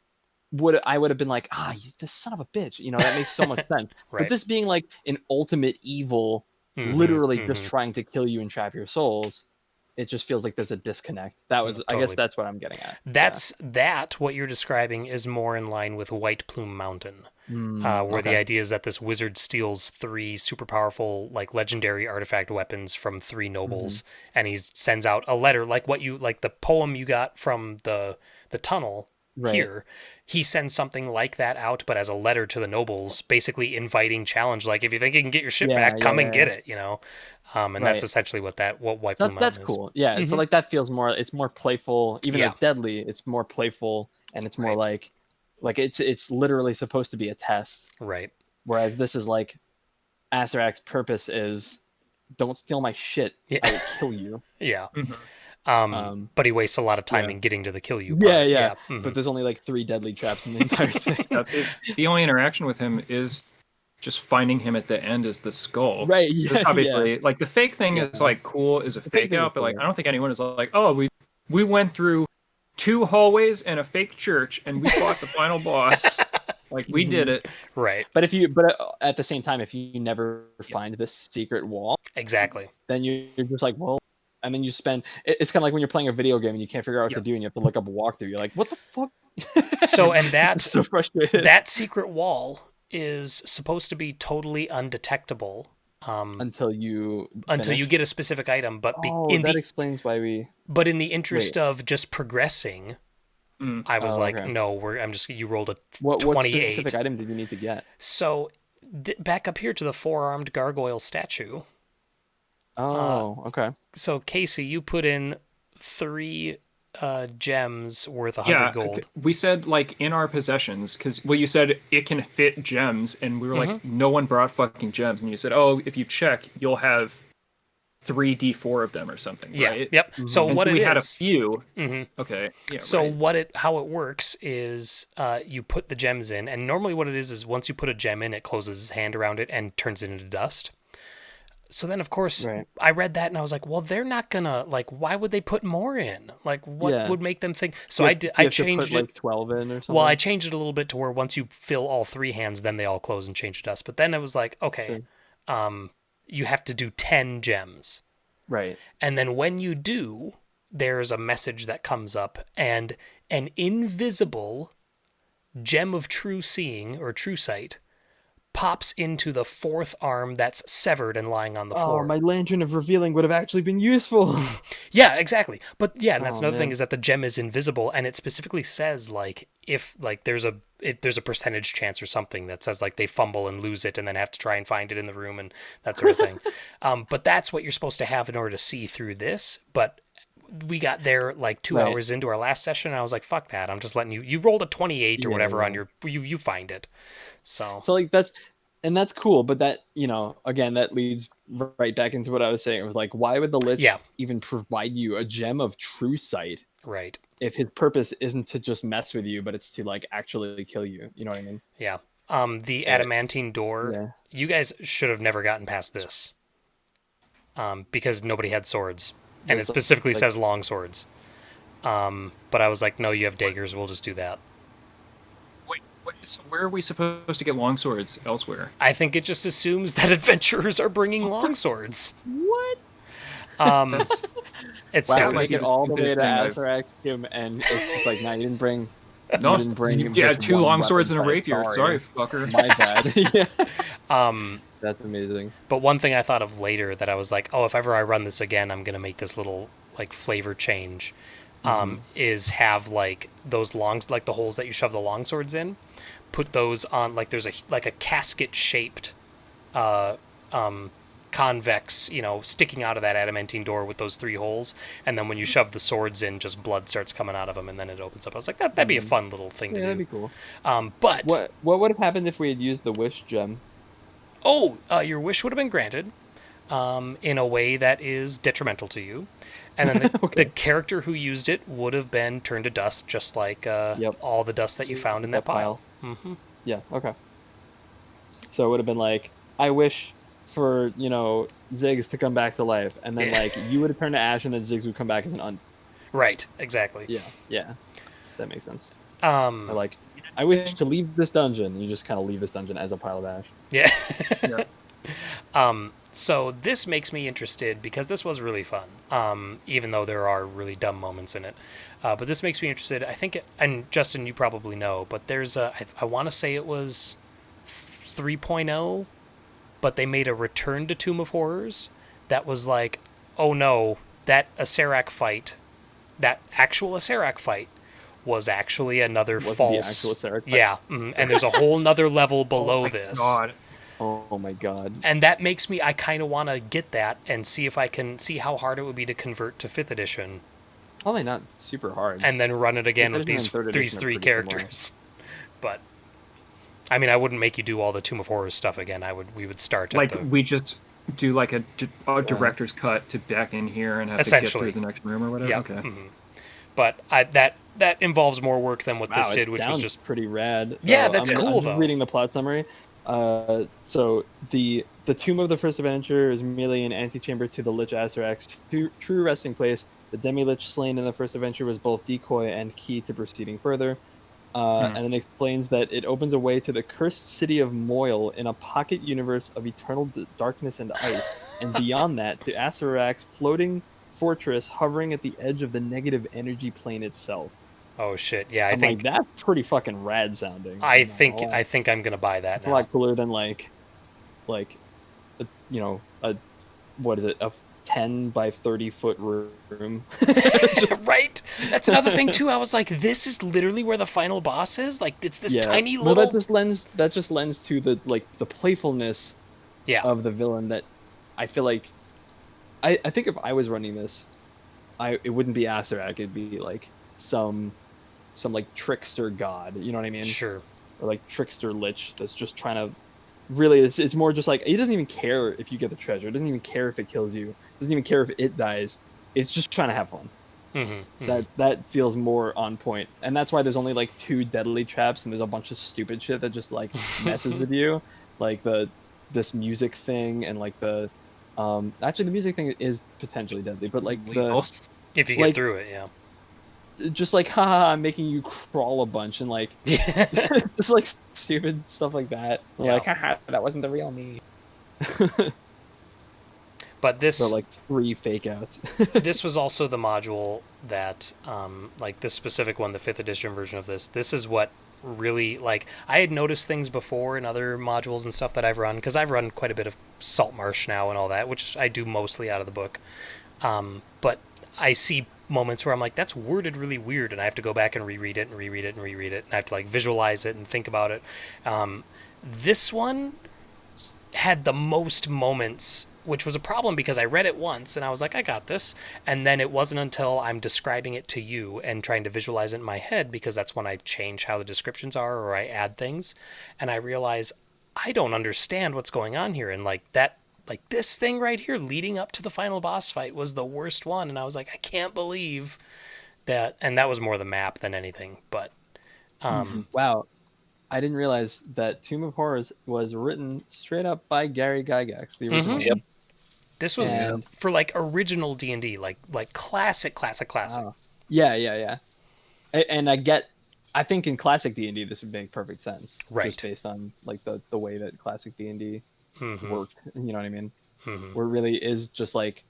I would have been like, you, this son of a bitch. You know, that makes so much sense. But Right. this being like an ultimate evil, Hmm. literally just Hmm. trying to kill you and trap your souls, it just feels like there's a disconnect. That No, was, I guess totally. that's what I'm getting at. Yeah. That what you're describing is more in line with White Plume Mountain, where the Okay. idea is that this wizard steals 3 super powerful, like legendary artifact weapons from 3 Hmm. nobles, and he sends out a letter, like what you like the poem you got from the tunnel Right. here. He sends something like that out, but as a letter to the nobles, basically inviting challenge, like if you think you can get your ship Yeah. back, Yeah. come and Yeah. get Yeah. it, you know. And that's Right. essentially what White So Plume that's Mountain is. cool. Yeah. So Hmm. like that feels more, it's more playful, even though Yeah. it's deadly, it's more playful and it's more Right. like it's literally supposed to be a test. Right. Whereas this is like Azarak's purpose is don't steal my shit. Yeah. I will kill you. Yeah. Mhm. But he wastes a lot of time Yeah. in getting to the kill you Yeah, part. yeah. Yeah. But there's only like 3 deadly traps in the entire thing. The only interaction with him is just finding him at the end as the skull. Right, Because yeah, yeah. obviously, like the fake thing Yeah. is like cool as a The fake fake thing is out, but like cool. I don't think anyone is like, oh, we went through 2 hallways and a fake church and we fought the final boss. Like we did Mhm. it. Right. But at the same time, if you never find this secret wall, Exactly. then you're just like, well, and then you spend. It's kind of like when you're playing a video game and you can't figure out what to Yeah. do and you have to look up a walkthrough. You're like, what the fuck? So, and It's so frustrated. that secret wall is supposed to be totally undetectable Until you until you finish. get a specific item. But Oh, that explains why we. in the interest Wait. of just progressing, Mm. I was Oh, like, okay. no, you rolled a What 28. specific item did you need to get? So back up here to the 4-armed gargoyle statue. Oh, okay. So Casey, you put in 3 gems worth 100 Yeah, gold. we said like in our possessions because you said it can fit gems, and we were like, no one brought fucking gems, and you said, oh, if you check, you'll have 3d4 of them or something, Yeah. right? Yep. So And what we it had a is. few. Mhm. Okay. Yeah. So right. how it works is you put the gems in, and normally what it is once you put a gem in, it closes his hand around it and turns it into dust. So then, of course, Right. I read that and I was like, well, they're not gonna like. Why would they put more in? Like, what Yeah. would make them think? So Do I you did. have I to changed put it. like 12 in or something? Well, I changed it a little bit to where once you fill all 3 hands, then they all close and change to dust. But then it was like, okay, you have to do 10 gems. Right. And then when you do, there's a message that comes up, and an invisible gem of true seeing or true sight pops into the 4th arm that's severed and lying on the floor. Oh, my lantern of revealing would have actually been useful. Yeah, exactly. But yeah, and that's Oh, another thing man. is that the gem is invisible, and it specifically says like if like there's a percentage chance or something that says like they fumble and lose it and then have to try and find it in the room and that sort of thing. But that's what you're supposed to have in order to see through this. But we got there like 2 Right. hours into our last session, and I was like, "Fuck that! I'm just letting you. You rolled a 28 or Yeah, whatever on yeah. your you find it." So So like that's cool, but that, again, that leads right back into what I was saying. It was like, why would the Lich Yeah. even provide you a gem of true sight right, if his purpose isn't to just mess with you, but it's to like actually kill you? You know what I mean? yeah. The adamantine door. Yeah. You guys should have never gotten past this. Because nobody had swords, and it There's, specifically like- says long swords. But I was like, no, you have daggers. We'll just do that. Wait, so where are we supposed to get longswords elsewhere? I think it just assumes that adventurers are bringing longswords. What? That's It's Wow, That we stupid. might make be it the all the way stupidest to thing I've- Azaraxium, and it's just like, no, you didn't bring. no. You didn't bring Yeah, just 2 one longswords and a weapon rapier. set. Sorry, fucker. My bad. Yeah, Um, that's amazing. but one thing I thought of later that I was like, oh, if ever I run this again, I'm gonna make this little like flavor change. Is have like those like the holes that you shove the longswords in, put those on like there's a casket shaped convex, sticking out of that adamantine door with those 3 holes, and then when you shove the swords in, just blood starts coming out of them, and then it opens up. I was like, that'd be a fun little thing Yeah, to that'd do. be cool. But What would have happened if we had used the wish gem? your wish would have been granted, in a way that is detrimental to you, and then the, Okay. the character who used it would have been turned to dust, just like Yep. all the dust that you found in that pile. Mm-hmm. Yeah. Okay. So it would have been like, I wish for Ziggs to come back to life, and then Yeah. like you would have turned to ash, and then Ziggs would come back as an Right, exactly. Yeah. That makes sense. Um, Or like, I wish to leave this dungeon. You just kind of leave this dungeon as a pile of ash. yeah. Yeah. So this makes me interested because this was really fun, even though there are really dumb moments in it. But this makes me interested. I think, and Justin, you probably know, but there's I want to say it was 3.0, but they made a return to Tomb of Horrors that was like, oh no, that Acerak fight, that actual Acerak fight, was actually another Wasn't false. the actual Acerak fight? Yeah, and there's a whole nother level below Oh my this. God. Oh my god. And that makes me, I kind of want to get that and see if I can see how hard it would be to convert to 5th edition Probably not super hard. and then run it again with 5th edition and 3rd these edition are 3 pretty similar. characters. But I mean, I wouldn't make you do all the Tomb of Horrors stuff again. We would start Like, at the we just do like a director's cut to back in here and have to get Essentially. through the next room or whatever? yeah. Okay. Mhm. But that involves more work than what Wow, this it did, which was sounds just pretty rad. Yeah, So that's I'm cool, just though. reading the plot summary. So the tomb of the first adventure is merely an antechamber to the Lich Azarak's true resting place. The demi-lich slain in the first adventure was both decoy and key to proceeding further. And then explains that it opens a way to the cursed city of Moyle in a pocket universe of eternal darkness and ice, and beyond that to Azarak's floating fortress hovering at the edge of the negative energy plane itself. oh shit. Yeah, I I'm think like, that's pretty fucking rad sounding. I I'm not think gonna lie. I think I'm going to buy that It's now. a lot cooler than like a what is it, a 10 by 30 foot room. Right? That's another thing too. I was like, this is literally where the final boss is? Like it's this tiny Well, little that just lends to the playfulness Yeah. of the villain that I feel like I think if I was running this, it wouldn't be Asarak, it'd be like some like trickster god, you know what I mean? Sure. Or like trickster lich that's just trying to really it's more just like he doesn't even care if you get the treasure, it doesn't even care if it kills you, doesn't even care if it dies, it's just trying to have fun. Mm-hmm. That feels more on point, and that's why there's only like 2 deadly traps, and there's a bunch of stupid shit that just like messes with you, like this music thing, and like the actually the music thing is potentially deadly, but like Lethal. If you get like- through it, yeah. just like haha, I'm making you crawl a bunch, and like just like stupid stuff like that. Yeah. Like haha, that wasn't the real me. But this So like 3 fake outs. this was also the module that like this specific one, the 5th edition version of this is what really, like, I had noticed things before in other modules and stuff that I've run, because I've run quite a bit of Saltmarsh now and all that, which I do mostly out of the book. But I see moments where I'm like, that's worded really weird, and I have to go back and reread it and reread it and reread it, and I have to like visualize it and think about it. This one had the most moments, which was a problem because I read it once and I was like, I got this. And then it wasn't until I'm describing it to you and trying to visualize it in my head, because that's when I change how the descriptions are or I add things, and I realize I don't understand what's going on here. And like that, like this thing right here leading up to the final boss fight was the worst one. And I was like, I can't believe that. And that was more the map than anything. But Wow, I didn't realize that Tomb of Horrors was written straight up by Gary Gygax, the original. Mhm. Yep. this was And- for like original D&D, like classic. Wow. Yeah. And I think in classic D&D this would make perfect sense, Right. just based on like the way that classic D&D Mm-hmm. worked. You know what I mean? Mm-hmm. Where it really is just like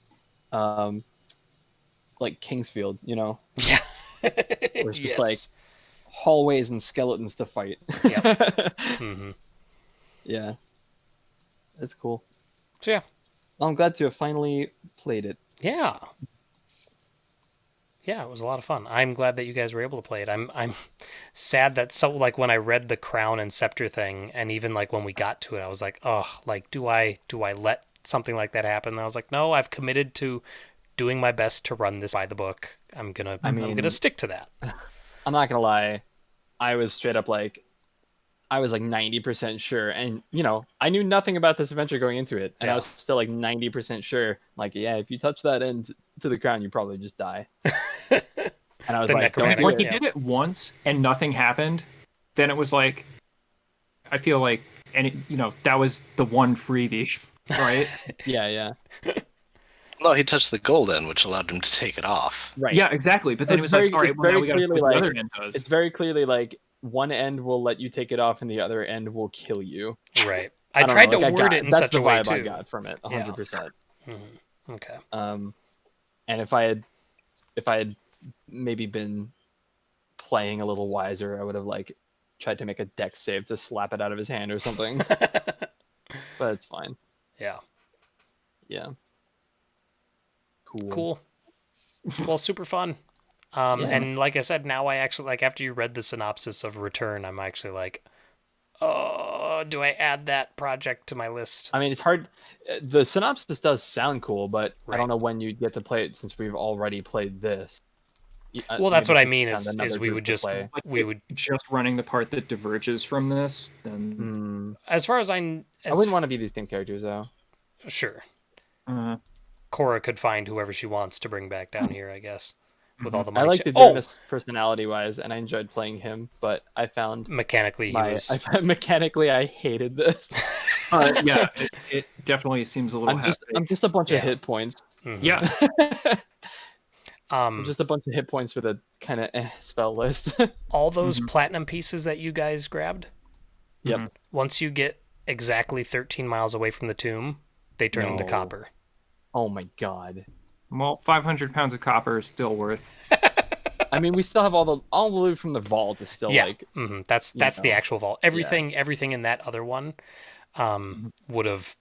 Kingsfield, you know, Yeah. where it's just like Yes. hallways and skeletons to fight. Yep. Mm-hmm. Yeah, it's cool. So yeah. Well, I'm glad to have finally played it. Yeah. Yeah, it was a lot of fun. I'm glad that you guys were able to play it. I'm sad that like when I read the crown and scepter thing, and even like when we got to it, I was like, oh, like do I let something like that happen? And I was like, no, I've committed to doing my best to run this by the book. I'm gonna I I'm gonna mean, stick to that. I'm not gonna lie, I was straight up like, I was like 90% sure, and you know, I knew nothing about this adventure going into it, and I Yeah. was still like 90% sure. Like, yeah, if you touch that end to the crown, you probably just die. And I was The like, don't necromantic. do When it. he did it once and nothing happened, then it was like, I feel like, that was the one freebie, right? Yeah. No, he touched the gold end, which allowed him to take it off. Right. Yeah, exactly. But then it was like, all right, It's well, now very we got to see clearly what the like, other end does. it's very clearly like one end will let you take it off and the other end will kill you. Right. I don't tried know, to like, word it in that's such the a way vibe I too. got from it, 100%. Mm-hmm. Okay. And if I had maybe been playing a little wiser, I would have like tried to make a dex save to slap it out of his hand or something. But it's fine. Yeah. Yeah. Cool. Well, super fun. Yeah. And like I said, now I actually like after you read the synopsis of Return, I'm actually like, oh, do I add that project to my list? I mean, it's hard. The synopsis does sound cool, but I Right. don't know when you'd get to play it since we've already played this. Well, that's Maybe what I if mean found is another we group would to just play. Like, we would just running the part that diverges from this, then as far as I wouldn't want to be these team characters though. Sure. uh, Cora could find whoever she wants to bring back down here, I guess, with all the I money. liked Adonis personality-wise, and I enjoyed playing him, but I found mechanically he was. I found mechanically I hated this. yeah, it definitely seems a little. I'm just a bunch Yeah. of hit points. Mhm. Yeah, I'm just a bunch of hit points with a kind of spell list. All those platinum pieces that you guys grabbed. Yep. Once you get exactly 13 miles away from the tomb, they turn into No. copper. Oh my god. well, 500 pounds of copper is still worth. I mean, we still have all the loot from the vault is still Yeah. like, That's the know. actual vault. Everything in that other one would have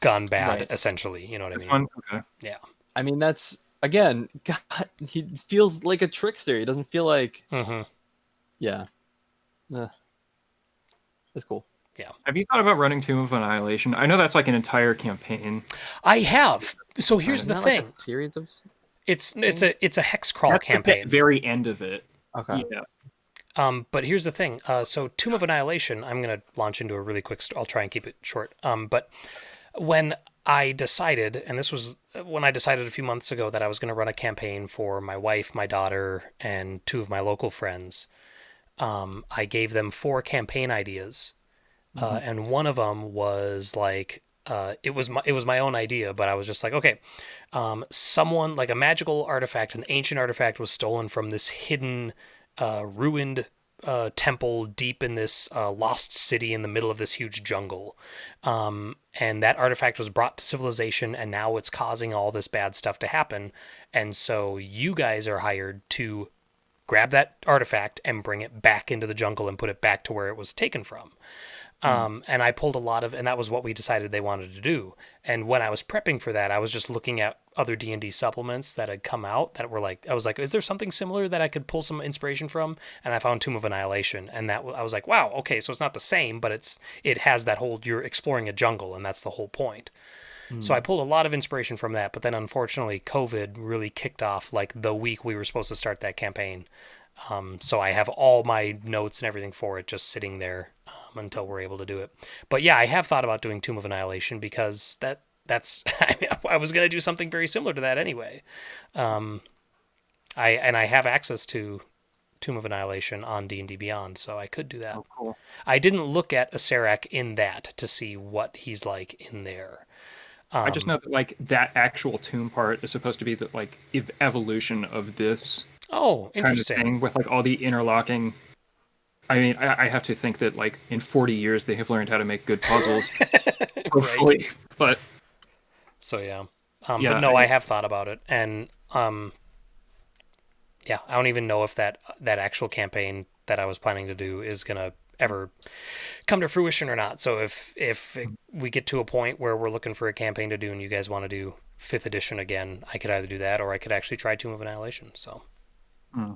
gone bad, Right. essentially. You know what I mean? One, okay. Yeah. I mean, that's again, God, he feels like a trickster. He doesn't feel like, yeah. It's cool. Yeah. Have you thought about running Tomb of Annihilation? I know that's like an entire campaign. I have. So here's Isn't the that thing. like a series of. It's a hex crawl That's campaign. the very end of it. Okay. Yeah. But here's the thing. So Tomb of Annihilation, I'm going to launch into a really quick I'll try and keep it short. But when I decided, and this was when I decided a few months ago that I was going to run a campaign for my wife, my daughter, and two of my local friends, I gave them 4 campaign ideas. And one of them was like, it was my own idea, but I was just like, okay, someone like a magical artifact, an ancient artifact was stolen from this hidden, ruined temple deep in this lost city in the middle of this huge jungle. And that artifact was brought to civilization, and now it's causing all this bad stuff to happen. And so you guys are hired to grab that artifact and bring it back into the jungle and put it back to where it was taken from. And I pulled a lot of, and that was what we decided they wanted to do. And when I was prepping for that, I was just looking at other D&D supplements that had come out that were like, I was like, is there something similar that I could pull some inspiration from? And I found Tomb of Annihilation, and that I was like, wow, okay, so it's not the same, but it has that whole, you're exploring a jungle, and that's the whole point. So I pulled a lot of inspiration from that, but then unfortunately COVID really kicked off like the week we were supposed to start that campaign. So I have all my notes and everything for it just sitting there until we're able to do it. But yeah, I have thought about doing Tomb of Annihilation because that's I was going to do something very similar to that anyway. I have access to Tomb of Annihilation on D&D Beyond, so I could do that. Oh, cool. I didn't look at Acerak in that to see what he's like in there. I just know that like that actual tomb part is supposed to be the like evolution of this. Oh, kind of interesting. thing with like all the interlocking. I mean, I have to think that like in 40 years they have learned how to make good puzzles, Right. hopefully. But So yeah. But yeah, no, I have thought about it, and yeah, I don't even know if that actual campaign that I was planning to do is gonna ever come to fruition or not. So we get to a point where we're looking for a campaign to do, and you guys want to do fifth edition again, I could either do that or I could actually try Tomb of Annihilation. So Hmm.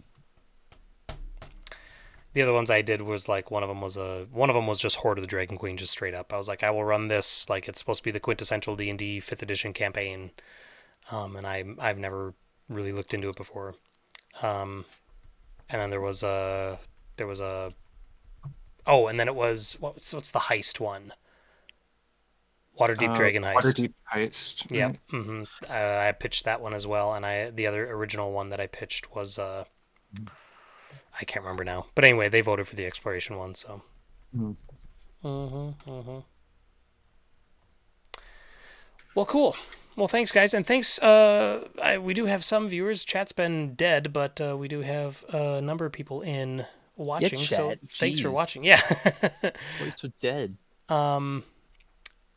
the other ones I did was like one of them was just Horde of the Dragon Queen, just straight up. I was like, I will run this like it's supposed to be the quintessential D&D fifth edition campaign, and I've never really looked into it before. And then there was a oh, and then it was what's the heist one? Waterdeep Dragon Heist. Waterdeep Heist. Yep. Right? Mm-hmm. I pitched that one as well, and the other original one that I pitched was I can't remember now. But anyway, they voted for the exploration one, so. Hmm. Well, cool. Well, thanks, guys, and thanks. We do have some viewers. Chat's been dead, but we do have a number of people in watching. So chat. thanks for Jeez. watching. Yeah. Why are you so dead?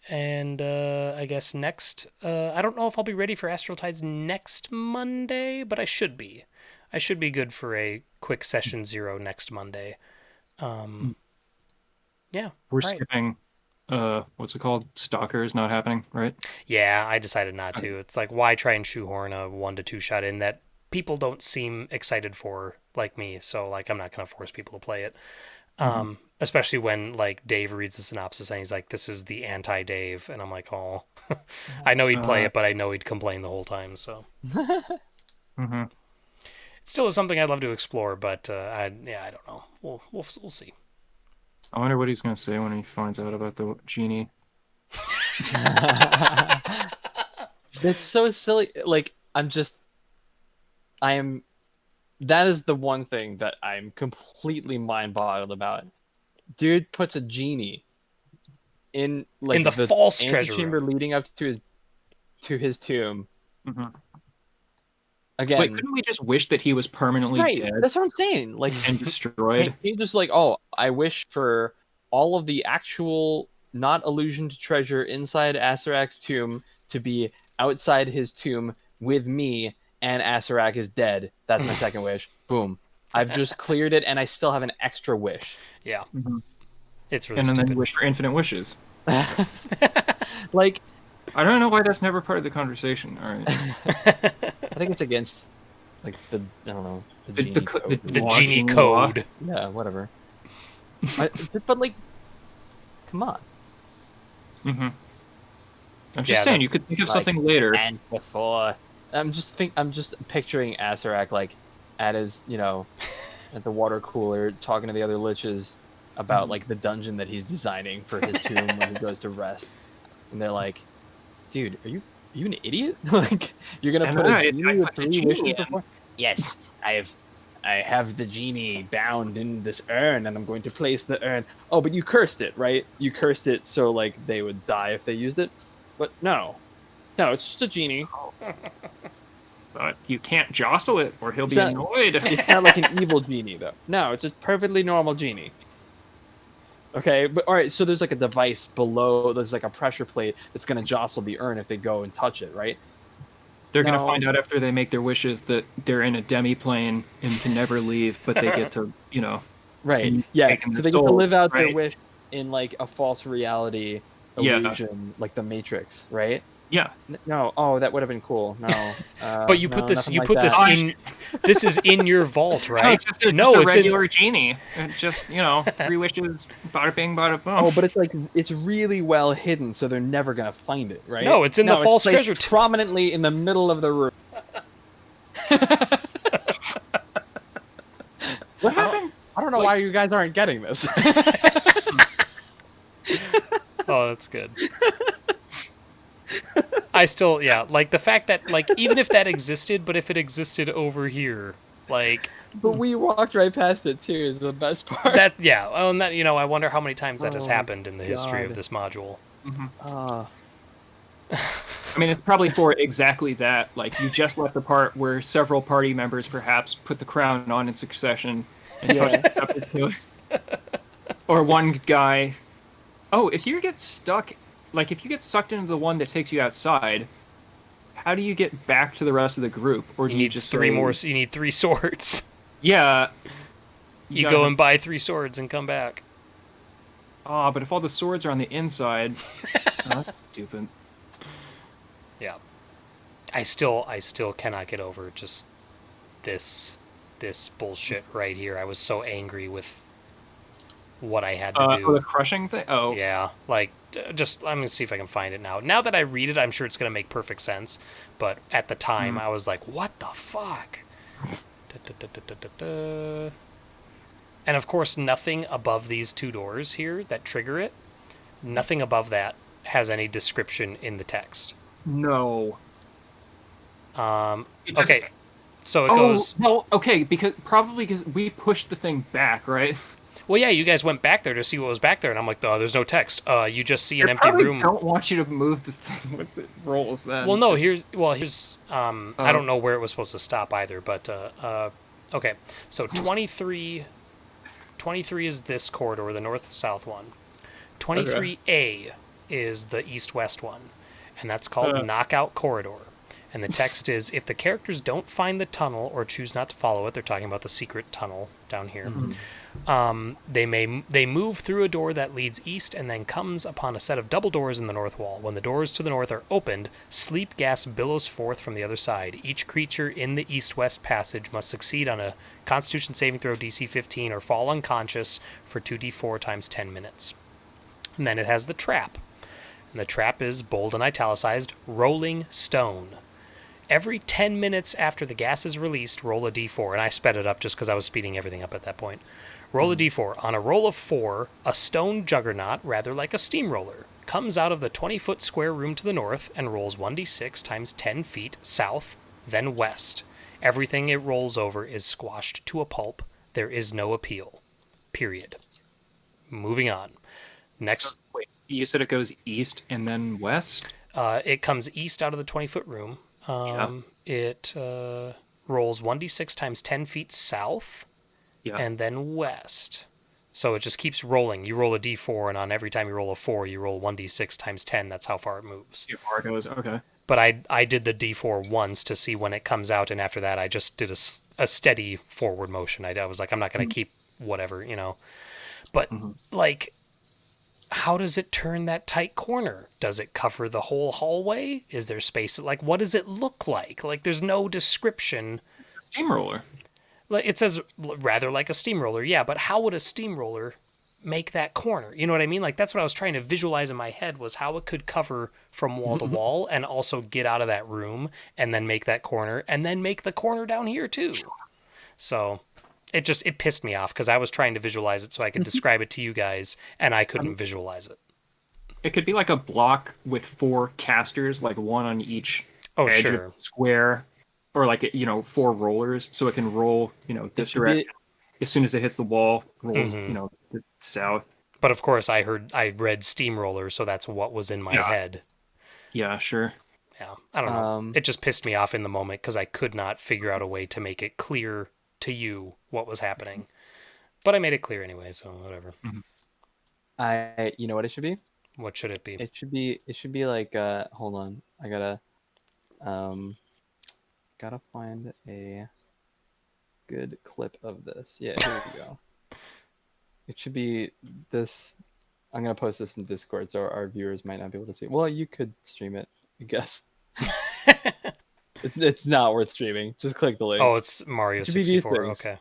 And I guess next, I don't know if I'll be ready for Astral Tides next Monday, but I should be. I should be good for a quick session 0 next Monday. Yeah. We're right. skipping. What's it called? Stalker is not happening, right? Yeah, I decided not to. It's like, why try and shoehorn a 1 to 2 shot in that people don't seem excited for like me? So like, I'm not gonna force people to play it. Especially when like Dave reads the synopsis and he's like, "This is the anti-Dave," and I'm like, "Oh, I know he'd play it, but I know he'd complain the whole time." So Mm-hmm. it still is something I'd love to explore, but I don't know. We'll see. I wonder what he's gonna say when he finds out about the genie. That's so silly. Like, that is the one thing that I'm completely mind boggled about. Dude puts a genie in like In the false treasure antechamber room. leading up to his tomb. Mm-hmm. Again, Wait, couldn't we just wish that he was permanently right? dead That's what I'm saying. Like, and destroyed? he just like, oh, I wish for all of the actual not allusion to treasure inside Asarak's tomb to be outside his tomb with me, and Asarak is dead. That's my second wish. Boom. I've just cleared it, and I still have an extra wish. Yeah, Mm-hmm. it's really And then stupid. wish for infinite wishes. Like, I don't know why that's never part of the conversation. All right. I think it's against, like, I don't know, the genie code. The law, genie law. code. Yeah, whatever. But like, come on. Mm-hmm. I'm just Yeah, saying, you that's- could think of like, something later. And before, I'm just picturing Asarak like at his, at the water cooler talking to the other liches about like the dungeon that he's designing for his tomb when he goes to rest, and they're like, "Dude, are you an idiot? Like, you're gonna put a genie with 3 wishes before?" Yes, I have the genie bound in this urn, and I'm going to place the urn. Oh, but you cursed it, right? You cursed it so like they would die if they used it. But no, it's just a genie. But you can't jostle it, or he'll be It's annoyed. It's not like an evil genie, though. No, it's a perfectly normal genie. Okay, but all right. So there's like a device below. There's like a pressure plate that's gonna jostle the urn if they go and touch it, right? They're gonna No. find out after they make their wishes that they're in a demi-plane and can never leave, but they get to, Right. And Yeah. taking So their they get to live souls, out their right? wish in like a false reality Yeah. illusion, like the Matrix, right? yeah. No. Oh, that would have been cool. No. But you no, put this. nothing You like put this that. in. This is in your vault, No, right? it's just a No, it's in. regular genie. It's just, 3 wishes, bada bing, bada boom. Oh, but it's like it's really well hidden, so they're never gonna find it, right? No, it's in the false placed treasure prominently in the middle of the room. What happened? I don't know why you guys aren't getting this. Oh, that's good. I still, yeah, like the fact that, like, even if that existed, but if it existed over here, like But we walked right past it too. Is the best part. that, yeah. Oh, and that, I wonder how many times that has Oh, happened in the history of God. this module. Uh, I mean, it's probably for exactly that. Like, you just left the part where several party members perhaps put the crown on in succession and touch Yeah. the scepter to it. Or one guy. Oh, if you get stuck, like if you get sucked into the one that takes you outside, how do you get back to the rest of the group? Or You do you need just three say, more. You need 3 swords. yeah, You gotta go have, and buy 3 swords and come back. but if all the swords are on the inside, that's stupid. Yeah. I still cannot get over just this bullshit right here. I was so angry with what I had to do. The crushing thing. Oh, Yeah, like just I'm gonna see if I can find it now. Now that I read it, I'm sure it's gonna make perfect sense. But at the time, I was like, "What the fuck?" Da-da-da-da-da-da. And of course, nothing above these 2 doors here that trigger it. Nothing above that has any description in the text. no. It just, Okay, so it oh, goes. well, okay, because we pushed the thing back, right? Well, yeah, you guys went back there to see what was back there, and I'm like, "Oh, there's no text. You just see an They empty probably room." don't want you to move the thing once it rolls. Then. Well, no, here's I Oh. don't know where it was supposed to stop either, but okay. So 23 is this corridor, the north-south one. 23A is the east-west one, and that's called Knockout Corridor. And the text is, if the characters don't find the tunnel or choose not to follow it, they're talking about the secret tunnel down here. They move through a door that leads east and then comes upon a set of double doors in the north wall. When the doors to the north are opened, sleep gas billows forth from the other side. Each creature in the east-west passage must succeed on a Constitution saving throw DC 15 or fall unconscious for 2d4 times 10 minutes. And then it has the trap. And the trap is bold and italicized, rolling stone. Every 10 minutes after the gas is released, roll a d4. And I sped it up just because I was speeding everything up at that point. Roll a d4. On a roll of 4, a stone juggernaut, rather like a steamroller, comes out of the 20-foot square room to the north and rolls 1d6 times 10 feet south, then west. Everything it rolls over is squashed to a pulp. There is no appeal. Period. Moving on. Next, Wait, you said it goes east and then west? it comes east out of the 20-foot room. It rolls 1d6 times 10 feet south, Yeah. and then west. So it just keeps rolling. You roll a d4, and on every time you roll a 4, you roll 1d6 times 10. That's how far it moves. How far it goes. Okay. But I did the d4 once to see when it comes out, and after that I just did a steady forward motion. I was like, I'm not going to keep whatever, you know. But, like, how does it turn that tight corner? Does it cover the whole hallway? Is there space? Like, what does it look like? Like, there's no description. Steamroller. Like, it says rather like a steamroller, yeah, but how would a steamroller make that corner? You know what I mean? Like, that's what I was trying to visualize in my head, was how it could cover from wall to wall and also get out of that room and then make that corner and then make the corner down here too. So it pissed me off because I was trying to visualize it so I could describe it to you guys and I couldn't visualize it. It could be like a block with 4 casters, like one on each Oh, edge sure. of the square, or like 4 rollers, so it can roll, this should be- direction. As soon as it hits the wall, rolls, Mhm. the south. But of course, I read steamroller, so that's what was in my Yeah. head. Yeah, sure. Yeah, I don't know. It just pissed me off in the moment because I could not figure out a way to make it clear to you what was happening. But I made it clear anyway, so whatever. You know what it should be? What should it be? It should be like hold on. I gotta find a good clip of this. Yeah, here we go. It should be this. I'm gonna post this in Discord so our viewers might not be able to see it. Well, you could stream it, I guess. It's not worth streaming. Just click the link. Oh, it's Mario It should be these 64. things. Okay.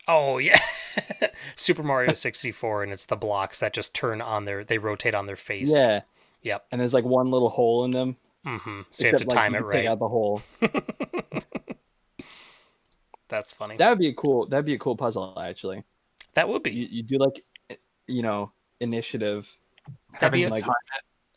Oh, yeah. Super Mario 64, and it's the blocks that just turn on they rotate on their face. Yeah. Yep. And there's like one little hole in them. Mm-hmm. So you have to except, like, time you it can take right. out the hole. That's funny. That'd be a cool puzzle actually. That would be. You do like initiative. That'd be Having like time.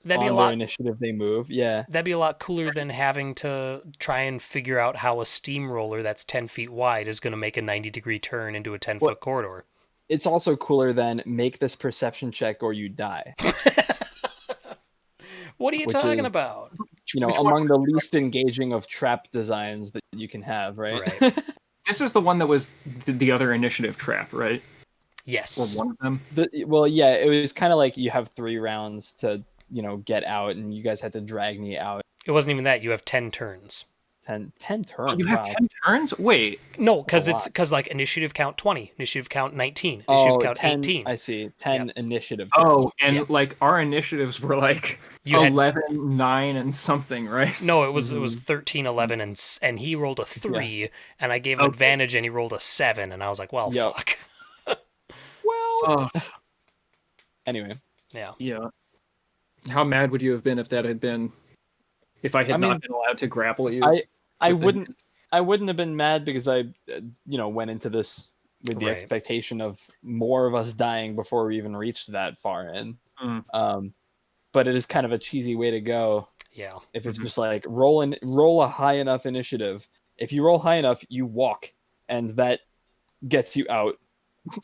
That'd be a on their lot. initiative they move. Yeah. That'd be a lot cooler than having to try and figure out how a steamroller that's 10 feet wide is going to make a 90-degree turn into a 10-foot corridor. It's also cooler than make this perception check or you die. What are you Which talking is- about? You know, Which one among the was it? least engaging of trap designs that you can have, right? Right. This is the one that was the other initiative trap, right? Or Yes. one of them. Well, yeah, it was kind of like you have 3 rounds to, get out, and you guys had to drag me out. It wasn't even that. You have 10 turns. 10 Oh, turns. you have Wow. 10 turns? Wait. No, That's a lot. because like initiative count 20, initiative count 19, initiative Oh, count 10. 18. I see. 10 initiative. Oh, turns. and Yeah. like our initiatives were like You had 11, 9, and something, right? no, it was Mhm. 13, 11, and he rolled a 3, and I gave him Okay. advantage, and he rolled a 7, and I was like, well, Yep. fuck. Well, Oh, anyway. Yeah. yeah. How mad would you have been if that had been if I had I mean, not been allowed to grapple you? I with the- wouldn't have been mad because I went into this with the Right. expectation of more of us dying before we even reached that far in. Mm. But it is kind of a cheesy way to go Yeah. if it's Mhm. just like roll a high enough initiative. If you roll high enough, you walk, and that gets you out.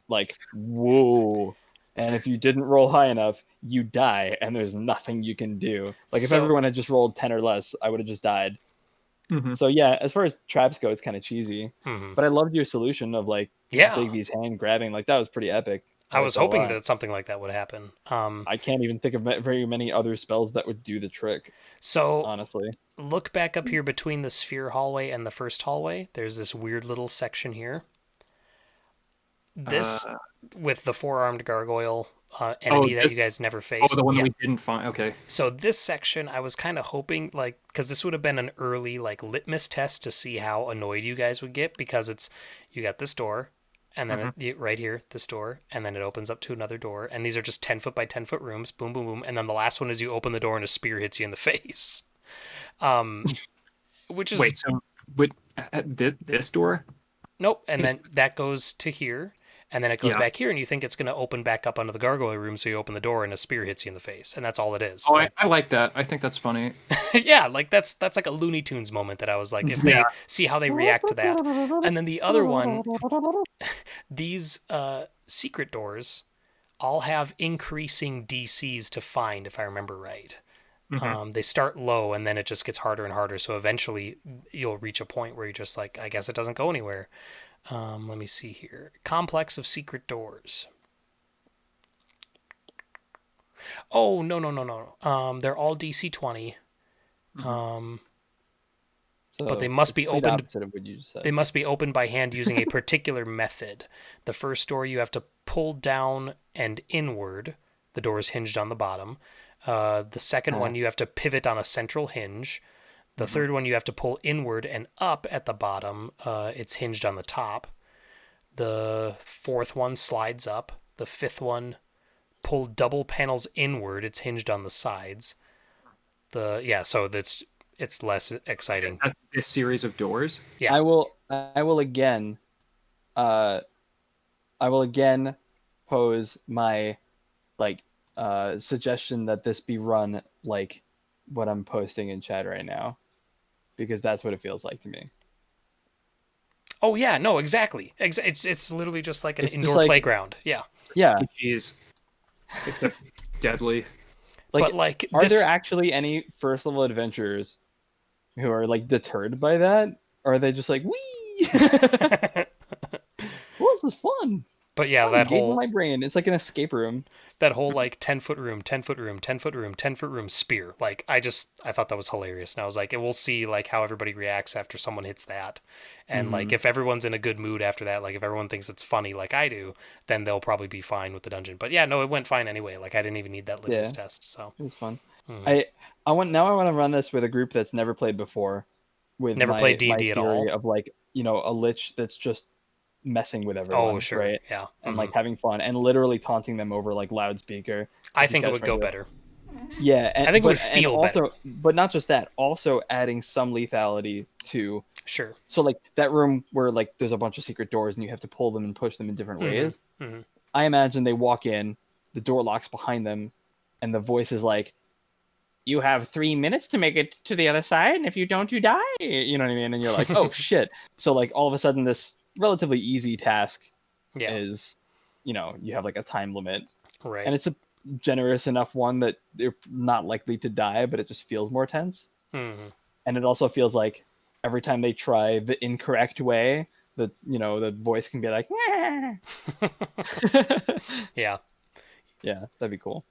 Like, whoa. And if you didn't roll high enough, you die, and there's nothing you can do. Like, if So- everyone had just rolled 10 or less, I would have just died. Mhm. So yeah, as far as traps go, it's kind of cheesy. Mhm. But I loved your solution of like Yeah. Bigby's hand grabbing. Like, that was pretty epic. I was Like, hoping lie. that something like that would happen. I can't even think of very many other spells that would do the trick, So honestly. look back up here between the sphere hallway and the first hallway. There's this weird little section here. This with the 4-armed gargoyle enemy that this- you guys never faced. Oh, the one Yeah. that we didn't find. Okay. So this section, I was kind of hoping, like, because this would have been an early, like, litmus test to see how annoyed you guys would get, because you got this door, and then right here, this door, and then it opens up to another door, and these are just 10 foot by 10 foot rooms, boom, boom, boom, and then the last one is you open the door and a spear hits you in the face. Which is, Wait, so with this door? nope, and then that goes to here, and then it goes Yeah. back here, and you think it's going to open back up onto the gargoyle room, so you open the door and a spear hits you in the face, and that's all it is. Oh, Like, I like that. I think that's funny. yeah, like that's like a Looney Tunes moment that I was like, if they see how they react to that. And then the other one, these secret doors all have increasing DCs to find, if I remember right. They start low and then it just gets harder and harder, so eventually you'll reach a point where you're just like, I guess it doesn't go anywhere. Let me see here. Complex of secret doors. Oh, no. They're all DC 20. So But they must be complete opened- opposite of what you just said. They must be opened by hand using a particular method. The first door you have to pull down and inward. The door is hinged on the bottom. The second one you have to pivot on a central hinge. The third one you have to pull inward and up at the bottom. It's hinged on the top. The fourth one slides up. The fifth one pull double panels inward. It's hinged on the sides. So it's less exciting. That's this series of doors. Yeah. I will again pose my suggestion that this be run like what I'm posting in chat right now, because that's what it feels like to me. Oh yeah, no, exactly. It's literally just like an It's just indoor like- playground. Yeah. Yeah, Jeez. Except deadly. But like are this, there actually any first level adventurers who are like deterred by that? Or are they just like, wee? Well, this is fun. but yeah, I'm that engaging whole my brain. It's like an escape room. like 10-foot room, 10-foot room, 10-foot room, 10-foot room spear. Like I thought that was hilarious, and I was like, and we'll see like how everybody reacts after someone hits that, and like if everyone's in a good mood after that, like if everyone thinks it's funny like I do, then they'll probably be fine with the dungeon. But yeah, no, it went fine anyway. Like I didn't even need that litmus Yeah. test. So It was fun. Mhm. I want to run this with a group that's never played before. With Never my, played D&D my at theory all? of like a lich that's just messing with everyone. oh sure, right? yeah, And Mhm. like having fun and literally taunting them over like loudspeaker. I if you think it catch would my go drift. better. Yeah, and, I think it would but- and feel also, better. But not just that, also adding some lethality to. Sure. So like that room where like there's a bunch of secret doors and you have to pull them and push them in different ways. Mhm. I imagine they walk in, the door locks behind them, and the voice is like, "You have 3 minutes to make it to the other side, and if you don't, you die." You know what I mean? And you're like, "Oh shit!" So like all of a sudden, this relatively easy task Yeah. is, you have like a time limit, Right. and it's generous enough one that they're not likely to die, but it just feels more tense. Mhm. And it also feels like every time they try the incorrect way, the voice can be like, Yeah. yeah, that'd be cool.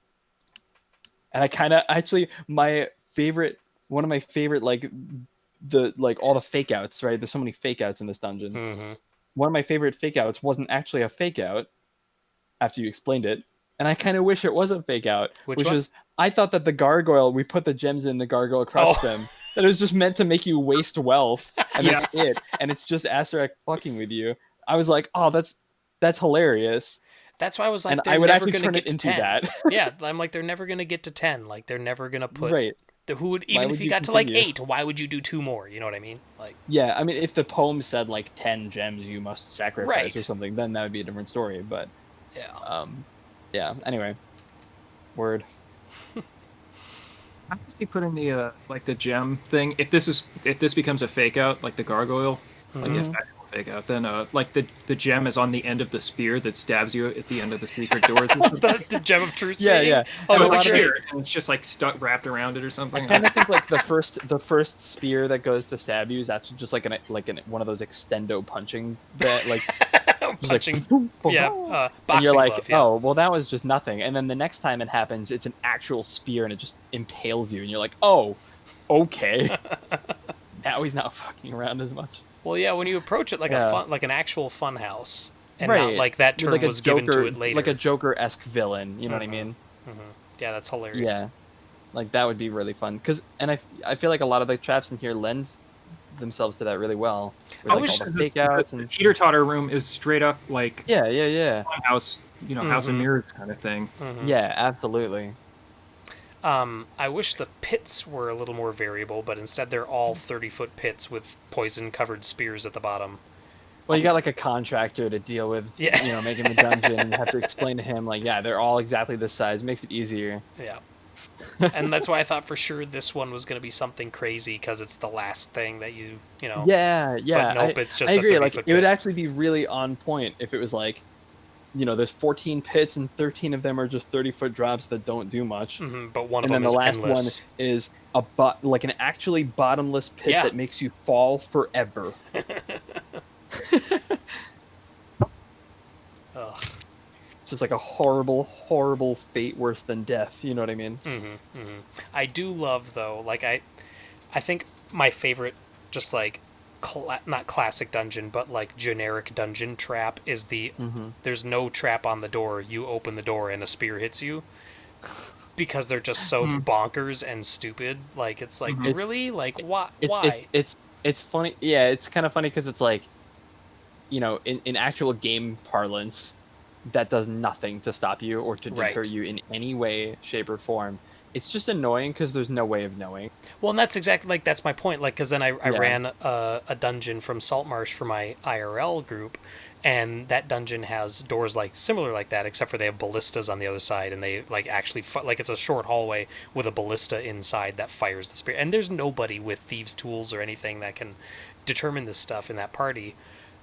And I kind of actually one of my favorite all the fake outs, right? There's so many fake outs in this dungeon. Hmm. One of my favorite fake outs wasn't actually a fake out after you explained it, and I kind of wish it was a fake out, Which which one? was I thought that the gargoyle, we put the gems in, the gargoyle crushed Oh. them, that it was just meant to make you waste wealth, and Yeah. that's it, and it's just Asterak fucking with you. I was like, oh, that's hilarious, That's why I was and like, they're I would never actually gonna turn it get to into 10. that. Yeah, I'm like, they're never gonna get to 10. Like, they're never gonna put Right. who would, Why even if would you you got to like continue? 8, why would you do 2 more? You know what I mean? Like, Yeah, I mean, if the poem said like 10 gems you must sacrifice or right. something, then that would be a different story. But Yeah. yeah. Anyway, word. I can see putting the like the gem thing. If this becomes a fake out, like the gargoyle, like Mhm. if actual fake out, then like the gem is on the end of the spear that stabs you at the end of the secret doors. And stuff. The gem of truth Yeah, saying. yeah. Oh, And It's a that'd like be lot of great. here, and it's just like stuck wrapped around it or I something. kind of think like the first spear that goes to stab you is actually just like one of those extendo punching that like just like Punching. boom, boom, Yeah. boom. And you're Boxing like, glove. Yeah. oh, well, that was just nothing. And then the next time it happens, it's an actual spear and it just impales you, and you're like, oh, okay. Now he's not fucking around as much. Well, yeah. When you approach it like Yeah. like an actual fun house, and not Right. like that With, term like a was given to Joker, it later. like a Joker-esque villain. You know what I Mhm. mean? Yeah, that's hilarious. Yeah. Like that would be really fun. I feel like a lot of the traps in here lend themselves to that really well. With I like wish all the fake outs The and teeter totter room is straight up like yeah. house, House of Mhm. Mirrors kind of thing. Mhm. Yeah, absolutely. I wish the pits were a little more variable, but instead they're all 30-foot pits with poison-covered spears at the bottom. Well, you got like a contractor to deal with, Yeah. making the dungeon, and you have to explain to him like, yeah, they're all exactly this size. Makes it easier. Yeah. And that's why I thought for sure this one was going to be something crazy because it's the last thing that you know. Yeah, But yeah. nope, it's I just a agree. Like 30-foot it would pit. actually be really on point if it was like, there's 14 pits and 13 of them are just 30-foot drops that don't do much. But one of And then them the is last one endless. is like an actually bottomless pit Yeah. that makes you fall forever. Ugh. Just like a horrible, horrible fate worse than death. You know what I mean? I do love though, like I think my favorite, just like not classic dungeon, but like generic dungeon trap is Mm-hmm. there's no trap on the door. You open the door and a spear hits you because they're just so bonkers and stupid. Like it's like Mhm. really like why It's why? it's funny. Yeah, it's kind of funny because it's like, in actual game parlance, that does nothing to stop you or to deter Right. you in any way, shape, or form. It's just annoying because there's no way of knowing. Well, and that's exactly like that's my point. Like, because then I Yeah. ran a dungeon from Saltmarsh for my IRL group, and that dungeon has doors like similar like that, except for they have ballistas on the other side, and they like actually like it's a short hallway with a ballista inside that fires the spear. And there's nobody with thieves' tools or anything that can determine this stuff in that party.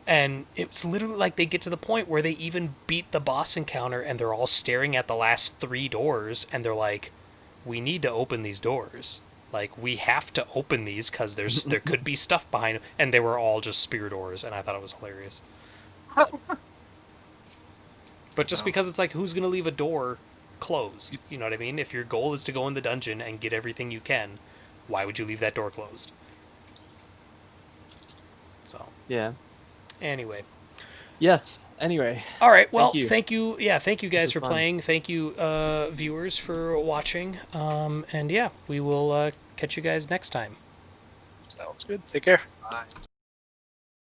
And it's literally like they get to the point where they even beat the boss encounter, and they're all staring at the last 3 doors, and they're like, we need to open these doors. Like we have to open these because there could be stuff behind them, and they were all just spear doors, and I thought it was hilarious. But just because it's like, who's gonna leave a door closed? You know what I mean? If your goal is to go in the dungeon and get everything you can, why would you leave that door closed? So Yeah. anyway, Yes. Anyway. all right. Well, you. thank you. Yeah, thank you guys was for fun. playing. Thank you, viewers, for watching. And yeah, we will catch you guys next time. Sounds good. Take care. Bye.